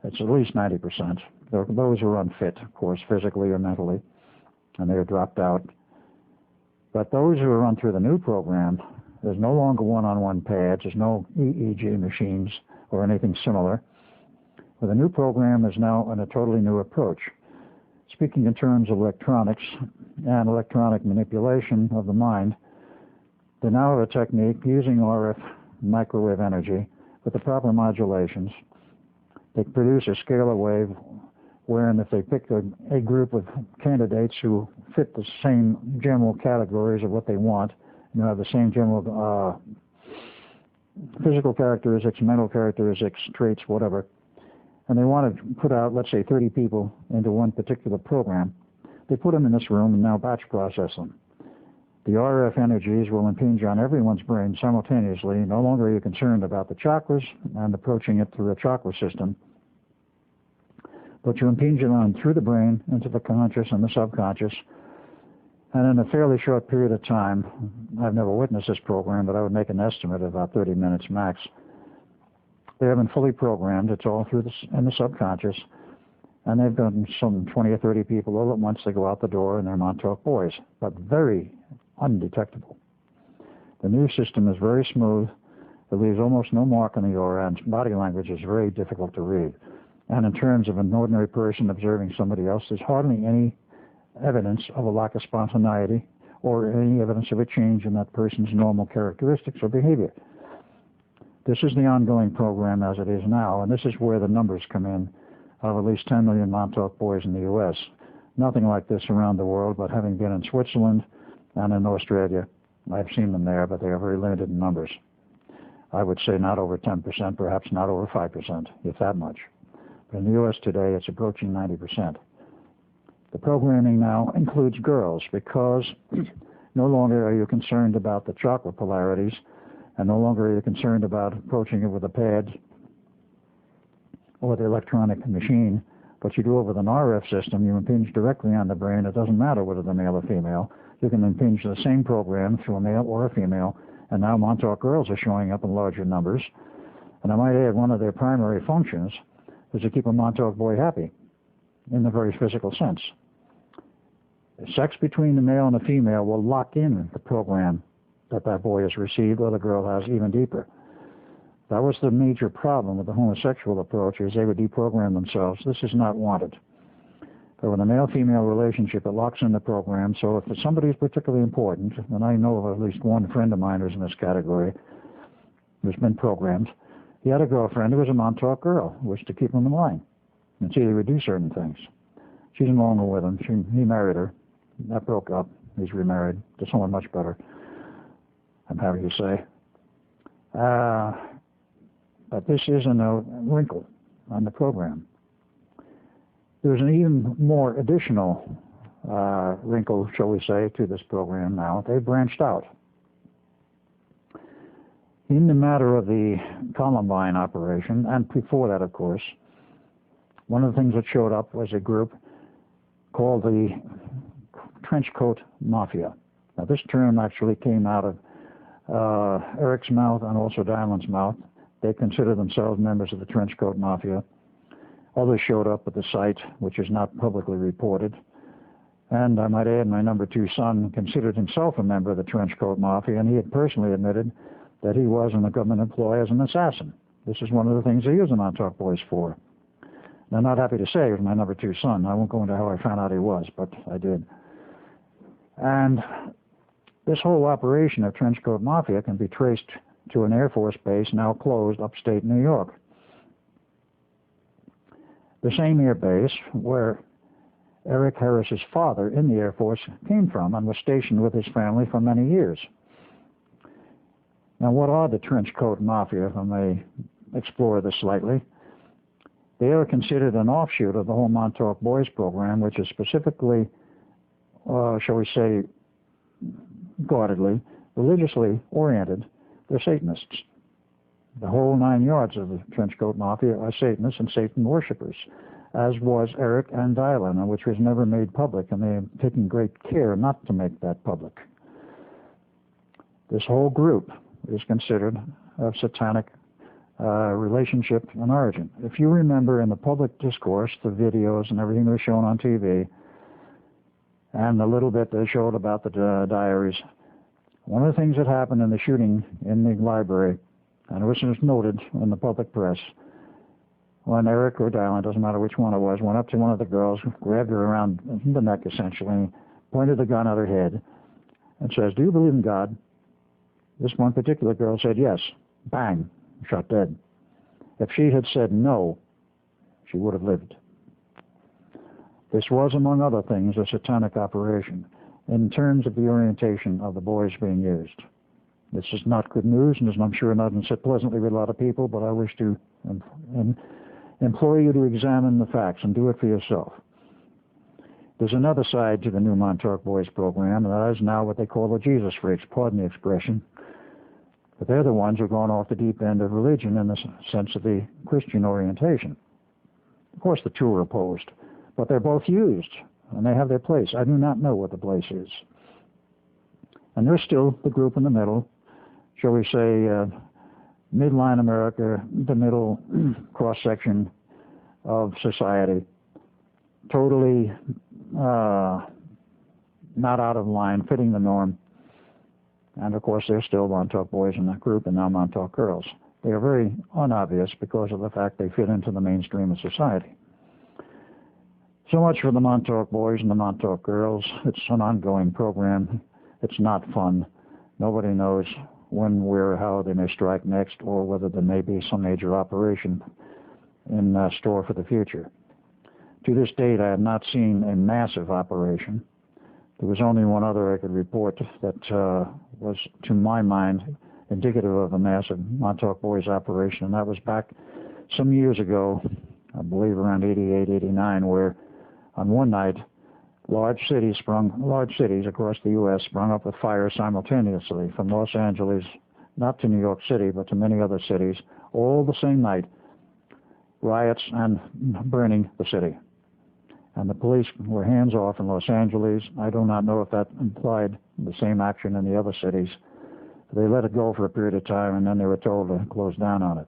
it's at least 90%. Those who are unfit, of course, physically or mentally, and they are dropped out. But those who run through the new program, there's no longer one-on-one pads, there's no EEG machines or anything similar. But the new program is now on a totally new approach. Speaking in terms of electronics and electronic manipulation of the mind, they now have a technique using RF microwave energy with the proper modulations. They produce a scalar wave wherein if they pick a group of candidates who fit the same general categories of what they want, you have the same general physical characteristics, mental characteristics, traits, whatever, and they want to put out, let's say, 30 people into one particular program, they put them in this room and now batch process them. The RF energies will impinge on everyone's brain simultaneously. No longer are you concerned about the chakras and approaching it through the chakra system, but you impinge it on through the brain into the conscious and the subconscious. And in a fairly short period of time, I've never witnessed this program, but I would make an estimate of about 30 minutes max. They have been fully programmed. It's all through in the subconscious. And they've done some 20 or 30 people all at once. They go out the door and they're Montauk boys, but very undetectable. The new system is very smooth. It leaves almost no mark on the aura, and body language is very difficult to read. And in terms of an ordinary person observing somebody else, there's hardly any evidence of a lack of spontaneity or any evidence of a change in that person's normal characteristics or behavior. This is the ongoing program as it is now, and this is where the numbers come in of at least 10 million Montauk boys in the U.S. Nothing like this around the world, but having been in Switzerland and in Australia, I've seen them there, but they are very limited in numbers. I would say not over 10%, perhaps not over 5%, if that much. But in the U.S. today, it's approaching 90%. The programming now includes girls because no longer are you concerned about the chakra polarities, and no longer are you concerned about approaching it with a pad or the electronic machine, but you do it with an RF system. You impinge directly on the brain. It doesn't matter whether they're male or female. You can impinge the same program through a male or a female, and now Montauk girls are showing up in larger numbers. And I might add, one of their primary functions is to keep a Montauk boy happy in the very physical sense. Sex between the male and the female will lock in the program that boy has received or the girl has even deeper. That was the major problem with the homosexual approach, is they would deprogram themselves. This is not wanted. But with a male-female relationship, it locks in the program, so if somebody is particularly important, and I know of at least one friend of mine who's in this category, who's been programmed, he had a girlfriend who was a Montauk girl, who wished to keep him in line. And see, he would do certain things. She's no longer with him. He married her. That broke up. He's remarried to someone much better, I'm happy to say. But this is a wrinkle on the program. There's an even more additional wrinkle, shall we say, to this program now. They've branched out. In the matter of the Columbine operation, and before that, of course, one of the things that showed up was a group called the Trenchcoat Mafia. Now, this term actually came out of Eric's mouth and also Dylan's mouth. They consider themselves members of the Trenchcoat Mafia. Others showed up at the site, which is not publicly reported. And I might add, my number 2 son considered himself a member of the Trenchcoat Mafia, and he had personally admitted that he was in a government employ as an assassin. This is one of the things they use the Montauk boys for. And I'm not happy to say he was my number 2 son. I won't go into how I found out he was, but I did. And This whole operation of Trenchcoat Mafia can be traced to an Air Force base now closed upstate New York. The same air base where Eric Harris's father in the Air Force came from and was stationed with his family for many years. Now, what are the Trenchcoat Mafia, if I may explore this slightly? They are considered an offshoot of the whole Montauk Boys program, which is specifically, shall we say, guardedly, religiously oriented. They're Satanists. The whole 9 yards of the Trenchcoat Mafia are Satanists and Satan worshippers, as was Eric and Dylan, which was never made public, and they have taken great care not to make that public. This whole group is considered of satanic relationship and origin. If you remember in the public discourse, the videos and everything that was shown on TV, and the little bit they showed about the diaries, one of the things that happened in the shooting in the library, and it was noted in the public press, when Eric or Dylan, doesn't matter which one it was, went up to one of the girls, grabbed her around the neck essentially, pointed the gun at her head, and says, "Do you believe in God?" This one particular girl said yes. Bang, shot dead. If she had said no, she would have lived. This was, among other things, a satanic operation in terms of the orientation of the boys being used. This is not good news, and I'm sure not sit pleasantly with a lot of people, but I wish to implore you to examine the facts and do it for yourself. There's another side to the new Montauk Boys program, and that is now what they call the Jesus freaks, pardon the expression. But they're the ones who are going off the deep end of religion in the sense of the Christian orientation. Of course, the two are opposed, but they're both used, and they have their place. I do not know what the place is. And there's still the group in the middle, shall we say, midline America, the middle cross-section of society, totally not out of line, fitting the norm. And of course, there's still Montauk Boys in that group, and now Montauk Girls. They are very unobvious because of the fact they fit into the mainstream of society. So much for the Montauk Boys and the Montauk Girls. It's an ongoing program. It's not fun. Nobody knows when, where, how they may strike next, or whether there may be some major operation in store for the future. To this date, I have not seen a massive operation. There was only one other I could report that was, to my mind, indicative of a massive Montauk Boys operation, and that was back some years ago, I believe around 88, 89, where on one night, large cities across the U.S. sprung up with fire simultaneously, from Los Angeles, not to New York City, but to many other cities, all the same night, riots and burning the city. And the police were hands off in Los Angeles. I do not know if that implied the same action in the other cities. They let it go for a period of time, and then they were told to close down on it.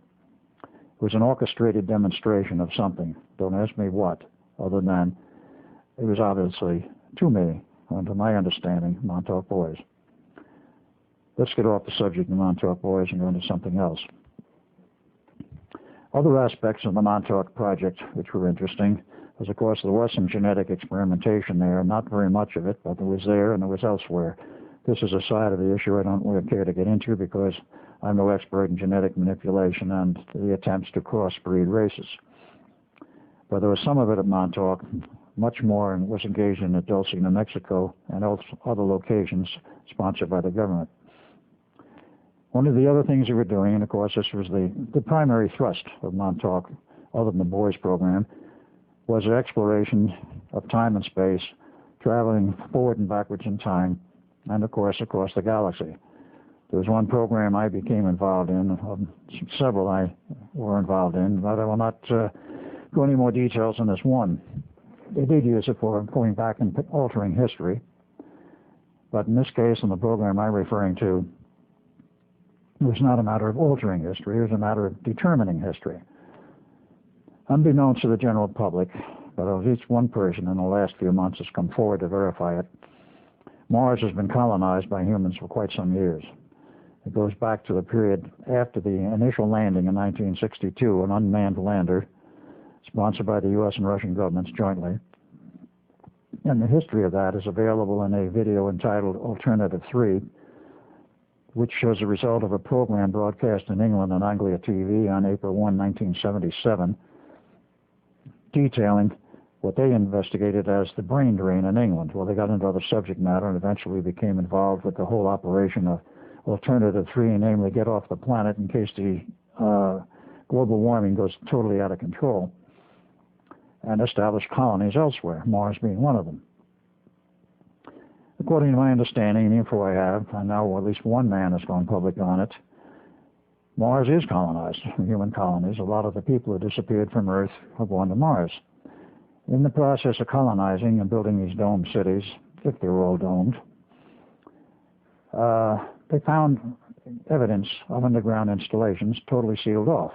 It was an orchestrated demonstration of something. Don't ask me what, other than it was obviously, to me, and to my understanding, Montauk Boys. Let's get off the subject of Montauk Boys and go into something else. Other aspects of the Montauk Project which were interesting was, of course, there was some genetic experimentation there, not very much of it, but it was there and it was elsewhere. This is a side of the issue I don't really care to get into because I'm no expert in genetic manipulation and the attempts to crossbreed races. But there was some of it at Montauk. Much more was engaged in at Dulce, New Mexico, and other locations sponsored by the government. One of the other things we were doing, and of course this was the primary thrust of Montauk, other than the boys program, was the exploration of time and space, traveling forward and backwards in time, and of course across the galaxy. There was one program I became involved in, several I were involved in, but I will not go into more details on this one. They did use it for going back and altering history. But in this case, in the program I'm referring to, it was not a matter of altering history, it was a matter of determining history. Unbeknownst to the general public, but at least one person in the last few months has come forward to verify it, Mars has been colonized by humans for quite some years. It goes back to the period after the initial landing in 1962, an unmanned lander, sponsored by the U.S. and Russian governments jointly, And the history of that is available in a video entitled Alternative 3, which shows the result of a program broadcast in England on Anglia TV on April 1, 1977, detailing what they investigated as the brain drain in England. Well, they got into other subject matter and eventually became involved with the whole operation of Alternative 3, namely get off the planet in case the global warming goes totally out of control, and establish colonies elsewhere, Mars being one of them. According to my understanding and the info I have, I know at least one man has gone public on it, Mars is colonized, human colonies. A lot of the people who disappeared from Earth have gone to Mars. In the process of colonizing and building these dome cities, if they were all domed, they found evidence of underground installations totally sealed off,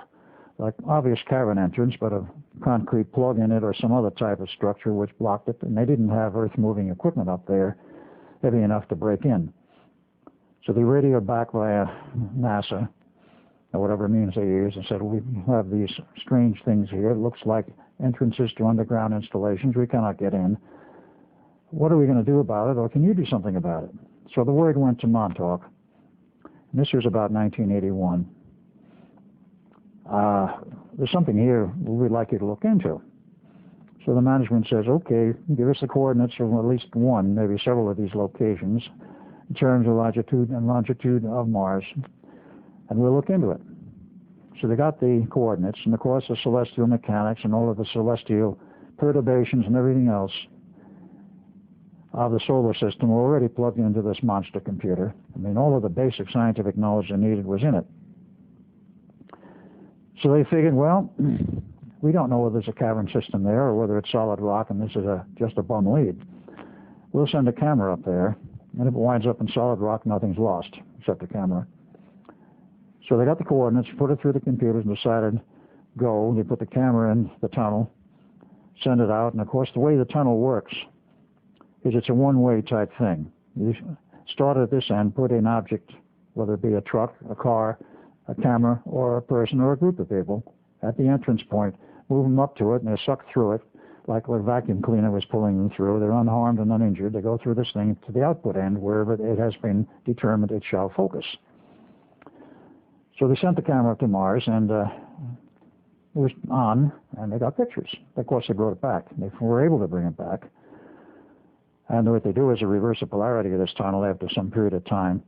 like obvious cavern entrance, but a concrete plug in it or some other type of structure which blocked it, and they didn't have earth-moving equipment up there heavy enough to break in. So they radioed back via NASA, or whatever means they used, and said, we have these strange things here. It looks like entrances to underground installations. We cannot get in. What are we going to do about it, or can you do something about it? So the word went to Montauk. And this was about 1981. There's something here we'd like you to look into. So the management says, okay, give us the coordinates of at least one, maybe several of these locations, in terms of latitude and longitude of Mars, and we'll look into it. So they got the coordinates, and of course the celestial mechanics and all of the celestial perturbations and everything else of the solar system were already plugged into this monster computer. I mean, all of the basic scientific knowledge they needed was in it. So they figured, well, we don't know whether there's a cavern system there or whether it's solid rock and this is just a bum lead. We'll send a camera up there, and if it winds up in solid rock, nothing's lost except the camera. So they got the coordinates, put it through the computers, and decided, go. They put the camera in the tunnel, send it out, and of course the way the tunnel works is it's a one-way type thing. You start at this end, put an object, whether it be a truck, a car, a camera, or a person or a group of people, at the entrance point, move them up to it, and they're sucked through it like a vacuum cleaner was pulling them through. They're unharmed and uninjured. They go through this thing to the output end, wherever it has been determined it shall focus. So they sent the camera up to Mars, and it was on, and they got pictures. Of course, they brought it back. They were able to bring it back. And what they do is they reverse the polarity of this tunnel after some period of time,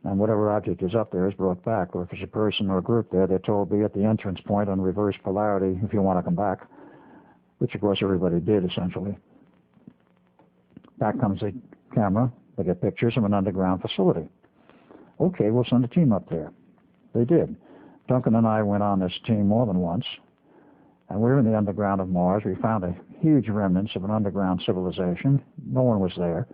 and whatever object is up there is brought back. Or if it's a person or a group there, they're told be at the entrance point on reverse polarity if you want to come back, which of course everybody did essentially. Back comes the camera. They get pictures of an underground facility. Okay, we'll send a team up there. They did. Duncan and I went on this team more than once, and we were in the underground of Mars. We found a huge remnants of an underground civilization. No one was there.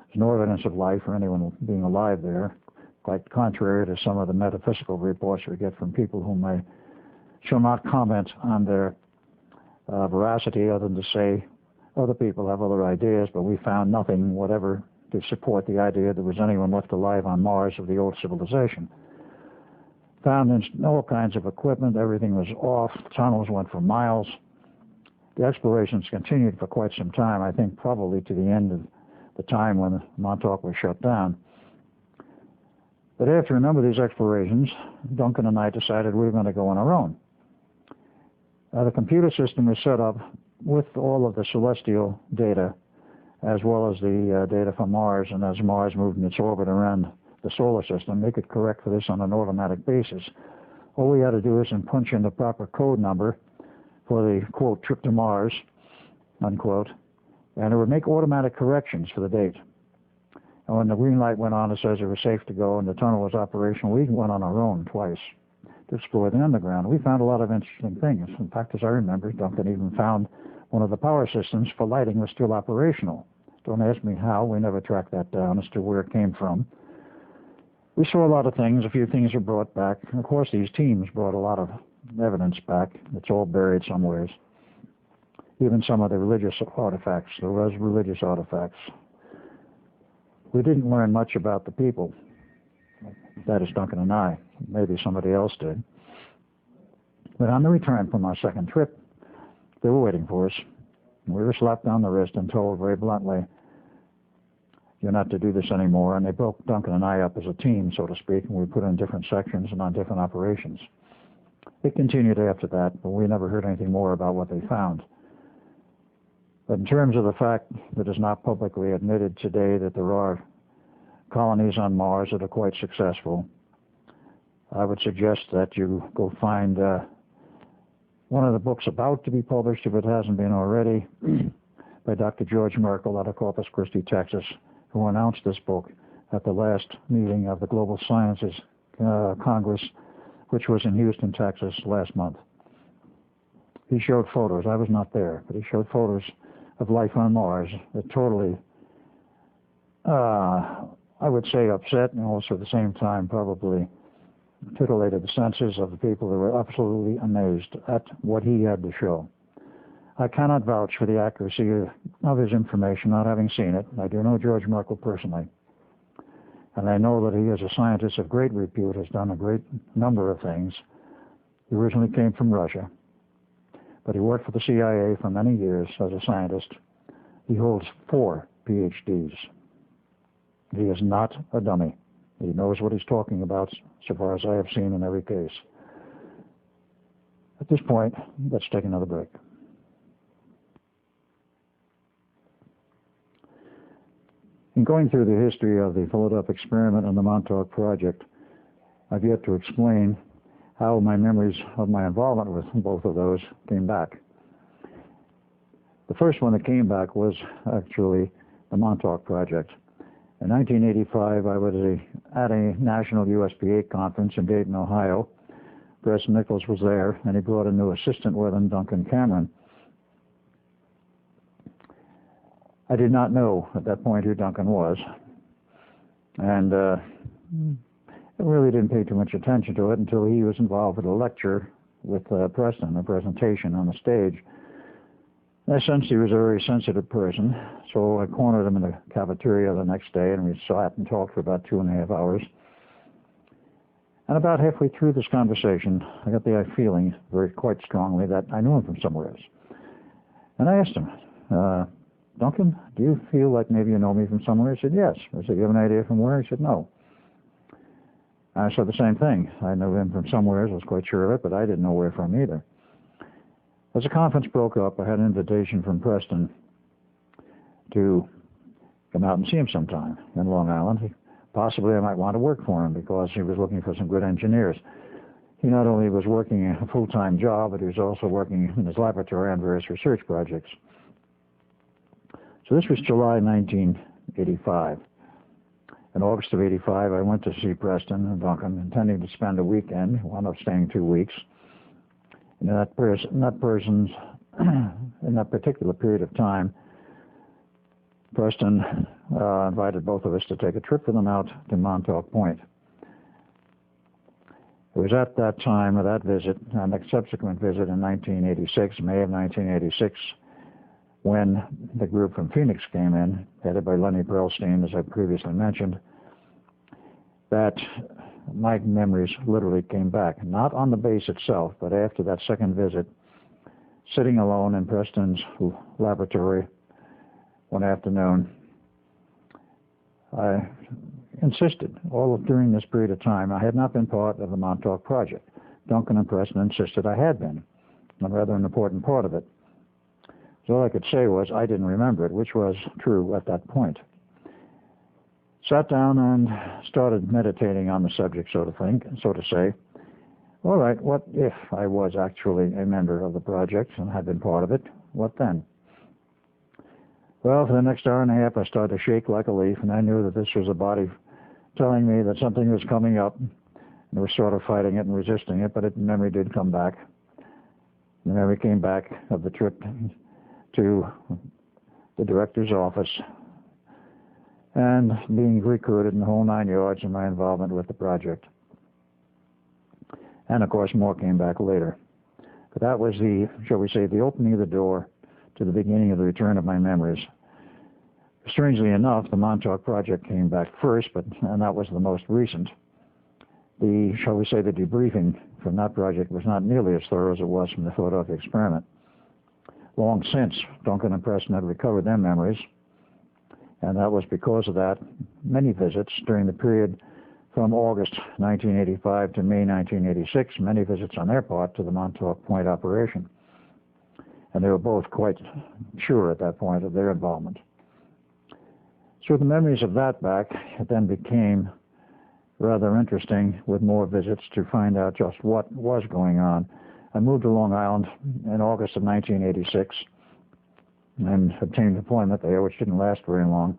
There's no evidence of life or anyone being alive there, quite contrary to some of the metaphysical reports we get from people whom I shall not comment on their veracity, other than to say other people have other ideas, but we found nothing whatever to support the idea there was anyone left alive on Mars of the old civilization. Found all kinds of equipment. Everything was off. Tunnels went for miles. The explorations continued for quite some time, I think probably to the end of the time when Montauk was shut down. But after a number of these explorations, Duncan and I decided we were going to go on our own. The computer system was set up with all of the celestial data, as well as the data from Mars, and as Mars moved in its orbit around the solar system, they could correct for this on an automatic basis. All we had to do is punch in the proper code number for the, quote, trip to Mars, unquote, and it would make automatic corrections for the date. And when the green light went on, it says it was safe to go and the tunnel was operational. We went on our own twice to explore the underground. We found a lot of interesting things. In fact, as I remember, Duncan even found one of the power systems for lighting was still operational. Don't ask me how. We never tracked that down as to where it came from. We saw a lot of things. A few things were brought back. And of course, these teams brought a lot of evidence back. It's all buried somewhere. Even some of the religious artifacts. There was religious artifacts. We didn't learn much about the people. That is Duncan and I. Maybe somebody else did. But on the return from our second trip, they were waiting for us. We were slapped on the wrist and told very bluntly, "You're not to do this anymore." And they broke Duncan and I up as a team, so to speak, and we put in different sections and on different operations. It continued after that, but we never heard anything more about what they found. But in terms of the fact that is not publicly admitted today that there are colonies on Mars that are quite successful, I would suggest that you go find one of the books about to be published, if it hasn't been already, by Dr. George Merkel out of Corpus Christi, Texas, who announced this book at the last meeting of the Global Sciences Congress, which was in Houston, Texas, last month. He showed photos. I was not there, but he showed photos of life on Mars that totally, I would say, upset and also at the same time probably titillated the senses of the people who were absolutely amazed at what he had to show. I cannot vouch for the accuracy of his information, not having seen it. I do know George Merkel personally, and I know that he, as a scientist of great repute, has done a great number of things. He originally came from Russia, but he worked for the CIA for many years as a scientist. He holds 4 PhDs. He is not a dummy. He knows what he's talking about, so far as I have seen in every case. At this point, let's take another break. In going through the history of the Philadelphia experiment and the Montauk Project, I've yet to explain how my memories of my involvement with both of those came back. The first one that came back was actually the Montauk Project. In 1985, I was at a national USPA conference in Dayton, Ohio. Preston Nichols was there, and he brought a new assistant with him, Duncan Cameron. I did not know at that point who Duncan was, and I really didn't pay too much attention to it until he was involved with a lecture with Preston, a presentation on the stage. I sensed he was a very sensitive person, so I cornered him in the cafeteria the next day, and we sat and talked for about 2.5 hours. And about halfway through this conversation, I got the feeling quite strongly that I knew him from somewhere else. And I asked him, "Duncan, do you feel like maybe you know me from somewhere?" He said, "Yes." I said, "You have an idea from where?" He said, "No." I said the same thing. I knew him from somewhere, I was quite sure of it, but I didn't know where from either. As the conference broke up, I had an invitation from Preston to come out and see him sometime in Long Island. Possibly I might want to work for him because he was looking for some good engineers. He not only was working a full-time job, but he was also working in his laboratory on various research projects. So this was July 1985. In August of 85, I went to see Preston and Duncan, intending to spend a weekend. Wound up staying 2 weeks. In that particular period of time, Preston invited both of us to take a trip with him out to Montauk Point. It was at that time of that visit, and a subsequent visit in 1986, May of 1986, when the group from Phoenix came in, headed by Lenny Perlstein, as I previously mentioned, that my memories literally came back, not on the base itself, but after that second visit, sitting alone in Preston's laboratory one afternoon. I insisted, during this period of time, I had not been part of the Montauk Project. Duncan and Preston insisted I had been, a rather an important part of it. So all I could say was I didn't remember it, which was true at that point. Sat down and started meditating on the subject, so to say. All right, what if I was actually a member of the project and had been part of it? What then? Well, for the next hour and a half, I started to shake like a leaf, and I knew that this was a body telling me that something was coming up, and I was sort of fighting it and resisting it, but memory did come back. The memory came back of the trip to the director's office and being recruited in the whole 9 yards in my involvement with the project. And of course, more came back later. But that was the, shall we say, the opening of the door to the beginning of the return of my memories. Strangely enough, the Montauk Project came back first, and that was the most recent. The, shall we say, the debriefing from that project was not nearly as thorough as it was from the Philadelphia experiment. long since, Duncan and Preston had recovered their memories. And that was because of that, many visits during the period from August 1985 to May 1986, many visits on their part to the Montauk Point operation. And they were both quite sure at that point of their involvement. So the memories of that back, it then became rather interesting with more visits to find out just what was going on. I moved to Long Island in August of 1986 and obtained employment there, which didn't last very long.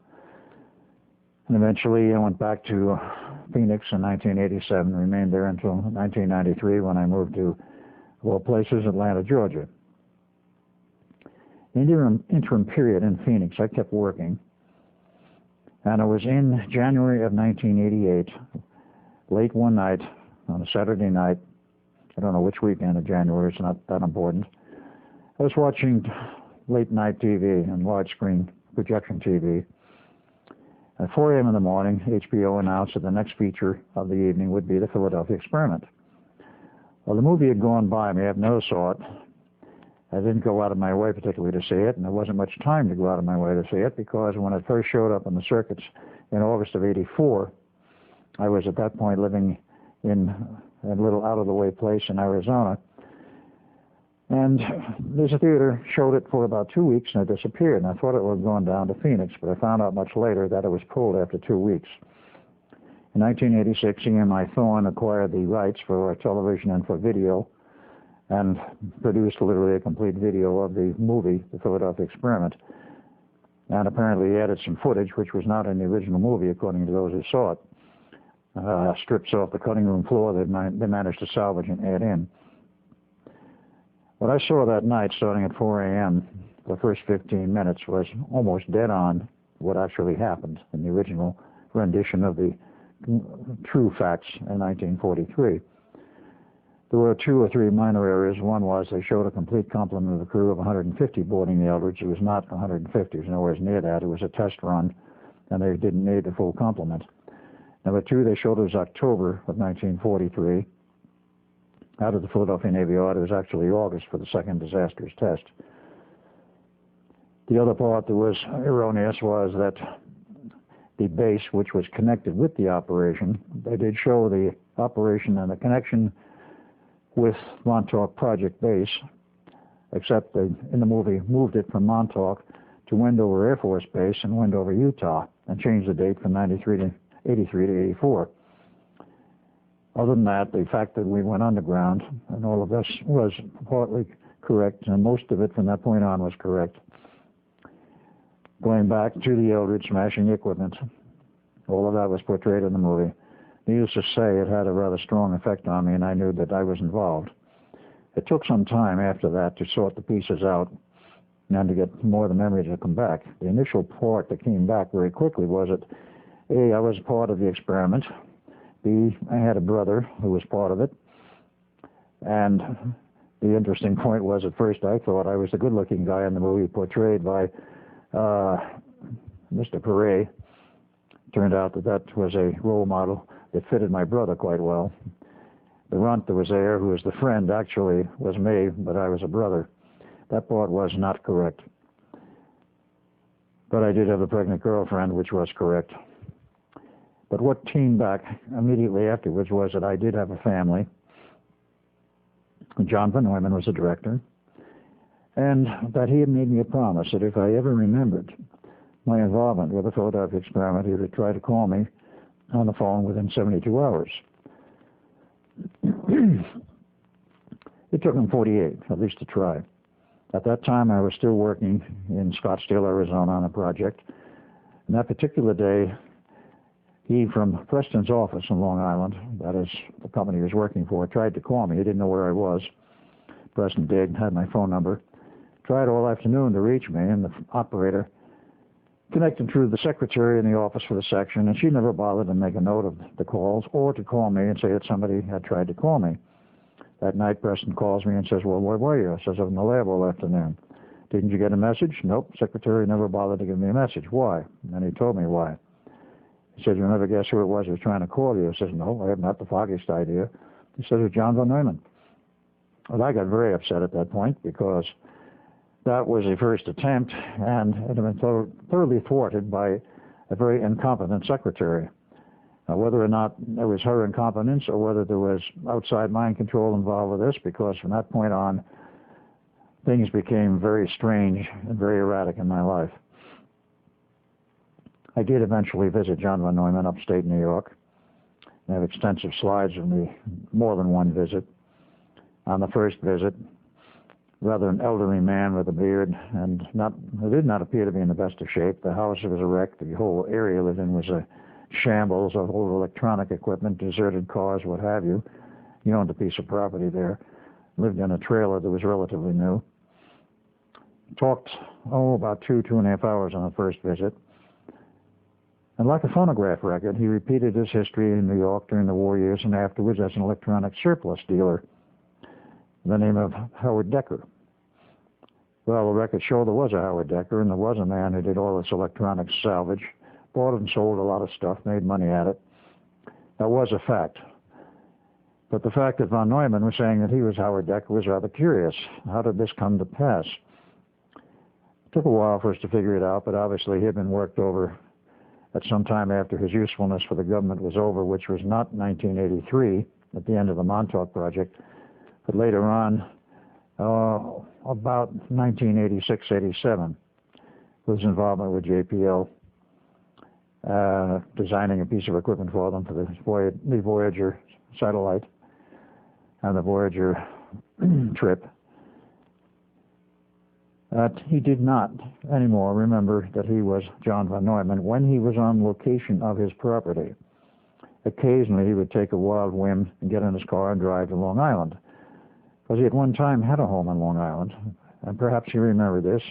And eventually I went back to Phoenix in 1987, remained there until 1993 when I moved to, of all places, Atlanta, Georgia. In the interim period in Phoenix, I kept working. And it was in January of 1988, late one night, on a Saturday night, I don't know which weekend of January, it's not that important. I was watching late night TV and widescreen projection TV. At 4 a.m. in the morning, HBO announced that the next feature of the evening would be the Philadelphia Experiment. Well, the movie had gone by me. I've never saw it. I didn't go out of my way particularly to see it, and there wasn't much time to go out of my way to see it because when it first showed up on the circuits in August of '84, I was at that point living in a little out-of-the-way place in Arizona. And there's a theater, showed it for about 2 weeks, and it disappeared. And I thought it was going down to Phoenix, but I found out much later that it was pulled after 2 weeks. In 1986, EMI Thorne acquired the rights for television and for video, and produced literally a complete video of the movie, The Philadelphia Experiment. And apparently added some footage, which was not in the original movie, according to those who saw it. Strips off the cutting room floor they managed to salvage and add in. What I saw that night, starting at 4 a.m., the first 15 minutes was almost dead on what actually happened in the original rendition of the true facts in 1943. There were 2 or 3 minor errors. One was they showed a complete complement of the crew of 150 boarding the Eldridge. It was not 150. It was nowhere near that. It was a test run, and they didn't need the full complement. Number 2, they showed it was October of 1943. Out of the Philadelphia Navy Yard, it was actually August for the second disastrous test. The other part that was erroneous was that the base, which was connected with the operation, they did show the operation and the connection with Montauk Project Base, except they, in the movie, moved it from Montauk to Wendover Air Force Base in Wendover, Utah, and changed the date from 83 to 84. Other than that, the fact that we went underground and all of this was partly correct, and most of it from that point on was correct. Going back to the Eldridge smashing equipment, all of that was portrayed in the movie. Needless to say, it had a rather strong effect on me, and I knew that I was involved. It took some time after that to sort the pieces out and to get more of the memory to come back. The initial part that came back very quickly was that, A, I was part of the experiment. B, I had a brother who was part of it. And the interesting point was, at first I thought I was the good-looking guy in the movie portrayed by Mr. Perret. Turned out that that was a role model that fitted my brother quite well. The runt that was there, who was the friend, actually was me, but I was a brother. That part was not correct. But I did have a pregnant girlfriend, which was correct. But what came back immediately afterwards was that I did have a family. John Van Neumann was the director, and that he had made me a promise that if I ever remembered my involvement with the Philadelphia Experiment, he would try to call me on the phone within 72 hours. It took him 48, at least to try. At that time, I was still working in Scottsdale, Arizona on a project. And that particular day, he, from Preston's office in Long Island, that is the company he was working for, tried to call me. He didn't know where I was. Preston did, had my phone number. Tried all afternoon to reach me, and the operator connected through the secretary in the office for the section, and she never bothered to make a note of the calls or to call me and say that somebody had tried to call me. That night, Preston calls me and says, well, where were you? I says, I was in the lab all afternoon. Didn't you get a message? Nope. Secretary never bothered to give me a message. Why? And he told me why. He said, you'll never guess who it was who was trying to call you. I says, no, I have not the foggiest idea. He says, it was John Van Neumann. Well, I got very upset at that point because That was a first attempt, and it had been thoroughly thwarted by a very incompetent secretary. Whether or not it was her incompetence or whether there was outside mind control involved with this, because from that point on, things became very strange and very erratic in my life. I did eventually visit John von Neumann upstate New York. I have extensive slides of me, more than one visit. On the first visit, rather an elderly man with a beard, and did not appear to be in the best of shape. The house was a wreck. The whole area lived in was a shambles of old electronic equipment, deserted cars, what have you. He owned a piece of property there. Lived in a trailer that was relatively new. Talked, about 2.5 hours on the first visit. And like a phonograph record, he repeated his history in New York during the war years and afterwards as an electronic surplus dealer, the name of Howard Decker. Well, the records show there was a Howard Decker, and there was a man who did all this electronic salvage, bought and sold a lot of stuff, made money at it. That was a fact. But the fact that von Neumann was saying that he was Howard Decker was rather curious. How did this come to pass? It took a while for us to figure it out, but obviously he had been worked over at some time after his usefulness for the government was over, which was not 1983, at the end of the Montauk Project, but later on, about 1986-87, with his involvement with JPL, designing a piece of equipment for them for the Voyager satellite and the Voyager trip. He did not anymore remember that he was John von Neumann when he was on location of his property. Occasionally he would take a wild whim and get in his car and drive to Long Island, because he at one time had a home on Long Island, and perhaps he remembered this,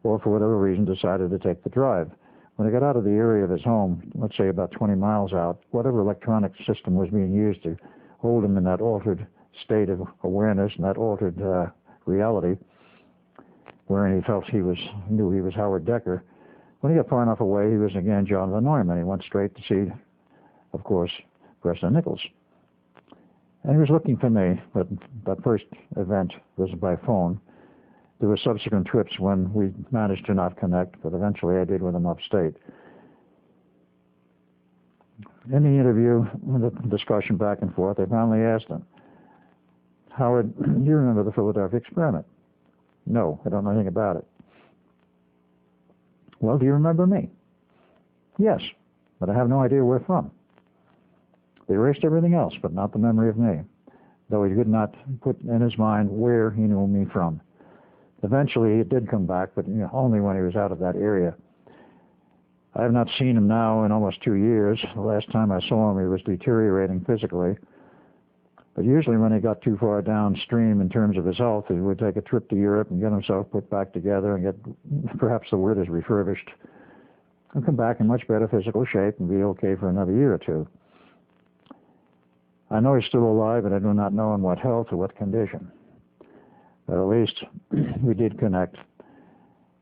or for whatever reason decided to take the drive. When he got out of the area of his home, let's say about 20 miles out, whatever electronic system was being used to hold him in that altered state of awareness and that altered reality, wherein he felt knew he was Howard Decker. When he got far enough away, he was again John von Neumann. He went straight to see, of course, Preston Nichols. And he was looking for me, but that first event was by phone. There were subsequent trips when we managed to not connect, but eventually I did with him upstate. In the interview, the discussion back and forth, I finally asked him, Howard, do you remember the Philadelphia experiment? No, I don't know anything about it. Well, do you remember me? Yes, but I have no idea where from. They erased everything else, but not the memory of me, though he did not put in his mind where he knew me from. Eventually, it did come back, but only when he was out of that area. I have not seen him now in almost 2 years. The last time I saw him, he was deteriorating physically. But usually when he got too far downstream in terms of his health, he would take a trip to Europe and get himself put back together and get, perhaps the word is refurbished, and come back in much better physical shape and be okay for another year or two. I know he's still alive, but I do not know in what health or what condition. But at least we did connect,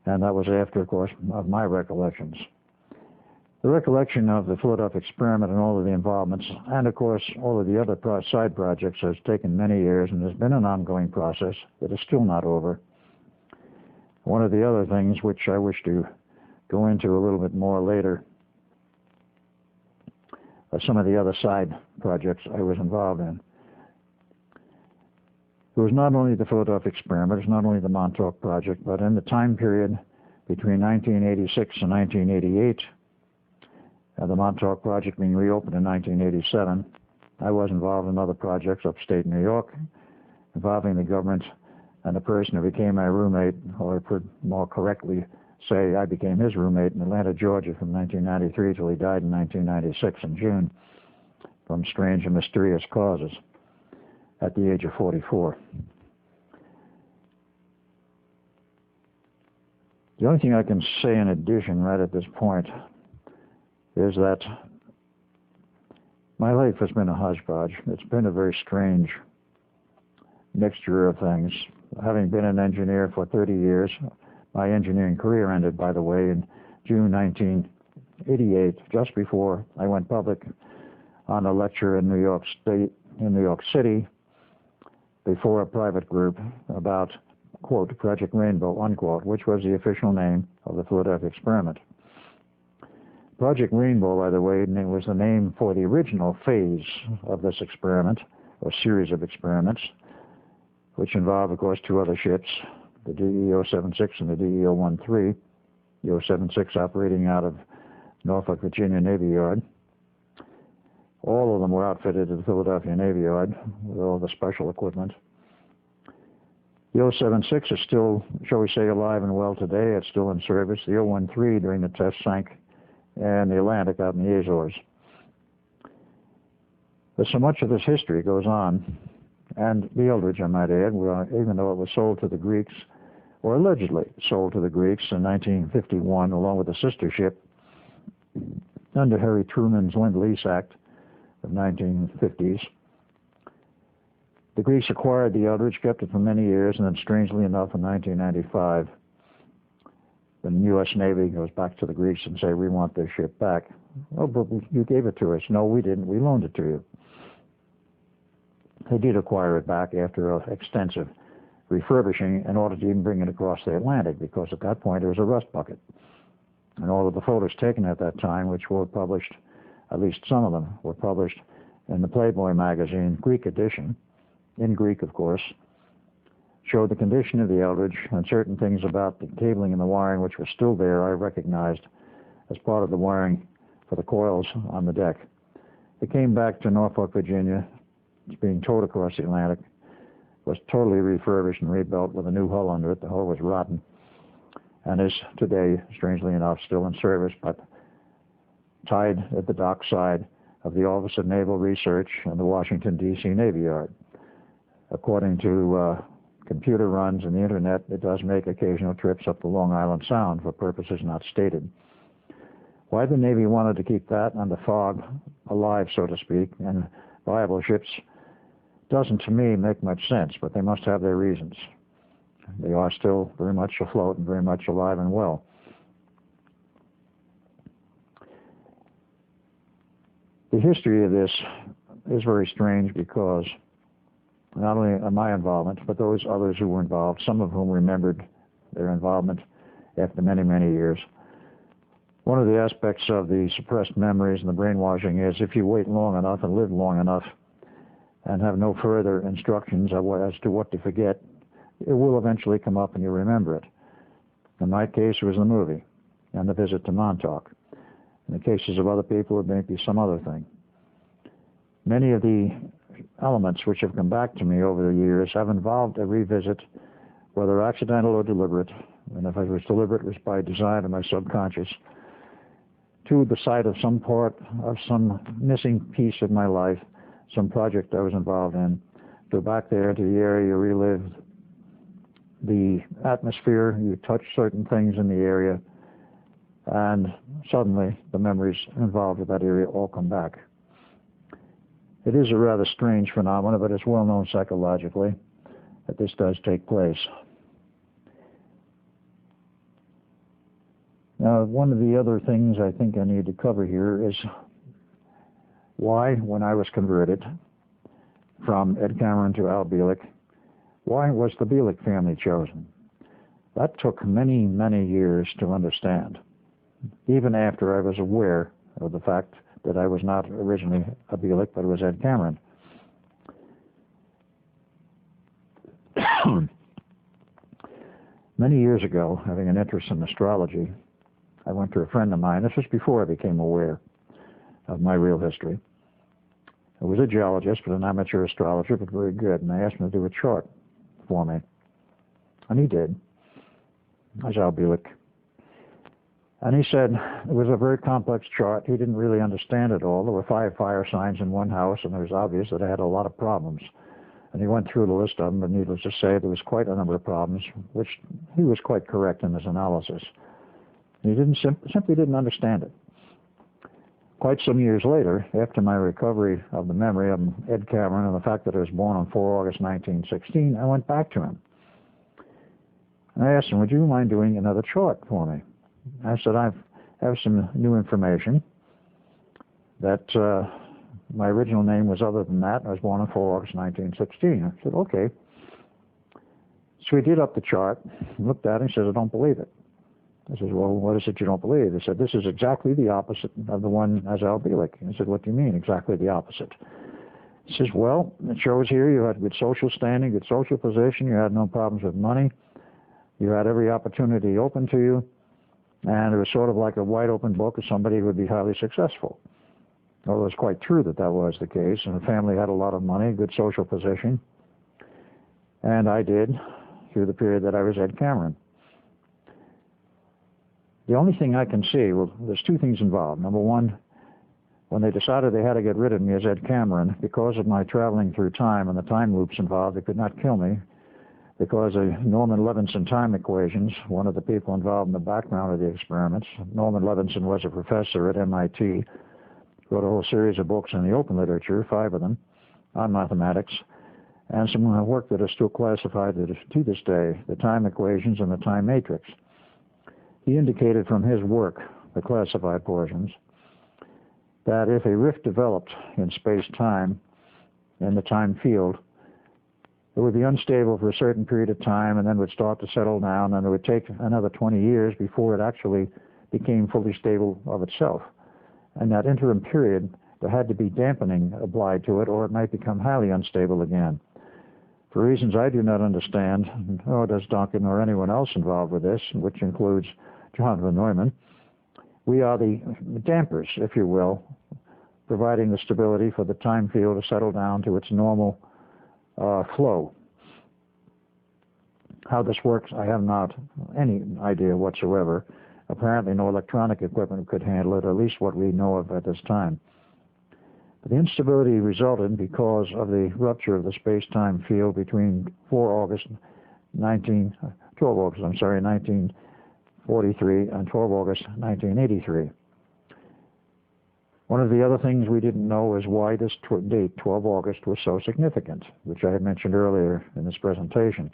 and that was after, of course, of my recollections. The recollection of the Philadelphia experiment and all of the involvements, and of course all of the other side projects, has taken many years and has been an ongoing process that is still not over. One of the other things which I wish to go into a little bit more later are some of the other side projects I was involved in. It was not only the Philadelphia experiment, it was not only the Montauk Project, but in the time period between 1986 and 1988, the Montauk Project being reopened in 1987, I was involved in other projects upstate New York involving the government and the person who became my roommate, or more correctly say I became his roommate in Atlanta, Georgia from 1993 till he died in 1996 in June from strange and mysterious causes at the age of 44. The only thing I can say in addition right at this point is that my life has been a hodgepodge. It's been a very strange mixture of things. Having been an engineer for 30 years, my engineering career ended, by the way, in June 1988, just before I went public on a lecture in New York City, before a private group about quote, Project Rainbow, unquote, which was the official name of the Philadelphia experiment. Project Rainbow, by the way, was the name for the original phase of this experiment, or series of experiments, which involved, of course, two other ships, the DE-076 and the DE-013, the 076 operating out of Norfolk, Virginia Navy Yard. All of them were outfitted at the Philadelphia Navy Yard with all the special equipment. The 076 is still, shall we say, alive and well today. It's still in service. The 013 during the test sank in the Atlantic out in the Azores. But so much of this history goes on, and the Eldridge, I might add, even though it was sold to the Greeks, or allegedly sold to the Greeks in 1951, along with a sister ship, under Harry Truman's Lend-Lease Act of 1950s. The Greeks acquired the Eldridge, kept it for many years, and then strangely enough, in 1995, the U.S. Navy goes back to the Greeks and say, we want this ship back. Oh, but you gave it to us. No, we didn't. We loaned it to you. They did acquire it back after extensive refurbishing in order to even bring it across the Atlantic, because at that point it was a rust bucket. And all of the photos taken at that time, which were published, at least some of them, were published in the Playboy magazine, Greek edition, in Greek, of course, showed the condition of the Eldridge and certain things about the cabling and the wiring which were still there I recognized as part of the wiring for the coils on the deck. It came back to Norfolk, Virginia. It's being towed across the Atlantic. Was totally refurbished and rebuilt with a new hull under it. The hull was rotten and is today, strangely enough, still in service, but tied at the dock side of the Office of Naval Research and the Washington, D.C. Navy Yard. According to computer runs and the internet, it does make occasional trips up the Long Island Sound for purposes not stated. Why the Navy wanted to keep that and the fog alive, so to speak, and viable ships doesn't, to me, make much sense, but they must have their reasons. They are still very much afloat and very much alive and well. The history of this is very strange because not only my involvement, but those others who were involved, some of whom remembered their involvement after many, many years. One of the aspects of the suppressed memories and the brainwashing is if you wait long enough and live long enough and have no further instructions as to what to forget, it will eventually come up and you remember it. In my case, it was the movie and the visit to Montauk. In the cases of other people, it may be some other thing. Many of the elements which have come back to me over the years have involved a revisit, whether accidental or deliberate, and if it was deliberate, it was by design of my subconscious, to the site of some part of some missing piece of my life, some project I was involved in. Go back there to the area, you relive the atmosphere, you touch certain things in the area, and suddenly the memories involved with that area all come back. It is a rather strange phenomenon, but it's well known psychologically that this does take place. Now, one of the other things I think I need to cover here is why, when I was converted from Ed Cameron to Al Bielek, why was the Bielek family chosen? That took many, many years to understand, even after I was aware of the fact that I was not originally a Bielek, but it was Ed Cameron. Many years ago, having an interest in astrology, I went to a friend of mine. This was before I became aware of my real history. I was a geologist, but an amateur astrologer, but very good, and I asked him to do a chart for me. And he did. I was Al Bielek. And he said it was a very complex chart. He didn't really understand it all. There were 5 fire signs in one house, and it was obvious that I had a lot of problems. And he went through the list of them, but needless to say, there was quite a number of problems, which he was quite correct in his analysis. He simply didn't understand it. Quite some years later, after my recovery of the memory of Ed Cameron and the fact that I was born on 4 August 1916, I went back to him. And I asked him, would you mind doing another chart for me? I said, I have some new information that my original name was other than that. I was born on 4 August 1916. I said, okay. So he did up the chart, looked at it, and says, I don't believe it. I said, well, what is it you don't believe? He said, this is exactly the opposite of the one as Al Bielek. I said, what do you mean, exactly the opposite? He says, well, it shows here you had good social standing, good social position, you had no problems with money, you had every opportunity open to you, and it was sort of like a wide open book of somebody who would be highly successful. Well, it was quite true that that was the case, and the family had a lot of money, good social position, and I did through the period that I was Ed Cameron. The only thing I can see, well, there's two things involved. Number one, when they decided they had to get rid of me as Ed Cameron, because of my traveling through time and the time loops involved, they could not kill me because of Norman Levinson time equations, one of the people involved in the background of the experiments. Norman Levinson was a professor at MIT, wrote a whole series of books in the open literature, 5 of them, on mathematics, and some work that is still classified to this day, the time equations and the time matrix. He indicated from his work, the classified portions, that if a rift developed in space-time, in the time field, it would be unstable for a certain period of time and then would start to settle down, and it would take another 20 years before it actually became fully stable of itself. And that interim period, there had to be dampening applied to it, or it might become highly unstable again. For reasons I do not understand, nor does Duncan or anyone else involved with this, which includes John von Neumann, we are the dampers, if you will, providing the stability for the time field to settle down to its normal flow. How this works, I have not any idea whatsoever. Apparently no electronic equipment could handle it, or at least what we know of at this time. But the instability resulted because of the rupture of the space-time field between 12 August 1943 and 12 August 1983. One of the other things we didn't know is why this date, 12 August, was so significant, which I had mentioned earlier in this presentation.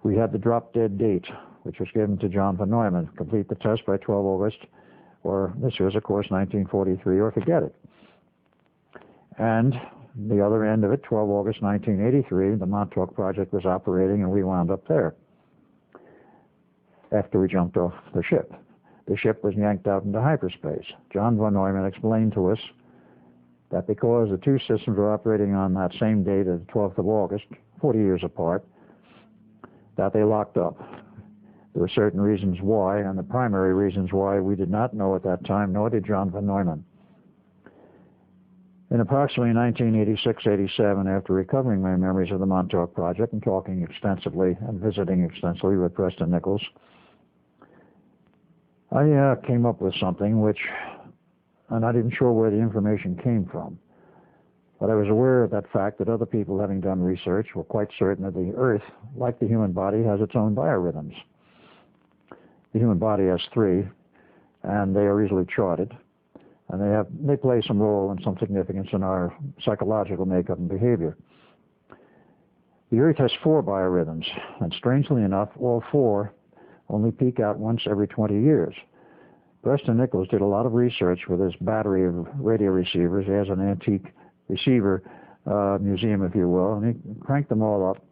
We had the drop-dead date, which was given to John von Neumann, complete the test by 12 August, or this was, of course, 1943, or forget it. And the other end of it, 12 August 1983, the Montauk Project was operating, and we wound up there after we jumped off the ship. The ship was yanked out into hyperspace. John von Neumann explained to us that because the two systems were operating on that same date of the 12th of August, 40 years apart, that they locked up. There were certain reasons why, and the primary reasons why we did not know at that time, nor did John von Neumann. In approximately 1986-87, after recovering my memories of the Montauk Project and talking extensively and visiting extensively with Preston Nichols, I came up with something which I'm not even sure where the information came from. But I was aware of that fact that other people, having done research, were quite certain that the Earth, like the human body, has its own biorhythms. The human body has 3, and they are easily charted. And they play some role and some significance in our psychological makeup and behavior. The Earth has 4 biorhythms, and strangely enough, all 4 only peak out once every 20 years. Preston Nichols did a lot of research with his battery of radio receivers. He has an antique receiver museum, if you will, and he cranked them all up,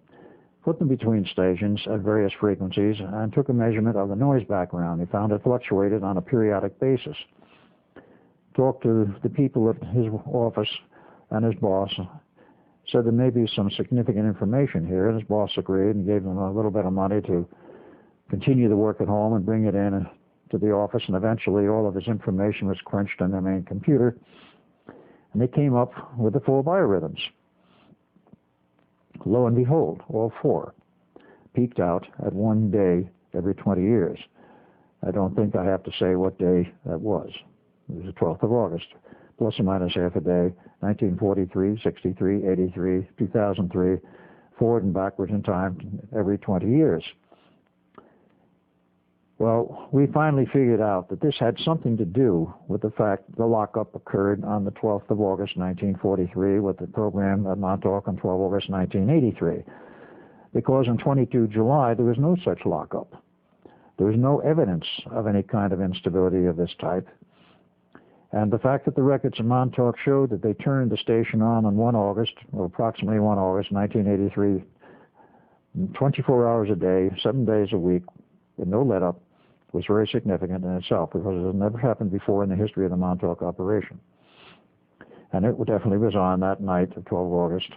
put them between stations at various frequencies, and took a measurement of the noise background. He found it fluctuated on a periodic basis. Talked to the people at his office and his boss, said there may be some significant information here, and his boss agreed and gave him a little bit of money to continue the work at home and bring it in to the office, and eventually all of his information was crunched on their main computer, and they came up with the 4 biorhythms. Lo and behold, all 4 peaked out at one day every 20 years. I don't think I have to say what day that was. It was the 12th of August, plus or minus half a day, 1943, 63, 83, 2003, forward and backwards in time every 20 years. Well, we finally figured out that this had something to do with the fact the lockup occurred on the 12th of August, 1943, with the program at Montauk on 12 August, 1983. Because on 22 July, there was no such lockup. There was no evidence of any kind of instability of this type. And the fact that the records of Montauk showed that they turned the station on 1 August, or approximately 1 August, 1983, 24 hours a day, 7 days a week, with no let-up, was very significant in itself because it had never happened before in the history of the Montauk operation. And it definitely was on that night of 12 August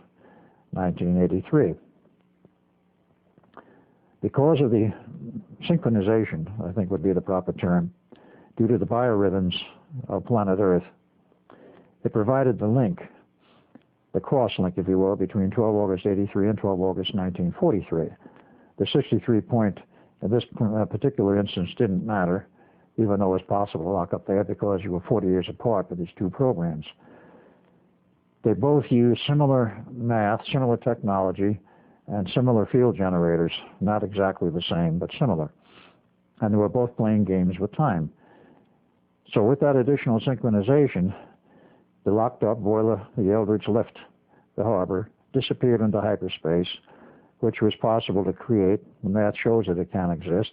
1983. Because of the synchronization, I think would be the proper term, due to the biorhythms of planet Earth, it provided the link, the cross-link, if you will, between 12 August 83 and 12 August 1943. The 63 point in this particular instance didn't matter, even though it was possible to lock up there because you were 40 years apart for these two programs. They both use similar math, similar technology, and similar field generators, not exactly the same, but similar. And they were both playing games with time. So with that additional synchronization, the locked up boiler, the Eldridge left the harbor, disappeared into hyperspace, which was possible to create. The math shows that it can exist,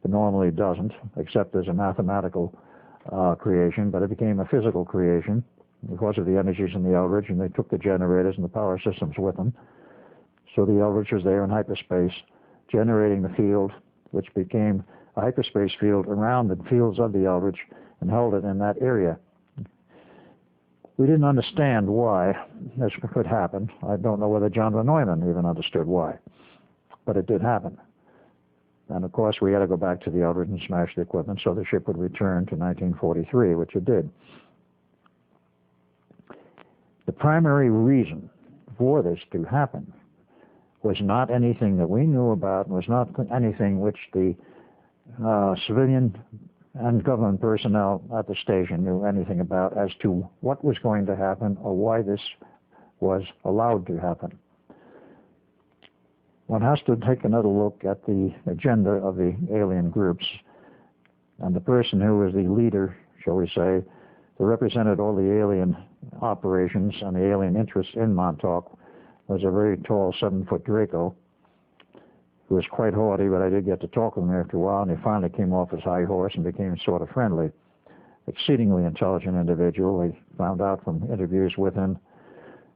but normally it doesn't, except as a mathematical creation, but it became a physical creation because of the energies in the Eldridge, and they took the generators and the power systems with them. So the Eldridge was there in hyperspace, generating the field, which became a hyperspace field around the fields of the Eldridge and held it in that area. We didn't understand why this could happen. I don't know whether John von Neumann even understood why, but it did happen. And of course, we had to go back to the Eldridge and smash the equipment so the ship would return to 1943, which it did. The primary reason for this to happen was not anything that we knew about, was not anything which the civilian and government personnel at the station knew anything about as to what was going to happen or why this was allowed to happen. One has to take another look at the agenda of the alien groups, and the person who was the leader, shall we say, that represented all the alien operations and the alien interests in Montauk was a very tall 7-foot Draco who was quite haughty, but I did get to talk with him after a while, and he finally came off his high horse and became sort of friendly. Exceedingly intelligent individual. I found out from interviews with him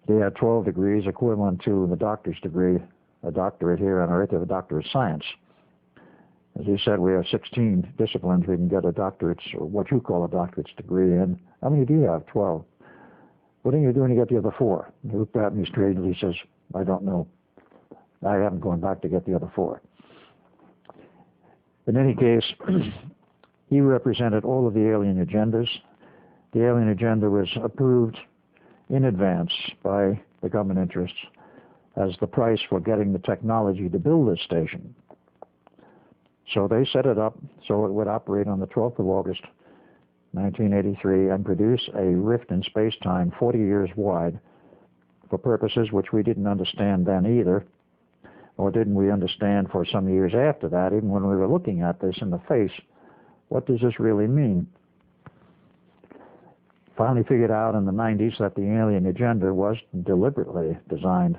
he had 12 degrees, equivalent to the doctor's degree, a doctorate here on Earth, of a doctor of science. As he said, we have 16 disciplines we can get a doctorate's, or what you call a doctorate's degree in. How many do you have? 12. What are you doing to get the other 4? He looked at me straight and he says, I don't know. I haven't gone back to get the other 4. In any case, he represented all of the alien agendas. The alien agenda was approved in advance by the government interests as the price for getting the technology to build this station. So they set it up so it would operate on the 12th of August, 1983, and produce a rift in space-time 40 years wide for purposes which we didn't understand then either, or didn't we understand for some years after that, even when we were looking at this in the face. What does this really mean? Finally figured out in the 90s that the alien agenda was deliberately designed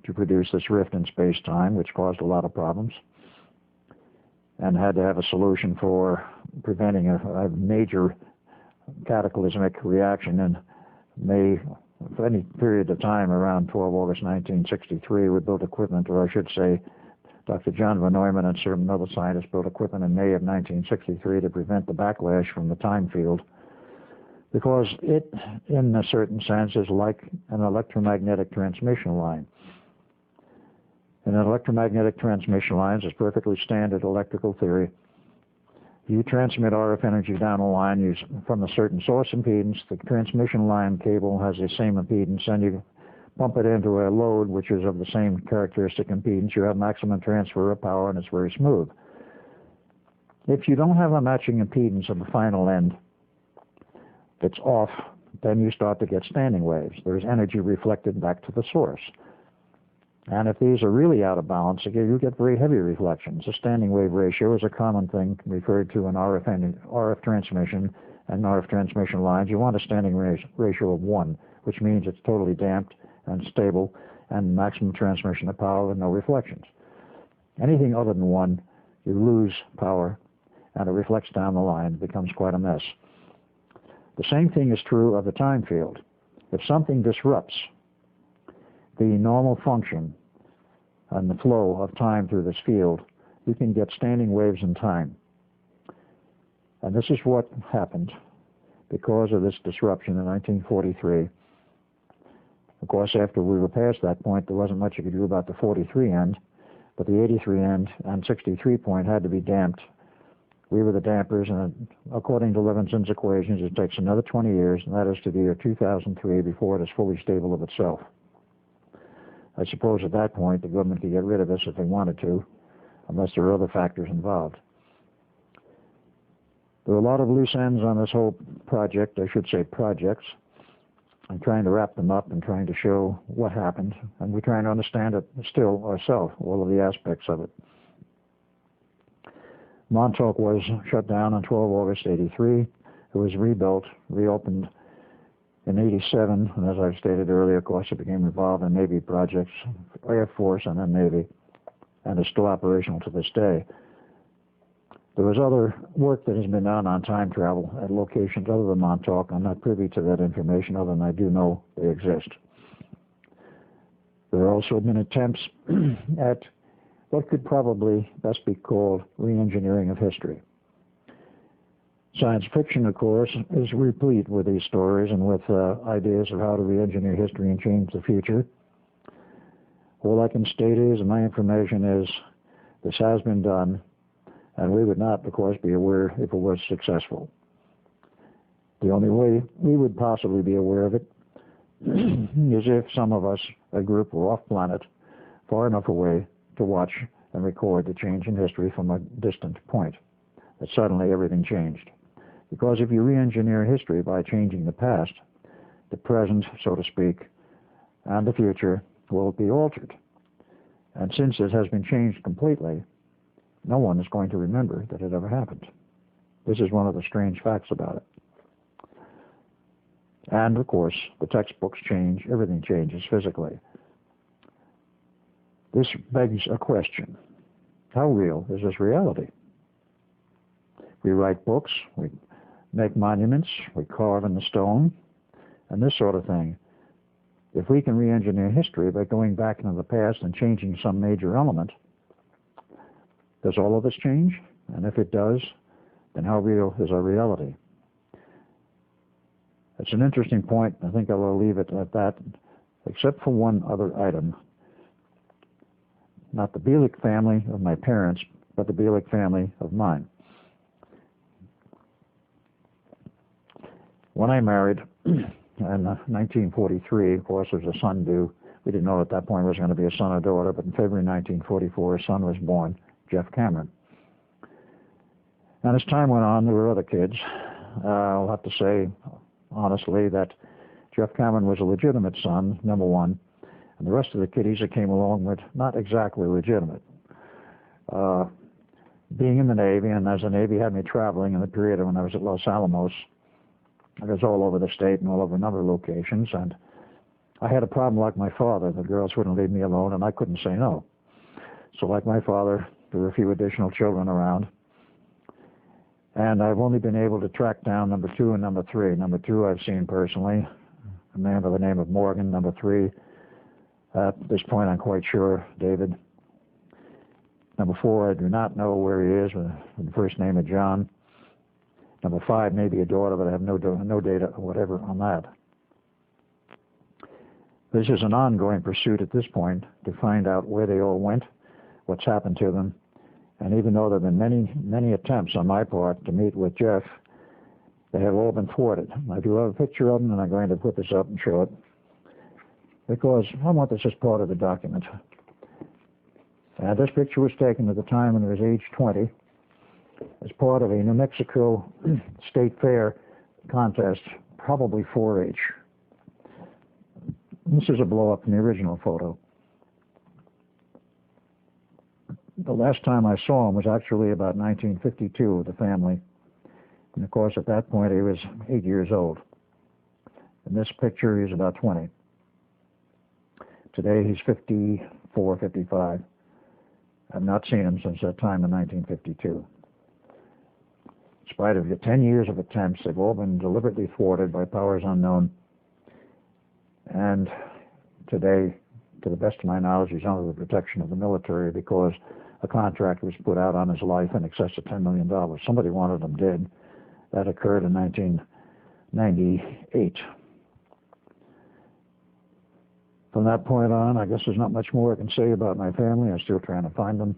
to produce this rift in space-time, which caused a lot of problems, and had to have a solution for preventing a major cataclysmic reaction in May, for any period of time around 12 August 1963. We built equipment, or I should say, Dr. John von Neumann and certain other scientists built equipment in May of 1963 to prevent the backlash from the time field, because it, in a certain sense, is like an electromagnetic transmission line. In an electromagnetic transmission line is perfectly standard electrical theory. You transmit RF energy down a line from a certain source impedance. The transmission line cable has the same impedance, and you pump it into a load which is of the same characteristic impedance. You have maximum transfer of power, and it's very smooth. If you don't have a matching impedance of the final end that's off, then you start to get standing waves. There's energy reflected back to the source. And if these are really out of balance, again, you get very heavy reflections. The standing wave ratio is a common thing referred to in RF transmission and RF transmission lines. You want a standing ratio of 1, which means it's totally damped and stable and maximum transmission of power with no reflections. Anything other than 1, you lose power and it reflects down the line. It becomes quite a mess. The same thing is true of the time field. If something disrupts the normal function and the flow of time through this field, you can get standing waves in time. And this is what happened because of this disruption in 1943. Of course, after we were past that point, there wasn't much you could do about the 43 end, but the 83 end and 63 point had to be damped. We were the dampers, and according to Levinson's equations, it takes another 20 years, and that is to the year 2003, before it is fully stable of itself. I suppose at that point the government could get rid of us if they wanted to, unless there are other factors involved. There are a lot of loose ends on this whole project, I should say projects. I'm trying to wrap them up and trying to show what happened, and we're trying to understand it still ourselves, all of the aspects of it. Montauk was shut down on 12 August 83. It was rebuilt, reopened in 87, and as I've stated earlier, of course, it became involved in Navy projects, Air Force and then Navy, and is still operational to this day. There was other work that has been done on time travel at locations other than Montauk. I'm not privy to that information, other than I do know they exist. There have also been attempts at what could probably best be called re-engineering of history. Science fiction, of course, is replete with these stories and with ideas of how to re-engineer history and change the future. All I can state is, and my information is, this has been done, and we would not, of course, be aware if it was successful. The only way we would possibly be aware of it is if some of us, a group, were off-planet, far enough away to watch and record the change in history from a distant point, that suddenly everything changed. Because if you re-engineer history by changing the past, the present, so to speak, and the future will be altered. And since it has been changed completely, no one is going to remember that it ever happened. This is one of the strange facts about it. And, of course, the textbooks change, everything changes physically. This begs a question. How real is this reality? We write books, we make monuments, we carve in the stone, and this sort of thing. If we can re-engineer history by going back into the past and changing some major element, does all of this change? And if it does, then how real is our reality? It's an interesting point. I think I will leave it at that, except for one other item. Not the Bielek family of my parents, but the Bielek family of mine. When I married in 1943, of course, there was a son due. We didn't know at that point it was going to be a son or daughter, but in February 1944, a son was born, Jeff Cameron. And as time went on, there were other kids. I'll have to say, honestly, that Jeff Cameron was a legitimate son, number one, and the rest of the kiddies that came along were not exactly legitimate. Being in the Navy, and as the Navy had me traveling in the period when I was at Los Alamos, I was all over the state and all over a number of locations, and I had a problem like my father. The girls wouldn't leave me alone, and I couldn't say no. So like my father, there were a few additional children around. And I've only been able to track down number 2 and number 3. Number 2 I've seen personally, a man by the name of Morgan. Number 3, at this point I'm quite sure, David. Number 4, I do not know where he is, with the first name of John. Number 5, maybe a daughter, but I have no data or whatever on that. This is an ongoing pursuit at this point to find out where they all went, what's happened to them. And even though there have been many attempts on my part to meet with Jeff, they have all been thwarted. I do have a picture of them, and I'm going to put this up and show it, because I want this as part of the document. This picture was taken at the time when he was age 20 as part of a New Mexico State Fair contest, probably 4-H. This is a blow-up from the original photo. The last time I saw him was actually about 1952 with the family. And of course, at that point, he was 8 years old. In this picture, he's about 20. Today, he's 54, 55. I've not seen him since that time in 1952. In spite of the 10 years of attempts, they've all been deliberately thwarted by powers unknown. And today, to the best of my knowledge, he's under the protection of the military because a contract was put out on his life in excess of $10 million. Somebody wanted him dead. That occurred in 1998. From that point on, I guess there's not much more I can say about my family. I'm still trying to find them.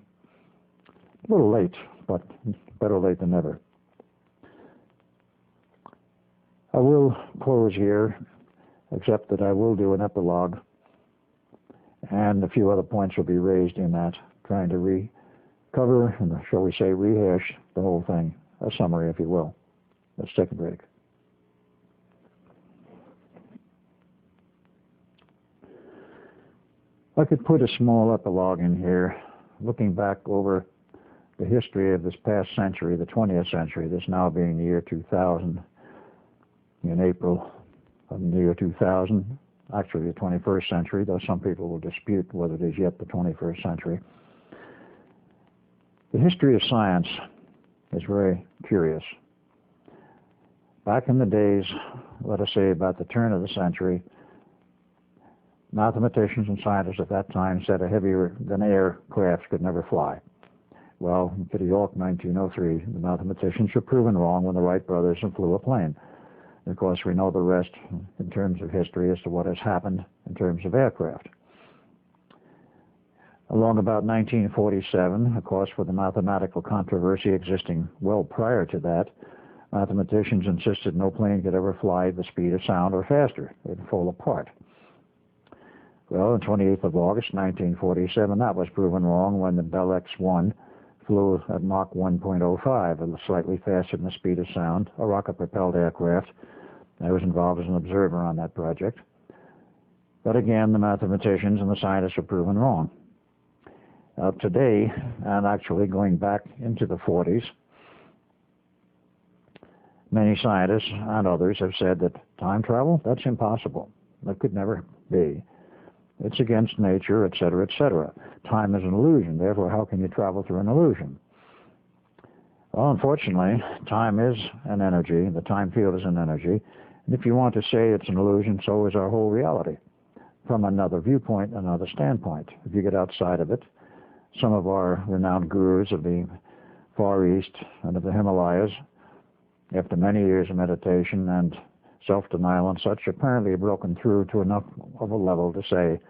A little late, but better late than never. I will close here, except that I will do an epilogue, and a few other points will be raised in that, trying to recover, and shall we say, rehash the whole thing, a summary, if you will. Let's take a break. I could put a small epilogue in here, looking back over the history of this past century, the 20th century, this now being the year 2000, in April of the year 2000, actually the 21st century, though some people will dispute whether it is yet the 21st century. The history of science is very curious. Back in the days, let us say about the turn of the century, mathematicians and scientists at that time said a heavier than air craft could never fly. Well, in Kitty Hawk, 1903, the mathematicians were proven wrong when the Wright brothers flew a plane. And of course, we know the rest in terms of history as to what has happened in terms of aircraft. Along about 1947, of course, with the mathematical controversy existing well prior to that, mathematicians insisted no plane could ever fly at the speed of sound or faster. It would fall apart. Well, on 28th of August, 1947, that was proven wrong when the Bielek Chronicles flew at Mach 1.05, slightly faster than the speed of sound, a rocket-propelled aircraft. I was involved as an observer on that project. But again, the mathematicians and the scientists were proven wrong. Today, and actually going back into the 40s, many scientists and others have said that time travel, that's impossible. That could never be. It's against nature, etc., etc. Time is an illusion. Therefore, how can you travel through an illusion? Well, unfortunately, time is an energy. The time field is an energy. And if you want to say it's an illusion, so is our whole reality. From another viewpoint, another standpoint. If you get outside of it, some of our renowned gurus of the Far East and of the Himalayas, after many years of meditation and self-denial and such, apparently have broken through to enough of a level to say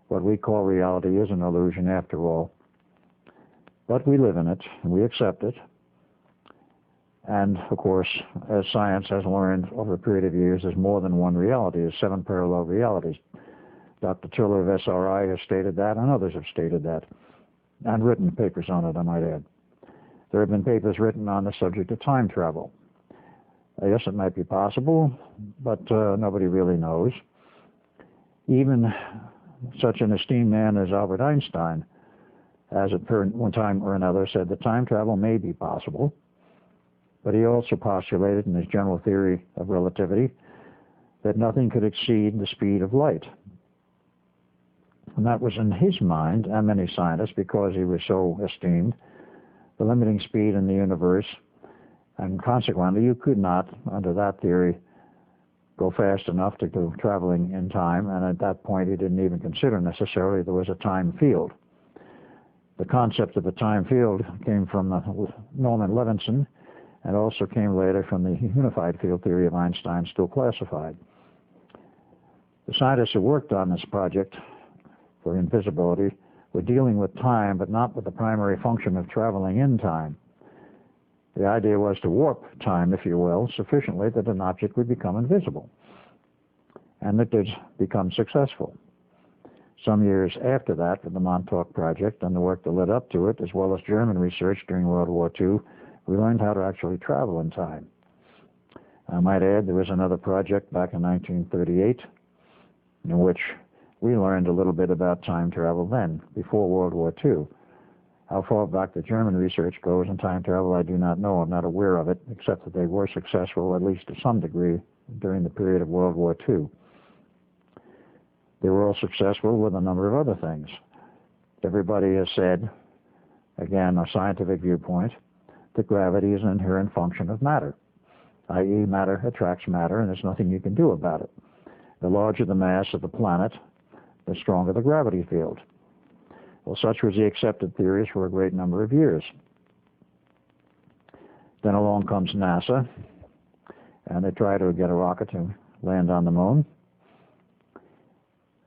what we call reality is an illusion after all. But we live in it, and we accept it. And, of course, as science has learned over a period of years, there's more than one reality. There's 7 parallel realities. Dr. Tiller of SRI has stated that, and others have stated that, and written papers on it, I might add. There have been papers written on the subject of time travel. Yes, it might be possible, but nobody really knows. Even such an esteemed man as Albert Einstein has at one time or another said that time travel may be possible, but he also postulated in his general theory of relativity that nothing could exceed the speed of light. And that was in his mind, and many scientists, because he was so esteemed, the limiting speed in the universe. And consequently, you could not, under that theory, go fast enough to go traveling in time. And at that point, he didn't even consider necessarily there was a time field. The concept of the time field came from Norman Levinson, and also came later from the unified field theory of Einstein, still classified. The scientists who worked on this project for invisibility were dealing with time, but not with the primary function of traveling in time. The idea was to warp time, if you will, sufficiently that an object would become invisible. And it did become successful. Some years after that, with the Montauk Project and the work that led up to it, as well as German research during World War II, we learned how to actually travel in time. I might add there was another project back in 1938 in which we learned a little bit about time travel then, before World War II. How far back the German research goes in time travel, I do not know. I'm not aware of it, except that they were successful, at least to some degree, during the period of World War II. They were all successful with a number of other things. Everybody has said, again, a scientific viewpoint, that gravity is an inherent function of matter, i.e. matter attracts matter, and there's nothing you can do about it. The larger the mass of the planet, the stronger the gravity field. Well, such was the accepted theories for a great number of years. Then along comes NASA, and they try to get a rocket to land on the moon.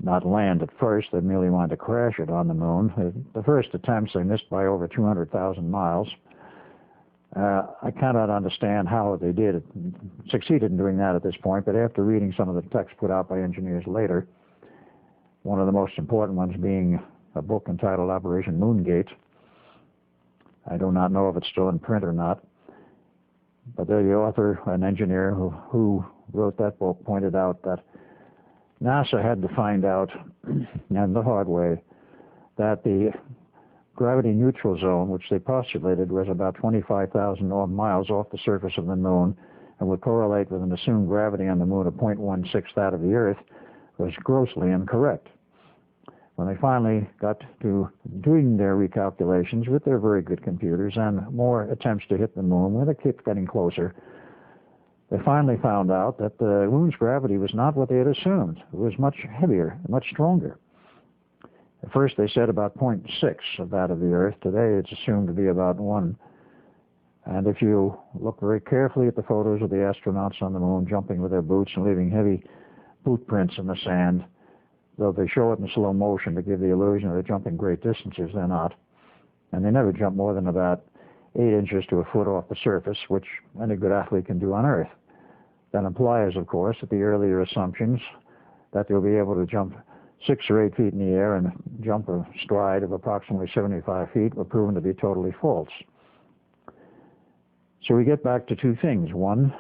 Not land at first, they merely wanted to crash it on the moon. The first attempts, they missed by over 200,000 miles. I cannot understand how they succeeded in doing that at this point, but after reading some of the texts put out by engineers later, one of the most important ones being a book entitled Operation Moongate. I do not know if it's still in print or not, but the author, an engineer who wrote that book, pointed out that NASA had to find out, and the hard way, that the gravity neutral zone, which they postulated was about 25,000 miles off the surface of the moon and would correlate with an assumed gravity on the moon of 0.16 that of the Earth, was grossly incorrect. When they finally got to doing their recalculations with their very good computers and more attempts to hit the moon, when they kept getting closer, they finally found out that the moon's gravity was not what they had assumed. It was much heavier, much stronger. At first they said about 0.6 of that of the Earth. Today it's assumed to be about 1. And if you look very carefully at the photos of the astronauts on the moon jumping with their boots and leaving heavy boot prints in the sand, though they show it in slow motion to give the illusion of they're jumping great distances, they're not. And they never jump more than about 8 inches to a foot off the surface, which any good athlete can do on Earth. That implies, of course, that the earlier assumptions that they'll be able to jump 6 or 8 feet in the air and jump a stride of approximately 75 feet were proven to be totally false. So we get back to two things. One,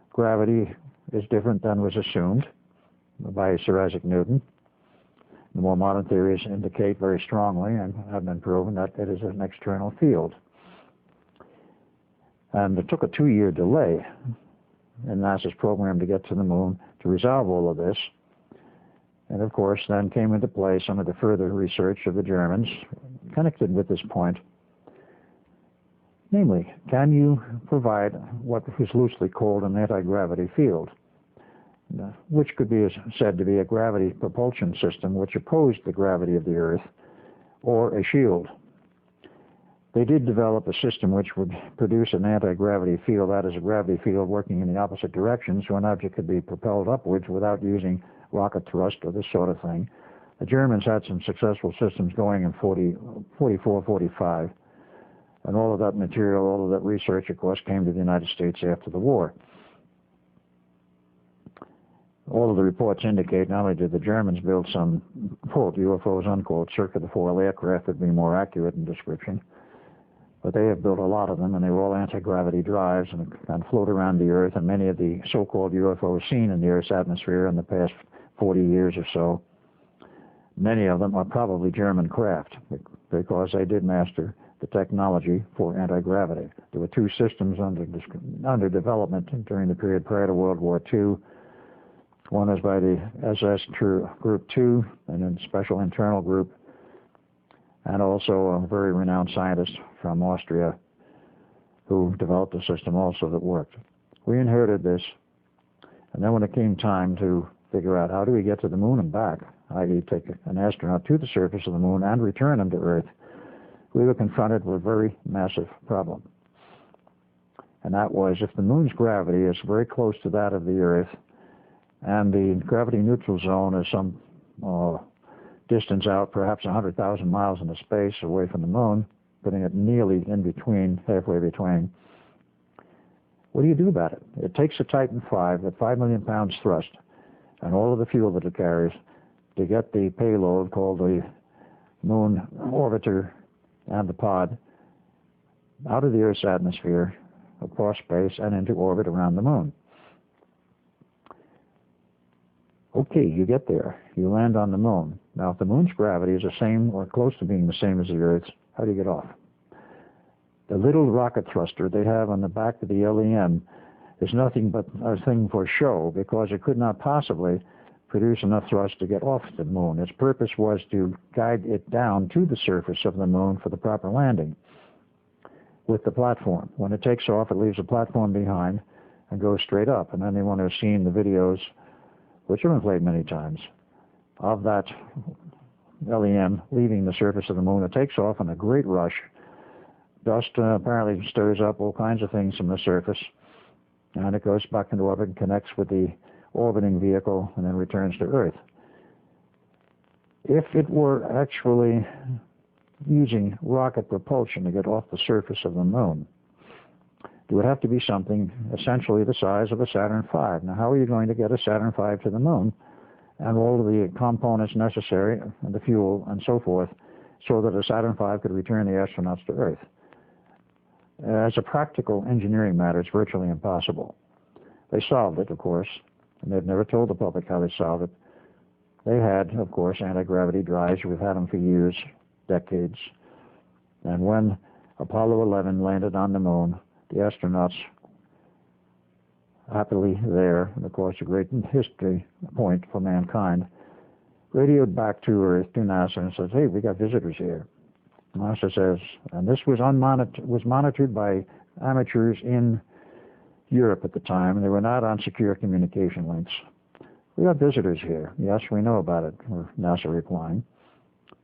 gravity is different than was assumed by Sir Isaac Newton. The more modern theories indicate very strongly and have been proven that it is an external field. And it took a 2-year delay in NASA's program to get to the moon to resolve all of this. And of course, then came into play some of the further research of the Germans connected with this point. Namely, can you provide what is loosely called an anti-gravity field, which could be said to be a gravity propulsion system which opposed the gravity of the Earth, or a shield? They did develop a system which would produce an anti-gravity field, that is a gravity field working in the opposite direction, so an object could be propelled upwards without using rocket thrust or this sort of thing. The Germans had some successful systems going in 44, 45, and all of that material, all of that research, of course, came to the United States after the war. All of the reports indicate not only did the Germans build some, quote, UFOs, unquote, circular-foil aircraft would be more accurate in description, but they have built a lot of them, and they were all anti-gravity drives and float around the Earth, and many of the so-called UFOs seen in the Earth's atmosphere in the past 40 years or so, many of them are probably German craft because they did master the technology for anti-gravity. There were 2 systems under development during the period prior to World War II. One is by the SS Group 2, and then Special Internal Group, and also a very renowned scientist from Austria who developed a system also that worked. We inherited this, and then when it came time to figure out how do we get to the moon and back, i.e. take an astronaut to the surface of the moon and return him to Earth, we were confronted with a very massive problem. And that was, if the moon's gravity is very close to that of the Earth, and the gravity neutral zone is some distance out, perhaps 100,000 miles into space away from the moon, putting it nearly in between, halfway between, what do you do about it? It takes a Titan V at 5 million pounds thrust and all of the fuel that it carries to get the payload called the moon orbiter and the pod out of the Earth's atmosphere, across space, and into orbit around the moon. Okay, you get there. You land on the moon. Now, if the moon's gravity is the same or close to being the same as the Earth's, how do you get off? The little rocket thruster they have on the back of the LEM is nothing but a thing for show because it could not possibly produce enough thrust to get off the moon. Its purpose was to guide it down to the surface of the moon for the proper landing with the platform. When it takes off, it leaves the platform behind and goes straight up. And anyone who's seen the videos, which have been played many times, of that LEM leaving the surface of the moon. It takes off in a great rush. Dust apparently stirs up all kinds of things from the surface, and it goes back into orbit and connects with the orbiting vehicle and then returns to Earth. If it were actually using rocket propulsion to get off the surface of the moon, it would have to be something essentially the size of a Saturn V. Now, how are you going to get a Saturn V to the moon and all of the components necessary, and the fuel and so forth, so that a Saturn V could return the astronauts to Earth? As a practical engineering matter, it's virtually impossible. They solved it, of course, and they've never told the public how they solved it. They had, of course, anti-gravity drives. We've had them for years, decades. And when Apollo 11 landed on the moon, the astronauts, happily there, and of course a great history point for mankind, radioed back to Earth, to NASA, and says, hey, we got visitors here. NASA says, and this was monitored by amateurs in Europe at the time, and they were not on secure communication links. We got visitors here. Yes, we know about it, or NASA replying.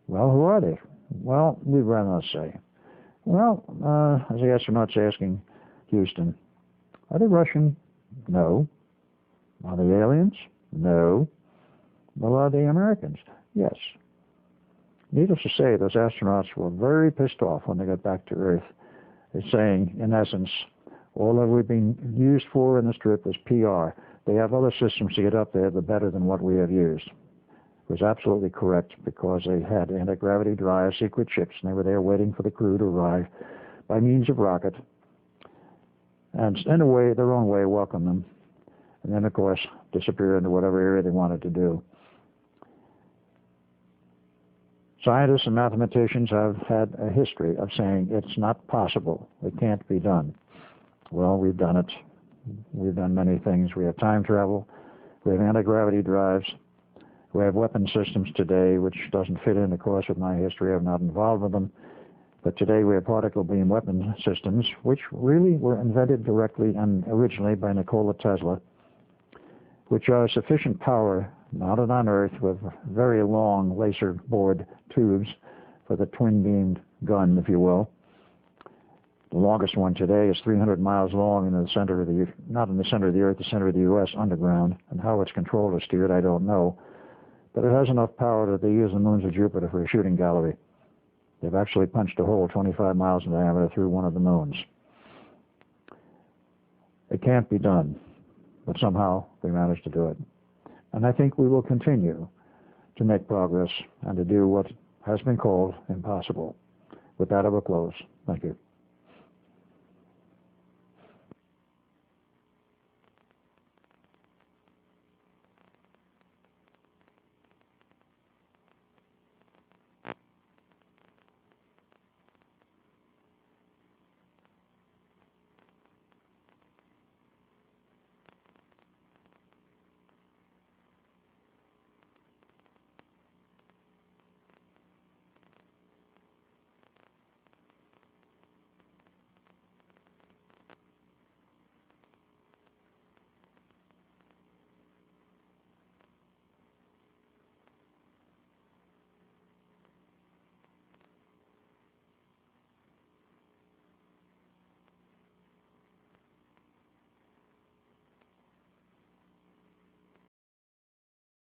Well, who are they? Well, we'd rather not say. Well, as the astronaut's asking Houston, are they Russian? No. Are they aliens? No. Well, are they Americans? Yes. Needless to say, those astronauts were very pissed off when they got back to Earth. They're saying, in essence, all that we've been used for in this trip is PR. They have other systems to get up there that are better than what we have used. It was absolutely correct, because they had anti-gravity drive, secret ships, and they were there waiting for the crew to arrive by means of rocket, and in a way, their own way, welcome them, and then, of course, disappear into whatever area they wanted to do. Scientists and mathematicians have had a history of saying it's not possible, it can't be done. Well, we've done it. We've done many things. We have time travel, we have anti-gravity drives, we have weapon systems today, which doesn't fit in, of course, with my history. I'm not involved with them. But today we have particle beam weapon systems, which really were invented directly and originally by Nikola Tesla, which are sufficient power mounted on Earth with very long laser bored tubes for the twin-beamed gun, if you will. The longest one today is 300 miles long in the center of the, not in the center of the Earth, the center of the U.S. underground. And how it's controlled or steered, I don't know. But it has enough power that they use the moons of Jupiter for a shooting gallery. They've actually punched a hole 25 miles in diameter through one of the moons. It can't be done, but somehow they managed to do it. And I think we will continue to make progress and to do what has been called impossible. With that, I will close. Thank you.